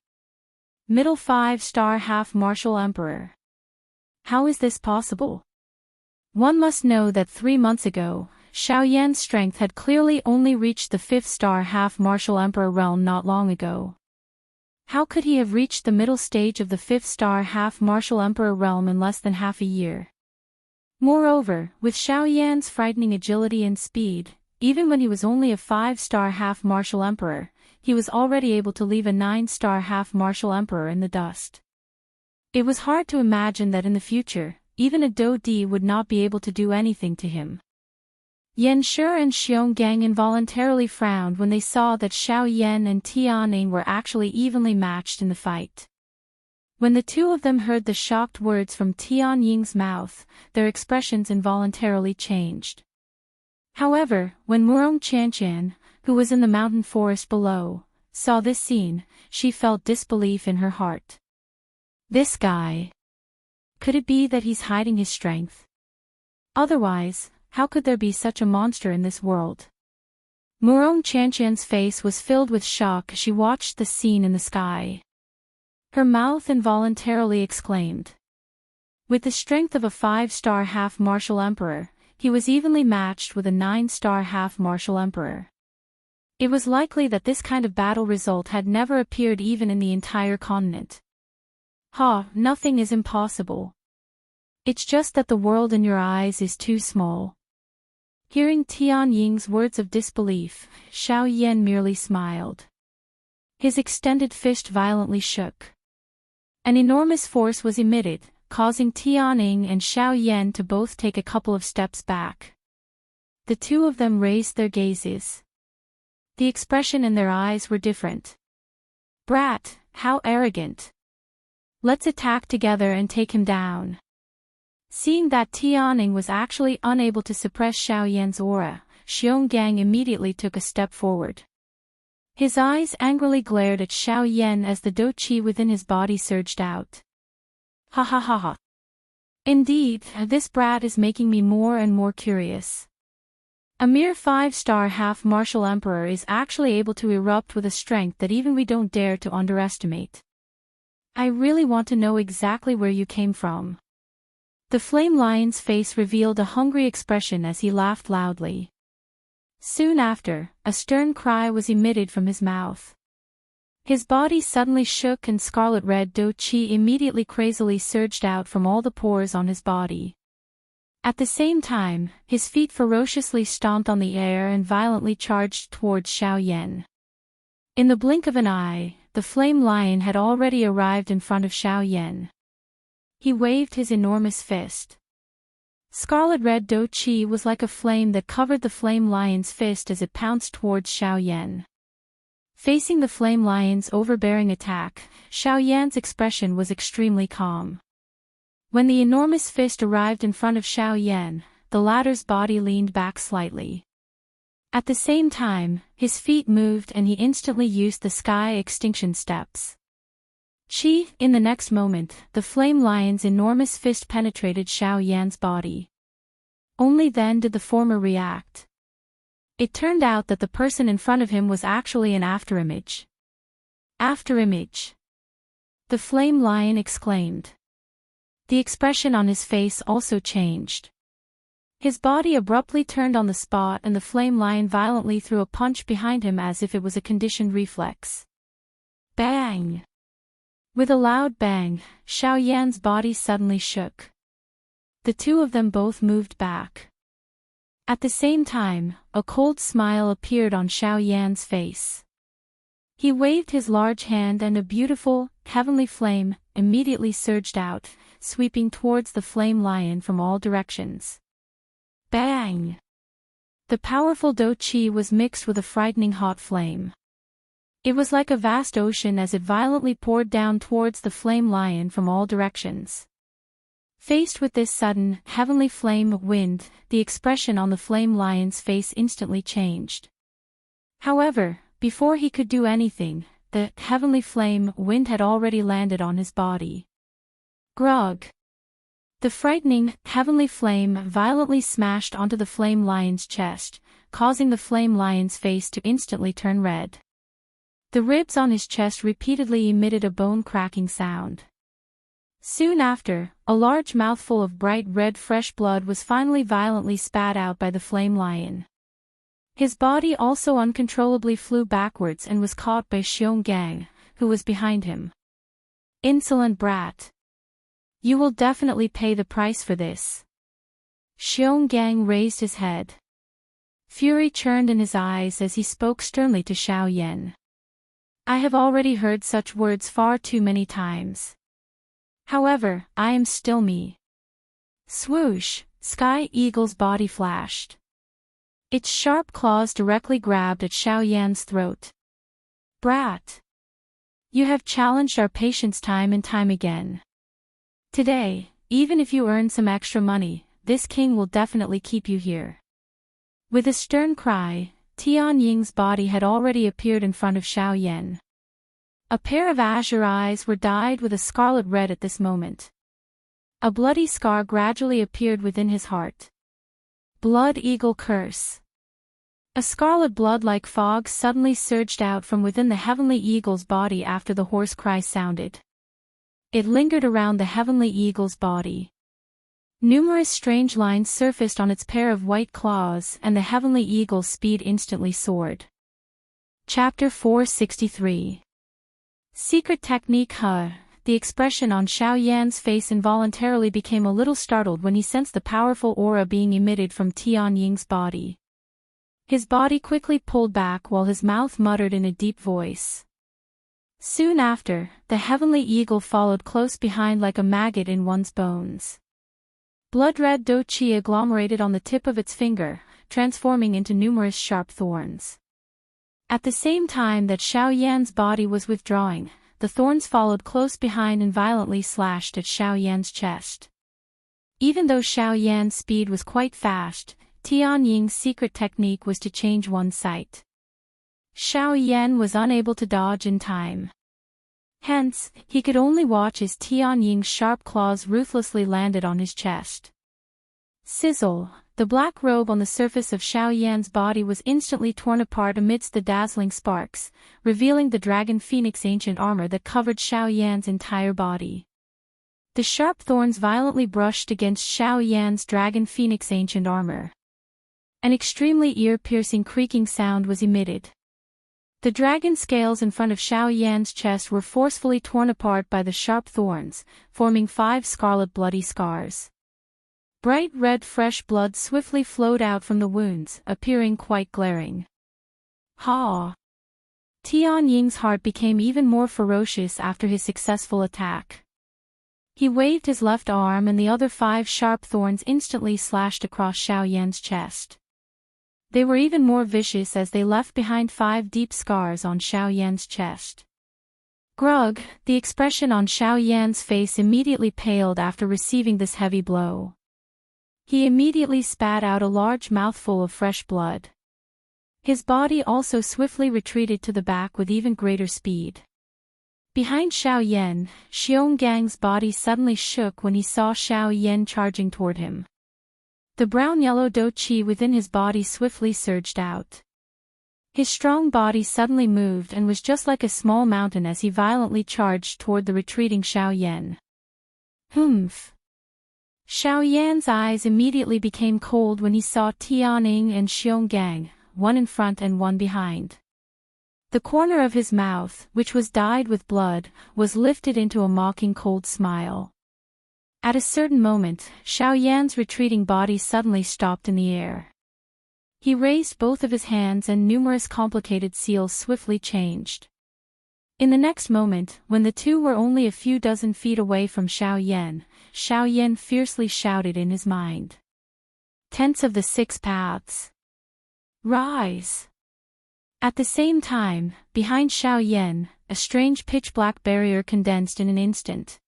Middle 5-star half-martial emperor. How is this possible? One must know that 3 months ago, Xiao Yan's strength had clearly only reached the 5th-star half-martial emperor realm not long ago. How could he have reached the middle stage of the 5th-star half-martial emperor realm in less than half a year? Moreover, with Xiao Yan's frightening agility and speed, even when he was only a 5-star half-martial emperor, he was already able to leave a 9-star half-martial emperor in the dust. It was hard to imagine that in the future, even a Do Di would not be able to do anything to him. Yan Shi and Xiong Gang involuntarily frowned when they saw that Xiao Yan and Tianning were actually evenly matched in the fight. When the two of them heard the shocked words from Tianying's mouth, their expressions involuntarily changed. However, when Murong Qianqian, who was in the mountain forest below, saw this scene, she felt disbelief in her heart. This guy. Could it be that he's hiding his strength? Otherwise, how could there be such a monster in this world? Murong Qianqian's face was filled with shock as she watched the scene in the sky. Her mouth involuntarily exclaimed. With the strength of a 5-star half-martial emperor, he was evenly matched with a 9-star half-martial emperor. It was likely that this kind of battle result had never appeared even in the entire continent. Nothing is impossible. It's just that the world in your eyes is too small. Hearing Tianying's words of disbelief, Xiao Yan merely smiled. His extended fist violently shook. An enormous force was emitted, causing Tianying and Xiao Yan to both take a couple of steps back. The two of them raised their gazes. The expression in their eyes were different. Brat, how arrogant! Let's attack together and take him down. Seeing that Tianying was actually unable to suppress Xiao Yan's aura, Xiong Gang immediately took a step forward. His eyes angrily glared at Xiao Yan as the Do Qi within his body surged out. Ha ha ha ha. Indeed, this brat is making me more and more curious. A mere 5-star half-martial emperor is actually able to erupt with a strength that even we don't dare to underestimate. I really want to know exactly where you came from. The flame lion's face revealed a hungry expression as he laughed loudly. Soon after, a stern cry was emitted from his mouth. His body suddenly shook and scarlet-red Do Qi immediately crazily surged out from all the pores on his body. At the same time, his feet ferociously stomped on the air and violently charged towards Xiao Yan. In the blink of an eye, the flame lion had already arrived in front of Xiao Yan. He waved his enormous fist. Scarlet-red Do Qi was like a flame that covered the flame lion's fist as it pounced towards Xiao Yan. Facing the flame lion's overbearing attack, Xiao Yan's expression was extremely calm. When the enormous fist arrived in front of Xiao Yan, the latter's body leaned back slightly. At the same time, his feet moved and he instantly used the sky extinction steps. In the next moment, the flame lion's enormous fist penetrated Xiao Yan's body. Only then did the former react. It turned out that the person in front of him was actually an afterimage. Afterimage! The flame lion exclaimed. The expression on his face also changed. His body abruptly turned on the spot and the flame lion violently threw a punch behind him as if it was a conditioned reflex. Bang! With a loud bang, Xiao Yan's body suddenly shook. The two of them both moved back. At the same time, a cold smile appeared on Xiao Yan's face. He waved his large hand and a beautiful, heavenly flame immediately surged out, sweeping towards the flame lion from all directions. Bang! The powerful Do Qi was mixed with a frightening hot flame. It was like a vast ocean as it violently poured down towards the flame lion from all directions. Faced with this sudden, heavenly flame wind, the expression on the flame lion's face instantly changed. However, before he could do anything, the heavenly flame wind had already landed on his body. Grog! The frightening, heavenly flame violently smashed onto the flame lion's chest, causing the flame lion's face to instantly turn red. The ribs on his chest repeatedly emitted a bone-cracking sound. Soon after, a large mouthful of bright red fresh blood was finally violently spat out by the flame lion. His body also uncontrollably flew backwards and was caught by Xionggang, who was behind him. Insolent brat! You will definitely pay the price for this. Xionggang raised his head. Fury churned in his eyes as he spoke sternly to Xiao Yan. I have already heard such words far too many times. However, I am still me. Swoosh, Sky Eagle's body flashed. Its sharp claws directly grabbed at Xiao Yan's throat. Brat! You have challenged our patience time and time again. Today, even if you earn some extra money, this king will definitely keep you here. With a stern cry, Tian Ying's body had already appeared in front of Xiao Yan. A pair of azure eyes were dyed with a scarlet red at this moment. A bloody scar gradually appeared within his heart. Blood Eagle Curse. A scarlet blood-like fog suddenly surged out from within the heavenly eagle's body after the hoarse cry sounded. It lingered around the heavenly eagle's body. Numerous strange lines surfaced on its pair of white claws and the heavenly eagle's speed instantly soared. Chapter 463. Secret Technique. The expression on Xiao Yan's face involuntarily became a little startled when he sensed the powerful aura being emitted from Tian Ying's body. His body quickly pulled back while his mouth muttered in a deep voice. Soon after, the heavenly eagle followed close behind like a maggot in one's bones. Blood-red Do Qi agglomerated on the tip of its finger, transforming into numerous sharp thorns. At the same time that Xiao Yan's body was withdrawing, the thorns followed close behind and violently slashed at Xiao Yan's chest. Even though Xiao Yan's speed was quite fast, Tian Ying's secret technique was to change one's sight. Xiao Yan was unable to dodge in time. Hence, he could only watch as Tian Ying's sharp claws ruthlessly landed on his chest. Sizzle! The black robe on the surface of Xiao Yan's body was instantly torn apart amidst the dazzling sparks, revealing the Dragon Phoenix ancient armor that covered Xiao Yan's entire body. The sharp thorns violently brushed against Xiao Yan's Dragon Phoenix ancient armor. An extremely ear-piercing creaking sound was emitted. The dragon scales in front of Xiao Yan's chest were forcefully torn apart by the sharp thorns, forming 5 scarlet bloody scars. Bright red fresh blood swiftly flowed out from the wounds, appearing quite glaring. Ha! Tian Ying's heart became even more ferocious after his successful attack. He waved his left arm and the other 5 sharp thorns instantly slashed across Xiao Yan's chest. They were even more vicious as they left behind 5 deep scars on Xiao Yan's chest. Grug! The expression on Xiao Yan's face immediately paled after receiving this heavy blow. He immediately spat out a large mouthful of fresh blood. His body also swiftly retreated to the back with even greater speed. Behind Xiao Yan, Xiongang's body suddenly shook when he saw Xiao Yan charging toward him. The brown-yellow do chi within his body swiftly surged out. His strong body suddenly moved and was just like a small mountain as he violently charged toward the retreating Xiao Yan. Humph! Xiao Yan's eyes immediately became cold when he saw Tianning and Xionggang, one in front and one behind. The corner of his mouth, which was dyed with blood, was lifted into a mocking cold smile. At a certain moment, Xiao Yan's retreating body suddenly stopped in the air. He raised both of his hands and numerous complicated seals swiftly changed. In the next moment, when the two were only a few dozen feet away from Xiao Yan fiercely shouted in his mind. Tents of the Six Paths. Rise! At the same time, behind Xiao Yan, a strange pitch-black barrier condensed in an instant.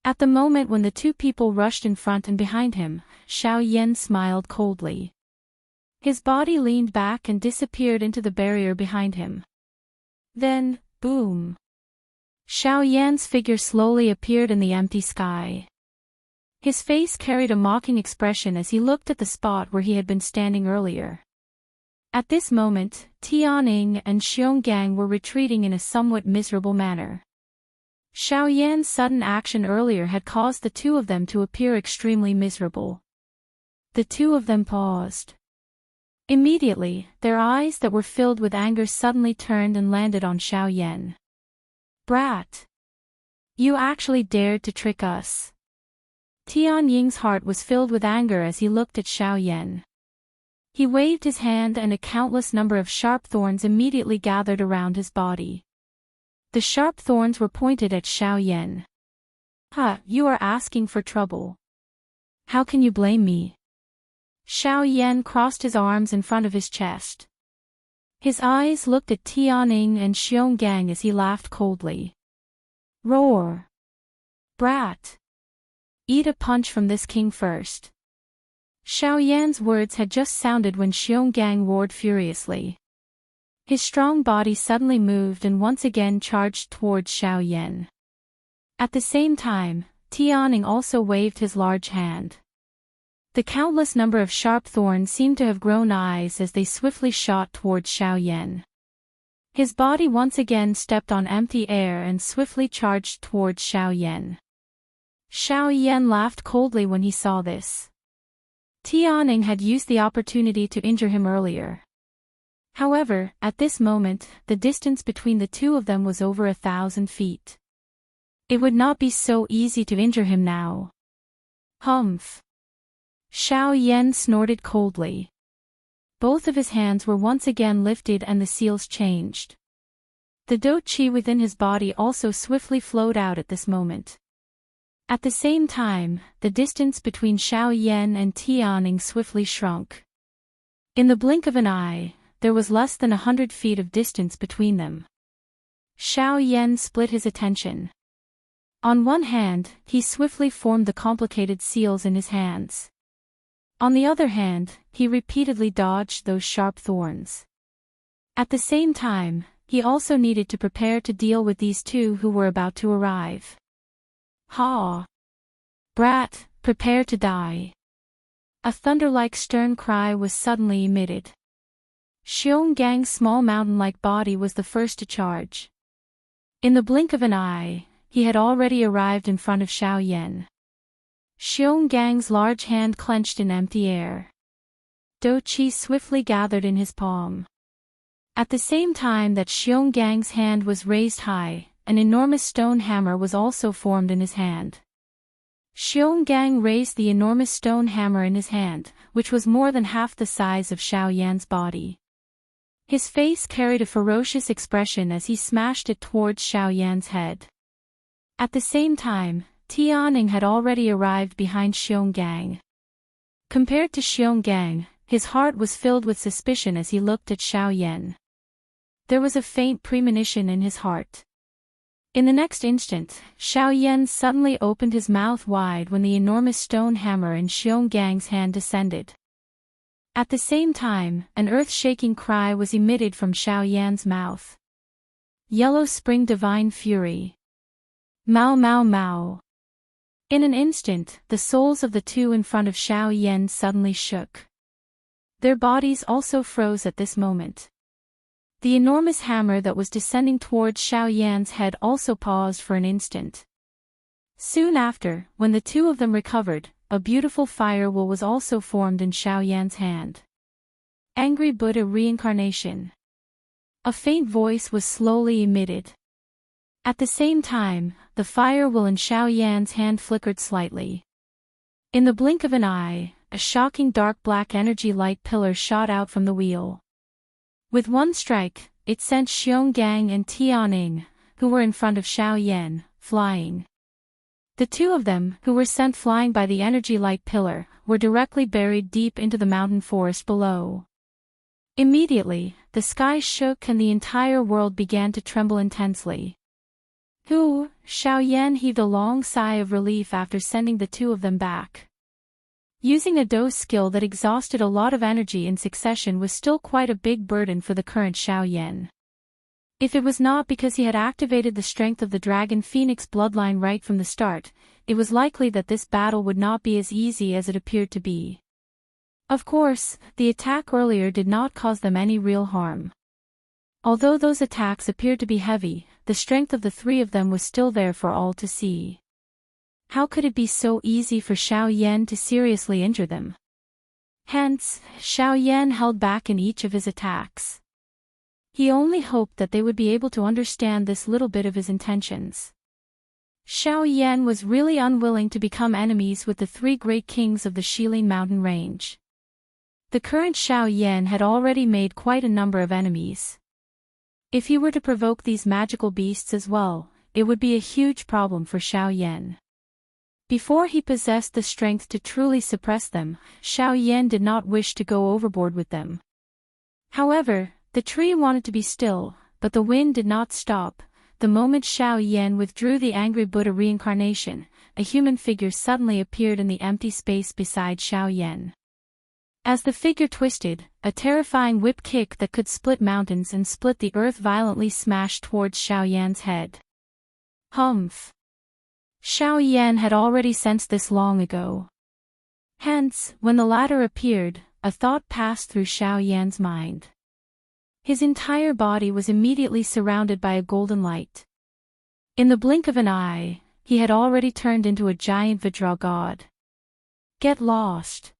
At the moment when the two people rushed in front and behind him, Xiao Yan smiled coldly. His body leaned back and disappeared into the barrier behind him. Then, boom! Xiao Yan's figure slowly appeared in the empty sky. His face carried a mocking expression as he looked at the spot where he had been standing earlier. At this moment, Tianning and Xionggang were retreating in a somewhat miserable manner. Xiao Yan's sudden action earlier had caused the two of them to appear extremely miserable. The two of them paused. Immediately, their eyes that were filled with anger suddenly turned and landed on Xiao Yan. Brat! You actually dared to trick us. Tianying's heart was filled with anger as he looked at Xiao Yan. He waved his hand and a countless number of sharp thorns immediately gathered around his body. The sharp thorns were pointed at Xiao Yan. You are asking for trouble. How can you blame me? Xiao Yan crossed his arms in front of his chest. His eyes looked at Tianning and Xionggang as he laughed coldly. Roar! Brat! Eat a punch from this king first. Xiao Yan's words had just sounded when Xionggang roared furiously. His strong body suddenly moved and once again charged towards Xiao Yan. At the same time, Tianning also waved his large hand. The countless number of sharp thorns seemed to have grown eyes as they swiftly shot towards Xiao Yan. His body once again stepped on empty air and swiftly charged towards Xiao Yan. Xiao Yan laughed coldly when he saw this. Tianning had used the opportunity to injure him earlier. However, at this moment, the distance between the two of them was over 1,000 feet. It would not be so easy to injure him now. Humph! Xiao Yan snorted coldly. Both of his hands were once again lifted and the seals changed. The do chi within his body also swiftly flowed out at this moment. At the same time, the distance between Xiao Yan and Tianning swiftly shrunk. In the blink of an eye, there was less than 100 feet of distance between them. Xiao Yan split his attention. On one hand, he swiftly formed the complicated seals in his hands. On the other hand, he repeatedly dodged those sharp thorns. At the same time, he also needed to prepare to deal with these two who were about to arrive. Ha! Brat, prepare to die. A thunder-like stern cry was suddenly emitted. Xiongang's small mountain-like body was the first to charge. In the blink of an eye, he had already arrived in front of Xiao Yan. Xiongang's large hand clenched in empty air. Do chi swiftly gathered in his palm. At the same time that Xiongang's hand was raised high, an enormous stone hammer was also formed in his hand. Xionggang raised the enormous stone hammer in his hand, which was more than half the size of Xiao Yan's body. His face carried a ferocious expression as he smashed it towards Xiao Yan's head. At the same time, Tianning had already arrived behind Xionggang. Compared to Xionggang, his heart was filled with suspicion as he looked at Xiao Yan. There was a faint premonition in his heart. In the next instant, Xiao Yan suddenly opened his mouth wide when the enormous stone hammer in Xiongang's hand descended. At the same time, an earth-shaking cry was emitted from Xiao Yan's mouth. Yellow Spring Divine Fury. Mao Mao Mao. In an instant, the souls of the two in front of Xiao Yan suddenly shook. Their bodies also froze at this moment. The enormous hammer that was descending towards Xiao Yan's head also paused for an instant. Soon after, when the two of them recovered, a beautiful firewall was also formed in Xiao Yan's hand. Angry Buddha reincarnation. A faint voice was slowly emitted. At the same time, the firewall in Xiao Yan's hand flickered slightly. In the blink of an eye, a shocking dark black energy light pillar shot out from the wheel. With one strike, it sent Xionggang and Tianing, who were in front of Xiao Yan, flying. The two of them, who were sent flying by the energy light pillar, were directly buried deep into the mountain forest below. Immediately, the sky shook and the entire world began to tremble intensely. Xiao Yan heaved a long sigh of relief after sending the two of them back. Using a dose skill that exhausted a lot of energy in succession was still quite a big burden for the current Xiao Yan. If it was not because he had activated the strength of the Dragon Phoenix bloodline right from the start, it was likely that this battle would not be as easy as it appeared to be. Of course, the attack earlier did not cause them any real harm. Although those attacks appeared to be heavy, the strength of the three of them was still there for all to see. How could it be so easy for Xiao Yan to seriously injure them? Hence, Xiao Yan held back in each of his attacks. He only hoped that they would be able to understand this little bit of his intentions. Xiao Yan was really unwilling to become enemies with the three great kings of the Shilin mountain range. The current Xiao Yan had already made quite a number of enemies. If he were to provoke these magical beasts as well, it would be a huge problem for Xiao Yan. Before he possessed the strength to truly suppress them, Xiao Yan did not wish to go overboard with them. However, the tree wanted to be still, but the wind did not stop. The moment Xiao Yan withdrew the angry Buddha reincarnation, a human figure suddenly appeared in the empty space beside Xiao Yan. As the figure twisted, a terrifying whip kick that could split mountains and split the earth violently smashed towards Xiao Yan's head. Humph! Xiao Yan had already sensed this long ago. Hence, when the latter appeared, a thought passed through Xiao Yan's mind. His entire body was immediately surrounded by a golden light. In the blink of an eye, he had already turned into a giant Vajra god. Get lost!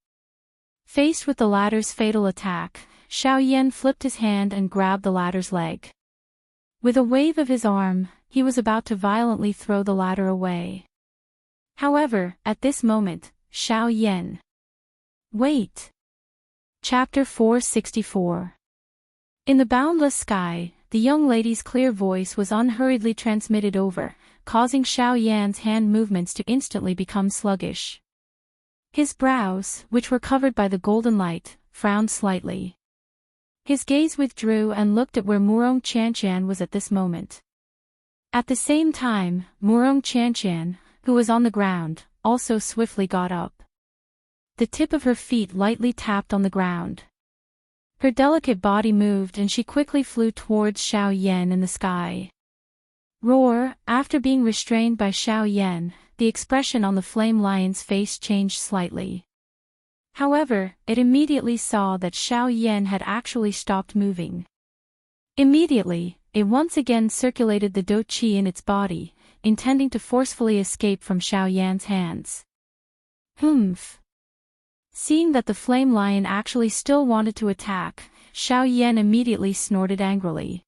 Faced with the latter's fatal attack, Xiao Yan flipped his hand and grabbed the latter's leg. With a wave of his arm, he was about to violently throw the latter away. However, at this moment, Xiao Yan. Wait! Chapter 464. In the boundless sky, the young lady's clear voice was unhurriedly transmitted over, causing Xiao Yan's hand movements to instantly become sluggish. His brows, which were covered by the golden light, frowned slightly. His gaze withdrew and looked at where Murong Qianqian was at this moment. At the same time, Murong Qianqian, who was on the ground, also swiftly got up. The tip of her feet lightly tapped on the ground. Her delicate body moved and she quickly flew towards Xiao Yan in the sky. Roar! After being restrained by Xiao Yan, the expression on the flame lion's face changed slightly. However, it immediately saw that Xiao Yan had actually stopped moving. Immediately, it once again circulated the Do Qi in its body, intending to forcefully escape from Xiao Yan's hands. Humph! Seeing that the flame lion actually still wanted to attack, Xiao Yan immediately snorted angrily.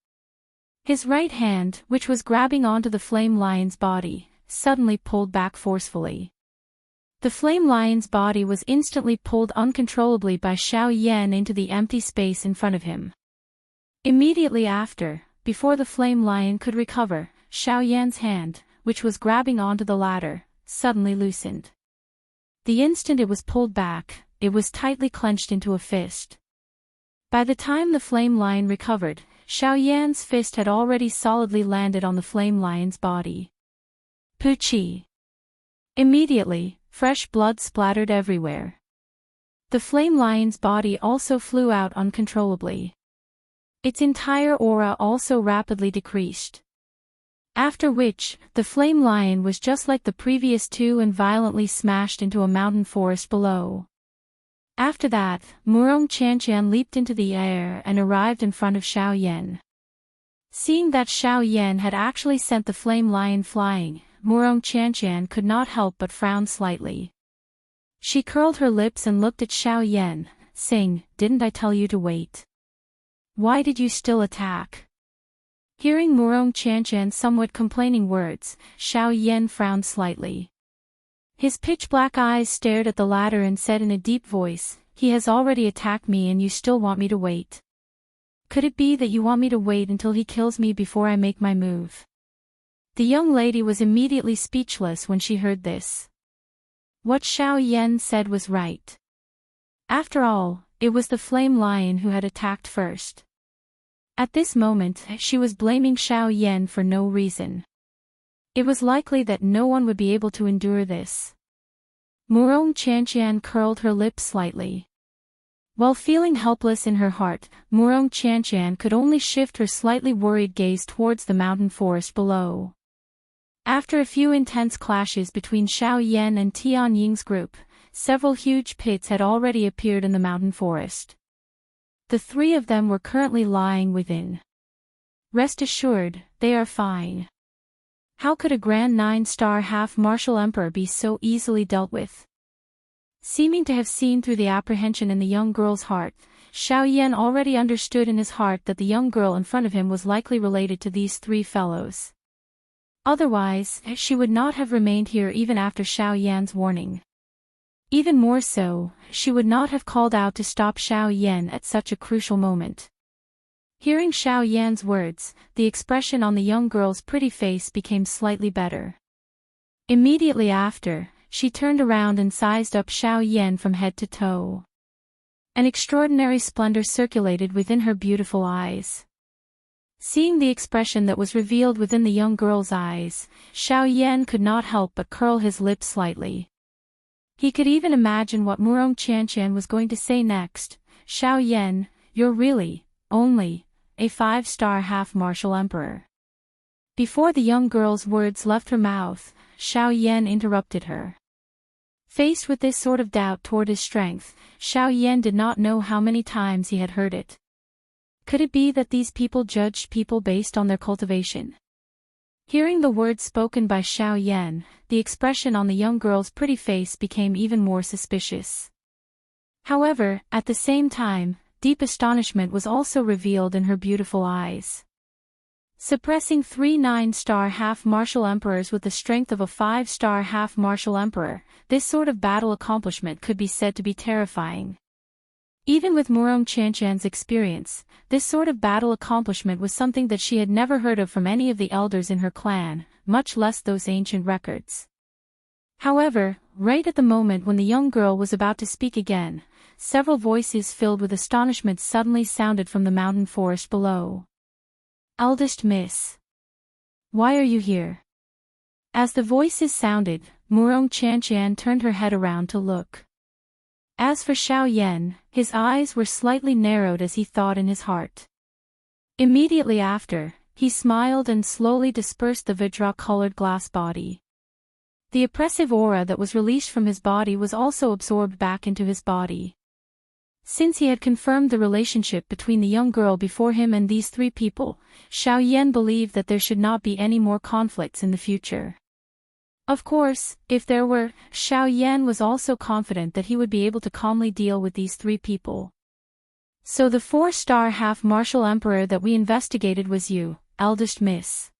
His right hand, which was grabbing onto the flame lion's body, suddenly pulled back forcefully. The flame lion's body was instantly pulled uncontrollably by Xiao Yan into the empty space in front of him. Immediately after, before the flame lion could recover, Xiao Yan's hand, which was grabbing onto the ladder, suddenly loosened. The instant it was pulled back, it was tightly clenched into a fist. By the time the flame lion recovered, Xiao Yan's fist had already solidly landed on the flame lion's body. Puchi! Immediately, fresh blood splattered everywhere. The flame lion's body also flew out uncontrollably. Its entire aura also rapidly decreased. After which, the flame lion was just like the previous two and violently smashed into a mountain forest below. After that, Murong Chanqian leaped into the air and arrived in front of Xiaoyan. Seeing that Xiaoyan had actually sent the flame lion flying, Murong Chanqian could not help but frown slightly. She curled her lips and looked at Xiaoyan, saying, "Didn't I tell you to wait? Why did you still attack?" Hearing Murong Chanqian's somewhat complaining words, Xiaoyan frowned slightly. His pitch-black eyes stared at the latter and said in a deep voice, "He has already attacked me and you still want me to wait? Could it be that you want me to wait until he kills me before I make my move?" The young lady was immediately speechless when she heard this. What Xiaoyan said was right. After all, it was the flame lion who had attacked first. At this moment, she was blaming Xiaoyan for no reason. It was likely that no one would be able to endure this. Murong Chanqian curled her lips slightly. While feeling helpless in her heart, Murong Chanqian could only shift her slightly worried gaze towards the mountain forest below. After a few intense clashes between Xiaoyan and Tianying's group, several huge pits had already appeared in the mountain forest. The three of them were currently lying within. Rest assured, they are fine. How could a Grand 9-star half-martial emperor be so easily dealt with? Seeming to have seen through the apprehension in the young girl's heart, Xiaoyan already understood in his heart that the young girl in front of him was likely related to these three fellows. Otherwise, she would not have remained here even after Xiaoyan's warning. Even more so, she would not have called out to stop Xiaoyan at such a crucial moment. Hearing Xiaoyan's words, the expression on the young girl's pretty face became slightly better. Immediately after, she turned around and sized up Xiaoyan from head to toe. An extraordinary splendor circulated within her beautiful eyes. Seeing the expression that was revealed within the young girl's eyes, Xiaoyan could not help but curl his lips slightly. He could even imagine what Murong Chanqian was going to say next. "Xiaoyan, you're really, only, a 5-star half-martial emperor." Before the young girl's words left her mouth, Xiaoyan interrupted her. Faced with this sort of doubt toward his strength, Xiaoyan did not know how many times he had heard it. Could it be that these people judged people based on their cultivation? Hearing the words spoken by Xiaoyan, the expression on the young girl's pretty face became even more suspicious. However, at the same time, deep astonishment was also revealed in her beautiful eyes. Suppressing 3 9-star half-martial emperors with the strength of a 5-star half-martial emperor, this sort of battle accomplishment could be said to be terrifying. Even with Murong Chanqian's experience, this sort of battle accomplishment was something that she had never heard of from any of the elders in her clan, much less those ancient records. However, right at the moment when the young girl was about to speak again, several voices filled with astonishment suddenly sounded from the mountain forest below. "Eldest Miss, why are you here?" As the voices sounded, Murong Chanqian turned her head around to look. As for Xiaoyan, his eyes were slightly narrowed as he thought in his heart. Immediately after, he smiled and slowly dispersed the vidra-colored glass body. The oppressive aura that was released from his body was also absorbed back into his body. Since he had confirmed the relationship between the young girl before him and these three people, Xiaoyan believed that there should not be any more conflicts in the future. Of course, if there were, Xiaoyan was also confident that he would be able to calmly deal with these three people. "So the 4-star half-martial emperor that we investigated was you, eldest miss.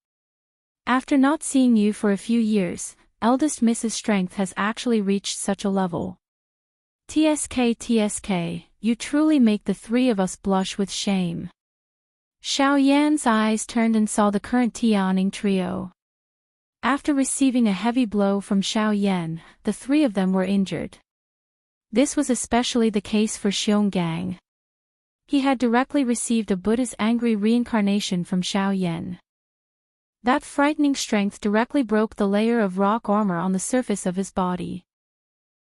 After not seeing you for a few years, eldest miss's strength has actually reached such a level. TSK, you truly make the three of us blush with shame." Xiaoyan's eyes turned and saw the current Tianying trio. After receiving a heavy blow from Xiaoyan, the three of them were injured. This was especially the case for Xionggang. He had directly received a Buddha's angry reincarnation from Xiaoyan. That frightening strength directly broke the layer of rock armor on the surface of his body.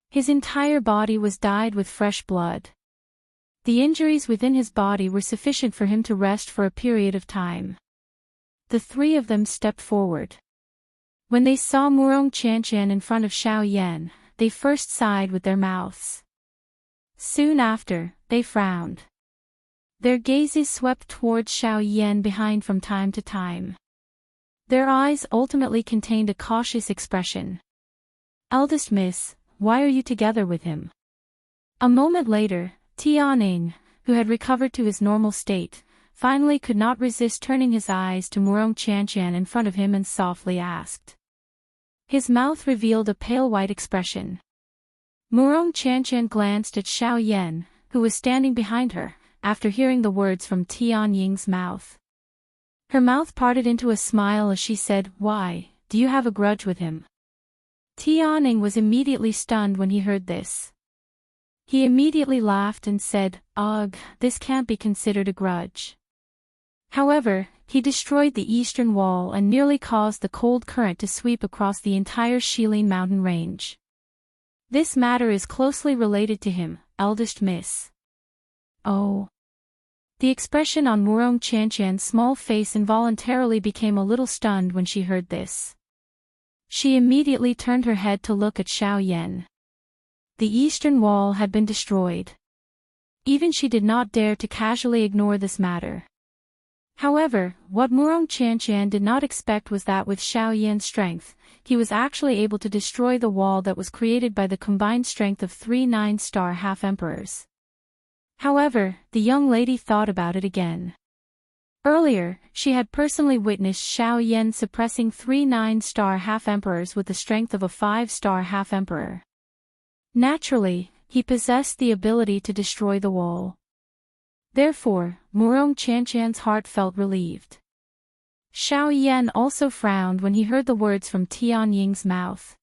His entire body was dyed with fresh blood. The injuries within his body were sufficient for him to rest for a period of time. The three of them stepped forward. When they saw Murong Qianqian in front of Xiao Yan, they first sighed with their mouths. Soon after, they frowned. Their gazes swept towards Xiao Yan behind from time to time. Their eyes ultimately contained a cautious expression. "Eldest miss, why are you together with him?" A moment later, Tianing, who had recovered to his normal state, finally could not resist turning his eyes to Murong Qianqian in front of him and softly asked. His mouth revealed a pale white expression. Murong Qianqian glanced at Xiao Yan, who was standing behind her, after hearing the words from Tianying's mouth. Her mouth parted into a smile as she said, "Why, do you have a grudge with him?" Tianying was immediately stunned when he heard this. He immediately laughed and said, "Ugh, this can't be considered a grudge." However, he destroyed the eastern wall and nearly caused the cold current to sweep across the entire Shilin mountain range. This matter is closely related to him, eldest miss. Oh. The expression on Murong Qianqian's small face involuntarily became a little stunned when she heard this. She immediately turned her head to look at Xiao Yan. The eastern wall had been destroyed. Even she did not dare to casually ignore this matter. However, what Murong Qianqian did not expect was that with Xiao Yan's strength, he was actually able to destroy the wall that was created by the combined strength of 3 9-star half-emperors. However, the young lady thought about it again. Earlier, she had personally witnessed Xiao Yan suppressing 3 9-star half-emperors with the strength of a 5-star half-emperor. Naturally, he possessed the ability to destroy the wall. Therefore, Murong Qianqian's heart felt relieved. Xiao Yan also frowned when he heard the words from Tianying's mouth.